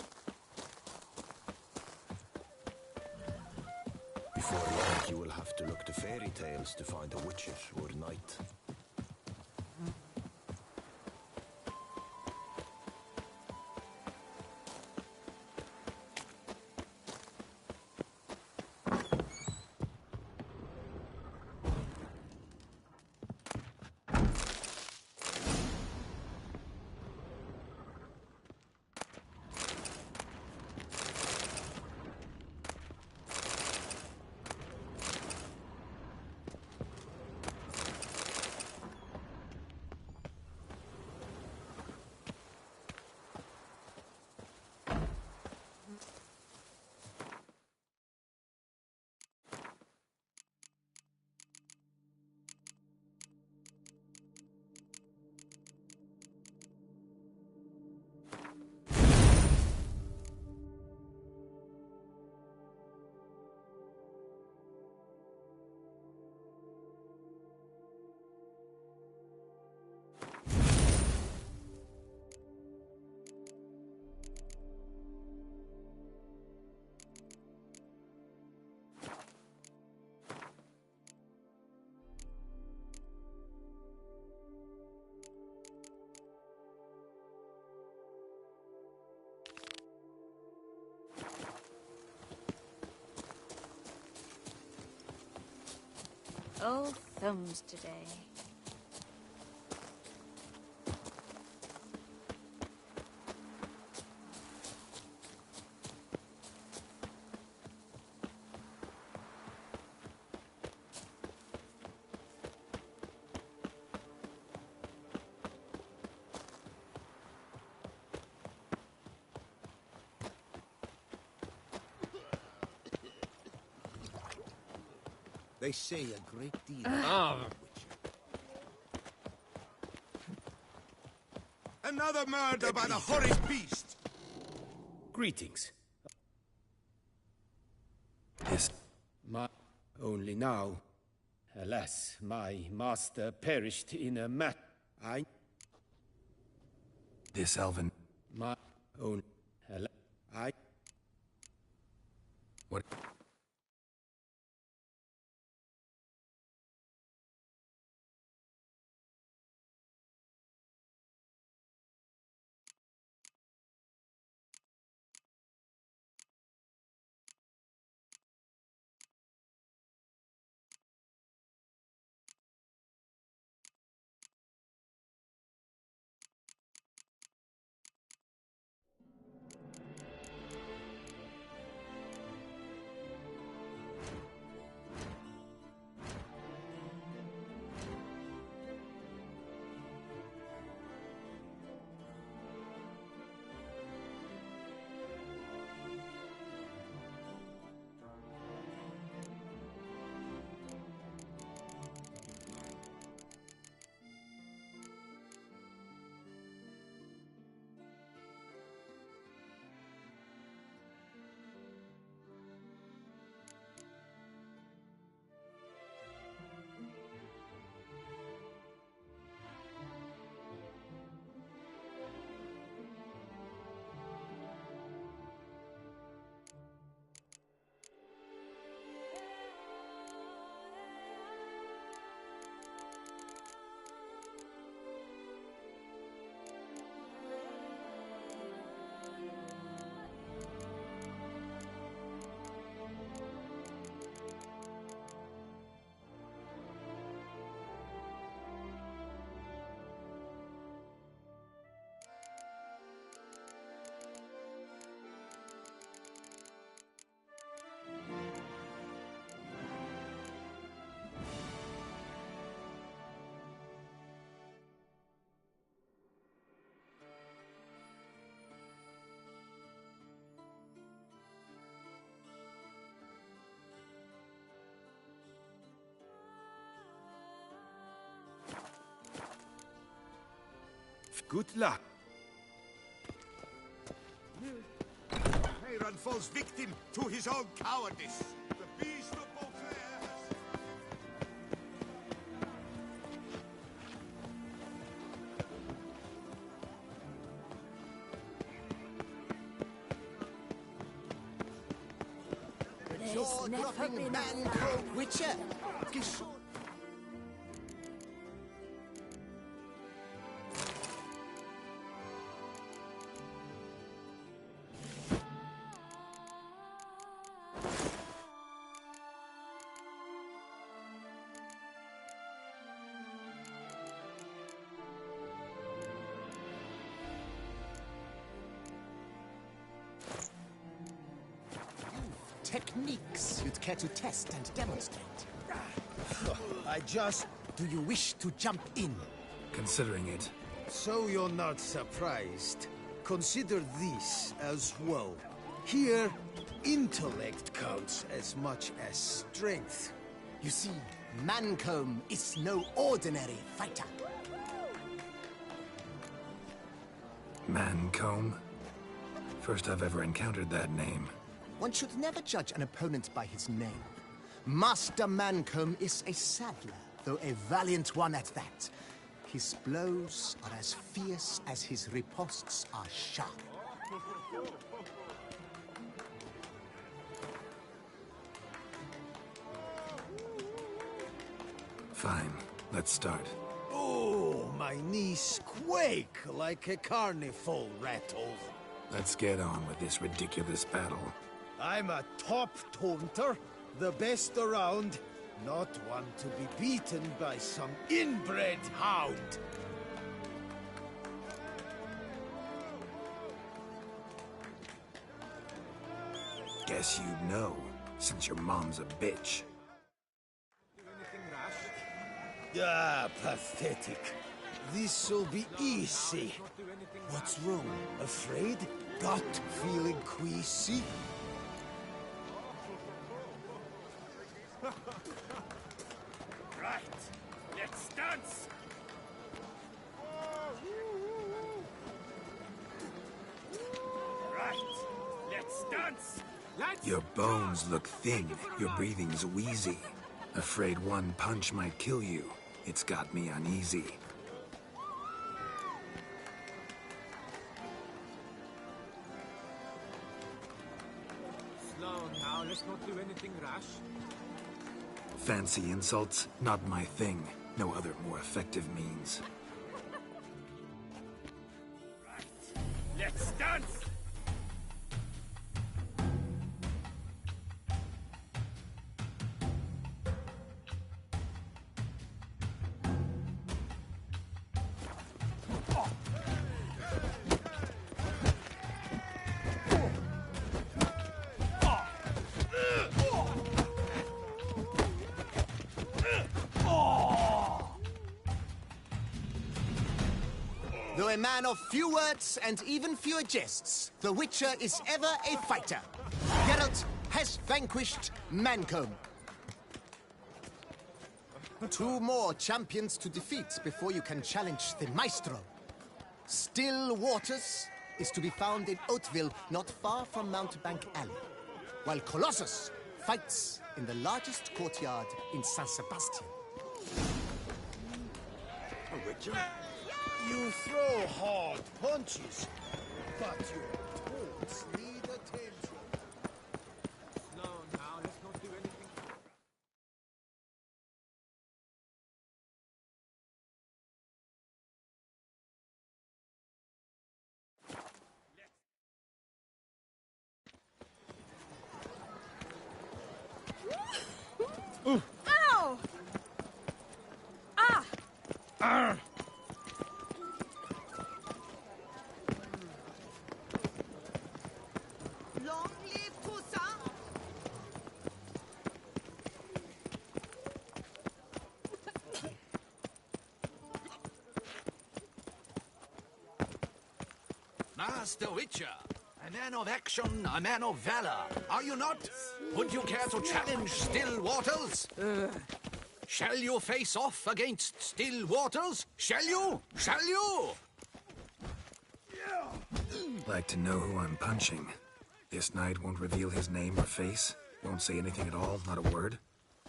Before long, you will have to look to fairy tales to find a witcher or knight. Old thumbs today. They say a great deal Ah. about Another murder by the horrid beast! Greetings. Yes. Only now. Alas, my master perished in a This elven... My own... What? Good luck. Aaron falls victim to his own cowardice. The beast of Beauclair has... never been man-called Witcher. Techniques you'd care to test and demonstrate? Do you wish to jump in? Considering it. So you're not surprised. Consider this as well. Here, intellect counts as much as strength. You see, Mancomb is no ordinary fighter. Mancomb? First I've ever encountered that name. One should never judge an opponent by his name. Master Mancomb is a saddler, though a valiant one at that. His blows are as fierce as his riposts are sharp. Fine, let's start. Oh, my knees quake like a carnival rattle. Let's get on with this ridiculous battle. I'm a top taunter, the best around, not one to be beaten by some inbred hound. Guess you'd know, since your mom's a bitch. Ah, pathetic. This'll be easy. What's wrong? Afraid? Gut feeling queasy? Right, let's dance! Right, let's dance! Your bones look thin, your breathing's wheezy. Afraid one punch might kill you. It's got me uneasy. Slow now, let's not do anything rash. Fancy insults, not my thing. No other more effective means. Let's dance! Though a man of few words and even fewer jests, the Witcher is ever a fighter. Geralt has vanquished Mancomb. 2 more champions to defeat before you can challenge the Maestro. Still Waters is to be found in Oatville, not far from Mountebank Alley, while Colossus fights in the largest courtyard in San Sebastian. Witcher? You throw hard punches, but your taunts need attention. Slow now, let's not do anything. Ow! Ah! Arr! Long live Toussaint! Master Witcher, a man of action, a man of valor. Are you not? Would you care to challenge Still Waters? Shall you face off against Still Waters? Shall you? Shall you? Like to know who I'm punching. This knight won't reveal his name or face. Won't say anything at all, not a word.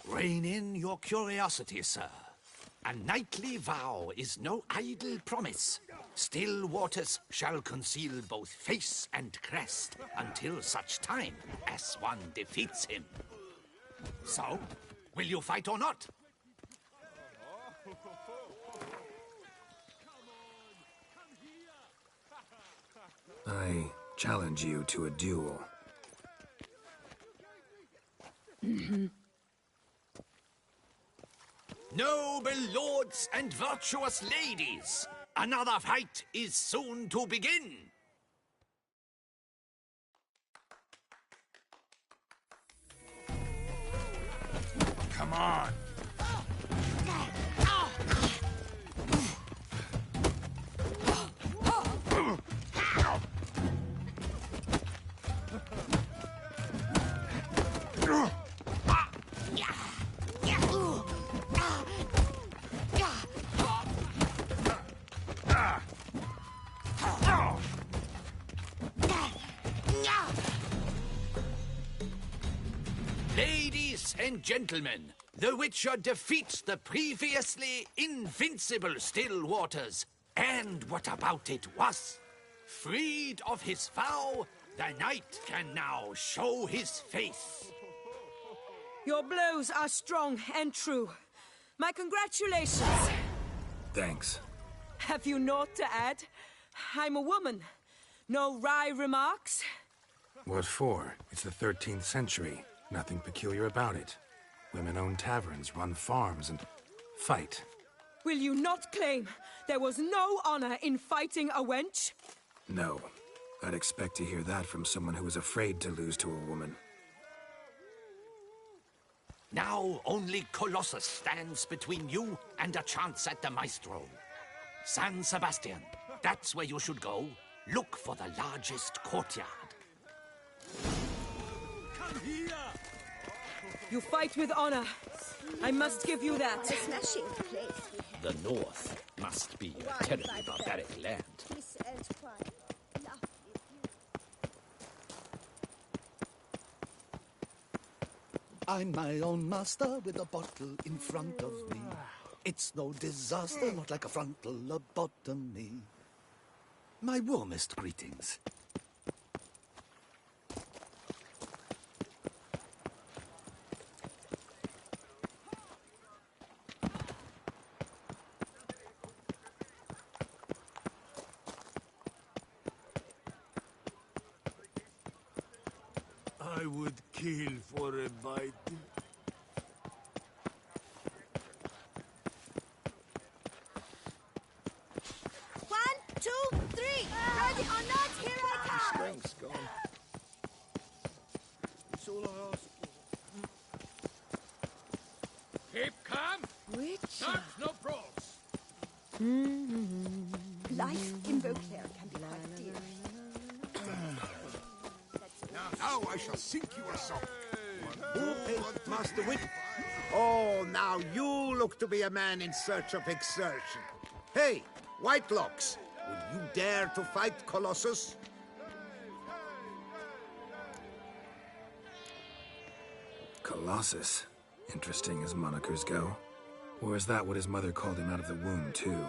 Rein in your curiosity, sir. A knightly vow is no idle promise. Still Waters shall conceal both face and crest until such time as one defeats him. So, will you fight or not? I challenge you to a duel. Noble lords and virtuous ladies, another fight is soon to begin. Come on. Ladies and gentlemen, the Witcher defeats the previously invincible Still Waters. And what about it was? Freed of his vow, the knight can now show his face. Your blows are strong and true. My congratulations. Thanks. Have you naught to add? I'm a woman. No wry remarks? What for? It's the 13th century. Nothing peculiar about it. Women own taverns, run farms, and fight. Will you not claim there was no honor in fighting a wench? No. I'd expect to hear that from someone who was afraid to lose to a woman. Now only Colossus stands between you and a chance at the Maestro. San Sebastian, that's where you should go. Look for the largest courtyard. Come here! You fight with honor. I must give you that. A smashing place. The North must be a terribly barbaric land. Peace and quiet. I'm my own master with a bottle in front of me. It's no disaster, not like a frontal lobotomy. My warmest greetings. I would kill for a bite. One, two, three. Ready or not, here I come. Strength's gone. It's all I ask. Keep calm. Witcher. That's no pros. Life in Beauclair can be quite dear. Now I shall sink you a song. Master Wit. Oh, now you look to be a man in search of exertion. Hey, Whitelocks, will you dare to fight Colossus? Colossus. Interesting as monikers go. Or is that what his mother called him out of the womb, too?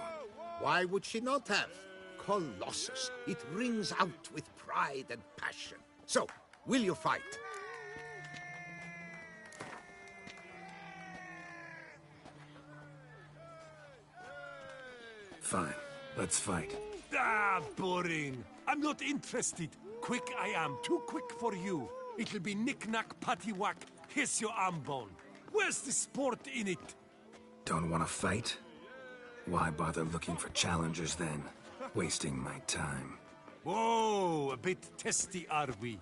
Why would she not have? Colossus. It rings out with pride and passion. So, will you fight? Fine. Let's fight. Ah, boring. I'm not interested. Quick I am. Too quick for you. It'll be knick-knack, paddywhack. Here's your arm bone. Where's the sport in it? Don't want to fight? Why bother looking for challengers then? Wasting my time. Whoa, a bit testy are we?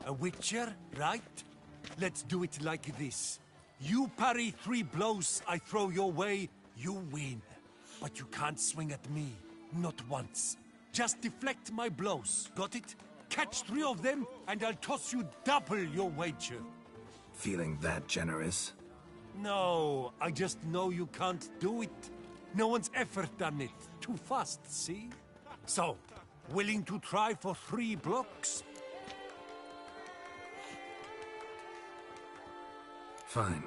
A witcher, right? Let's do it like this. You parry 3 blows I throw your way, you win. But you can't swing at me. Not once. Just deflect my blows. Got it? Catch 3 of them, and I'll toss you double your wager. Feeling that generous? No, I just know you can't do it. No one's ever done it. Too fast, see? So, willing to try for 3 blocks? Fine.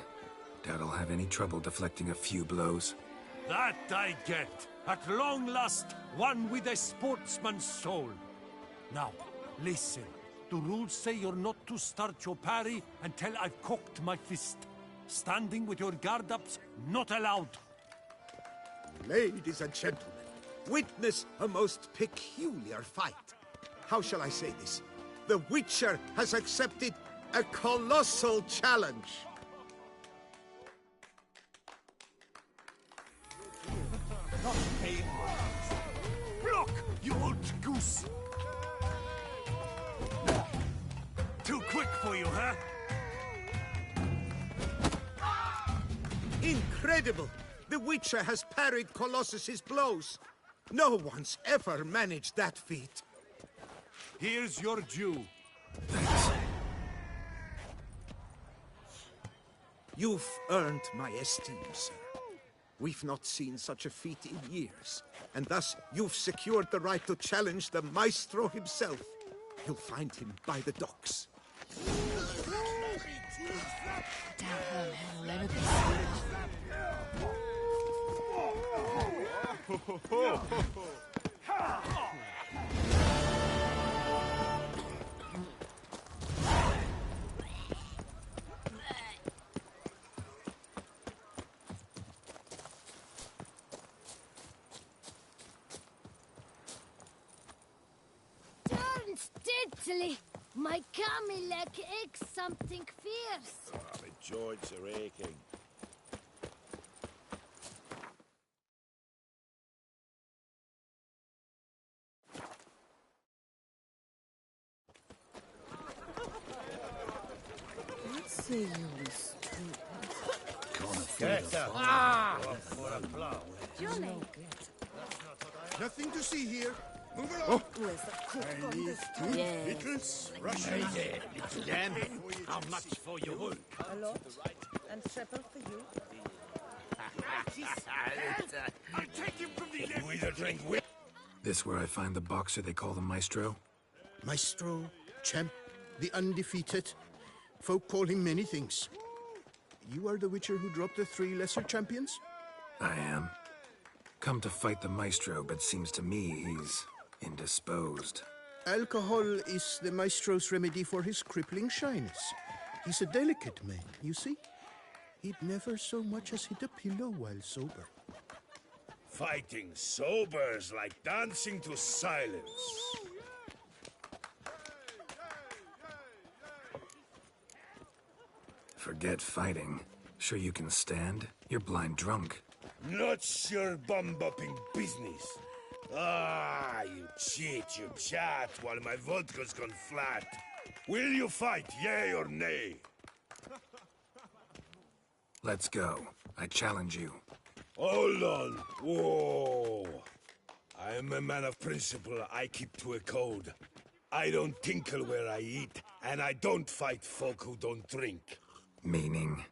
Doubt I'll have any trouble deflecting a few blows. That I get. At long last, one with a sportsman's soul. Now, listen. The rules say you're not to start your parry until I've cocked my fist. Standing with your guard ups, not allowed. Ladies and gentlemen, witness a most peculiar fight. How shall I say this? The Witcher has accepted a colossal challenge. Block, you old goose! Too quick for you, huh? Incredible! The Witcher has parried Colossus's blows. No one's ever managed that feat. Here's your due. You've earned my esteem, sir. We've not seen such a feat in years, and thus you've secured the right to challenge the Maestro himself. You'll find him by the docks. Steadily, my Camilec aches something fierce. My joints are aching. Let's see you was Jolly. Nothing to see here. Move along. Where's the cook on this Two time? Yes. littles, Russian. Hey there, little lamb. How much for your work? A lot. And triple for you. I'll take him from the You either drink whip. This where I find the boxer they call the Maestro? Maestro, champ, the undefeated. Folk call him many things. You are the Witcher who dropped the 3 lesser champions? I am. Come to fight the Maestro, but seems to me he's indisposed. Alcohol is the Maestro's remedy for his crippling shyness. He's a delicate man, you see? He'd never so much as hit a pillow while sober. Fighting sober's like dancing to silence. Forget fighting. Sure you can stand? You're blind drunk. Not your bum-bopping business. Ah, you cheat, you chat, while my vodka's gone flat. Will you fight, yay or nay? Let's go. I challenge you. Hold on. Whoa. I am a man of principle. I keep to a code. I don't tinkle where I eat, and I don't fight folk who don't drink. Meaning?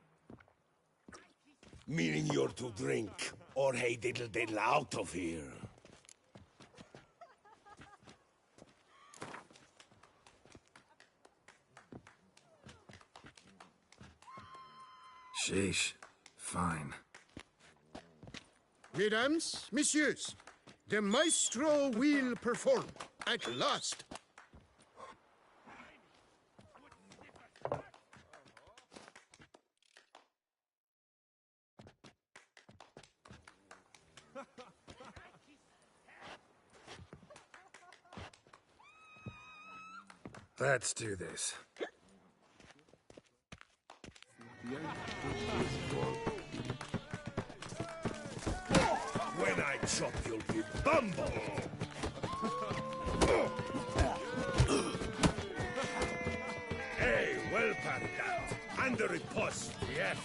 Meaning you're to drink, or hey diddle diddle out of here. Sheesh. Fine. Mesdames, messieurs, the Maestro will perform at last. Let's do this. When I chop, you'll be bumble. Hey, well parried that. Under riposte, yes.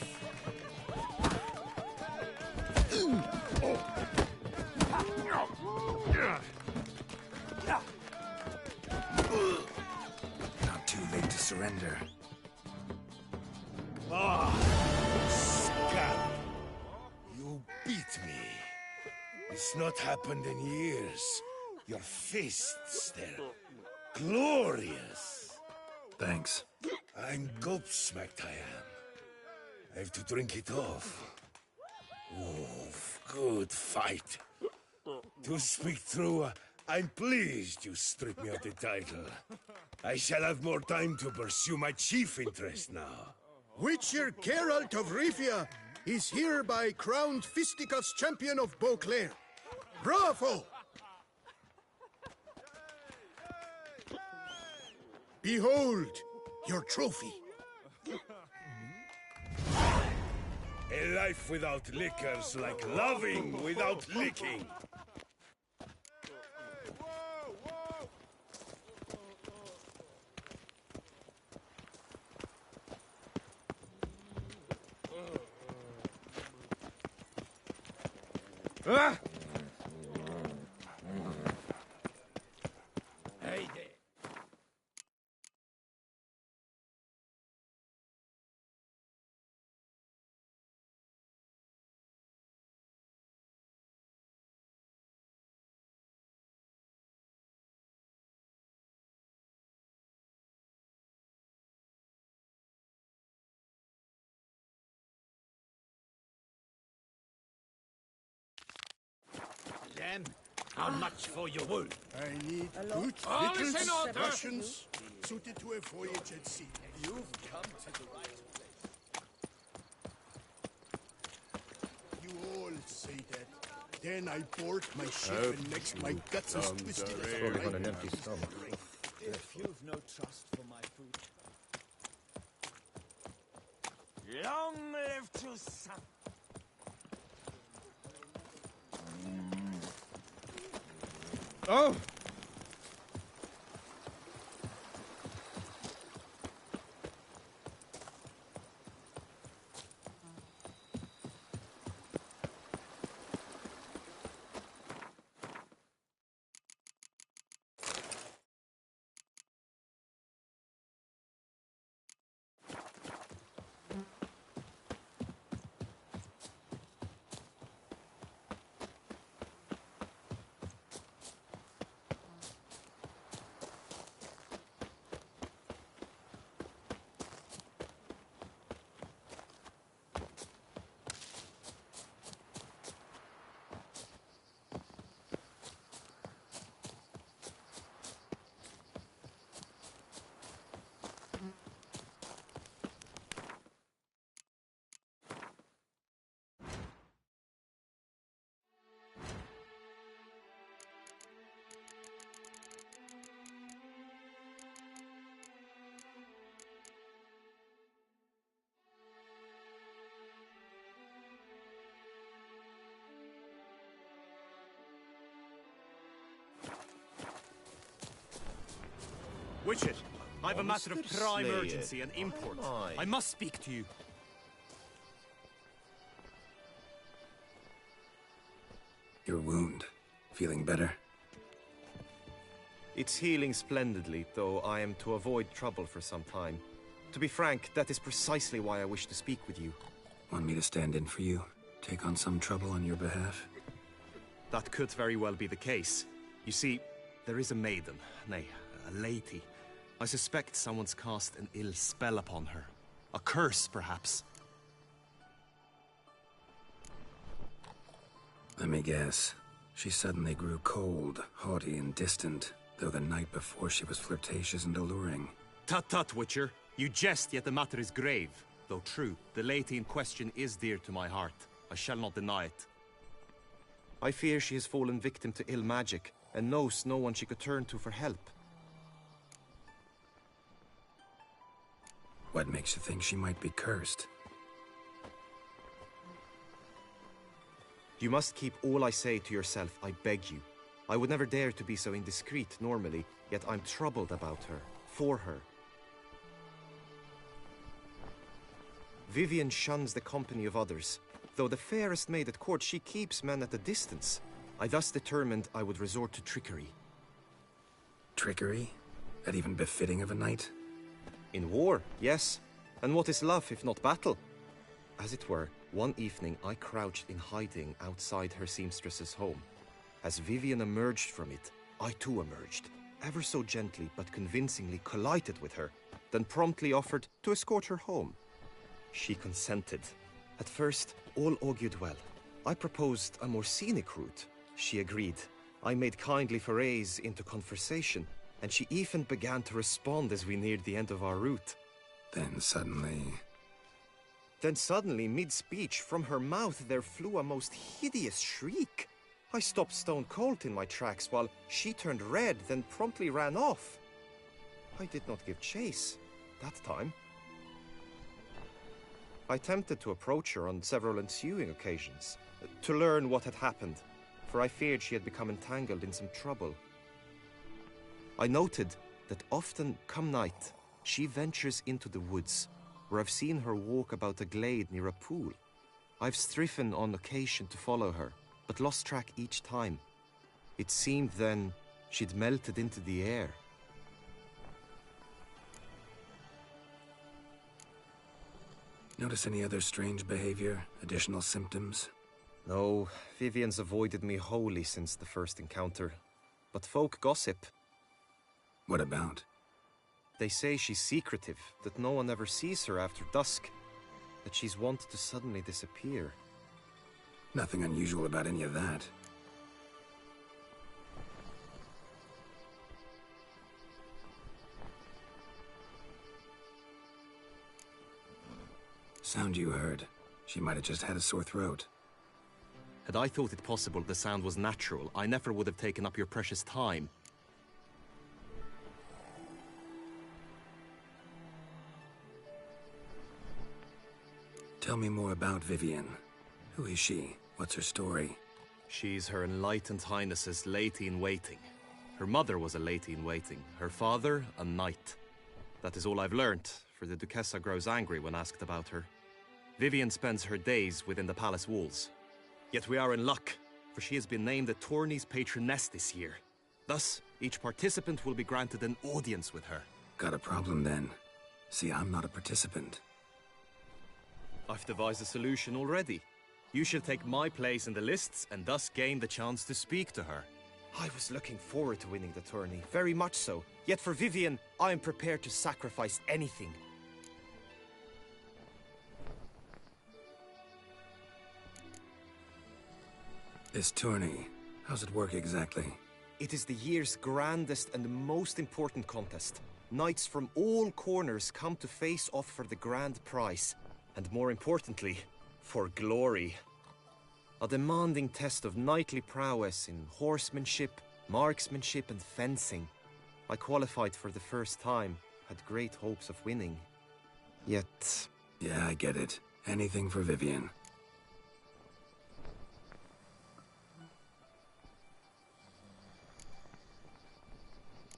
Not too late to surrender. Ah, scab. You beat me. It's not happened in years. Your fists, they're glorious. Thanks. I'm gobsmacked, I am. I have to drink it off. Oof, good fight. To speak true, I'm pleased you stripped me of the title. I shall have more time to pursue my chief interest now. Witcher Geralt of Rivia is hereby crowned fisticuffs champion of Beauclair. Bravo! Behold your trophy. A life without liquor's like loving without licking. Ah! Hey there. Lamb, how much for your wool? I need good All is in victuals, order. rations, suited to a voyage at sea. You've come to the right place. You all say that. Then I board my ship and makes my guts as twisted as a Probably on rhino. an empty stomach. If you've no trust for my food. Long live Toussaint! Oh! Witcher, I have a matter of Monster prime Slayer. urgency and import. Aye. I must speak to you. Your wound. Feeling better? It's healing splendidly, though I am to avoid trouble for some time. To be frank, that is precisely why I wish to speak with you. Want me to stand in for you? Take on some trouble on your behalf? That could very well be the case. You see, there is a maiden, nay, a lady. I suspect someone's cast an ill spell upon her. A curse, perhaps. Let me guess. She suddenly grew cold, haughty, and distant, though the night before she was flirtatious and alluring. Tut tut, Witcher. You jest, yet the matter is grave. Though true, the lady in question is dear to my heart. I shall not deny it. I fear she has fallen victim to ill magic, and knows no one she could turn to for help. What makes you think she might be cursed? You must keep all I say to yourself, I beg you. I would never dare to be so indiscreet normally, yet I'm troubled about her, for her. Vivian shuns the company of others. Though the fairest maid at court, she keeps men at a distance. I thus determined I would resort to trickery. Trickery? That even befitting of a knight? In war, yes. And what is love if not battle? As it were, one evening I crouched in hiding outside her seamstress's home. As Vivian emerged from it, I too emerged, ever so gently but convincingly collided with her, then promptly offered to escort her home. She consented. At first, all augured well. I proposed a more scenic route. She agreed. I made kindly forays into conversation, and she even began to respond as we neared the end of our route. Then suddenly... Then suddenly, mid-speech, from her mouth there flew a most hideous shriek. I stopped stone cold in my tracks while she turned red, then promptly ran off. I did not give chase that time. I attempted to approach her on several ensuing occasions, to learn what had happened, for I feared she had become entangled in some trouble. I noted that often, come night, she ventures into the woods, where I've seen her walk about a glade near a pool. I've striven on occasion to follow her, but lost track each time. It seemed then she'd melted into the air. Notice any other strange behavior, additional symptoms? No, Vivian's avoided me wholly since the first encounter. But folk gossip. What about? They say she's secretive, that no one ever sees her after dusk, that she's wont to suddenly disappear. Nothing unusual about any of that. Sound you heard. She might have just had a sore throat. Had I thought it possible the sound was natural, I never would have taken up your precious time. Tell me more about Vivian. Who is she? What's her story? She's Her Enlightened Highness's lady-in-waiting. Her mother was a lady-in-waiting, her father a knight. That is all I've learnt, for the Duchessa grows angry when asked about her. Vivian spends her days within the palace walls. Yet we are in luck, for she has been named the tourney's patroness this year. Thus, each participant will be granted an audience with her. Got a problem then. See, I'm not a participant. I've devised a solution already. You shall take my place in the lists and thus gain the chance to speak to her. I was looking forward to winning the tourney, very much so. Yet for Vivian, I am prepared to sacrifice anything. This tourney, how's it work exactly? It is the year's grandest and most important contest. Knights from all corners come to face off for the grand prize. And more importantly, for glory. A demanding test of knightly prowess in horsemanship, marksmanship and fencing. I qualified for the first time, had great hopes of winning. Yet... Yeah, I get it. Anything for Vivian.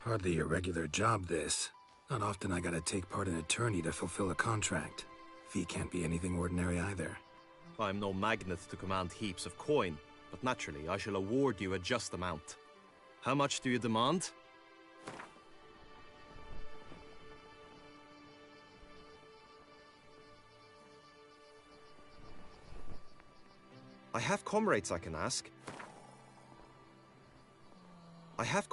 Hardly your regular job, this. Not often I gotta take part in a tourney to fulfill a contract. Fee can't be anything ordinary either. I'm no magnet to command heaps of coin, but naturally I shall award you a just amount. How much do you demand? I have comrades I can ask. I have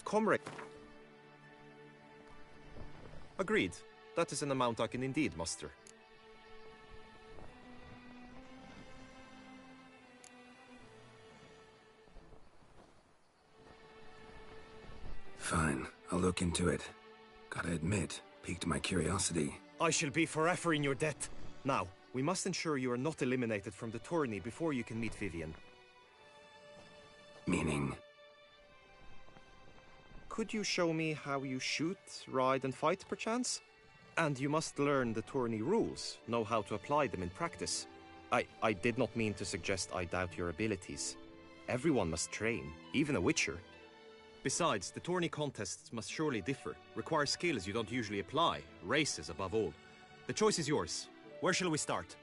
comrade. Agreed. That is an amount I can indeed muster. Fine, I'll look into it. Gotta admit, piqued my curiosity. I shall be forever in your debt. Now, we must ensure you are not eliminated from the tourney before you can meet Vivian. Meaning? Could you show me how you shoot, ride and fight, perchance? And you must learn the tourney rules, know how to apply them in practice. I did not mean to suggest I doubt your abilities. Everyone must train, even a witcher. Besides, the tourney contests must surely differ, require skills you don't usually apply, races above all. The choice is yours. Where shall we start?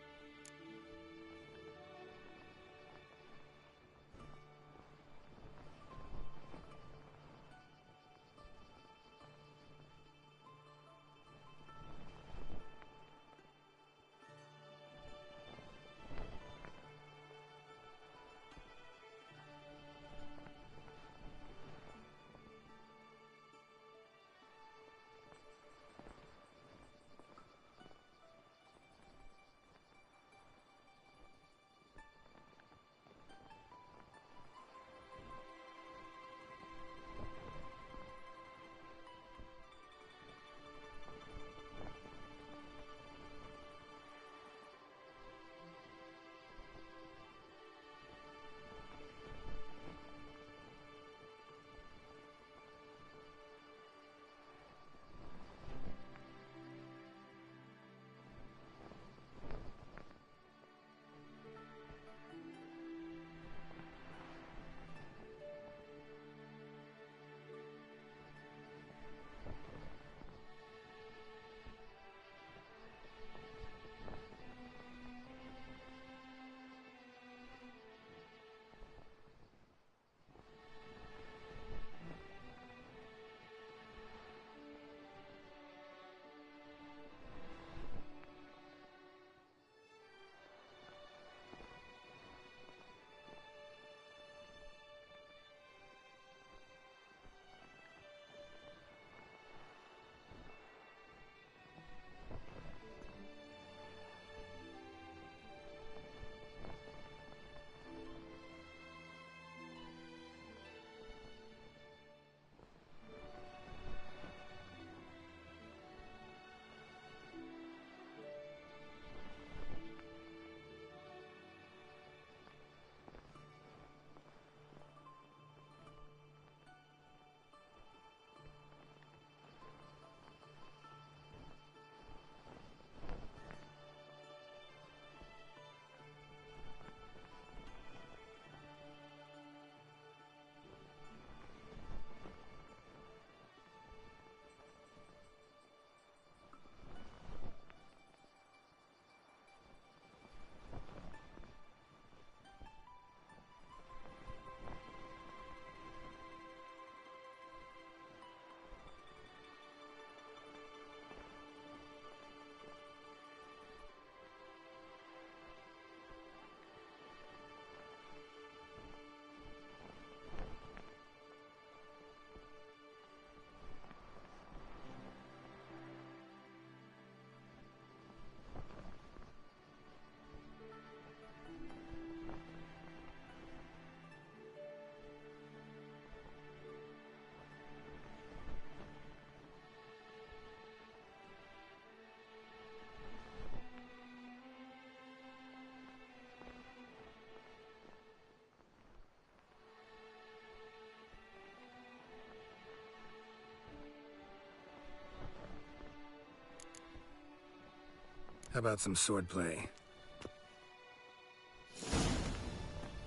How about some swordplay?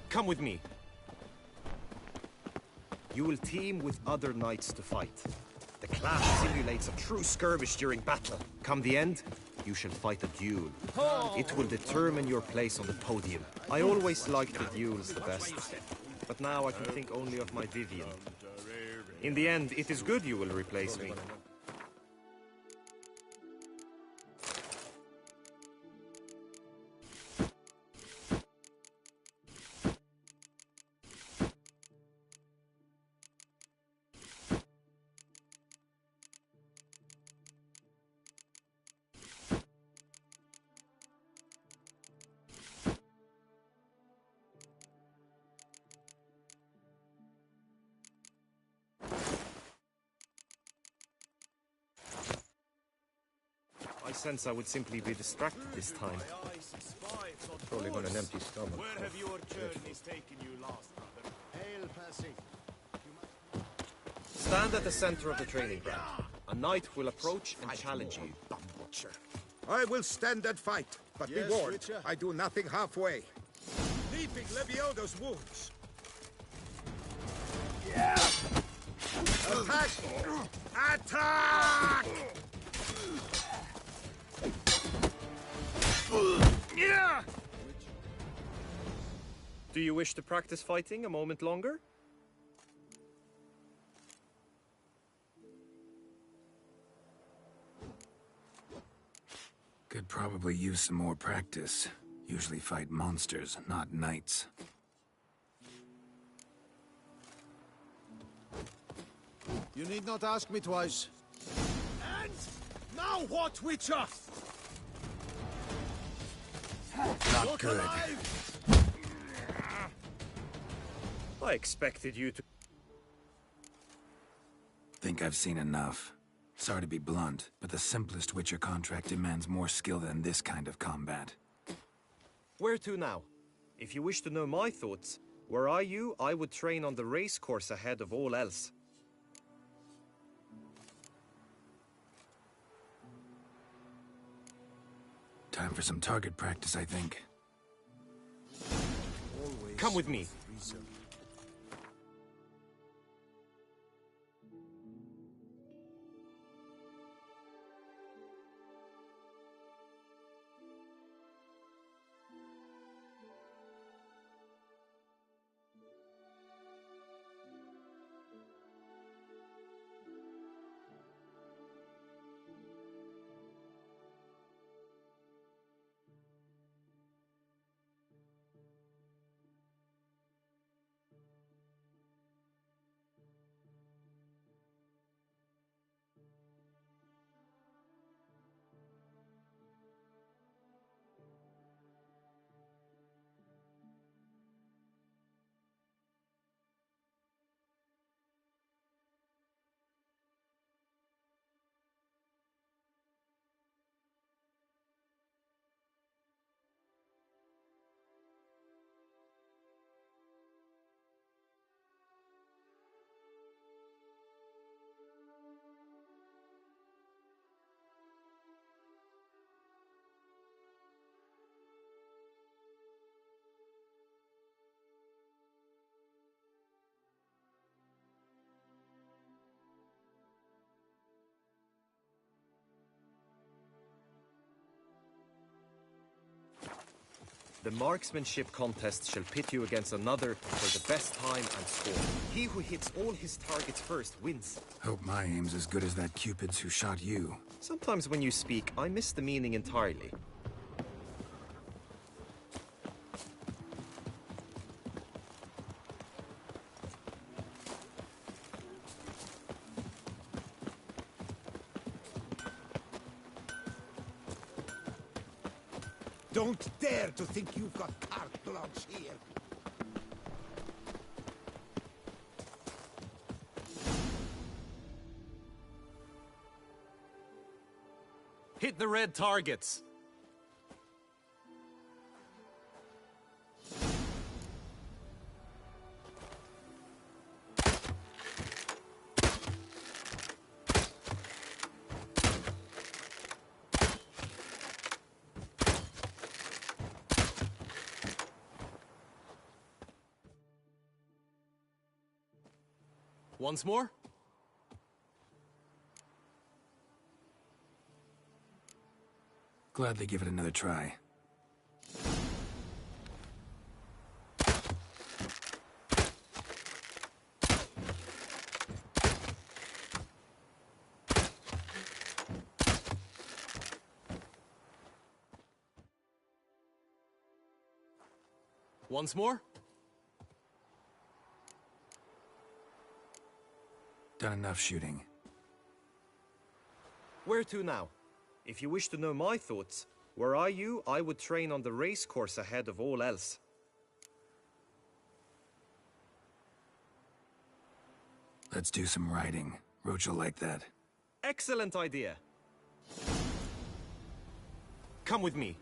Come with me. You will team with other knights to fight. The clash simulates a true skirmish during battle. Come the end, you shall fight a duel. It will determine your place on the podium. I always liked the duels the best, but now I can think only of my Vivian. In the end, it is good you will replace me. I sense I would simply be distracted this time. Probably on an empty stomach. Where have your journeys taken you last, brother? Hail, Percy. Stand at the center of the training ground. A knight will approach and challenge you. I will stand and fight, but be Yes, warned, Witcher. I do nothing halfway. Leaping Levioda's wounds. Yeah! Attack! Attack! Yeah! Do you wish to practice fighting a moment longer? Could probably use some more practice. Usually fight monsters, not knights. You need not ask me twice. And now what, Witcher? Not good. I expected you to... Think I've seen enough. Sorry to be blunt, but the simplest Witcher contract demands more skill than this kind of combat. Where to now? If you wish to know my thoughts, were I you, I would train on the race course ahead of all else. Time for some target practice, I think. Come with me. The marksmanship contest shall pit you against another for the best time and score. He who hits all his targets first wins. Hope my aim's as good as that Cupid's who shot you. Sometimes when you speak, I miss the meaning entirely. Don't dare to think you've got carte blanche here. Hit the red targets. Once more? Gladly give it another try. Once more? Done enough shooting. Where to now? If you wish to know my thoughts, were I you, I would train on the race course ahead of all else. Let's do some riding. Roach will like that. Excellent idea. Come with me.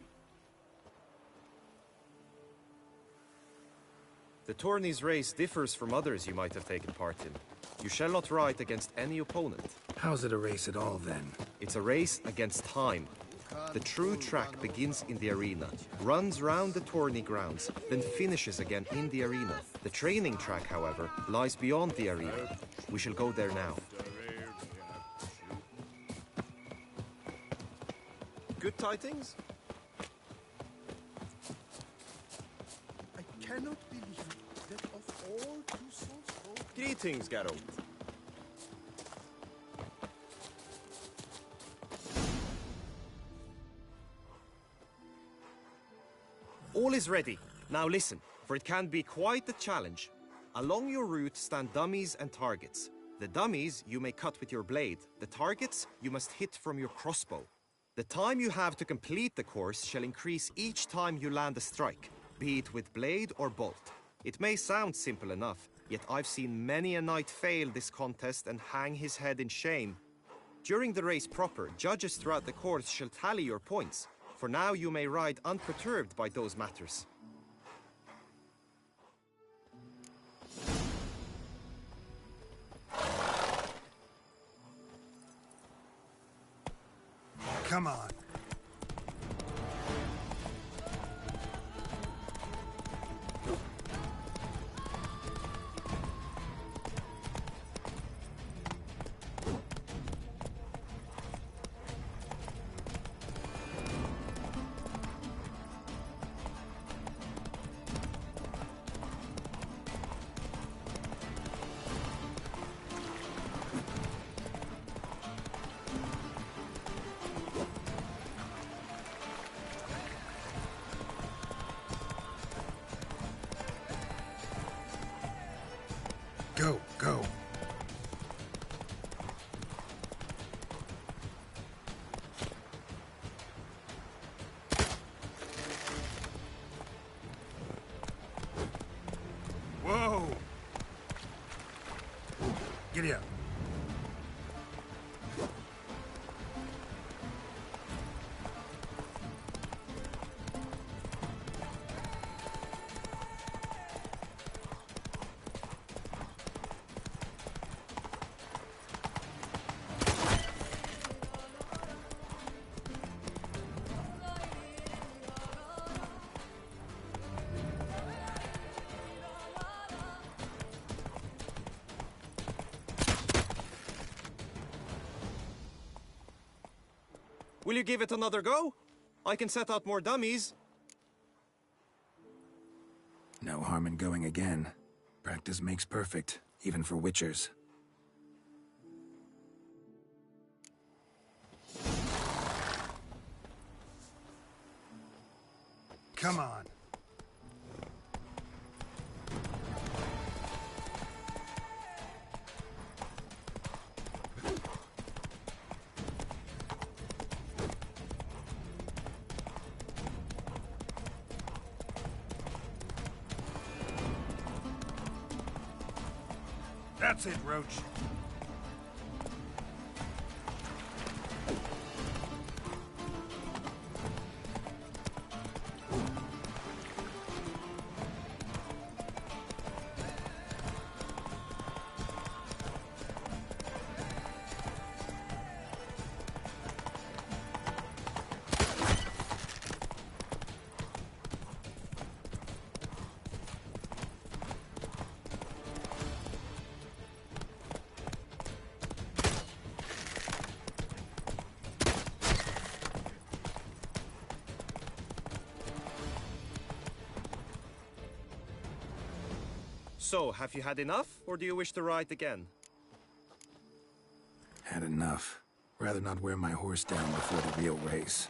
The tourney's race differs from others you might have taken part in. You shall not ride against any opponent. How's it a race at all, then? It's a race against time. The true track begins in the arena, runs round the tourney grounds, then finishes again in the arena. The training track, however, lies beyond the arena. We shall go there now. Good tidings? I cannot believe that of all two souls. Greetings, Geralt. All is ready. Now listen, for it can be quite a challenge. Along your route stand dummies and targets. The dummies you may cut with your blade. The targets you must hit from your crossbow. The time you have to complete the course shall increase each time you land a strike, be it with blade or bolt. It may sound simple enough, yet I've seen many a knight fail this contest and hang his head in shame. During the race proper, judges throughout the course shall tally your points. For now you may ride unperturbed by those matters. Come on. Go, go. Whoa! Giddy up. Will you give it another go? I can set out more dummies. No harm in going again. Practice makes perfect, even for witchers. Come on. That's it, Roach. So, have you had enough, or do you wish to ride again? Had enough. Rather not wear my horse down before the real race.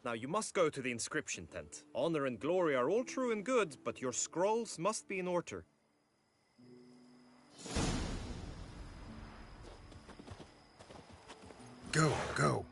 Now, you must go to the inscription tent. Honor and glory are all true and good, but your scrolls must be in order. Go, go.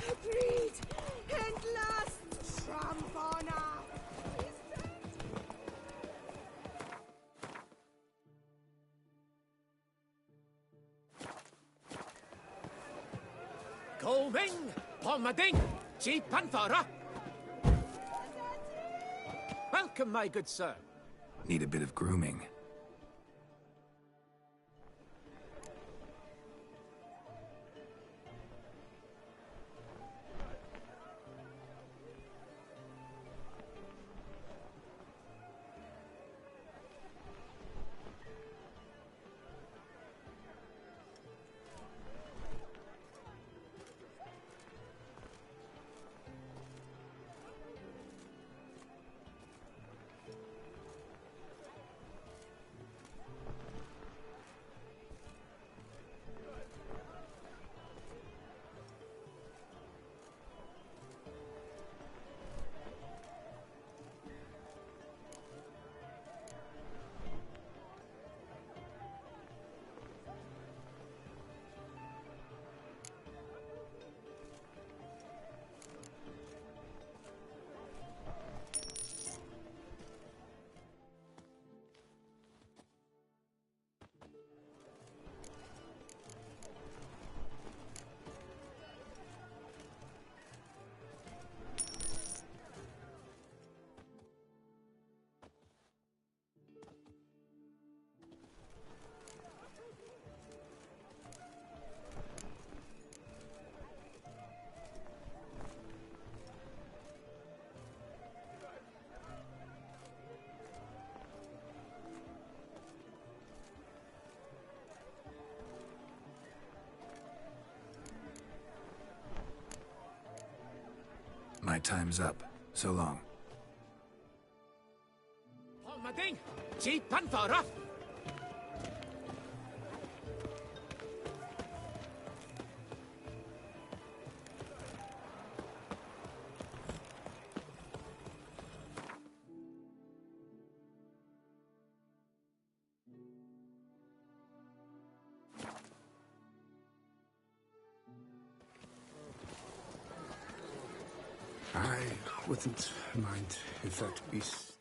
Agreed! And last, Trampona! Going! Palmading! Cheap Panthara! Welcome, my good sir. Need a bit of grooming. My time's up. So long. Palmading! Cheap Panthara! I wouldn't mind if that beast...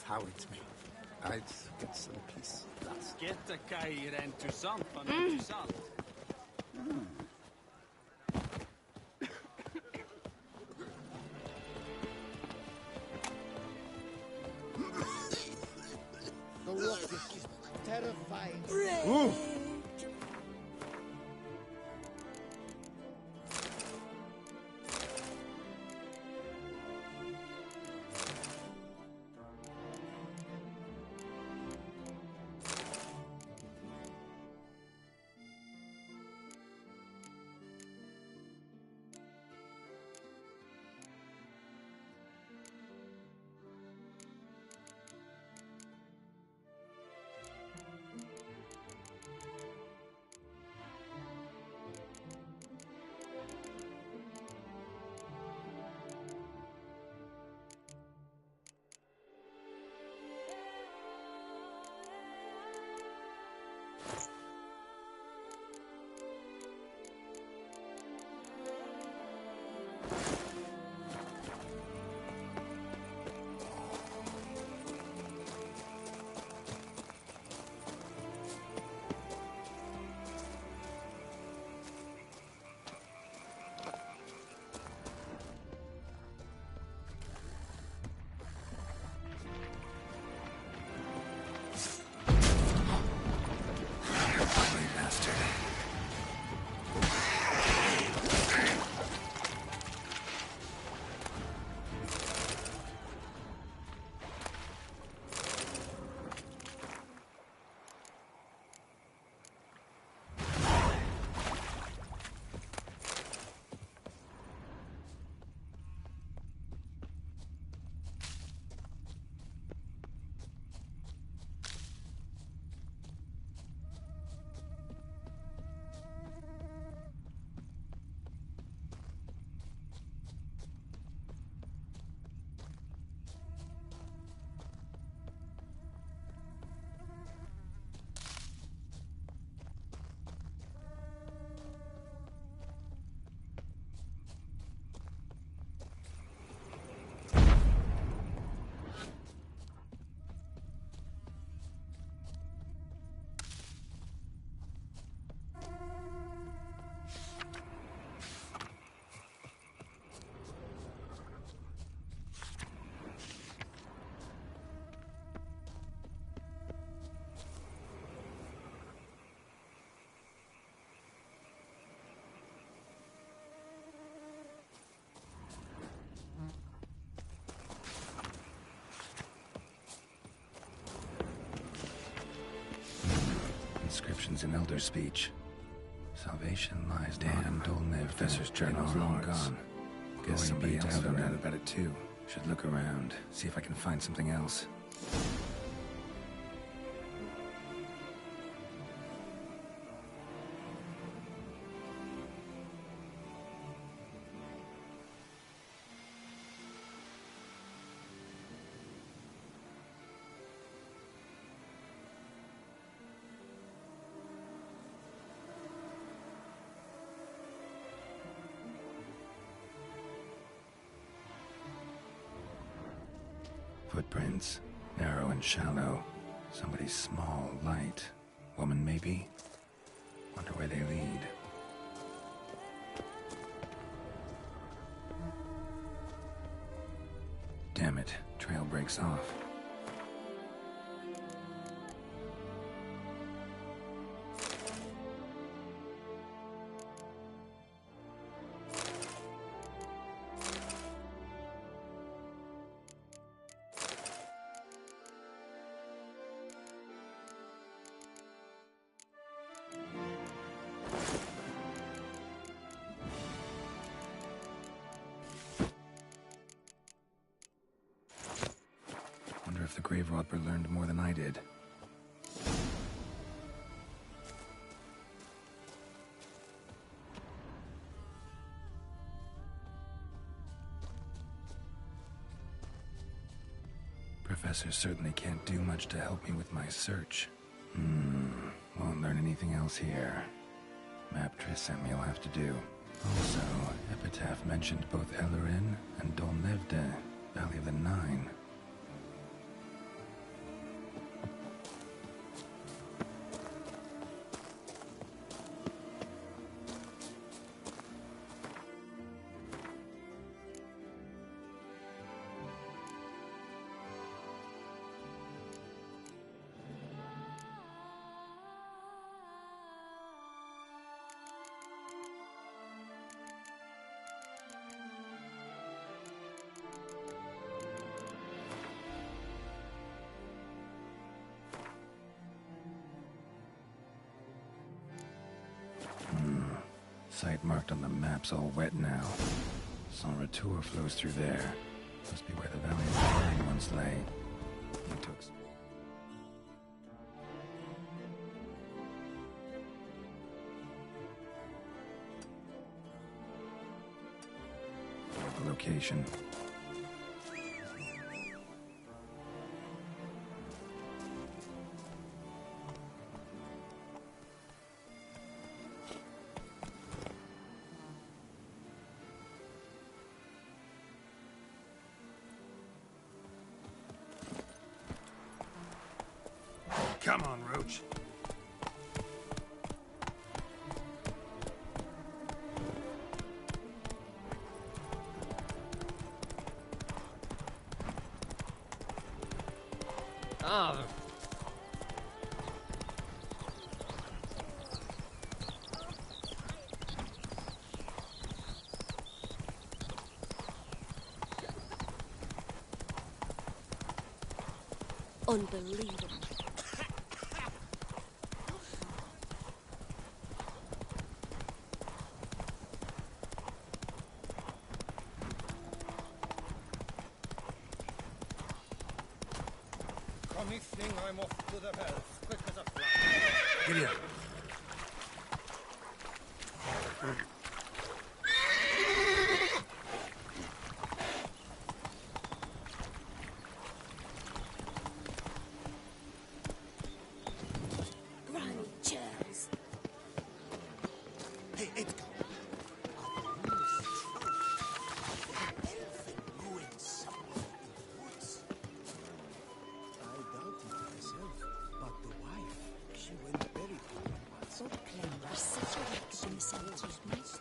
How it me. I'd get some peace. Skette kai rent sant, men intressant. The rock is terrifying. Ooh. instructions in Elder speech. Salvation lies down. Dolnev. Professor's journal's long gone. Guess somebody else found out about it too. Should look around, see if I can find something else. Footprints, narrow and shallow. Somebody small, light. Woman, maybe? Wonder where they lead. Damn it, trail breaks off. Wonder if the grave robber learned more than I did. Professor certainly can't do much to help me with my search. Won't learn anything else here. Map Triss sent me will have to do. Also, Epitaph mentioned both Ellerin and Dolnevde, Valley of the Nine. Site marked on the map's all wet now. Sans Retour flows through there. Must be where the Valley of the Nine once lay. Need to the location. Come on, Roach. Ah. Unbelievable. Come evening, I'm off to the well, quick as a flash. Giddy up. Granny Charles. Hey, Edgar. So clever, such a wreck in the cemetery.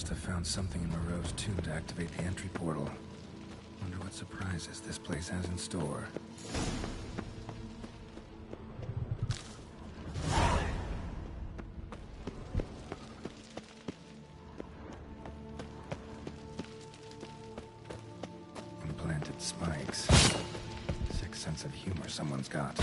must have found something in Moreau's tomb to activate the entry portal. Wonder what surprises this place has in store. Implanted spikes. Sick sense of humor someone's got.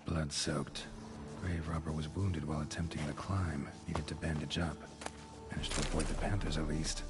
Blood-soaked. Grave robber was wounded while attempting the climb. Needed to bandage up. Managed to avoid the Panthers at least.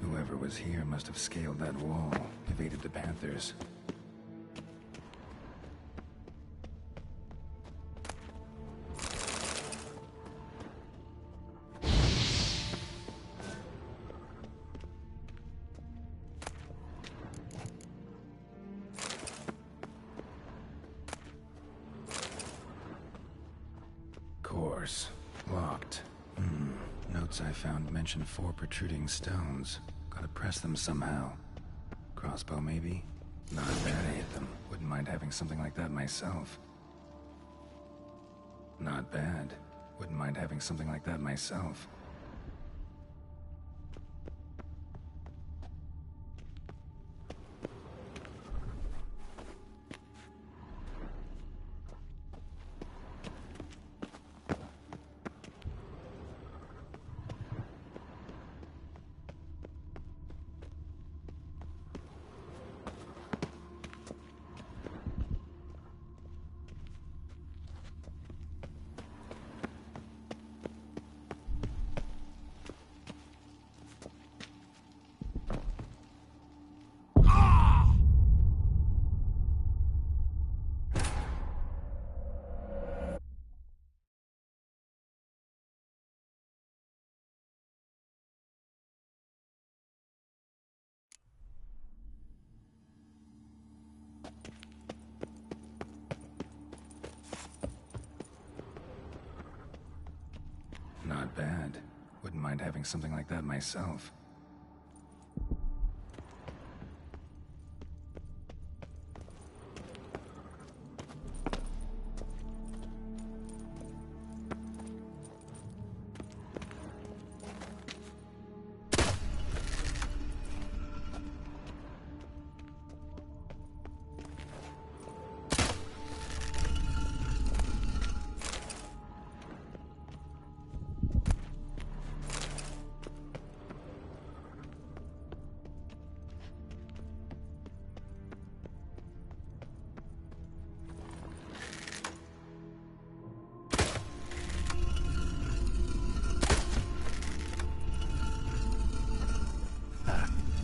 Whoever was here must have scaled that wall, evaded the Panthers. Course. Locked. Notes I found mention 4 protruding stones. Gotta press them somehow. Crossbow, maybe? Not bad, I hit them. Wouldn't mind having something like that myself. Not bad. Wouldn't mind having something like that myself. Not bad. Wouldn't mind having something like that myself.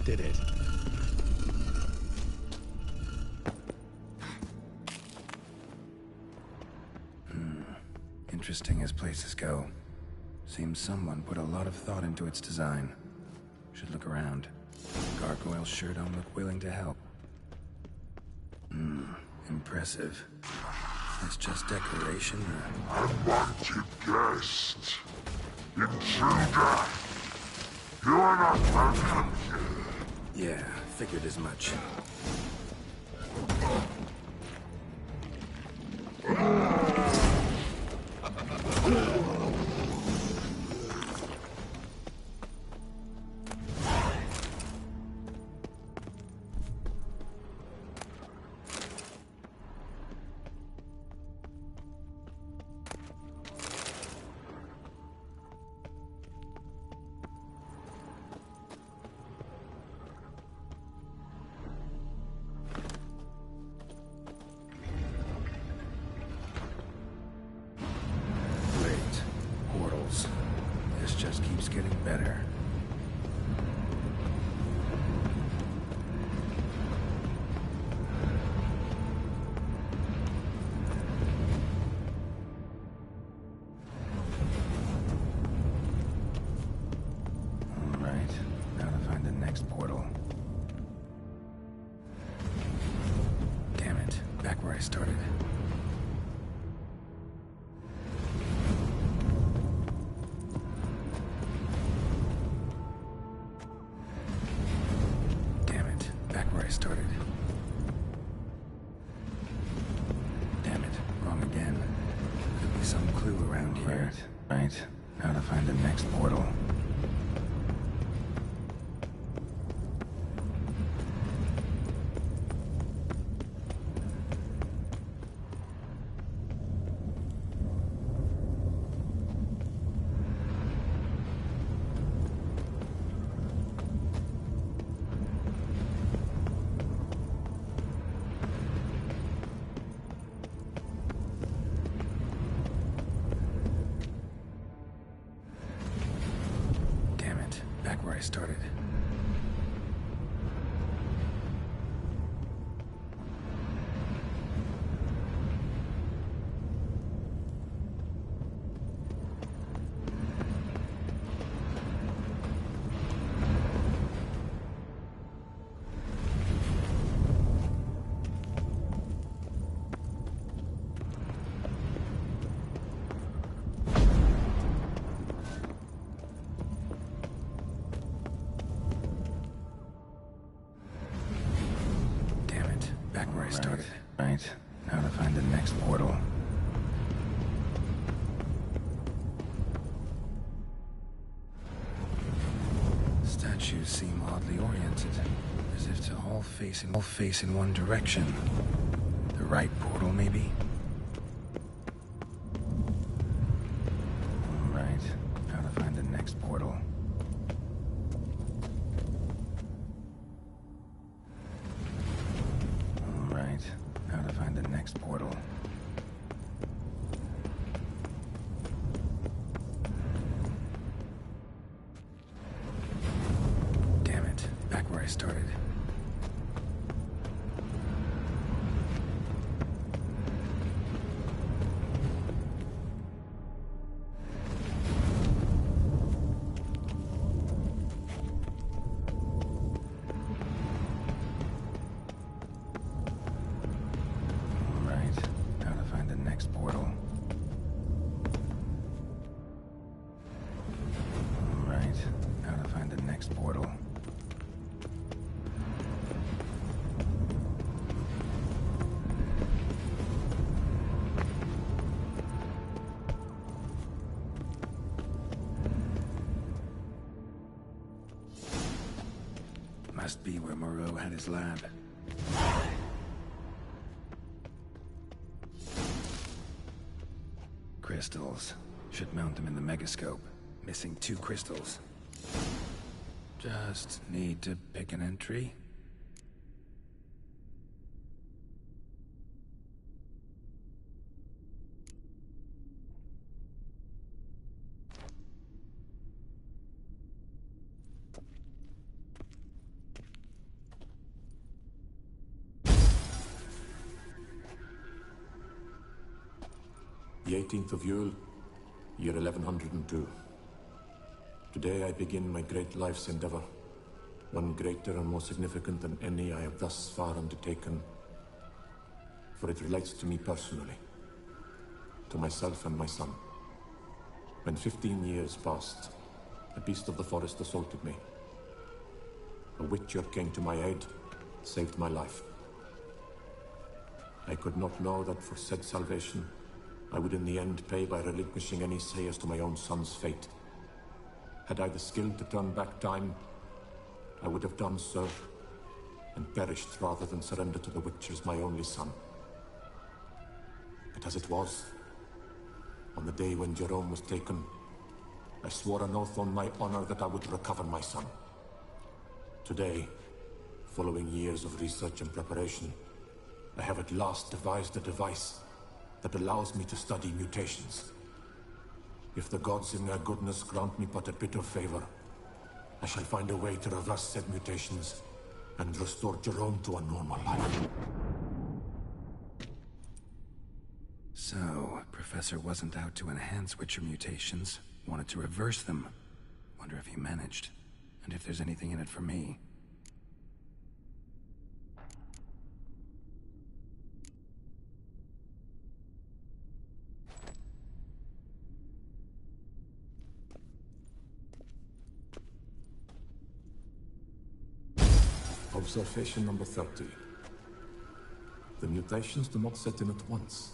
Did it. Interesting as places go. Seems someone put a lot of thought into its design. Should look around. Gargoyles sure don't look willing to help. Impressive. It's just decoration or... Unwanted guest. Intruder. You are not welcome here. Yeah, figured as much. Just keeps getting better. All right, now to find the next portal. Damn it, back where I started. Started. Damn it, wrong again. Could be some clue around here. Right, now to find the next portal. Where I started. Right, now to find the next portal. Statues seem oddly oriented, as if to all face in one direction. The right portal, maybe? All right, now to find the next portal. Now to find the next portal. Damn it, back where I started. Portal. Must be where Moreau had his lab. Crystals. Should mount them in the megascope. Missing 2 crystals. Just need to pick an entry. The 18th of Yule, year 1102. Today I begin my great life's endeavor, one greater and more significant than any I have thus far undertaken, for it relates to me personally, to myself and my son. When 15 years passed, a beast of the forest assaulted me. A witcher came to my aid, saved my life. I could not know that for said salvation, I would in the end pay by relinquishing any say as to my own son's fate. Had I the skill to turn back time, I would have done so, and perished rather than surrender to the Witchers my only son. But as it was, on the day when Jerome was taken, I swore an oath on my honor that I would recover my son. Today, following years of research and preparation, I have at last devised a device that allows me to study mutations. If the gods in their goodness grant me but a bit of favor, I shall find a way to reverse said mutations and restore Jerome to a normal life. So, Professor wasn't out to enhance Witcher mutations, wanted to reverse them. Wonder if he managed, and if there's anything in it for me. Observation number 30. The mutations do not set in at once.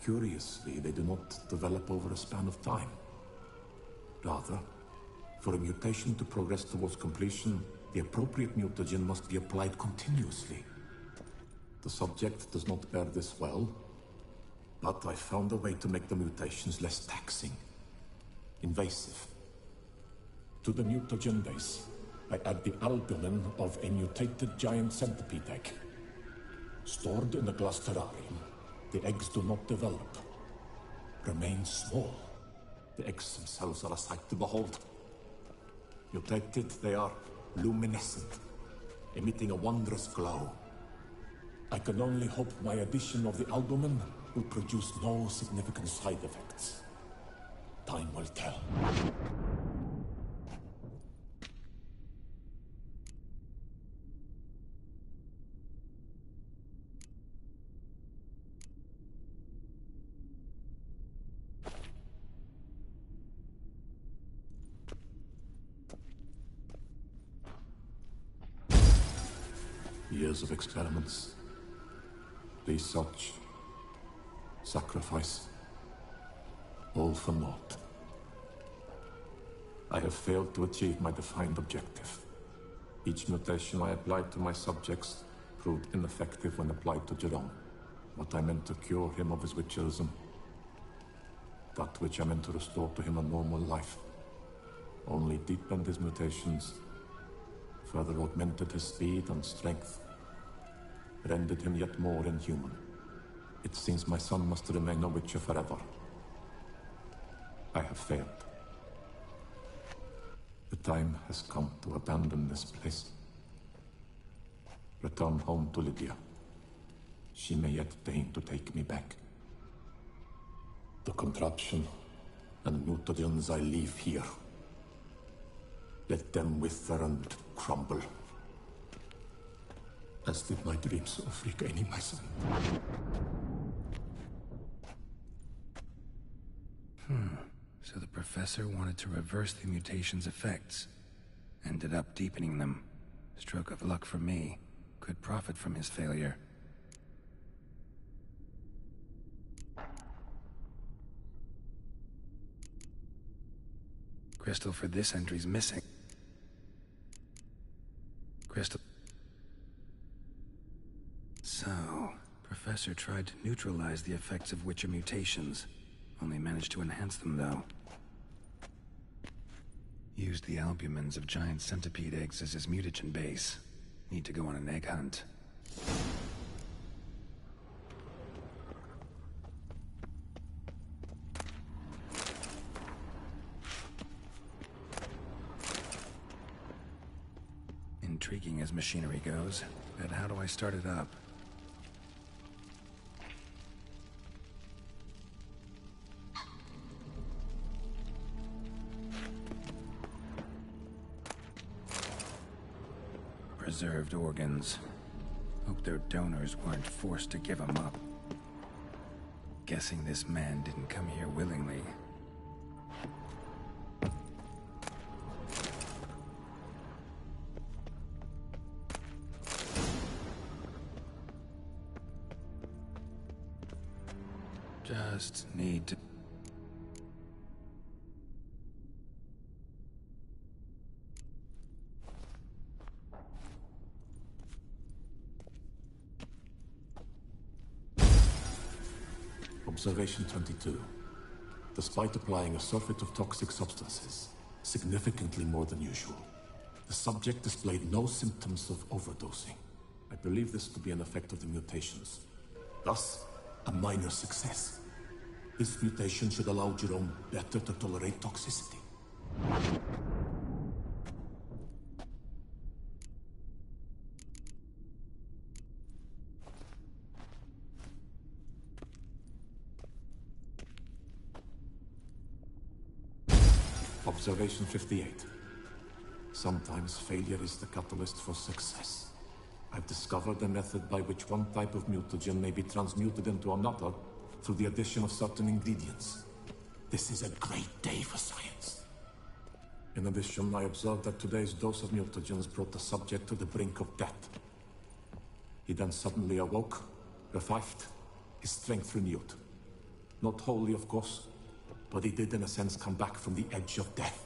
Curiously, they do not develop over a span of time. Rather, for a mutation to progress towards completion, the appropriate mutagen must be applied continuously. The subject does not bear this well, but I found a way to make the mutations less taxing, invasive. To the mutagen base, I add the albumin of a mutated giant centipede egg. Stored in a glass terrarium, the eggs do not develop, remain small. The eggs themselves are a sight to behold. Mutated, they are luminescent, emitting a wondrous glow. I can only hope my addition of the albumin will produce no significant side effects. Time will tell. Years of experiments, research, sacrifice, all for naught. I have failed to achieve my defined objective. Each mutation I applied to my subjects proved ineffective when applied to Jerome. What I meant to cure him of his witcherism, that which I meant to restore to him a normal life, only deepened his mutations, further augmented his speed and strength, rendered him yet more inhuman. It seems my son must remain a witcher forever. I have failed. The time has come to abandon this place. Return home to Lydia. She may yet deign to take me back. The contraption and mutagens I leave here, let them wither and crumble, as did my dreams of regaining my son. So the professor wanted to reverse the mutation's effects. Ended up deepening them. Stroke of luck for me. Could profit from his failure. Crystal for this entry's missing. Crystal. So, Professor tried to neutralize the effects of Witcher mutations. Only managed to enhance them, though. Used the albumins of giant centipede eggs as his mutagen base. Need to go on an egg hunt. Intriguing as machinery goes, but how do I start it up? Preserved organs. Hope their donors weren't forced to give them up. Guessing this man didn't come here willingly. Just need to... Observation 22. Despite applying a surfeit of toxic substances, significantly more than usual, the subject displayed no symptoms of overdosing. I believe this to be an effect of the mutations. Thus, a minor success. This mutation should allow Jerome better to tolerate toxicity. Observation 58. Sometimes failure is the catalyst for success. I've discovered a method by which one type of mutagen may be transmuted into another through the addition of certain ingredients. This is a great day for science. In addition, I observed that today's dose of mutagens brought the subject to the brink of death. He then suddenly awoke, revived, his strength renewed. Not wholly, of course, but he did in a sense come back from the edge of death.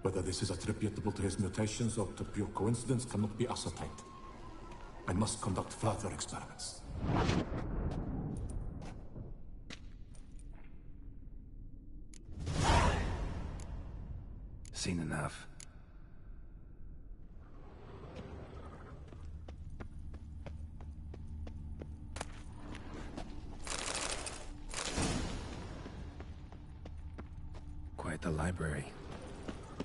Whether this is attributable to his mutations or to pure coincidence cannot be ascertained. I must conduct further experiments. Seen enough. Quite the library.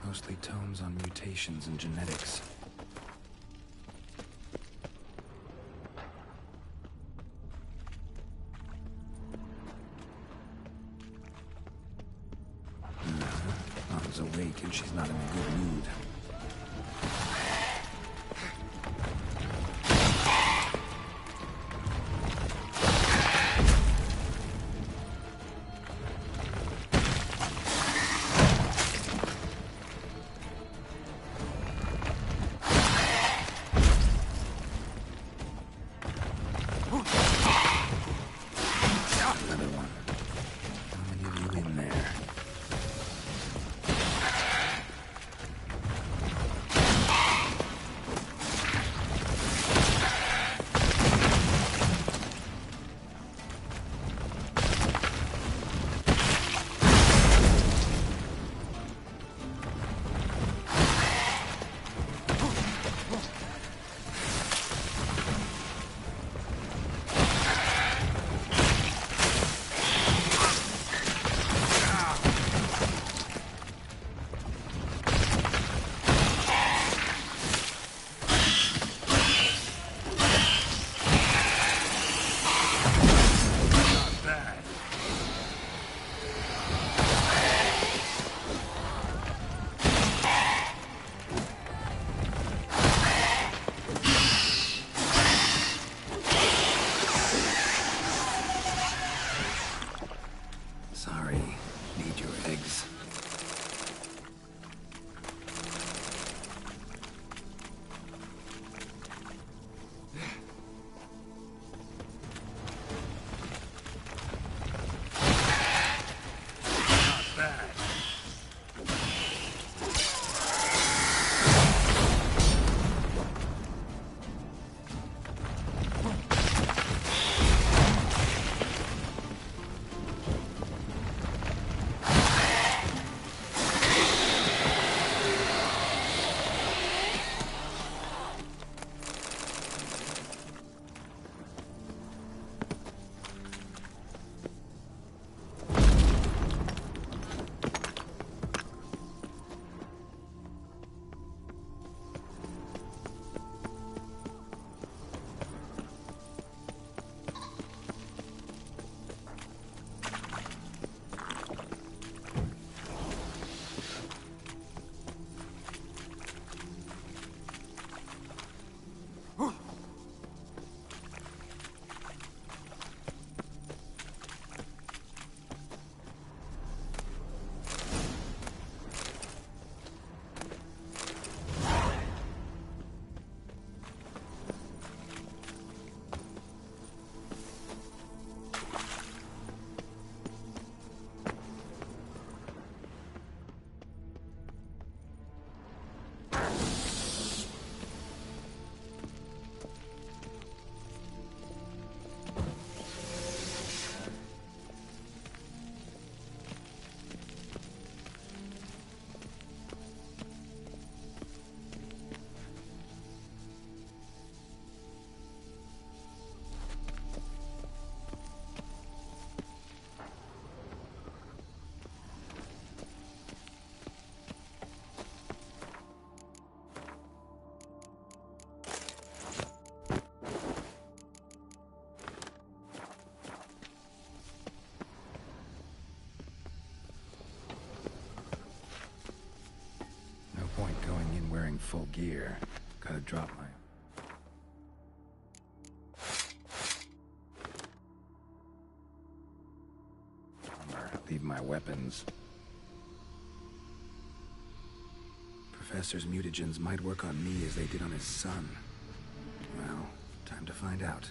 Mostly tomes on mutations and genetics. Mom's awake and she's not in a good mood. full gear. Gotta drop my... armor. Leave my weapons. Professor's mutagens might work on me as they did on his son. Well, time to find out.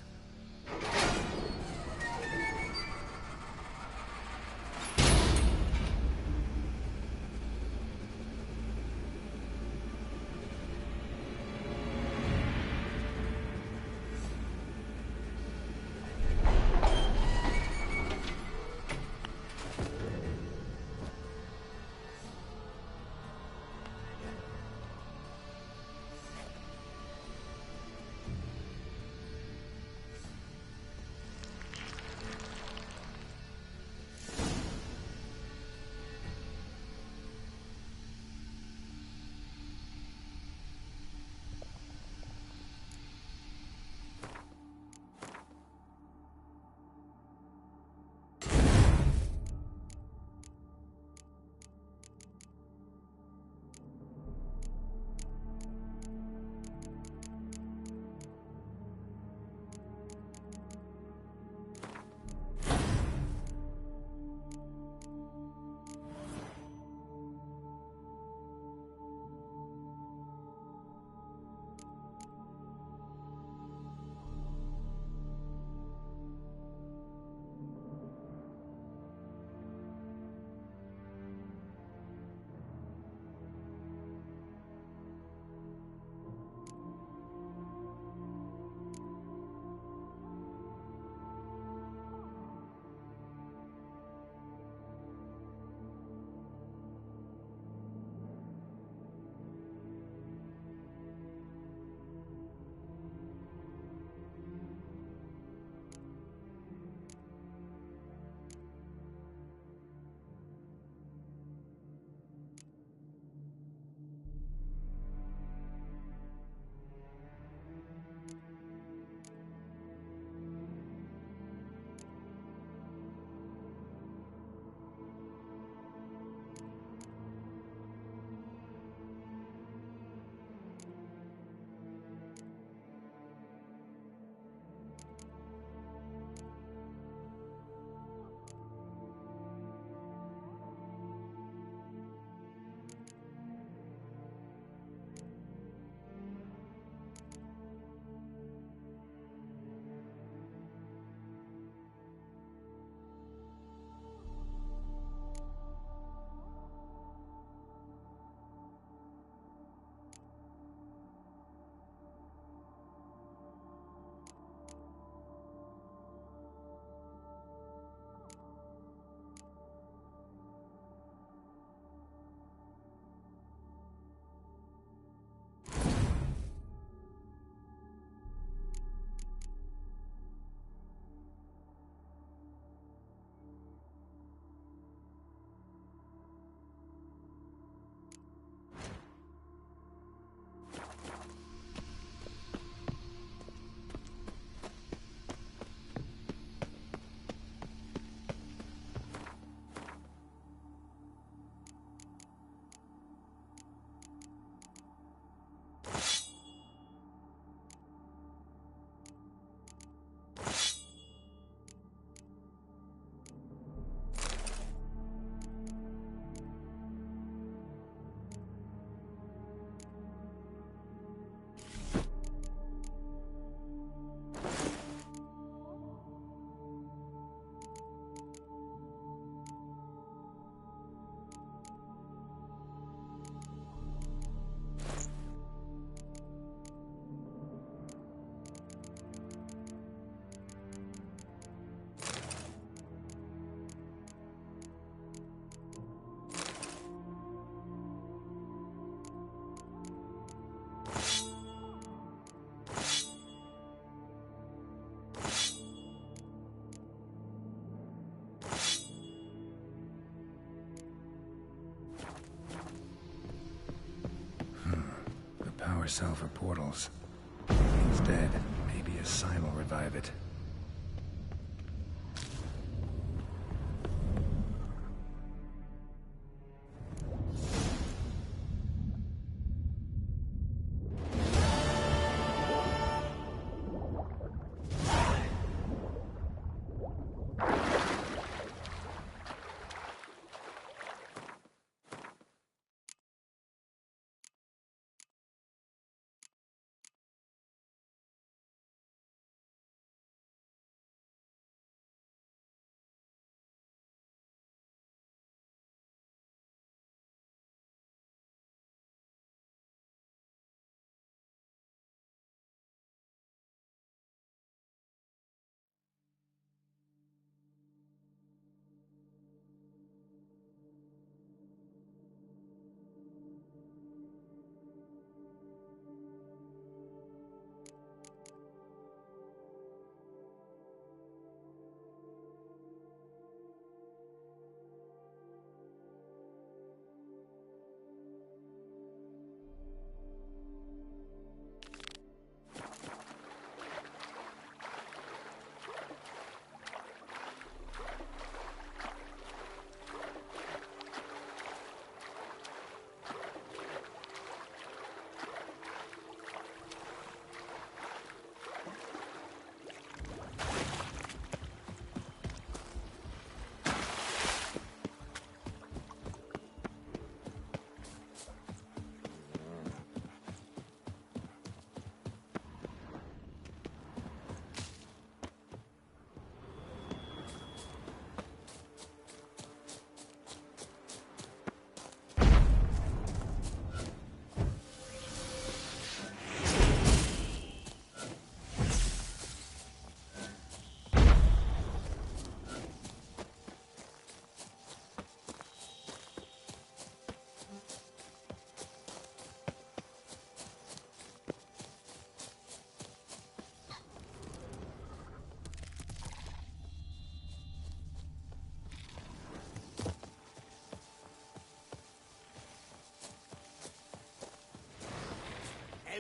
Power cell for portals. He's dead. Maybe his sign will revive it.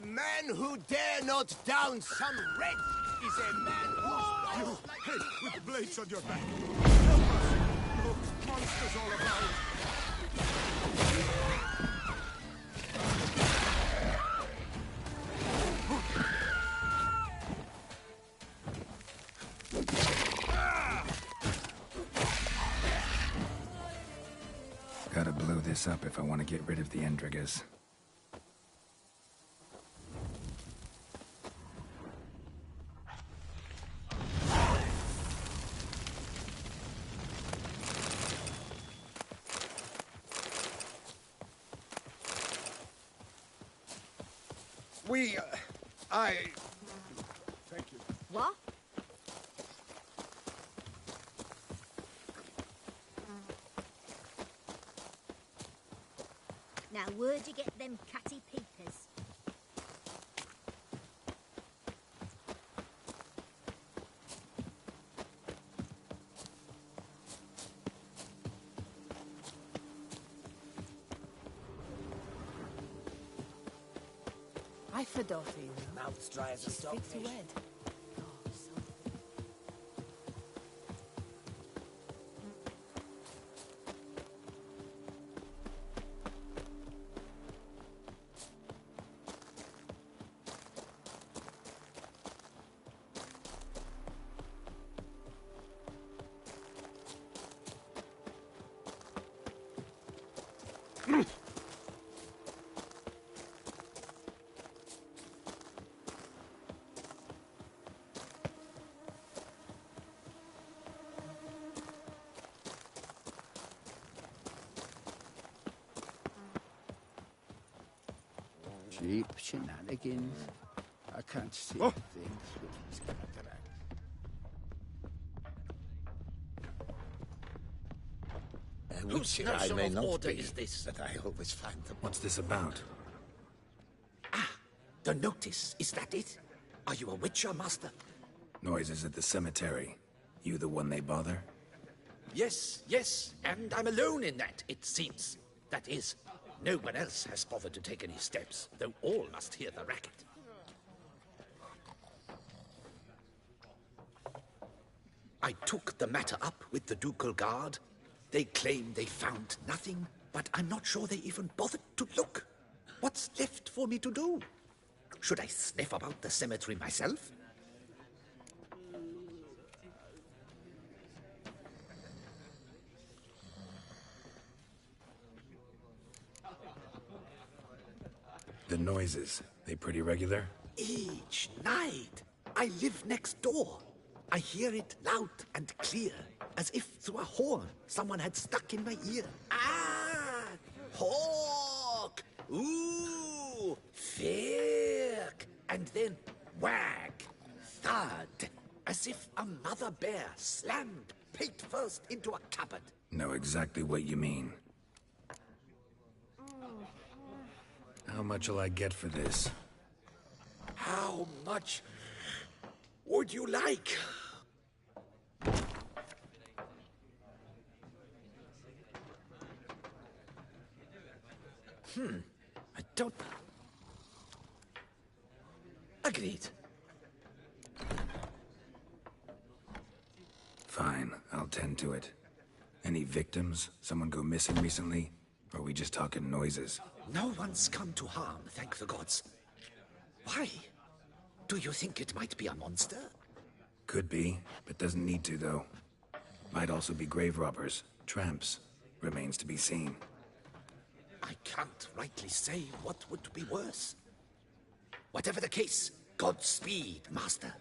A man who dare not down some red is a man who's You right head with blades on your back. Help us! Look, monsters all about. Gotta blow this up if I want to get rid of the Endrigas. Thank you. What? Now, where'd you get them catty peepers? I forgot you. Mouth's dry as a Fit to stockfish. wed. Cheap shenanigans. I can't see things with these cataracts. Whose notion of order is this? But I always find them. What's this about? The notice, is that it? Are you a witcher, master? Noises at the cemetery. You the one they bother? Yes, and I'm alone in that, it seems. That is, no one else has bothered to take any steps, though all must hear the racket. I took the matter up with the ducal guard. They claim they found nothing, but I'm not sure they even bothered to look. What's left for me to do? Should I sniff about the cemetery myself? The noises, they pretty regular? Each night. I live next door. I hear it loud and clear, as if through a horn someone had stuck in my ear. Ah! Hawk! Ooh! Firk! And then wag! Thud! As if a mother bear slammed pate first into a cupboard. Know exactly what you mean. How much will I get for this? How much would you like? I don't... Agreed. Fine, I'll tend to it. Any victims? Someone go missing recently? Or are we just talking noises? No one's come to harm, thank the gods. Why? Do you think it might be a monster? Could be, but doesn't need to, though. Might also be grave robbers, tramps. Remains to be seen. I can't rightly say what would be worse. Whatever the case, Godspeed, Master.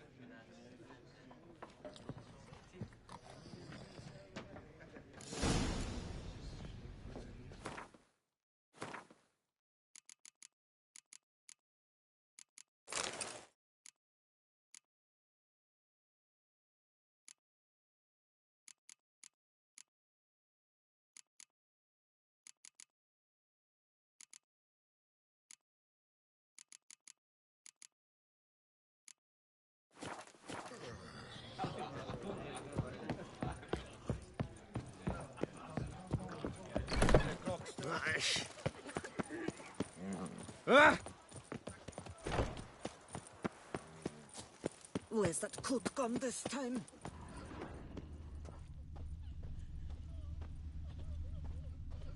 is that could gone this time?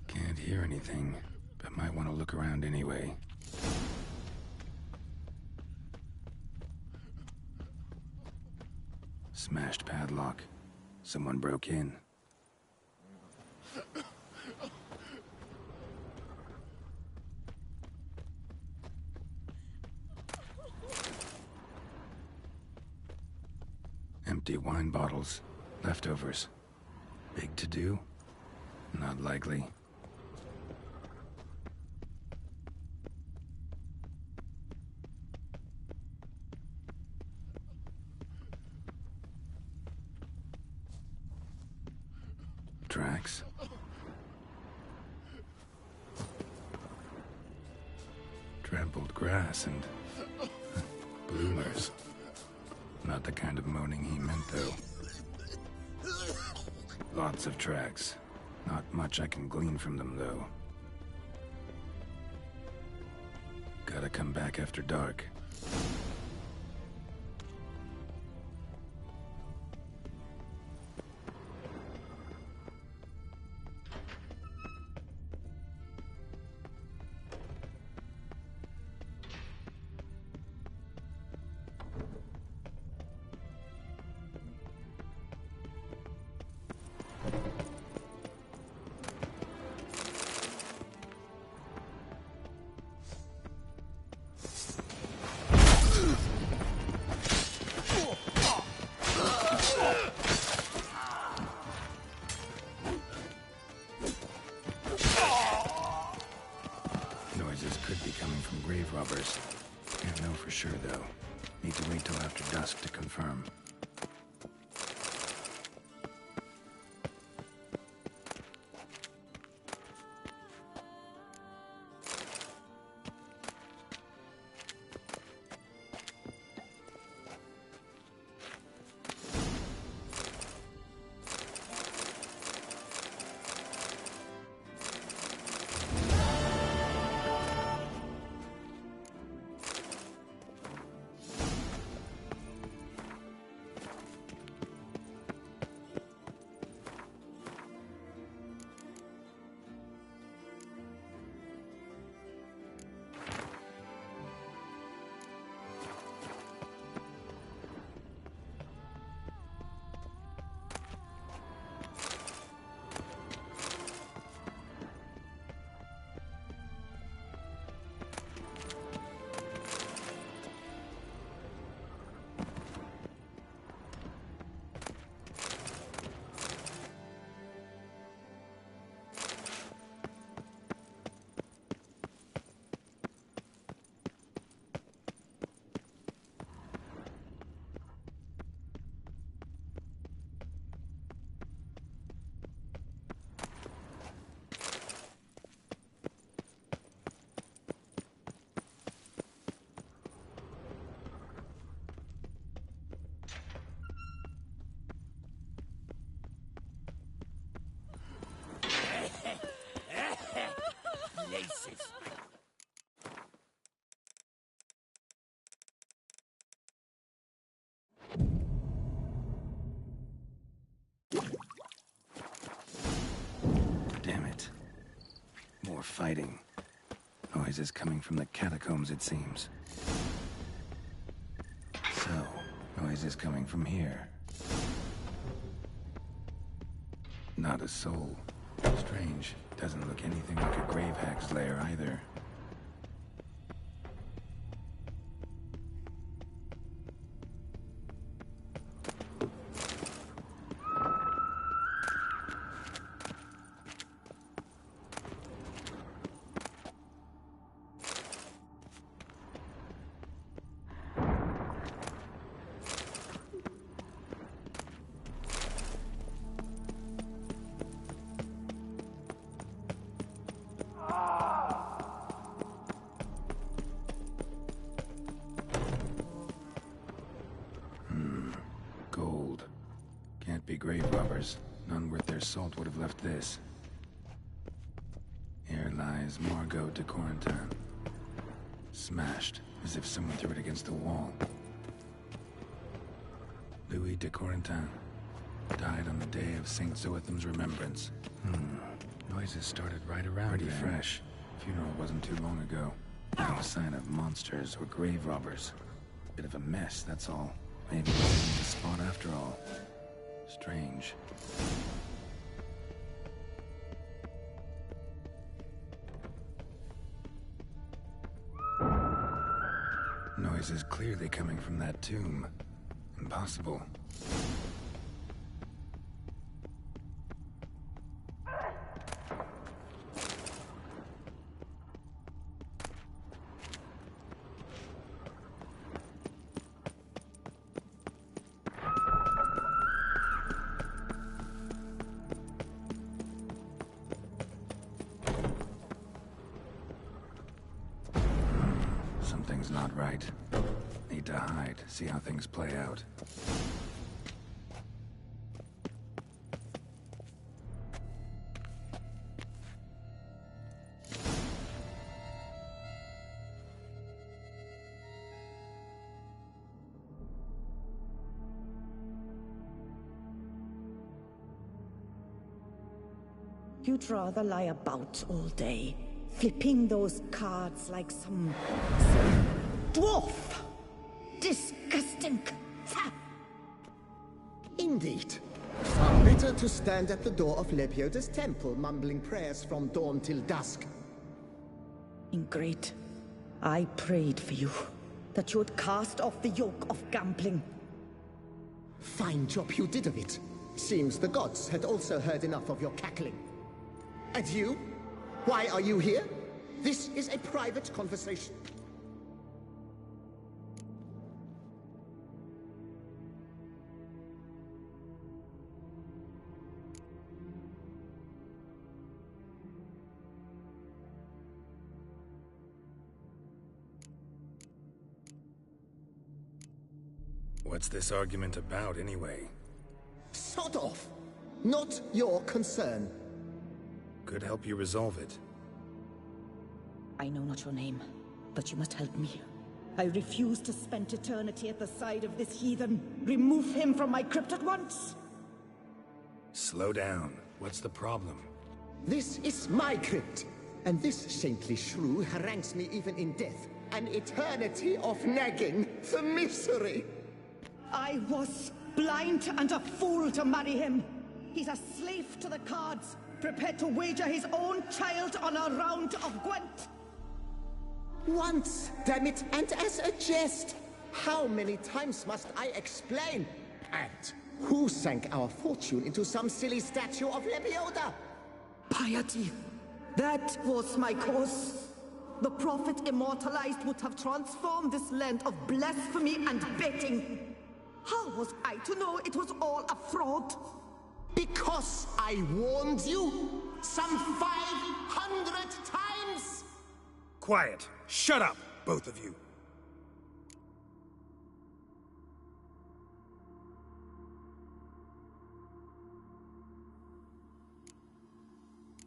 Can't hear anything, but might want to look around anyway. Smashed padlock. Someone broke in. Empty wine bottles. Leftovers. Big to do? Not likely. Tracks. Trampled grass and bloomers. Not the kind of moaning he meant, though. Lots of tracks. Not much I can glean from them, though. Gotta come back after dark. Noises could be coming from grave robbers. Can't know for sure, though. Need to wait till after dusk to confirm. Laces. Damn it. More fighting. Noises coming from the catacombs, it seems. So, noises coming from here. Not a soul. Strange. Doesn't look anything like a grave hag's lair either. Gold. Can't be grave robbers. None worth their salt would have left this. Here lies Margot de Corentin. Smashed, as if someone threw it against the wall. Louis de Corentin. Died on the day of St. Zoetham's remembrance. Noises started right around Pretty fresh. Funeral wasn't too long ago. No sign of monsters or grave robbers. Bit of a mess, that's all. Maybe it wasn't the spot after all. Strange. Noise is clearly coming from that tomb. Impossible. Something's not right. Need to hide, see how things play out. You'd rather lie about all day, flipping those cards like some dwarf. Disgusting. Indeed. Far better to stand at the door of Lepioda's temple, mumbling prayers from dawn till dusk. Ingrate, I prayed for you, that you would cast off the yoke of gambling. Fine job you did of it. Seems the gods had also heard enough of your cackling. And you? Why are you here? This is a private conversation. What's this argument about, anyway? Sod off! Not your concern. Could help you resolve it. I know not your name, but you must help me. I refuse to spend eternity at the side of this heathen. Remove him from my crypt at once! Slow down. What's the problem? This is my crypt, and this saintly shrew harangues me even in death. An eternity of nagging, the misery! I was blind and a fool to marry him. He's a slave to the cards, prepared to wager his own child on a round of Gwent. Once, damn it, and as a jest. How many times must I explain? And who sank our fortune into some silly statue of Lepioda? Piety. That was my cause. The prophet immortalized would have transformed this land of blasphemy and betting. How was I to know it was all a fraud? Because I warned you some 500 times! Quiet! Shut up, both of you!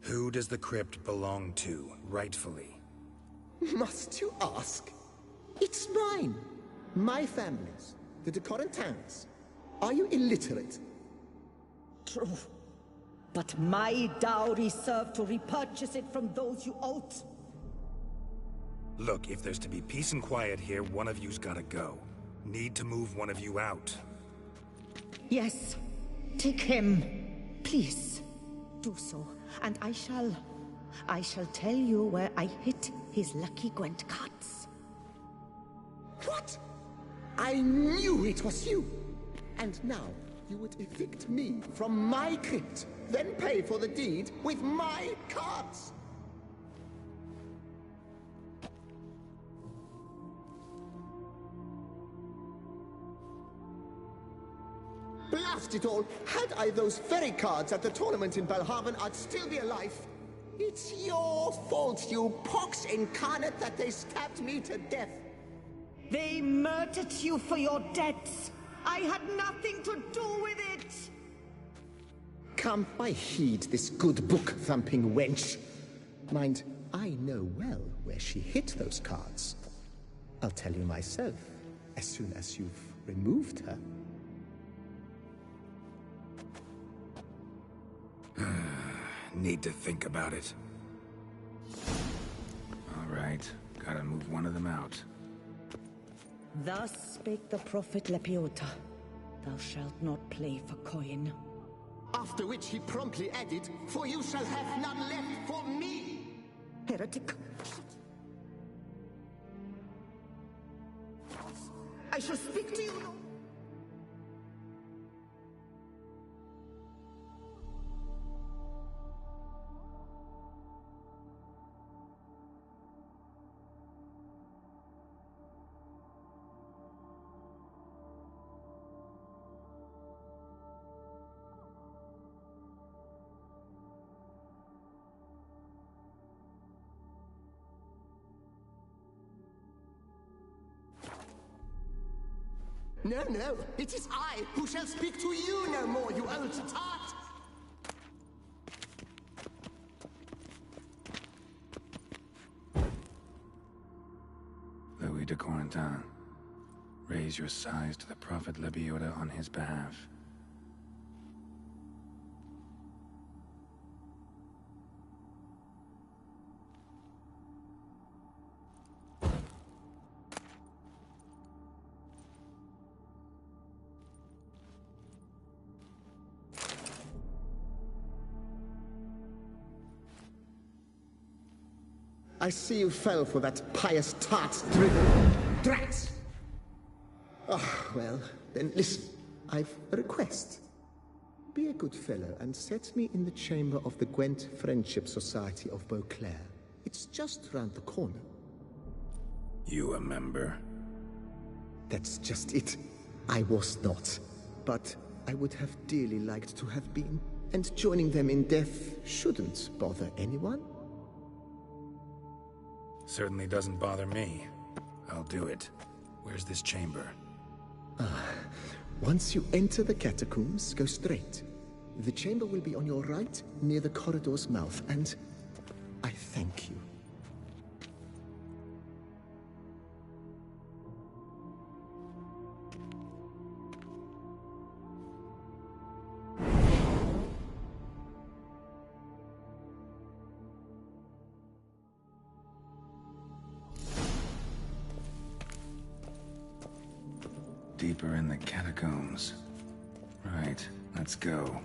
Who does the crypt belong to, rightfully? Must you ask? It's mine. My family's. The de Corentins. Are you illiterate? True. But my dowry served to repurchase it from those you owed. Look, if there's to be peace and quiet here, one of you's gotta go. Need to move one of you out. Yes. Take him. Please. Do so. And I shall tell you where I hid his lucky Gwent cards. What? I knew it was you! And now, you would evict me from my crypt, then pay for the deed with my cards! Blast it all! Had I those very cards at the tournament in Belhaven, I'd still be alive. It's your fault, you pox incarnate, that they stabbed me to death. They murdered you for your debts. I had nothing to do with it. Come, I heed this good book-thumping wench. Mind, I know well where she hid those cards. I'll tell you myself, as soon as you've removed her. Need to think about it. All right, gotta move one of them out. Thus spake the prophet Lepiota. Thou shalt not play for coin. After which he promptly added, "For you shall have none left for me!" Heretic. I shall speak to you no. No, no, it is I who shall speak to you no more, you old tart! Louis de Corentin, raise your sighs to the Prophet Lepiota on his behalf. I see you fell for that pious tart's drivel. Drats! Oh, well, then listen. I've a request. Be a good fellow and set me in the chamber of the Gwent Friendship Society of Beauclair. It's just round the corner. You a member? That's just it. I was not. But I would have dearly liked to have been. And joining them in death shouldn't bother anyone. Certainly doesn't bother me. I'll do it. Where's this chamber? Once you enter the catacombs, go straight. The chamber will be on your right, near the corridor's mouth, and I thank you. Deeper in the catacombs. Right, let's go.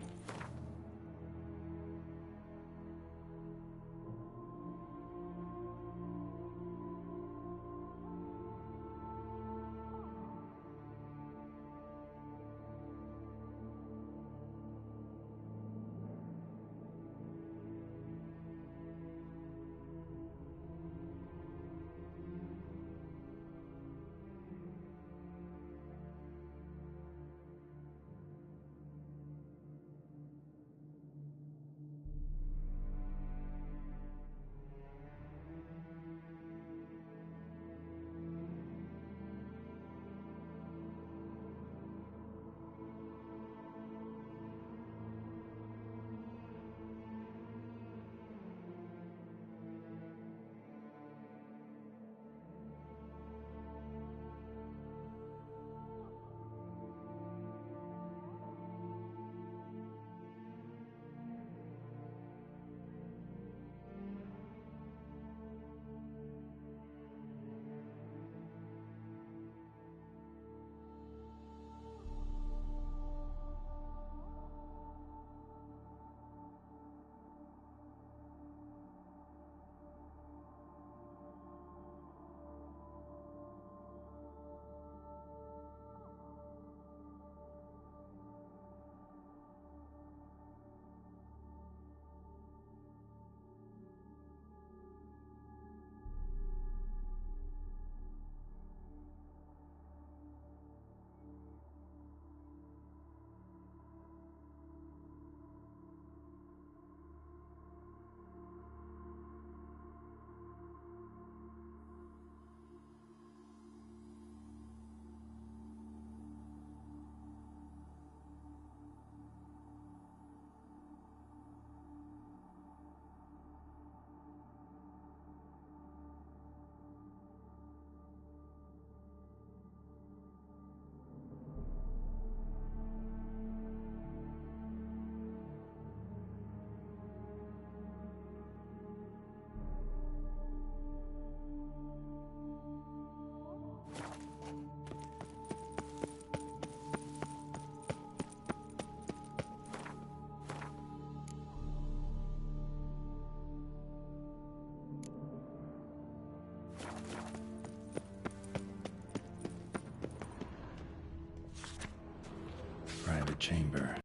chamber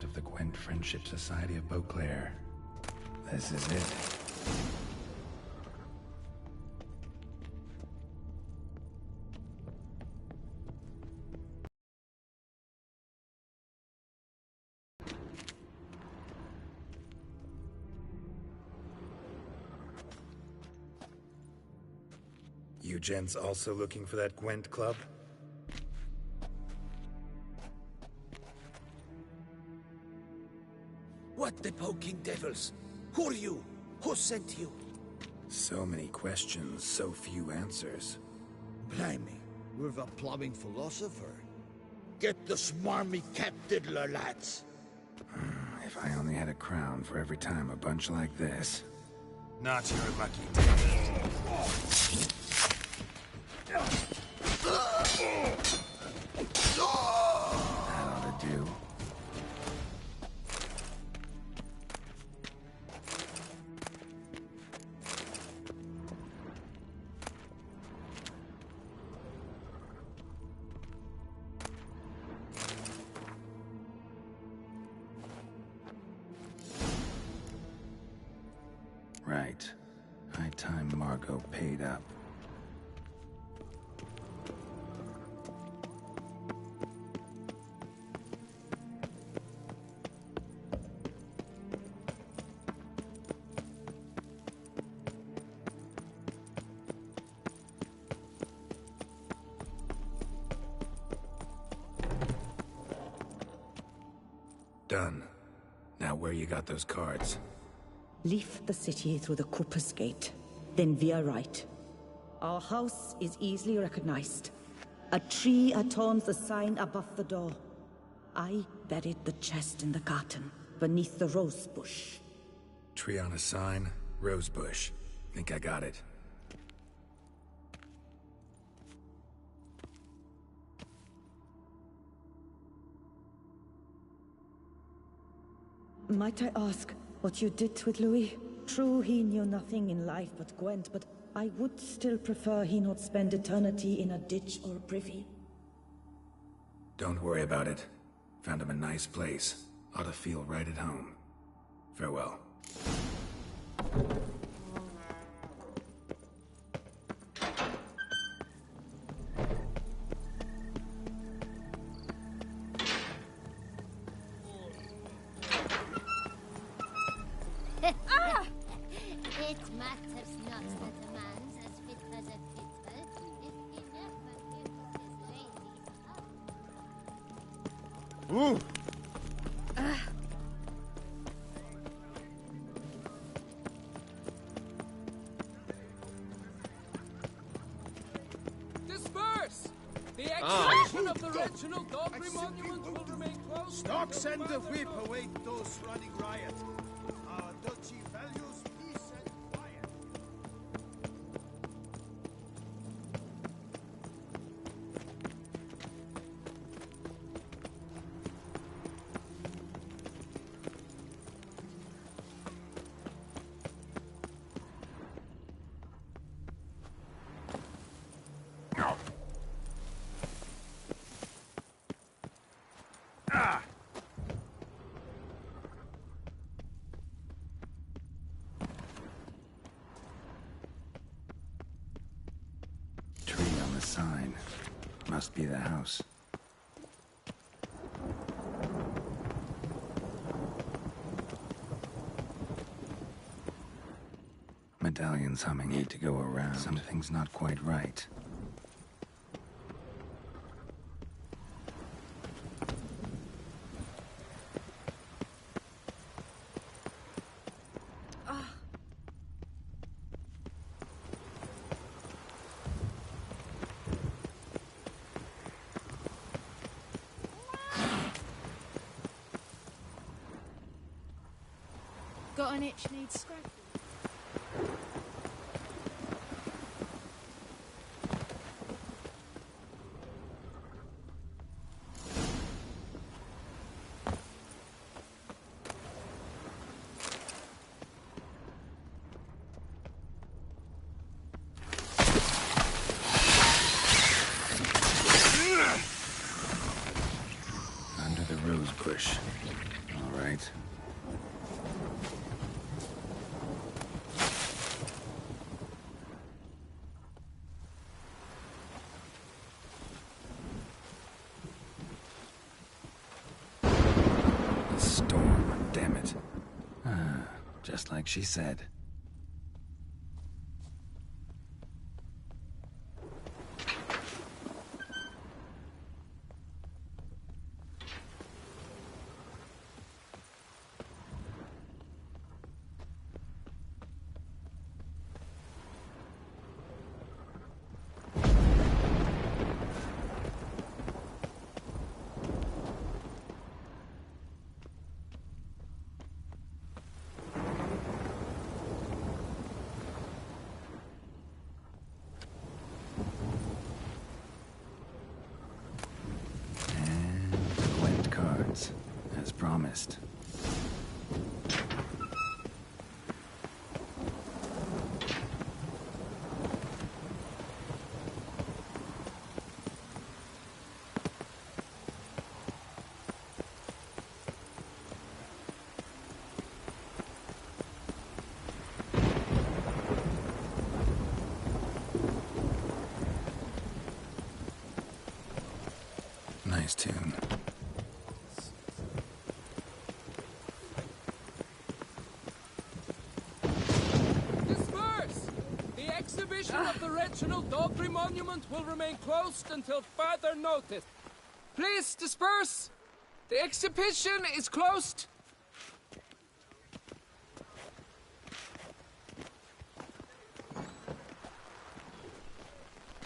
of the Gwent Friendship Society of Beauclair. This is it. You gents also looking for that Gwent club? What the poking devils? Who are you? Who sent you? So many questions, so few answers. Blimey, we're the plumbing philosopher. Get the smarmy cap diddler, lads. If I only had a crown for every time a bunch like this. Not your lucky day. That ought to do. Right. High time Margot paid up. Done. Now where you got those cards? Leave the city through the Cooper's Gate. Then veer right. Our house is easily recognized. A tree adorns the sign above the door. I buried the chest in the garden, beneath the rose bush. Tree on a sign, rose bush. Think I got it. Might I ask what you did with Louis? True, he knew nothing in life but Gwent, but I would still prefer he not spend eternity in a ditch or a privy. Don't worry about it. Found him a nice place. Ought to feel right at home. Farewell. It matters not that a man's as fit as a fiddle, if he never gives his lady Ooh! Disperse! The execution of the regional doggery monument will remain closed. Stock send the whip await those running riot. Our duchy values peace and quiet. Tree on the sign. Must be the house. Medallion's humming. Need to go around. Something's not quite right. Got an itch needs scratching. she said. As promised. Nice tune. Of the Reginald Daubry Monument will remain closed until further notice. Please disperse. The exhibition is closed.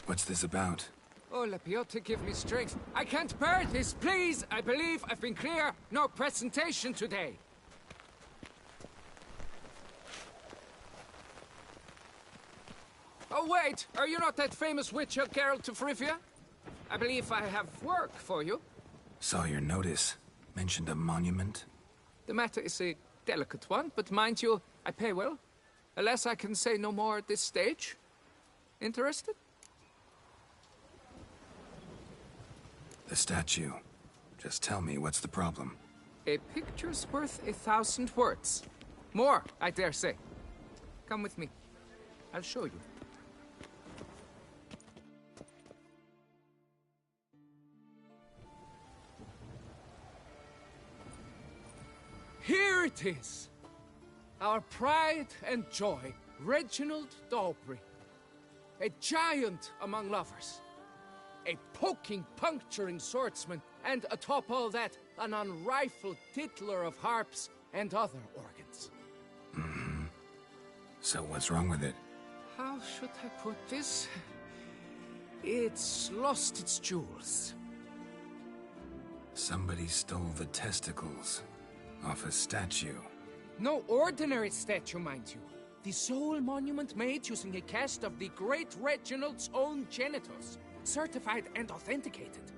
What's this about? Oh, Lapiote, give me strength. I can't bear this, please. I believe I've been clear. No presentation today. Oh, wait! Are you not that famous witcher, Geralt of Rivia? I believe I have work for you. Saw your notice. Mentioned a monument. The matter is a delicate one, but mind you, I pay well. Alas, I can say no more at this stage. Interested? The statue. Just tell me, what's the problem? A picture's worth 1,000 words. More, I dare say. Come with me. I'll show you. Here it is! Our pride and joy, Reginald Daubry. A giant among lovers. A poking, puncturing swordsman, and atop all that, an unrifled tittler of harps and other organs. Mm-hmm. So what's wrong with it? How should I put this? It's lost its jewels. Somebody stole the testicles off a statue. No ordinary statue, mind you. The sole monument made using a cast of the great Reginald's own genitals, certified and authenticated.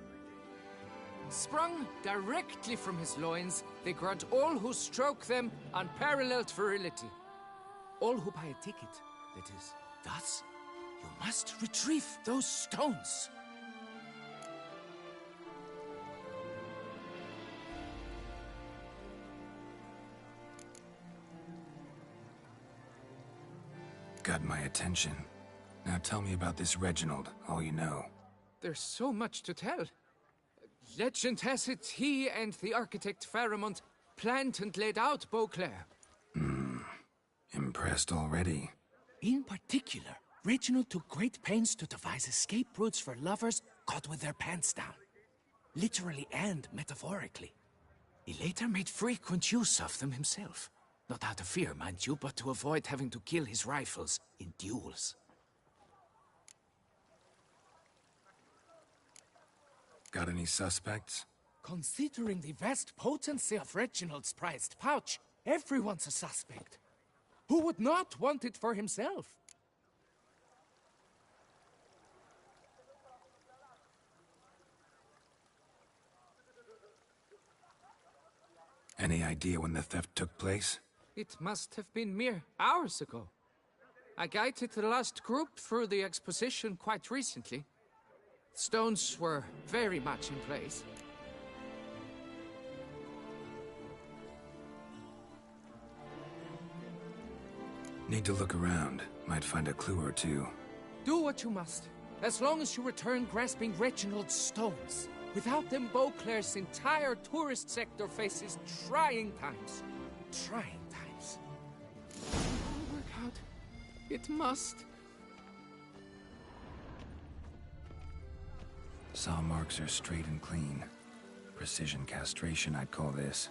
Sprung directly from his loins, they grant all who stroke them unparalleled virility. All who buy a ticket, that is. Thus, you must retrieve those stones. Got my attention. Now tell me about this Reginald, all you know. There's so much to tell. Legend has it he and the architect Faramond planned and laid out Beauclair. Impressed already. In particular, Reginald took great pains to devise escape routes for lovers caught with their pants down. Literally and metaphorically. He later made frequent use of them himself. Not out of fear, mind you, but to avoid having to kill his rivals in duels. Got any suspects? Considering the vast potency of Reginald's prized pouch, everyone's a suspect. Who would not want it for himself? Any idea when the theft took place? It must have been mere hours ago. I guided the last group through the exposition quite recently. Stones were very much in place. Need to look around. Might find a clue or two. Do what you must, as long as you return grasping Reginald's stones. Without them, Beauclair's entire tourist sector faces trying times. Trying times. It must. Saw marks are straight and clean. Precision castration, I'd call this.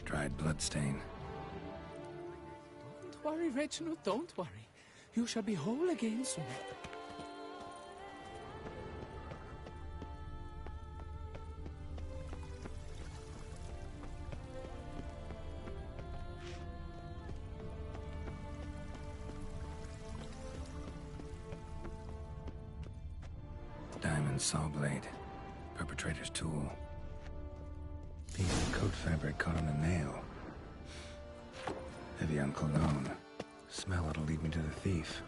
Dried bloodstain. Don't worry, Reginald, don't worry. You shall be whole again soon. Diamond saw blade. Perpetrator's tool. Piece of coat fabric caught on a nail. Heavy on cologne. Smell it'll lead me to the thief.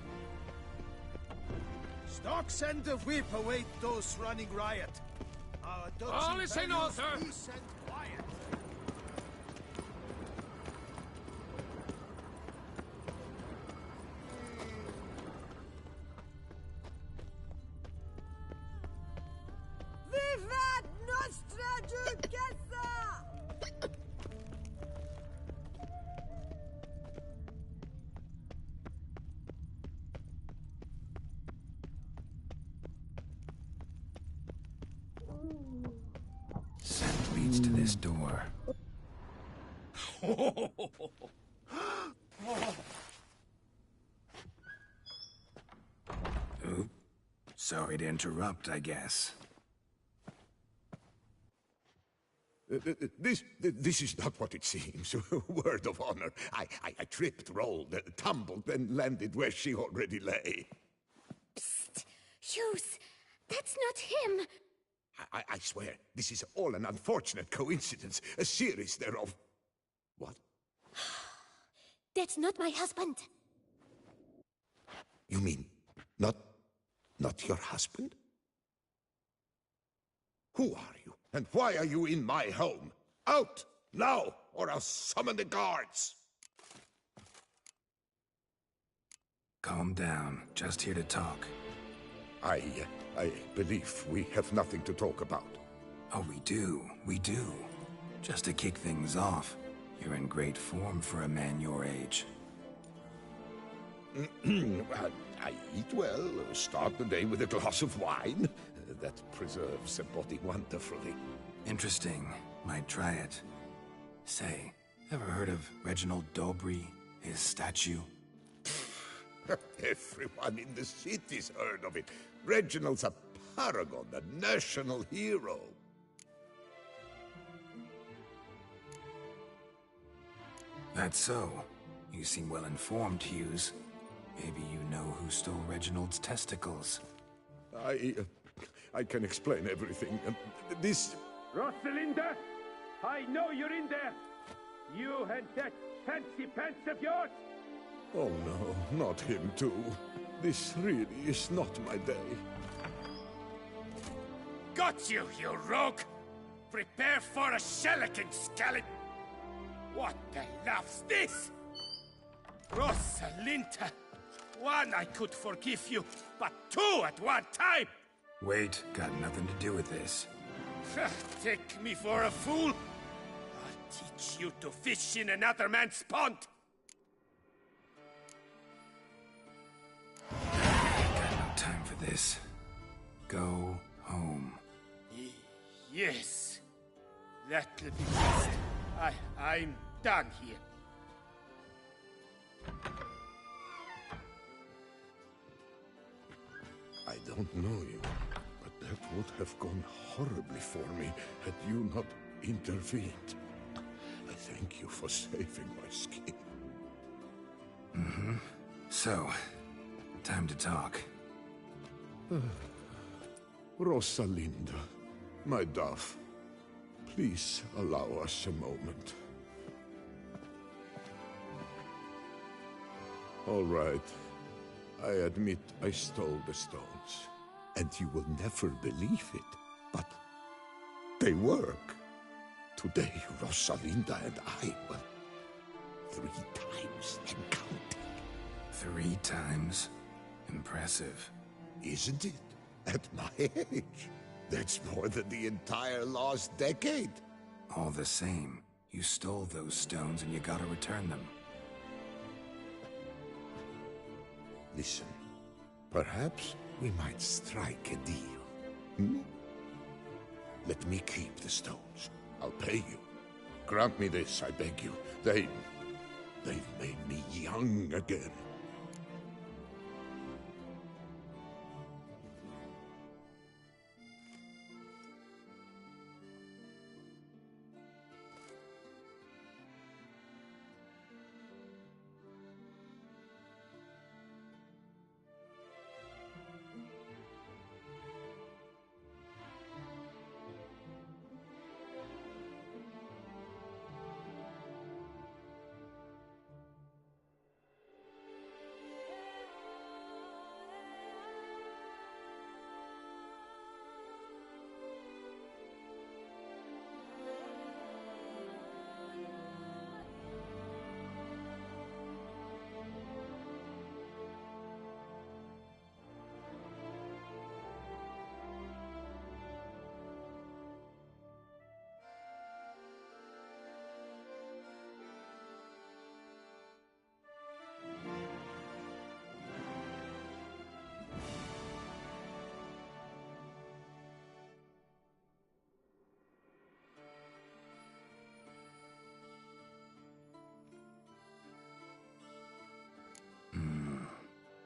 Stocks and the whip await those running riot. All is in order. Peace and quiet. Vivat Nostra Duquesa! Scent leads to this door. Oop. Sorry to interrupt, I guess. This is not what it seems. Word of honor. I tripped, rolled, tumbled, and landed where she already lay. Psst! Hughes! That's not him! I swear, this is all an unfortunate coincidence. A series thereof. What? That's not my husband. You mean, not your husband? Who are you? And why are you in my home? Out! Now! Or I'll summon the guards! Calm down. Just here to talk. I believe we have nothing to talk about. Oh, we do. Just to kick things off, you're in great form for a man your age. I eat well, start the day with a glass of wine. That preserves the body wonderfully. Interesting. Might try it. Say, ever heard of Reginald Dobry, his statue? Everyone in the city's heard of it. Reginald's a paragon, a national hero. That's so. You seem well informed, Hughes. Maybe you know who stole Reginald's testicles. I can explain everything. This... Rosalinda! I know you're in there! You and that fancy pants of yours! Oh no, not him too. This really is not my day. Got you, you rogue! Prepare for a shellacking, scallop! What the laugh's this? Rosalinda! One I could forgive you, but two at one time! Wait, got nothing to do with this. Take me for a fool? I'll teach you to fish in another man's pond! Got no time for this. Go home. Yes. That'll be best. I'm done here. I don't know you, but that would have gone horribly for me had you not intervened. I thank you for saving my skin. Mm-hmm. So, time to talk. Rosalinda, my dove, please allow us a moment. All right. I admit I stole the stones, and you will never believe it, but they work. Today, Rosalinda and I were 3 times and counting. 3 times? Impressive. Isn't it? At my age. That's more than the entire lost decade. All the same, you stole those stones and you gotta return them. Listen, perhaps we might strike a deal. Hmm? Let me keep the stones. I'll pay you. Grant me this, I beg you. They've made me young again.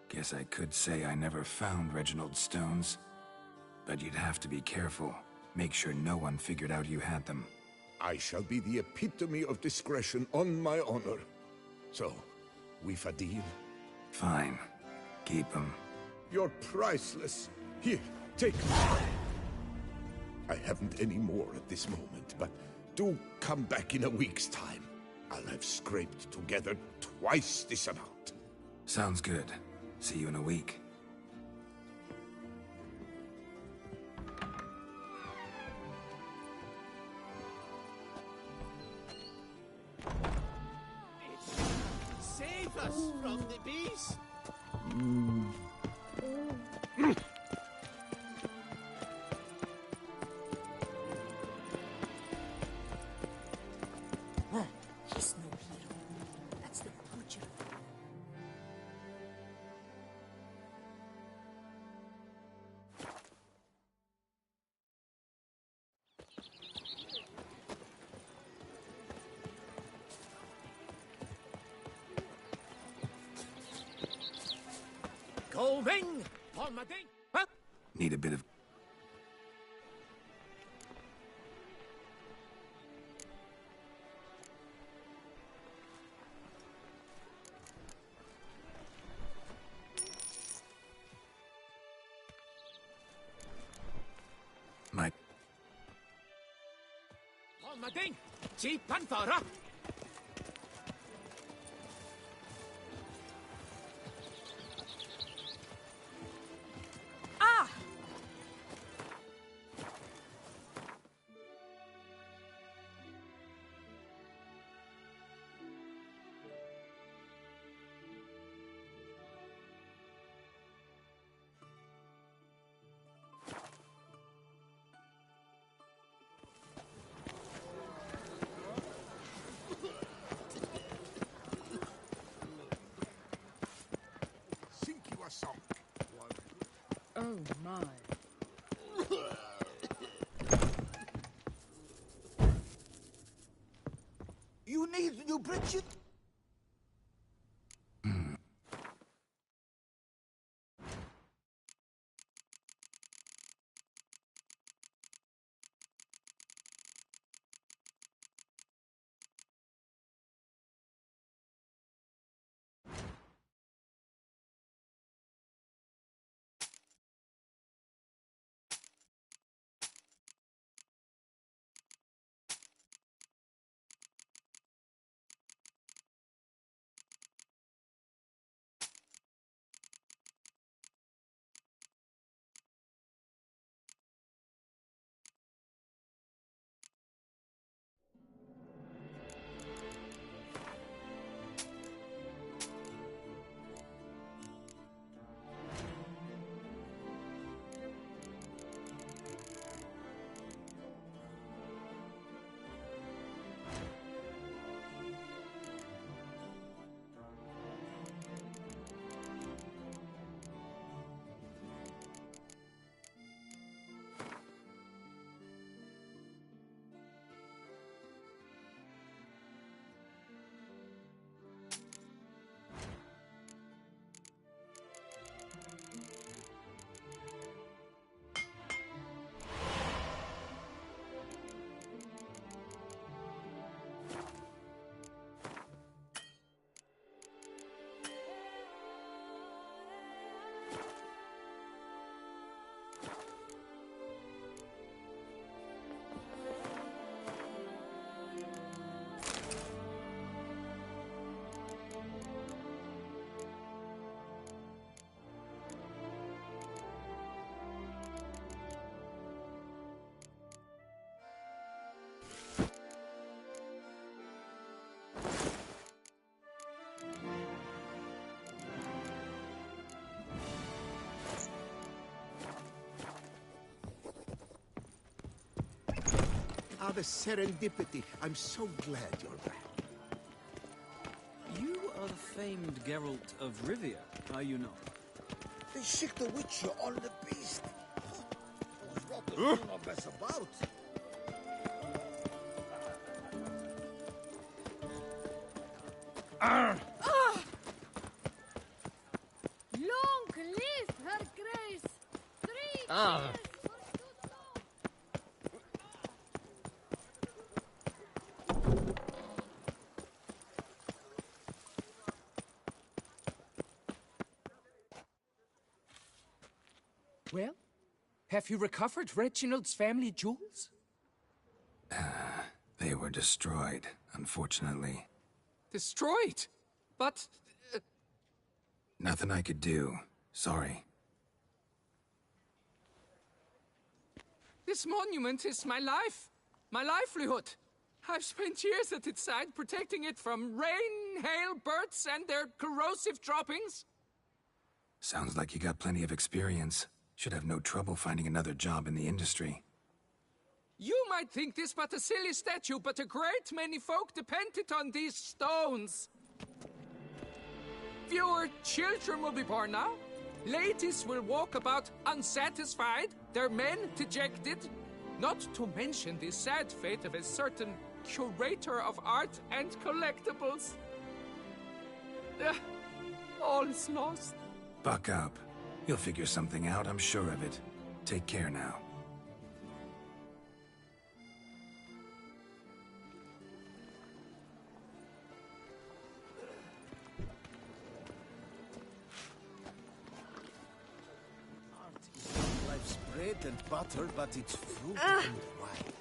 Guess I could say I never found Reginald's stones. But you'd have to be careful. Make sure no one figured out you had them. I shall be the epitome of discretion on my honor. So, we've a deal? Fine. Keep them. You're priceless. Here, take them. I haven't any more at this moment, but do come back in a week's time. I'll have scraped together twice this amount. Sounds good. See you in a week. Save us from the beast! He's no hero. That's the butcher. Going! On my ding! Huh? Need a bit of... My... On my ding! Cheap Panthera! Oh my. You need new bridges? Ah, the serendipity. I'm so glad you're back. You are the famed Geralt of Rivia, are you not? They sick the witcher on the beast. Those rotters do not mess about. Long live her grace! 3 Ah. cheers for Well, have you recovered Reginald's family jewels? They were destroyed, unfortunately. Destroyed? But... Nothing I could do. Sorry. This monument is my life. My livelihood. I've spent years at its side protecting it from rain, hail, birds, and their corrosive droppings. Sounds like you got plenty of experience. Should have no trouble finding another job in the industry. You might think this but a silly statue, but a great many folk depended on these stones. Fewer children will be born now. Ladies will walk about unsatisfied, their men dejected. Not to mention the sad fate of a certain curator of art and collectibles. All is lost. Buck up. You'll figure something out, I'm sure of it. Take care now. Life's bread and butter, but it's fruit and wine.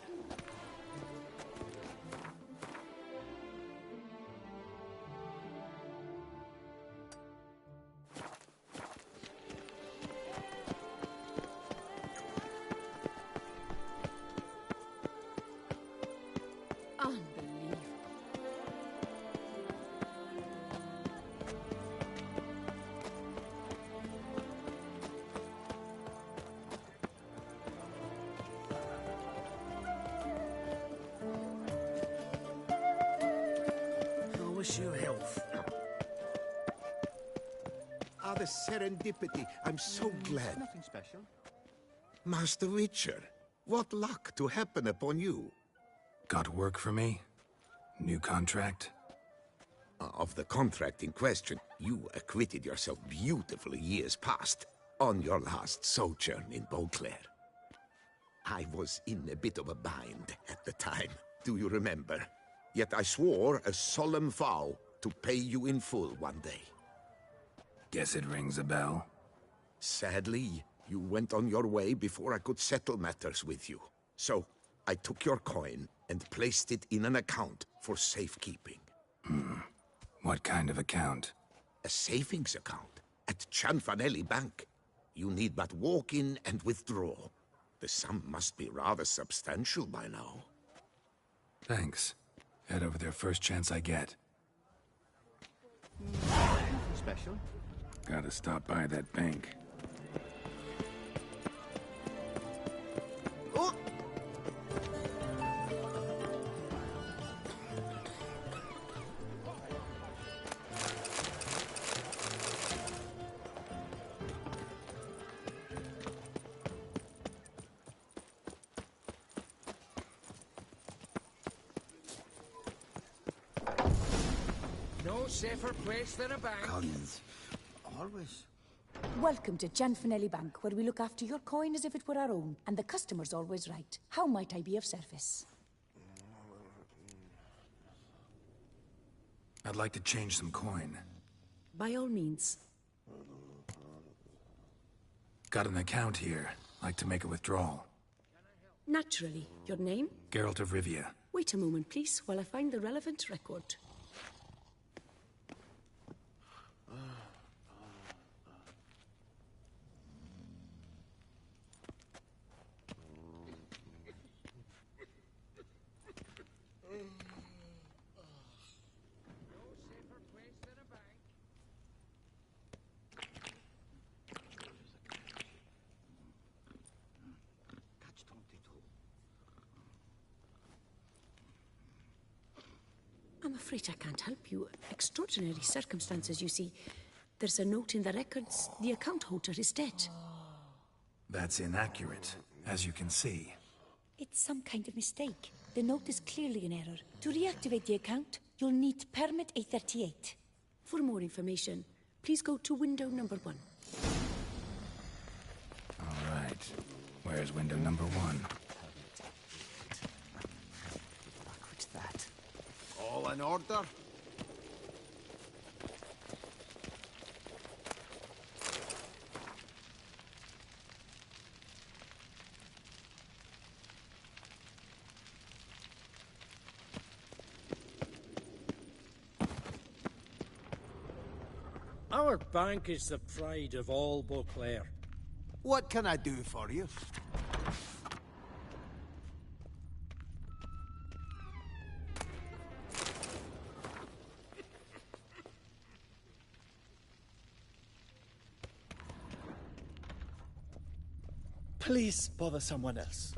Unbelievable. I wish you health. Ah, the serendipity. I'm so glad. Nothing special. Master Witcher, what luck to happen upon you. Got work for me? New contract? Of the contract in question, you acquitted yourself beautifully years past on your last sojourn in Beauclair. I was in a bit of a bind at the time, do you remember? Yet I swore a solemn vow to pay you in full one day. Guess it rings a bell. Sadly, you went on your way before I could settle matters with you. So, I took your coin and placed it in an account for safekeeping. What kind of account? A savings account at Cianfanelli Bank. You need but walk in and withdraw. The sum must be rather substantial by now. Thanks. Head over there first chance I get. Nothing special. Gotta stop by that bank. Oh! No safer place than a bank. Collins. Always. Welcome to Cianfanelli Bank, where we look after your coin as if it were our own, and the customer's always right. How might I be of service? I'd like to change some coin. By all means. Got an account here. Like to make a withdrawal. Naturally. Your name? Geralt of Rivia. Wait a moment, please, while I find the relevant record. afraid I can't help you. Extraordinary circumstances, you see. There's a note in the records. The account holder is dead. That's inaccurate, as you can see. It's some kind of mistake. The note is clearly an error. To reactivate the account, you'll need permit A38. For more information, please go to window number 1. All right. Where's window number 1? With that. All in order? Our bank is the pride of all Beauclair. What can I do for you? Please bother someone else.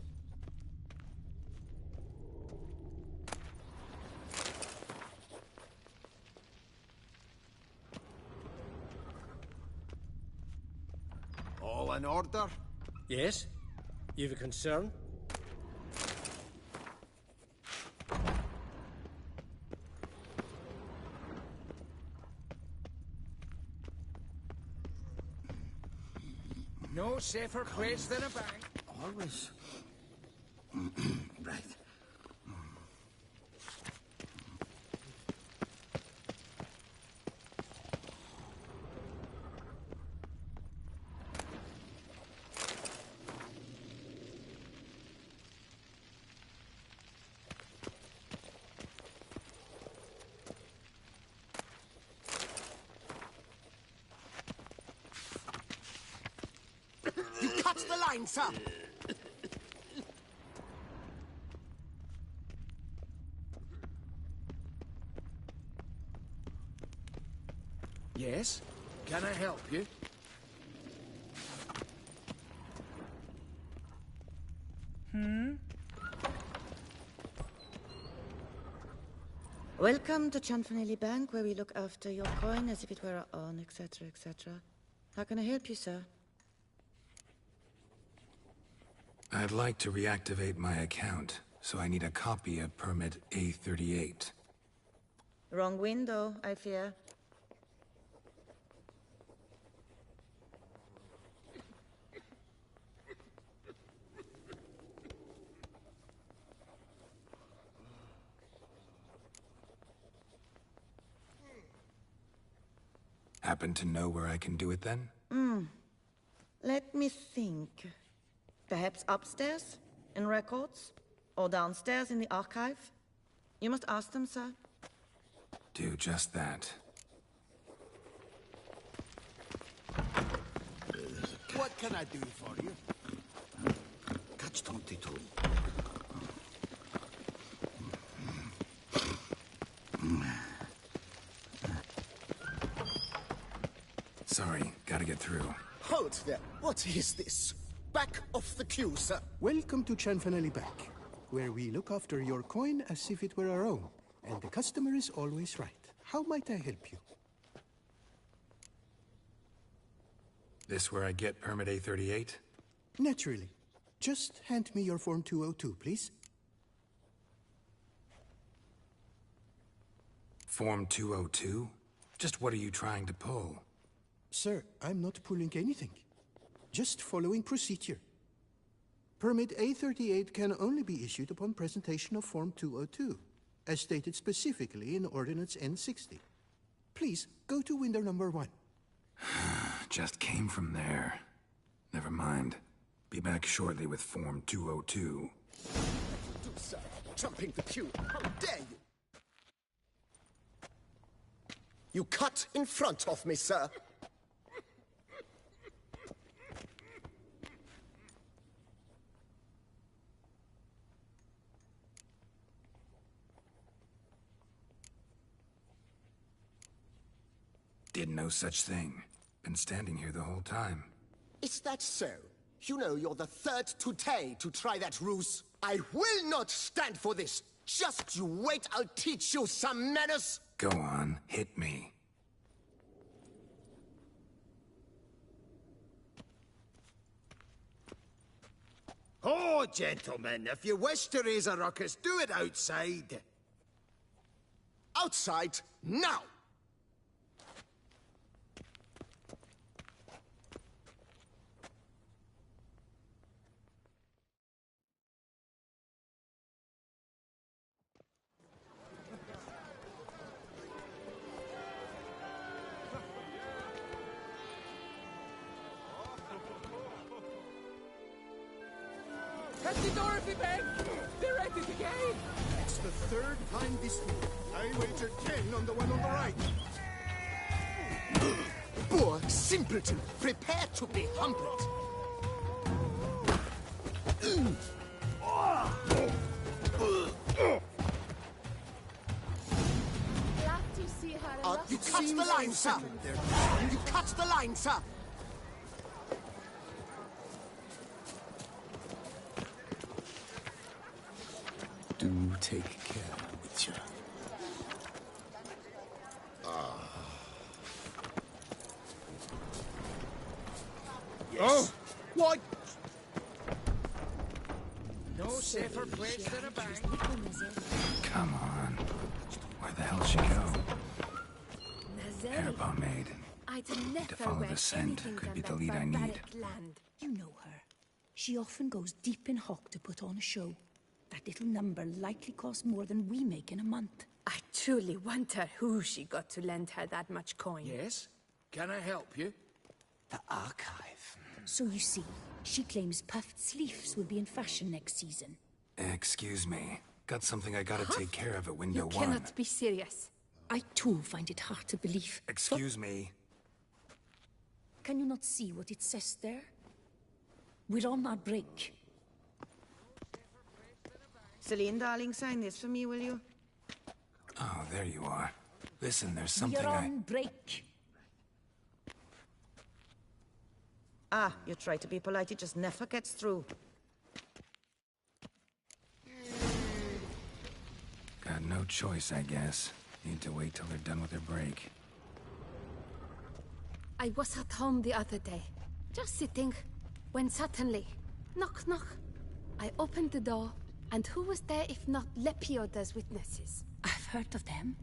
All in order? Yes? You've a concern? No safer place than a bank. Always. Right. You cut the line, sir! Yes? Can I help you? Welcome to Chanfanelli Bank, where we look after your coin as if it were our own, etc., etc. How can I help you, sir? I'd like to reactivate my account, so I need a copy of permit A38. Wrong window, I fear. Happen to know where I can do it then? Let me think. Perhaps upstairs, in records? Or downstairs in the archive? You must ask them, sir. Do just that. What can I do for you? Catch 22. Sorry, gotta get through. Hold there. What is this? Back off the queue, sir. Welcome to Chanfanelli Bank, where we look after your coin as if it were our own, and the customer is always right. How might I help you? This where I get permit A38? Naturally. Just hand me your Form 202, please. Form 202? Just what are you trying to pull? Sir, I'm not pulling anything. Just following procedure. Permit A38 can only be issued upon presentation of Form 202, as stated specifically in Ordinance N60. Please, go to window number 1. Just came from there. Never mind. Be back shortly with Form 202. Do, sir. Jumping the queue. How dare you? You cut in front of me, sir. Did no such thing. Been standing here the whole time. Is that so? You know you're the third today to try that ruse. I will not stand for this. Just you wait, I'll teach you some manners! Go on, hit me. Oh, gentlemen, if you wish to raise a ruckus, do it outside. Outside, now! Cut the door if you beg! They're at it again! It's the third time this week. I wagered 10 on the one on the right. Poor simpleton, prepare to be humbled. You cut the line, sir! You cut the line, sir! Do take care, Witcher. Yes. Oh! What? No safer place than a bank. Come on. Where the hell she go? Hair pomade. I'd To never follow wear the scent anything could than be the that lead I need. barbaric land. You know her. She often goes deep in hock to put on a show. That little number likely costs more than we make in a month. I truly wonder who she got to lend her that much coin. Yes? Can I help you? The archive. So you see, she claims puffed sleeves will be in fashion next season. Excuse me. Got something I gotta take care of at window You one. cannot be serious. I too find it hard to believe. Excuse me. Can you not see what it says there? We're on our break. Celine, darling, sign this for me, will you? Oh, there you are. Listen, there's something We're on break. Ah, you try to be polite, it just never gets through. Got no choice, I guess. Need to wait till they're done with their break. I was at home the other day, just sitting, when suddenly, knock, knock. I opened the door, and who was there if not Lepioda's witnesses? I've heard of them.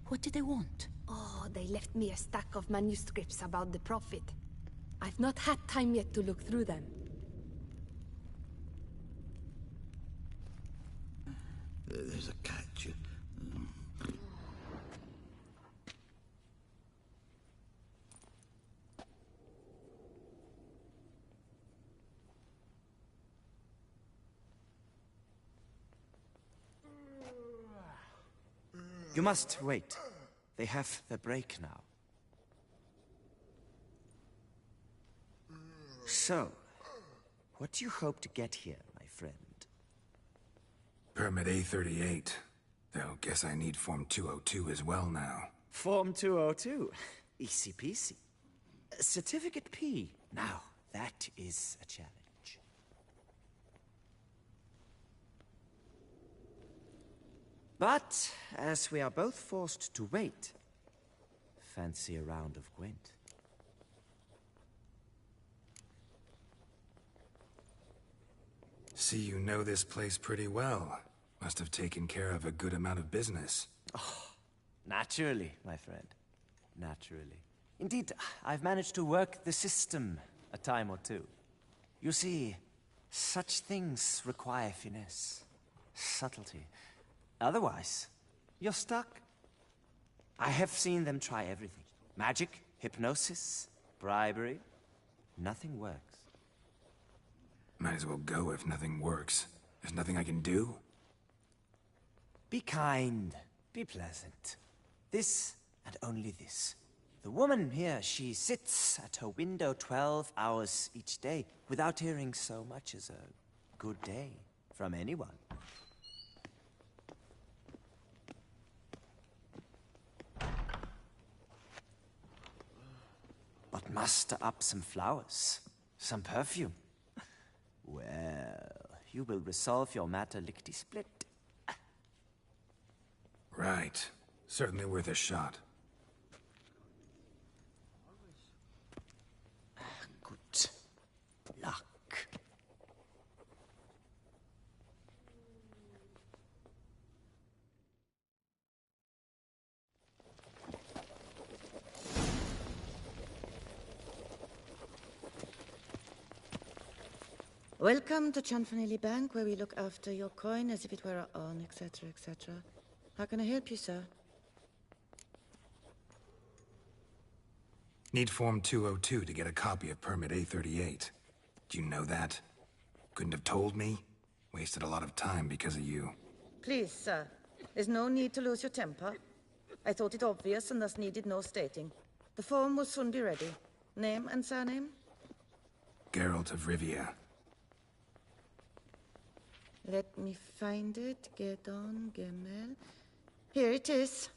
What did they want? Oh, they left me a stack of manuscripts about the Prophet. I've not had time yet to look through them. There's a catch. You must wait. They have the break now. So, what do you hope to get here, my friend? Permit A38. Though, guess I need Form 202 as well now. Form 202. Easy peasy. Certificate P. Now, that is a challenge. But, as we are both forced to wait, fancy a round of Gwent. See, you know this place pretty well. Must have taken care of a good amount of business. Oh, naturally, my friend. Naturally. Indeed, I've managed to work the system a time or two. You see, such things require finesse, subtlety. Otherwise, you're stuck. I have seen them try everything. Magic, hypnosis, bribery. Nothing works. Might as well go if nothing works. There's nothing I can do? Be kind. Be pleasant. This and only this. The woman here, she sits at her window 12 hours each day without hearing so much as a good day from anyone. But muster up some flowers, some perfume. Well, you will resolve your matter lickety-split. Right. Certainly worth a shot. Good luck. Welcome to Chanfanelli Bank, where we look after your coin as if it were our own, etc., etc. How can I help you, sir? Need Form 202 to get a copy of Permit A38. Do you know that? Couldn't have told me? Wasted a lot of time because of you. Please, sir. There's no need to lose your temper. I thought it obvious and thus needed no stating. The form will soon be ready. Name and surname? Geralt of Rivia. Let me find it. Gedon Gemel. Here it is.